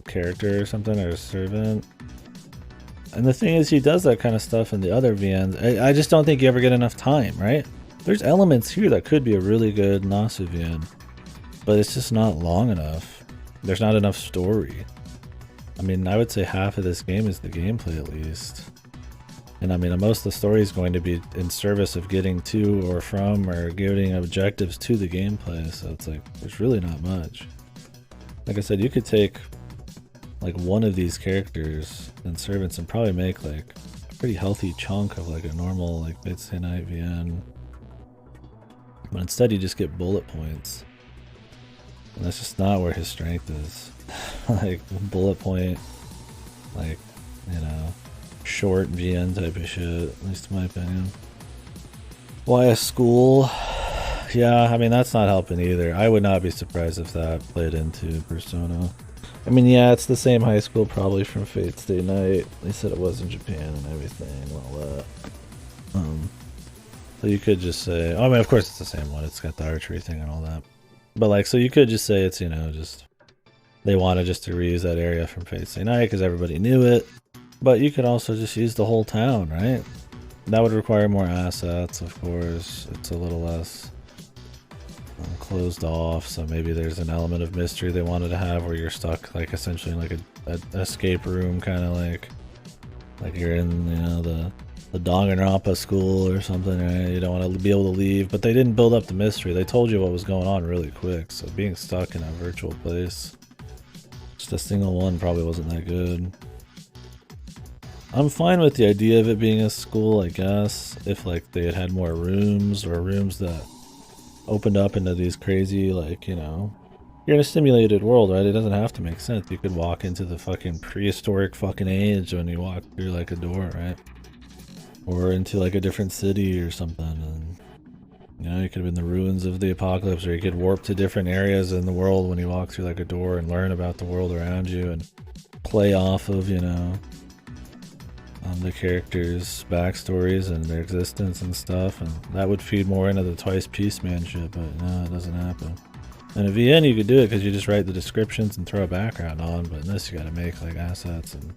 character or something, or a servant. And the thing is, he does that kind of stuff in the other VNs. I just don't think you ever get enough time, right? There's elements here that could be a really good Nasu VN, but it's just not long enough. There's not enough story. I mean, I would say half of this game is the gameplay at least. And I mean, most of the story is going to be in service of getting to or from or getting objectives to the gameplay, so it's like, there's really not much. Like I said, you could take like one of these characters and servants and probably make like a pretty healthy chunk of like a normal like Midday Night VN. But instead you just get bullet points. And that's just not where his strength is. Like bullet point, like, you know, short VN type of shit, at least in my opinion. Why a school? Yeah, I mean, that's not helping either. I would not be surprised if that played into Persona. I mean, yeah, it's the same high school probably from Fate Stay Night. They said it was in Japan and everything and all that. So you could just say, I mean, of course it's the same one. It's got the archery thing and all that. But like, so you could just say it's, you know, just they wanted just to reuse that area from Fate Stay Night because everybody knew it. But you could also just use the whole town, right? That would require more assets, of course. It's a little less closed off, so maybe there's an element of mystery they wanted to have where you're stuck like essentially in like a escape room, kind of like you're in, you know, the Danganronpa school or something, right? You don't want to be able to leave, but they didn't build up the mystery. They told you what was going on really quick, so being stuck in a virtual place, just a single one, probably wasn't that good. I'm fine with the idea of it being a school, I guess, if like they had more rooms or rooms that opened up into these crazy, like, you know, you're in a simulated world, right? It doesn't have to make sense. You could walk into the fucking prehistoric fucking age when you walk through like a door, right? Or into like a different city or something, and you know, you could have been the ruins of the apocalypse, or you could warp to different areas in the world when you walk through like a door and learn about the world around you and play off of, you know, the characters' backstories and their existence and stuff, and that would feed more into the Twice Peaceman shit, but no, it doesn't happen. In a VN you could do it because you just write the descriptions and throw a background on, but in this you gotta make like assets, and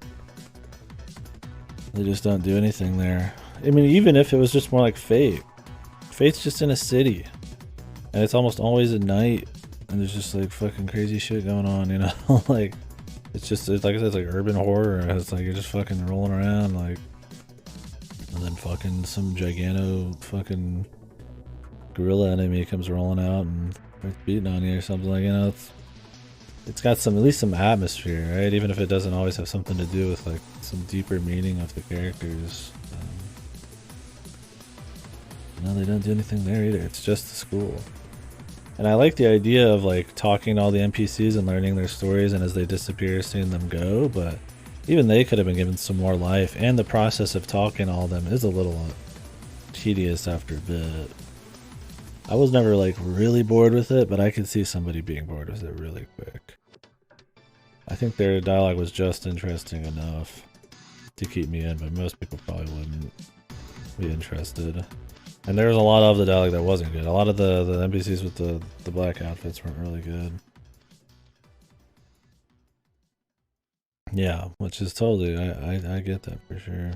they just don't do anything there. I mean, even if it was just more like Fate. Fate's just in a city, and it's almost always at night, and there's just like fucking crazy shit going on, you know? Like, it's like I said, it's like urban horror. It's like you're just fucking rolling around, like, and then fucking some gigano fucking gorilla enemy comes rolling out and starts beating on you or something, like, you know. It's got some, at least some atmosphere, right? Even if it doesn't always have something to do with like some deeper meaning of the characters. No, they don't do anything there either. It's just the school. And I like the idea of like talking to all the NPCs and learning their stories, and as they disappear, seeing them go, but even they could have been given some more life, and the process of talking to all of them is a little tedious after a bit. I was never like really bored with it, but I could see somebody being bored with it really quick. I think their dialogue was just interesting enough to keep me in, but most people probably wouldn't be interested. And there was a lot of the dialogue that wasn't good. A lot of the NPCs with the black outfits weren't really good. Yeah, which is totally, I get that for sure.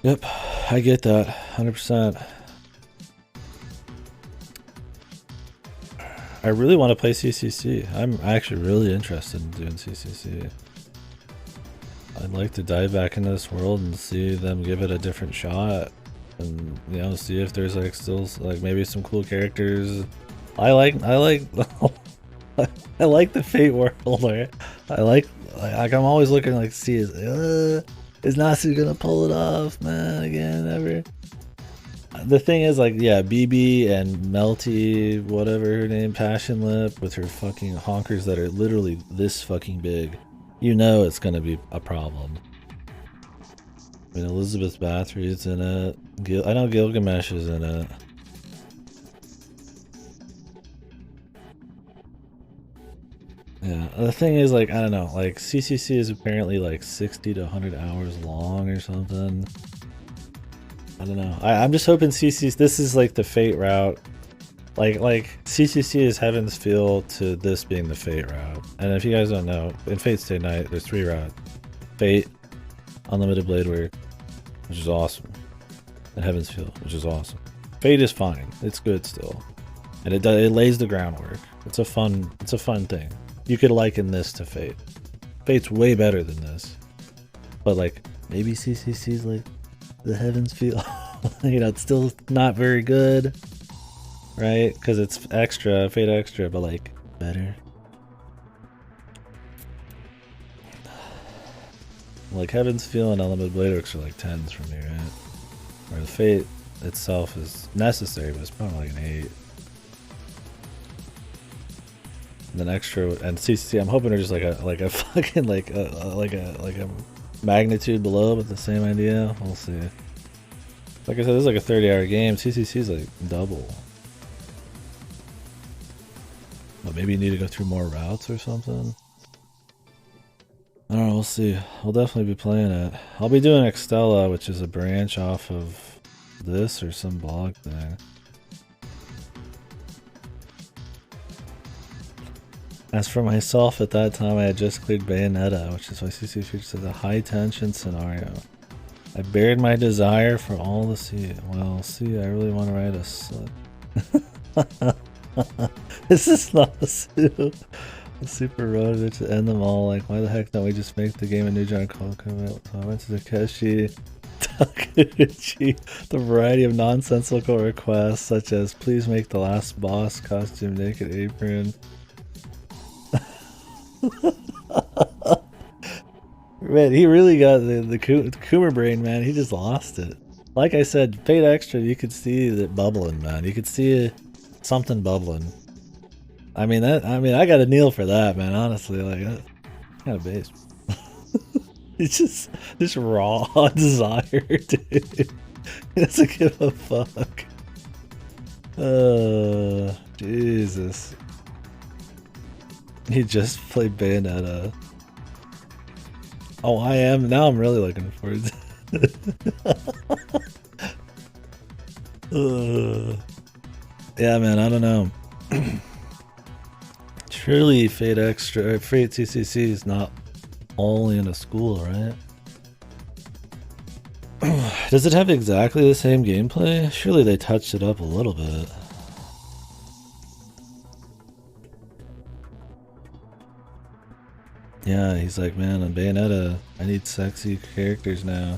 Yep, I get that, 100%. I really want to play CCC. I'm actually really interested in doing CCC. I'd like to dive back into this world and see them give it a different shot, and you know, see if there's like still like maybe some cool characters. I like I like the Fate world, right? I like I'm always looking like, see, is Nasu gonna pull it off, man, again, ever? The thing is, like, yeah, BB and Melty, whatever her name, Passion Lip, with her fucking honkers that are literally this fucking big, you know it's gonna be a problem. I mean, Elizabeth Bathory's in it. I know Gilgamesh is in it. Yeah, the thing is, like, I don't know, like, CCC is apparently like 60 to 100 hours long or something. I don't know. I'm just hoping CCC, this is like the Fate route. Like CCC is Heaven's Feel to this being the Fate route. And if you guys don't know, in Fate Stay Night, there's 3 routes. Fate, Unlimited Blade Work, which is awesome, and Heaven's Feel, which is awesome. Fate is fine. It's good still. And it lays the groundwork. It's a fun thing. You could liken this to Fate. Fate's way better than this. But like, maybe CCC's like the Heaven's Feel. You know, it's still not very good, right? Because it's extra, Fate extra, but like better. Like Heaven's Feel and Unlimited Blade Works are like 10s for me, right? Where the Fate itself is necessary, but it's probably like an 8. And then extra and CCC, I'm hoping they're just like a fucking like a magnitude below, but the same idea. We'll see. Like I said, this is like a 30-hour game. CCC is like double. But maybe you need to go through more routes or something. I don't know, we'll see. I'll definitely be playing it. I'll be doing Extella, which is a branch off of this or some blog thing. As for myself, at that time I had just cleared Bayonetta, which is why CC features as a high tension scenario. I buried my desire for all to see. Well, see, I really want to write a This is not a super road to end them all. Like, why the heck don't we just make the game a new genre called I went to Takeshi Takeuchi. The variety of nonsensical requests, such as please make the last boss costume naked apron. Man, he really got the Coomer brain, man. He just lost it. Like I said, Fate Extra, you could see it bubbling, man. You could see something bubbling. I mean, I gotta kneel for that, man. Honestly, like, kind of based. It's just raw desire, dude. He doesn't give a fuck. Jesus. He just played Bayonetta. Oh, I am. Now I'm really looking forward to it. Yeah, man, I don't know. Surely Fate Extra, Fate CCC is not only in a school, right? Does it have exactly the same gameplay? Surely they touched it up a little bit. Yeah, he's like, man, on Bayonetta, I need sexy characters now.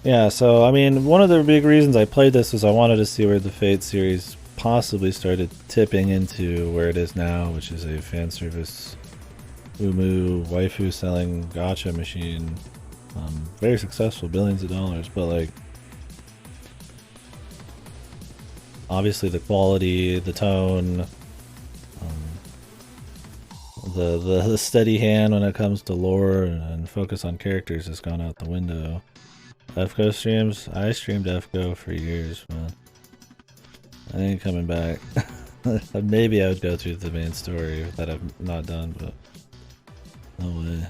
Yeah, so, I mean, one of the big reasons I played this was I wanted to see where the Fate series possibly started tipping into where it is now, which is a fan service umu waifu selling gacha machine. Very successful, billions of dollars, but like, obviously the quality, the tone, the steady hand when it comes to lore and focus on characters has gone out the window. FGO streams, I streamed FGO for years, man. I ain't coming back. Maybe I would go through the main story that I've not done, but no way.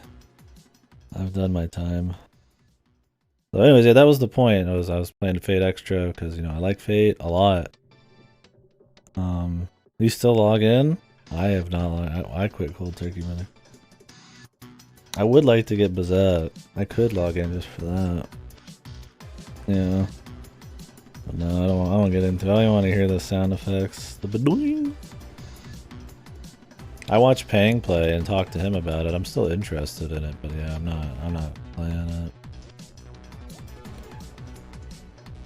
I've done my time. So anyways, yeah, that was the point. I was playing Fate Extra because, you know, I like Fate a lot. You still log in? I have not. I quit cold turkey, man. I would like to get Bazette. I could log in just for that. Yeah. But no, I don't get into it. I don't want to hear the sound effects. The badoing. I watched Pang play and talk to him about it. I'm still interested in it, but yeah, I'm not playing it.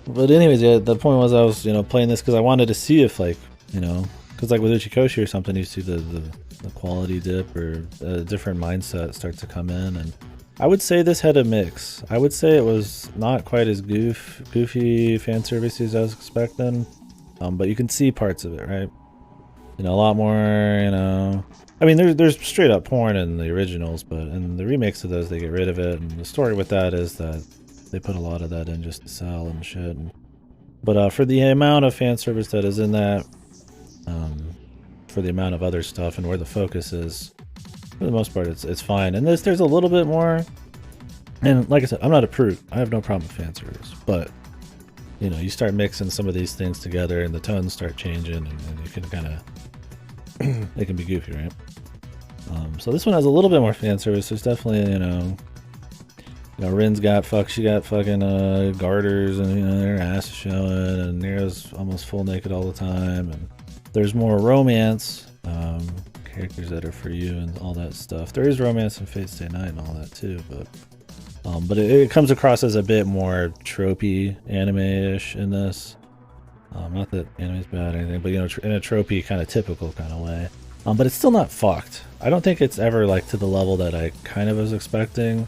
But anyways, yeah, the point was I was, you know, playing this because I wanted to see if, like, you know, because like with Uchikoshi or something, you see the quality dip or a different mindset start to come in, and I would say this had a mix. I would say it was not quite as goofy fan service as I was expecting, but you can see parts of it, right? You know, a lot more. You know, I mean, there's straight up porn in the originals, but in the remakes of those, they get rid of it. And the story with that is that they put a lot of that in just to sell and shit. But for the amount of fan service that is in that, for the amount of other stuff and where the focus is, for the most part, it's fine. And there's a little bit more. And like I said, I'm not a prude. I have no problem with fan service. But, you know, you start mixing some of these things together and the tones start changing and you can kind of... it can be goofy, right? So this one has a little bit more fan service. There's definitely, you know, Rin's got she got fucking garters and, you know, their ass is showing, and Nero's almost full naked all the time, and there's more romance, characters that are for you and all that stuff. There is romance in Fate Stay Night and all that too, but it comes across as a bit more tropey anime-ish in this. Not that anime's bad or anything, but, you know, in a tropey kind of typical kind of way. But it's still not fucked. I don't think it's ever like to the level that I kind of was expecting.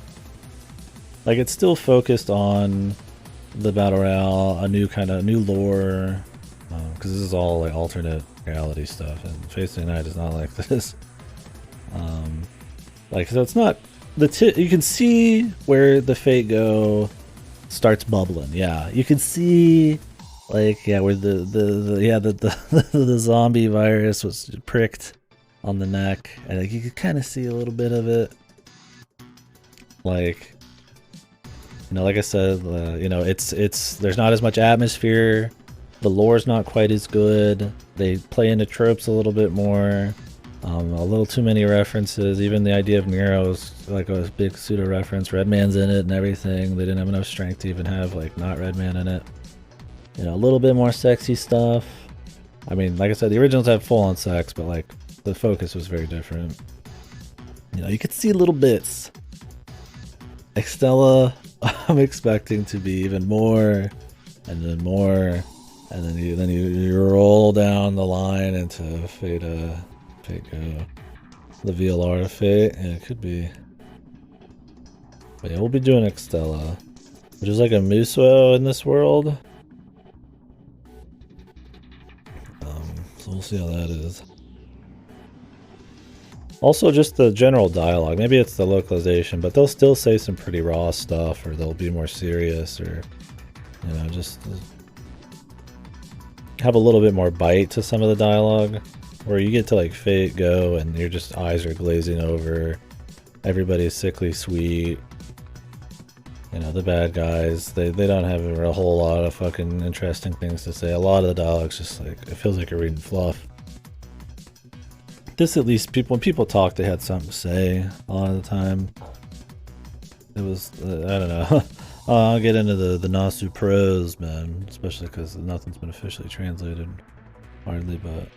Like, it's still focused on the battle royale, a new lore, because this is all like alternate reality stuff, and Fate Stay Night is not like this. Like, so it's not you can see where the Fate Go starts bubbling. Yeah, you can see, like, yeah, where the zombie virus was pricked on the neck, and like, you could kind of see a little bit of it. Like, you know, like I said, you know, it's there's not as much atmosphere. The lore's not quite as good. They play into tropes a little bit more. A little too many references. Even the idea of Nero's like a big pseudo reference. Redman's in it and everything. They didn't have enough strength to even have like not Redman in it. You know, a little bit more sexy stuff. I mean, like I said, the originals had full on sex, but like the focus was very different. You know, you could see little bits. Extella, I'm expecting to be even more, and then more, and then you roll down the line into Fate Go, the VLR of Fate. Yeah, it could be. But yeah, we'll be doing Extella, which is like a Muso in this world. So we'll see how that is. Also, just the general dialogue. Maybe it's the localization, but they'll still say some pretty raw stuff, or they'll be more serious, or, you know, just have a little bit more bite to some of the dialogue. Where you get to like Fate Go and your just eyes are glazing over. Everybody's sickly sweet. You know, the bad guys, they don't have a whole lot of fucking interesting things to say. A lot of the dialogue's just like, it feels like you're reading fluff. This, at least, when people talk, they had something to say a lot of the time. It was, I don't know. I'll get into the Nasu pros, man, especially because nothing's been officially translated, hardly, but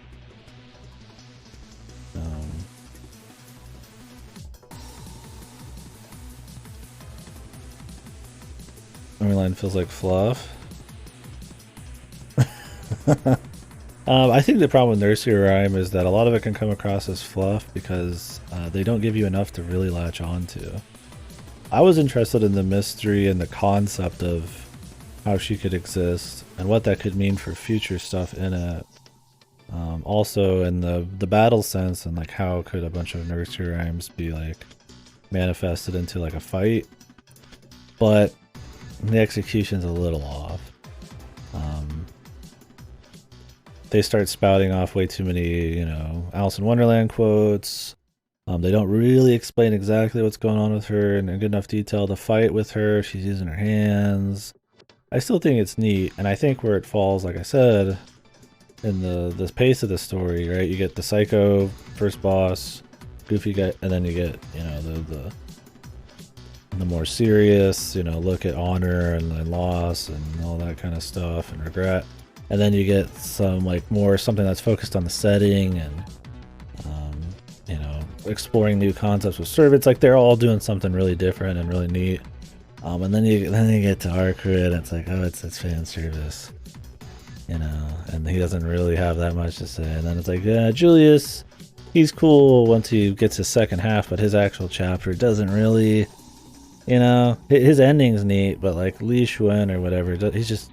Storyline feels like fluff. I think the problem with Nursery Rhyme is that a lot of it can come across as fluff because they don't give you enough to really latch on to. I was interested in the mystery and the concept of how she could exist and what that could mean for future stuff in it. Also in the battle sense, and like how could a bunch of Nursery Rhymes be like manifested into like a fight. But the execution's a little off. They start spouting off way too many, you know, Alice in Wonderland quotes. They don't really explain exactly what's going on with her in good enough detail. The fight with her, she's using her hands. I still think it's neat, and I think where it falls, like I said, in the pace of the story, right? You get the psycho first boss, goofy guy, and then you get, you know, the more serious, you know, look at honor and loss and all that kind of stuff and regret. And then you get some like more something that's focused on the setting and you know, exploring new concepts with servants. Like they're all doing something really different and really neat. And then you get to Arcrid and it's like, oh, it's fan service, you know, and he doesn't really have that much to say. And then it's like, yeah, Julius, he's cool once he gets his second half, but his actual chapter doesn't really You know, his ending's neat, but like Li Xuan or whatever, he just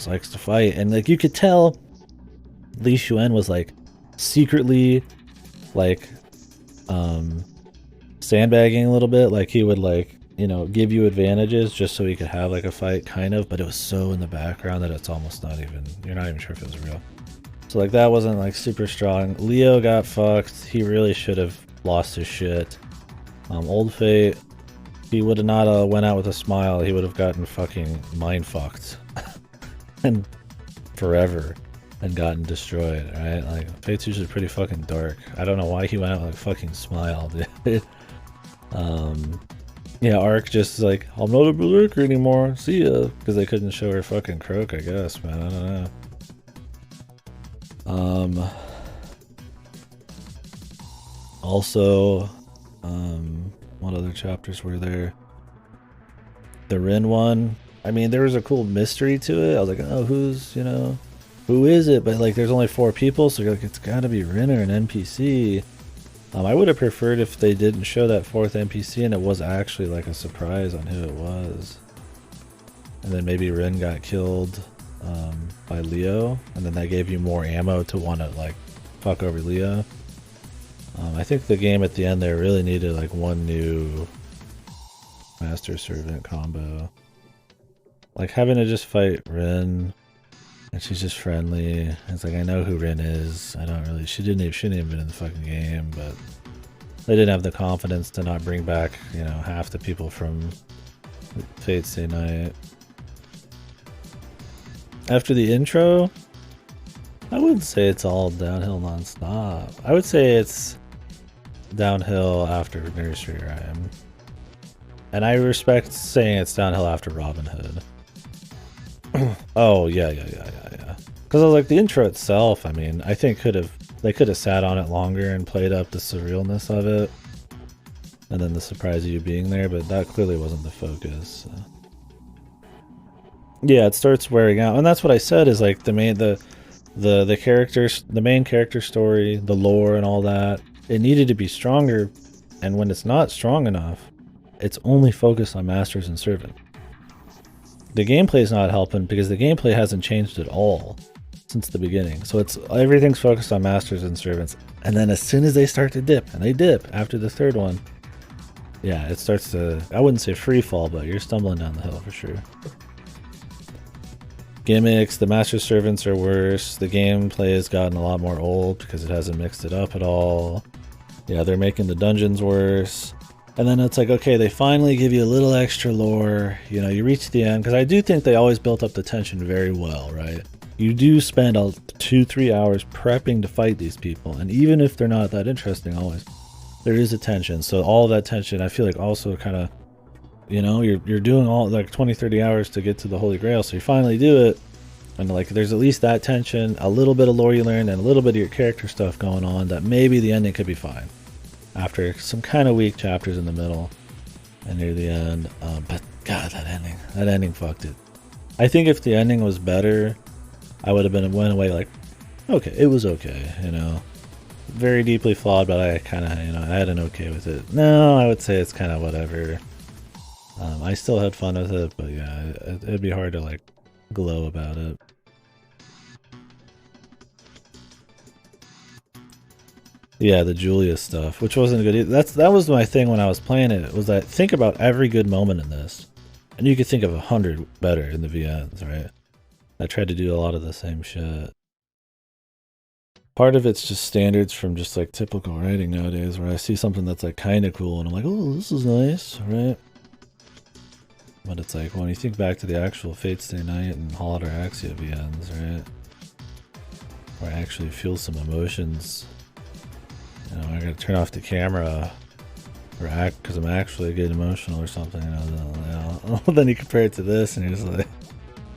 likes to fight, and like you could tell, Li Xuan was like secretly like sandbagging a little bit. Like he would like, you know, give you advantages just so he could have like a fight, kind of, but it was so in the background that it's almost not even, you're not even sure if it was real. So like that wasn't like super strong. Leo got fucked. He really should have lost his shit. Old Fate, he would have not went out with a smile. He would have gotten fucking mind fucked and forever and gotten destroyed, right? Like Fate's usually pretty fucking dark. I don't know why he went out with a fucking smile, dude. Yeah, Ark just like, I'm not a berserker anymore. See ya, because they couldn't show her fucking croak, I guess, man. I don't know. Also, what other chapters were there? The Rin one. I mean, there was a cool mystery to it. I was like, oh, who's, you know, who is it? But like, there's only 4 people, so you're like, it's gotta be Rin or an NPC. I would have preferred if they didn't show that 4th NPC and it was actually like a surprise on who it was. And then maybe Rin got killed by Leo, and then that gave you more ammo to want to like fuck over Leo. I think the game at the end there really needed like one new Master Servant combo. Like having to just fight Rin, and she's just friendly. It's like, I know who Rin is. I don't really, she shouldn't even been in the fucking game, but they didn't have the confidence to not bring back, you know, half the people from Fate Stay Night. After the intro, I wouldn't say it's all downhill non-stop. I would say it's downhill after Nursery Rhyme. And I respect saying it's downhill after Robin Hood. Oh, yeah. Because like the intro itself, I mean, I think they could have sat on it longer and played up the surrealness of it. And then the surprise of you being there, but that clearly wasn't the focus. So. Yeah, it starts wearing out. And that's what I said is like the main characters, the main character story, the lore and all that, it needed to be stronger. And when it's not strong enough, it's only focused on Masters and Servant. The gameplay's not helping because the gameplay hasn't changed at all since the beginning. So it's everything's focused on Masters and Servants. And then as soon as they start to dip, and they dip after the 3rd one, yeah, it starts to, I wouldn't say free fall, but you're stumbling down the hill for sure. Gimmicks, the Master Servants are worse. The gameplay has gotten a lot more old because it hasn't mixed it up at all. Yeah, they're making the dungeons worse. And then it's like, okay, they finally give you a little extra lore. You know, you reach the end, because I do think they always built up the tension very well, right? You do spend 2-3 hours prepping to fight these people, and even if they're not that interesting always, there is a tension. So all that tension, I feel like also kind of, you know, you're doing all like 20-30 hours to get to the Holy Grail, so you finally do it, and like there's at least that tension, a little bit of lore you learn, and a little bit of your character stuff going on, that maybe the ending could be fine after some kind of weak chapters in the middle and near the end. But god, that ending fucked it. I think if the ending was better, I would have went away like, okay, it was okay, you know, very deeply flawed, but I kind of, you know, I had an okay with it. No, I would say it's kind of whatever. I still had fun with it, but yeah, it'd be hard to like glow about it. Yeah, the Julia stuff, which wasn't good either. That was my thing when I was playing it, was that think about every good moment in this, and you could think of 100 better in the VNs, right? I tried to do a lot of the same shit. Part of it's just standards from just like typical writing nowadays, where I see something that's like kind of cool, and I'm like, oh, this is nice, right? But it's like, when you think back to the actual Fate Stay Night and Holiday Axia VNs, right? Where I actually feel some emotions. You know, I gotta turn off the camera or act because I'm actually getting emotional or something. You know, then you compare it to this, and you're just like,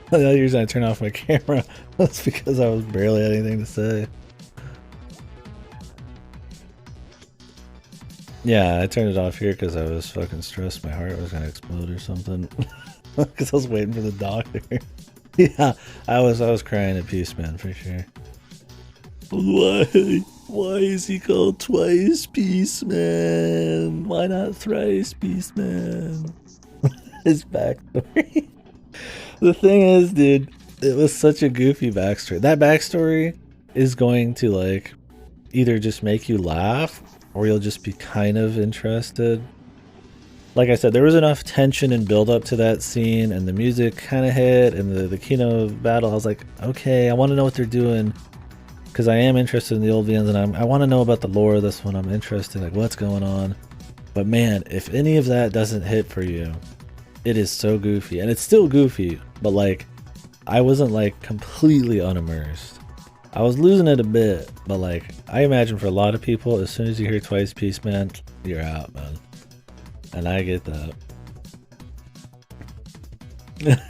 the other reason I turn off my camera was because I was barely had anything to say. Yeah, I turned it off here because I was fucking stressed. My heart was gonna explode or something. Because I was waiting for the doctor. Yeah, I was crying at Peace Man for sure. Why is he called twice Peace Man? Why not thrice Peace Man? His backstory. The thing is, dude, it was such a goofy backstory. That backstory is going to like either just make you laugh or you'll just be kind of interested. Like I said, there was enough tension and build up to that scene, and the music kind of hit, and the Kino battle. I was like, okay, I want to know what they're doing, because I am interested in the old VNs, and I want to know about the lore of this one. I'm interested, like what's going on. But man, if any of that doesn't hit for you, it is so goofy, and it's still goofy. But like, I wasn't like completely unimmersed. I was losing it a bit, but like, I imagine for a lot of people, as soon as you hear Twice Piece, man, you're out, man. And I get that.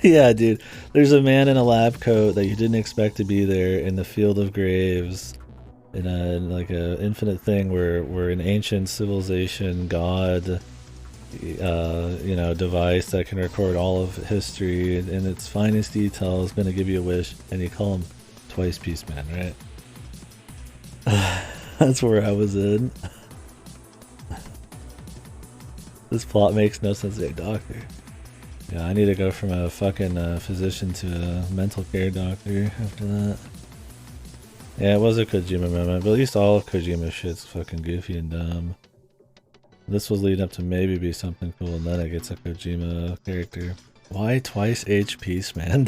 Yeah, dude. There's a man in a lab coat that you didn't expect to be there in the field of graves, in a like a infinite thing where an ancient civilization god, you know, device that can record all of history in its finest detail is going to give you a wish, and you call him Twice Piece Man, right? That's where I was in. This plot makes no sense. Hey, doctor. Yeah, I need to go from a fucking physician to a mental care doctor after that. Yeah, it was a Kojima moment, but at least all of Kojima's shit's fucking goofy and dumb. This was leading up to maybe be something cool, and then it gets a Kojima character. Why Twice H Piece, man?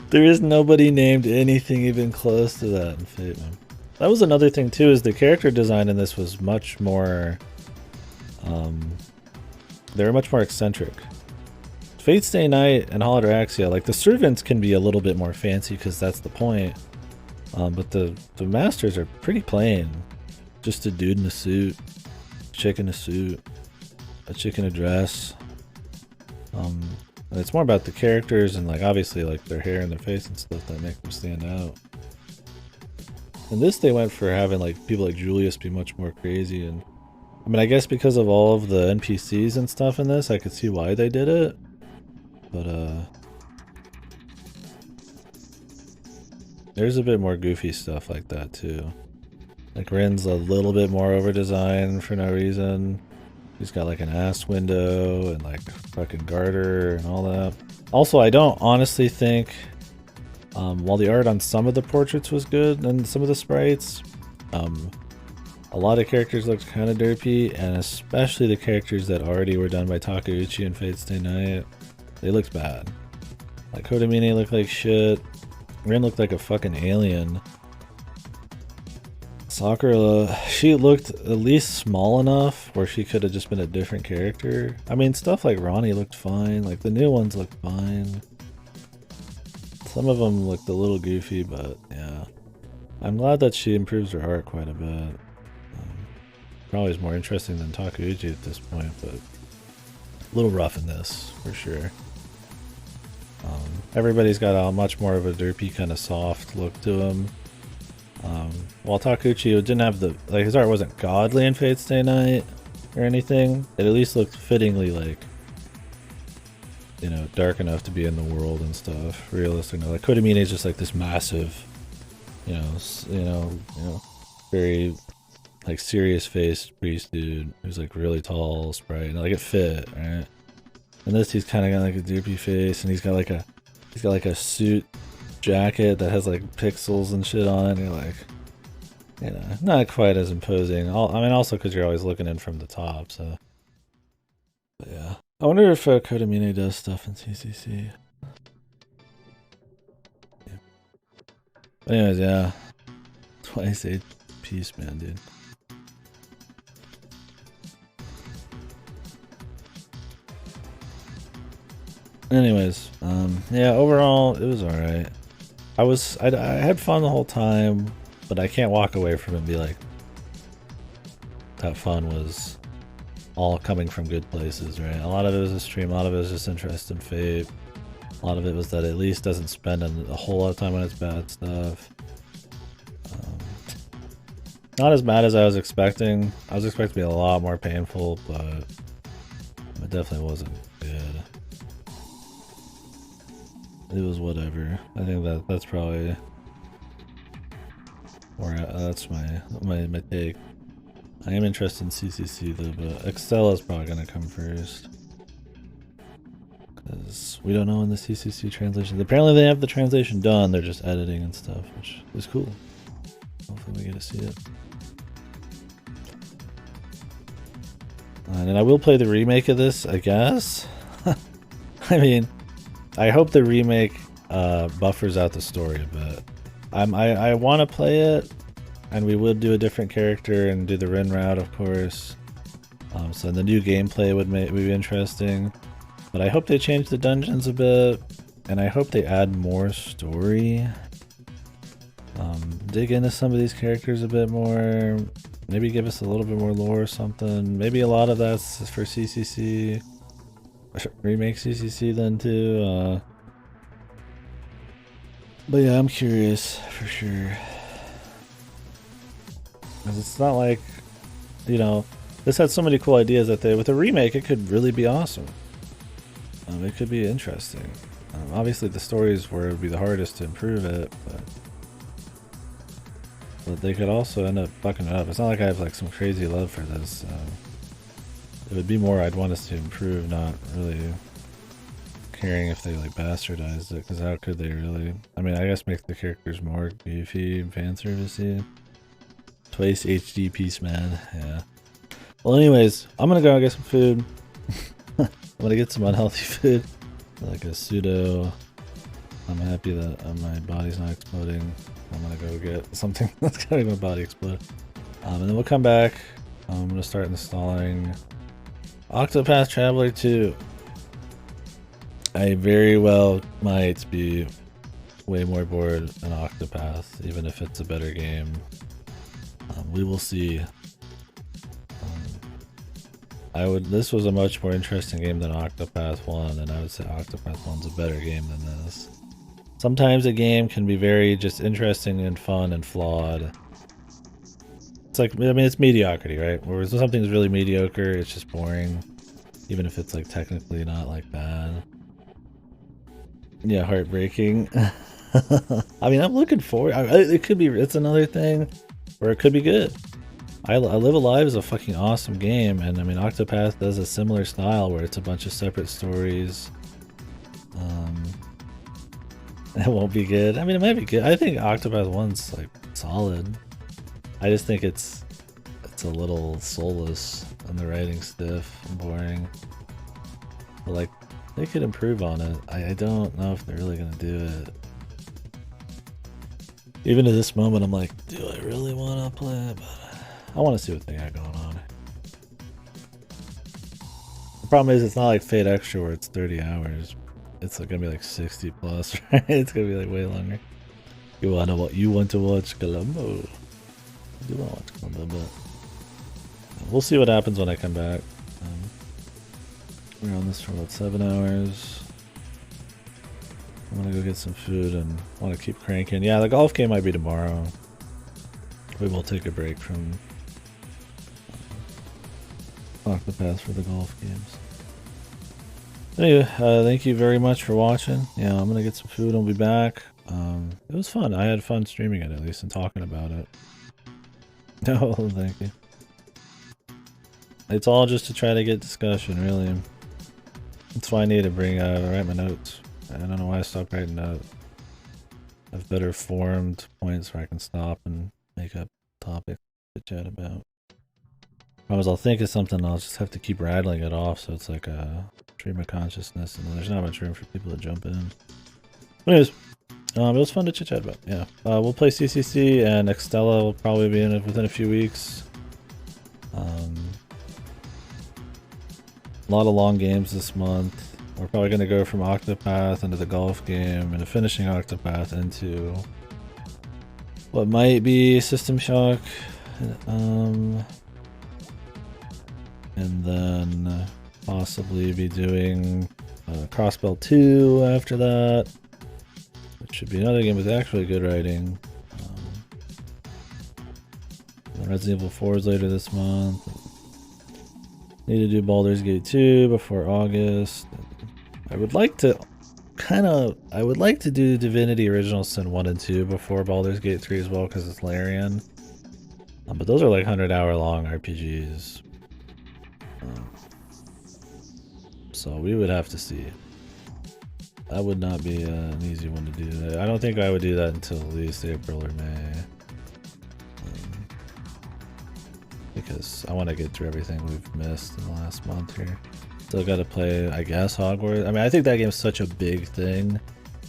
There is nobody named anything even close to that in Fate, man. That was another thing too, is the character design in this was much more... they were much more eccentric. Fate Stay Night and Holodraxia, like the servants can be a little bit more fancy because that's the point. But the masters are pretty plain. Just a dude in a suit, chick in a suit, a chick in a dress. And it's more about the characters and like obviously like their hair and their face and stuff that make them stand out. In this they went for having like people like Julius be much more crazy, and I mean, I guess because of all of the NPCs and stuff in this, I could see why they did it. But, there's a bit more goofy stuff like that, too. Like, Rin's a little bit more over-designed for no reason. He's got, like, an ass window and, like, fucking garter and all that. Also, I don't honestly think, while the art on some of the portraits was good and some of the sprites, a lot of characters looked kind of derpy, and especially the characters that already were done by Takeuchi and Fate Stay Night, they looked bad. Like Kodamine looked like shit. Rin looked like a fucking alien. Sakura, she looked at least small enough where she could have just been a different character. I mean, stuff like Ronnie looked fine. Like the new ones looked fine. Some of them looked a little goofy, but yeah. I'm glad that she improves her art quite a bit. Probably is more interesting than Takeuchi at this point, but a little rough in this for sure. Everybody's got a much more of a derpy kind of soft look to him. While Takeuchi didn't have the, like, his art wasn't godly in Fate Stay Night or anything, it at least looked fittingly like, you know, dark enough to be in the world and stuff. Realistic. Like Kodamine is just like this massive, you know, very like serious faced priest dude who's like really tall, sprite, and like it fit, right? And this he's kinda got like a droopy face, and he's got like a suit jacket that has like pixels and shit on it, and you're like, you know, not quite as imposing. I mean also because you're always looking in from the top, so. But yeah. I wonder if Kodamine does stuff in CCC. Yeah. But anyways, yeah. Twice a piece, man, dude. Anyways, yeah, overall it was alright. I had fun the whole time, but I can't walk away from it and be like, that fun was all coming from good places, right? A lot of it was a stream, a lot of it was just interest in Fate. A lot of it was that it at least doesn't spend a whole lot of time on its bad stuff. Not as bad as I was expecting. I was expecting to be a lot more painful, but it definitely wasn't good. It was whatever. I think that's probably where that's my take. I am interested in CCC though, but Excel is probably gonna come first. Because we don't know when the CCC translation... Apparently they have the translation done, they're just editing and stuff, which is cool. Hopefully we get to see it. And I will play the remake of this, I guess. I mean, I hope the remake buffers out the story a bit. I want to play it, and we would do a different character and do the Rin route, of course. So the new gameplay would be interesting. But I hope they change the dungeons a bit, and I hope they add more story. Dig into some of these characters a bit more. Maybe give us a little bit more lore or something. Maybe a lot of that's for CCC. Remake CCC then too. But yeah, I'm curious for sure. Because it's not like, you know, this had so many cool ideas that with a remake it could really be awesome. It could be interesting. Obviously the story is where it would be the hardest to improve it, but they could also end up fucking it up. It's not like I have like some crazy love for this. It would be more I'd want us to improve, not really caring if they like bastardized it, because how could they really? I mean, I guess make the characters more goofy and fan servicey. Twice HD piece, man. Yeah. Well, anyways, I'm gonna go get some food. I'm gonna get some unhealthy food, like a pseudo. I'm happy that my body's not exploding. I'm gonna go get something that's gonna make my body explode. And then we'll come back. I'm gonna start installing Octopath Traveler 2. I very well might be way more bored than Octopath, even if it's a better game. We will see. This was a much more interesting game than Octopath 1, and I would say Octopath 1's a better game than this. Sometimes a game can be very just interesting and fun and flawed. It's like, I mean, it's mediocrity, right? Whereas something's really mediocre, it's just boring. Even if it's like technically not like bad. Yeah, heartbreaking. I mean, I'm looking forward. It could be, it's another thing, or it could be good. I Live Alive is a fucking awesome game, and I mean, Octopath does a similar style where it's a bunch of separate stories. It won't be good. I mean, it might be good. I think Octopath 1's like solid. I just think it's a little soulless and the writing's stiff and boring. But like, they could improve on it. I don't know if they're really gonna do it. Even at this moment, I'm like, do I really want to play it? But I want to see what they got going on. The problem is, it's not like Fate Extra where it's 30 hours. It's like gonna be like 60 plus, right? It's gonna be like way longer. You want to watch Columbo? I do want to watch Columbo, but we'll see what happens when I come back. We're on this for about 7 hours. I'm gonna go get some food and want to keep cranking. Yeah, the golf game might be tomorrow. We will take a break from Octopath for the golf games. Anyway, thank you very much for watching. Yeah, I'm gonna get some food. I'll be back. It was fun. I had fun streaming it, at least, and talking about it. Oh, thank you. It's all just to try to get discussion, really. That's why I need to write my notes. I don't know why I stopped writing notes. I have better formed points where I can stop and make up topics to chat about. Otherwise, I'll think of something, I'll just have to keep rattling it off, so it's like a stream of consciousness, and there's not much room for people to jump in. Anyways, it was fun to chit chat about. Yeah, we'll play CCC, and Extella will probably be in it within a few weeks. A lot of long games this month. We're probably going to go from Octopath into the golf game, and finishing Octopath into what might be System Shock. And then possibly be doing Crossbell 2 after that, which should be another game with actually good writing. Resident Evil 4 is later this month. Need to do Baldur's Gate 2 before August. I would like to do Divinity Original Sin 1 and 2 before Baldur's Gate 3 as well, because it's Larian. But those are like 100-hour long RPGs. So we would have to see. That would not be an easy one to do. I don't think I would do that until at least April or May. Because I want to get through everything we've missed in the last month here. Still got to play, I guess, Hogwarts. I mean, I think that game's such a big thing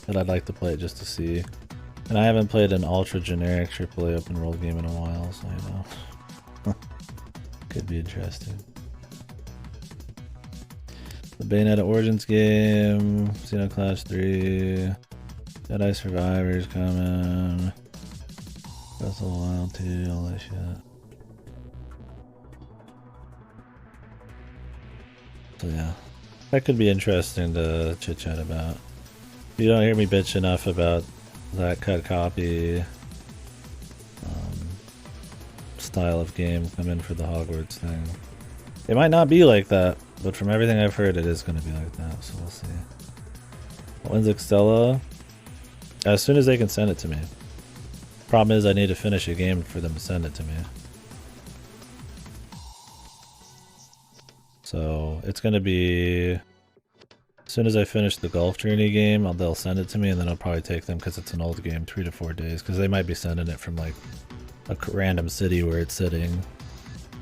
that I'd like to play it just to see. And I haven't played an ultra generic AAA open world game in a while, so you know. Could be interesting. The Bayonetta Origins game, Xenoclash 3, Jedi Survivors coming, Breath of the Wild 2, all that shit. So yeah, that could be interesting to chit chat about. You don't hear me bitch enough about that cut copy style of game coming for the Hogwarts thing. It might not be like that, but from everything I've heard, it is going to be like that, so we'll see. When's Extella? As soon as they can send it to me. Problem is, I need to finish a game for them to send it to me. So, it's going to be... As soon as I finish the Golf Journey game, they'll send it to me, and then I'll probably take them, because it's an old game, 3 to 4 days, because they might be sending it from, like, a random city where it's sitting.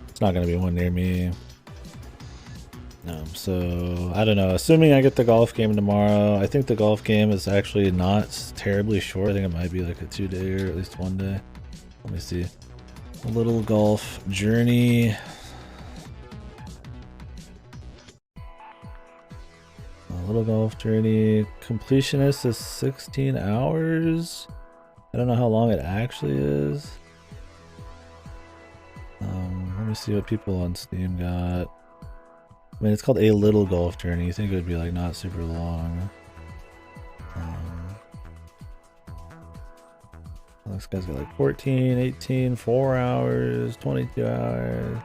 It's not going to be one near me. So, I don't know. Assuming I get the golf game tomorrow, I think the golf game is actually not terribly short. I think it might be like a 2-day or at least 1 day. Let me see. A little golf journey. A little golf journey. Completionist is 16 hours. I don't know how long it actually is. Let me see what people on Steam got. I mean, it's called A Little Golf Journey. You think it would be like not super long. This guy's got like 14, 18, 4 hours, 22 hours,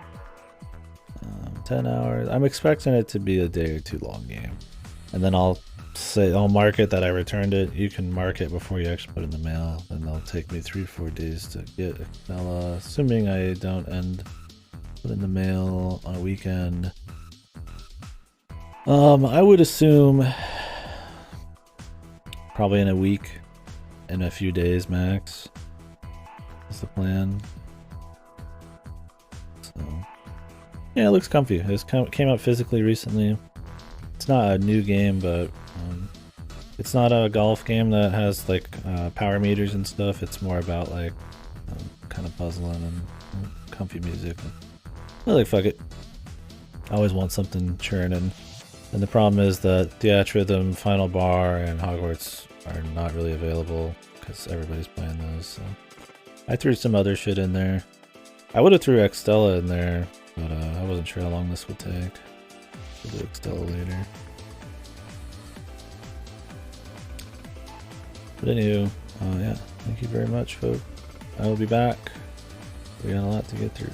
10 hours. I'm expecting it to be a day or two long game. And then I'll mark it that I returned it. You can mark it before you actually put it in the mail. And it'll take me 3 or 4 days to get it. Assuming I don't put it in the mail on a weekend. I would assume probably in a week, in a few days max. That's the plan. So, yeah, it looks comfy. It came out physically recently. It's not a new game, but it's not a golf game that has like power meters and stuff. It's more about like kind of puzzling and comfy music. I like fuck it. I always want something churning. And the problem is that Theatrhythm, Final Bar, and Hogwarts are not really available because everybody's playing those. So I threw some other shit in there. I would have threw Extella in there, but I wasn't sure how long this would take. We'll do Extella later. But anywho, yeah, thank you very much, folks. I will be back. We got a lot to get through.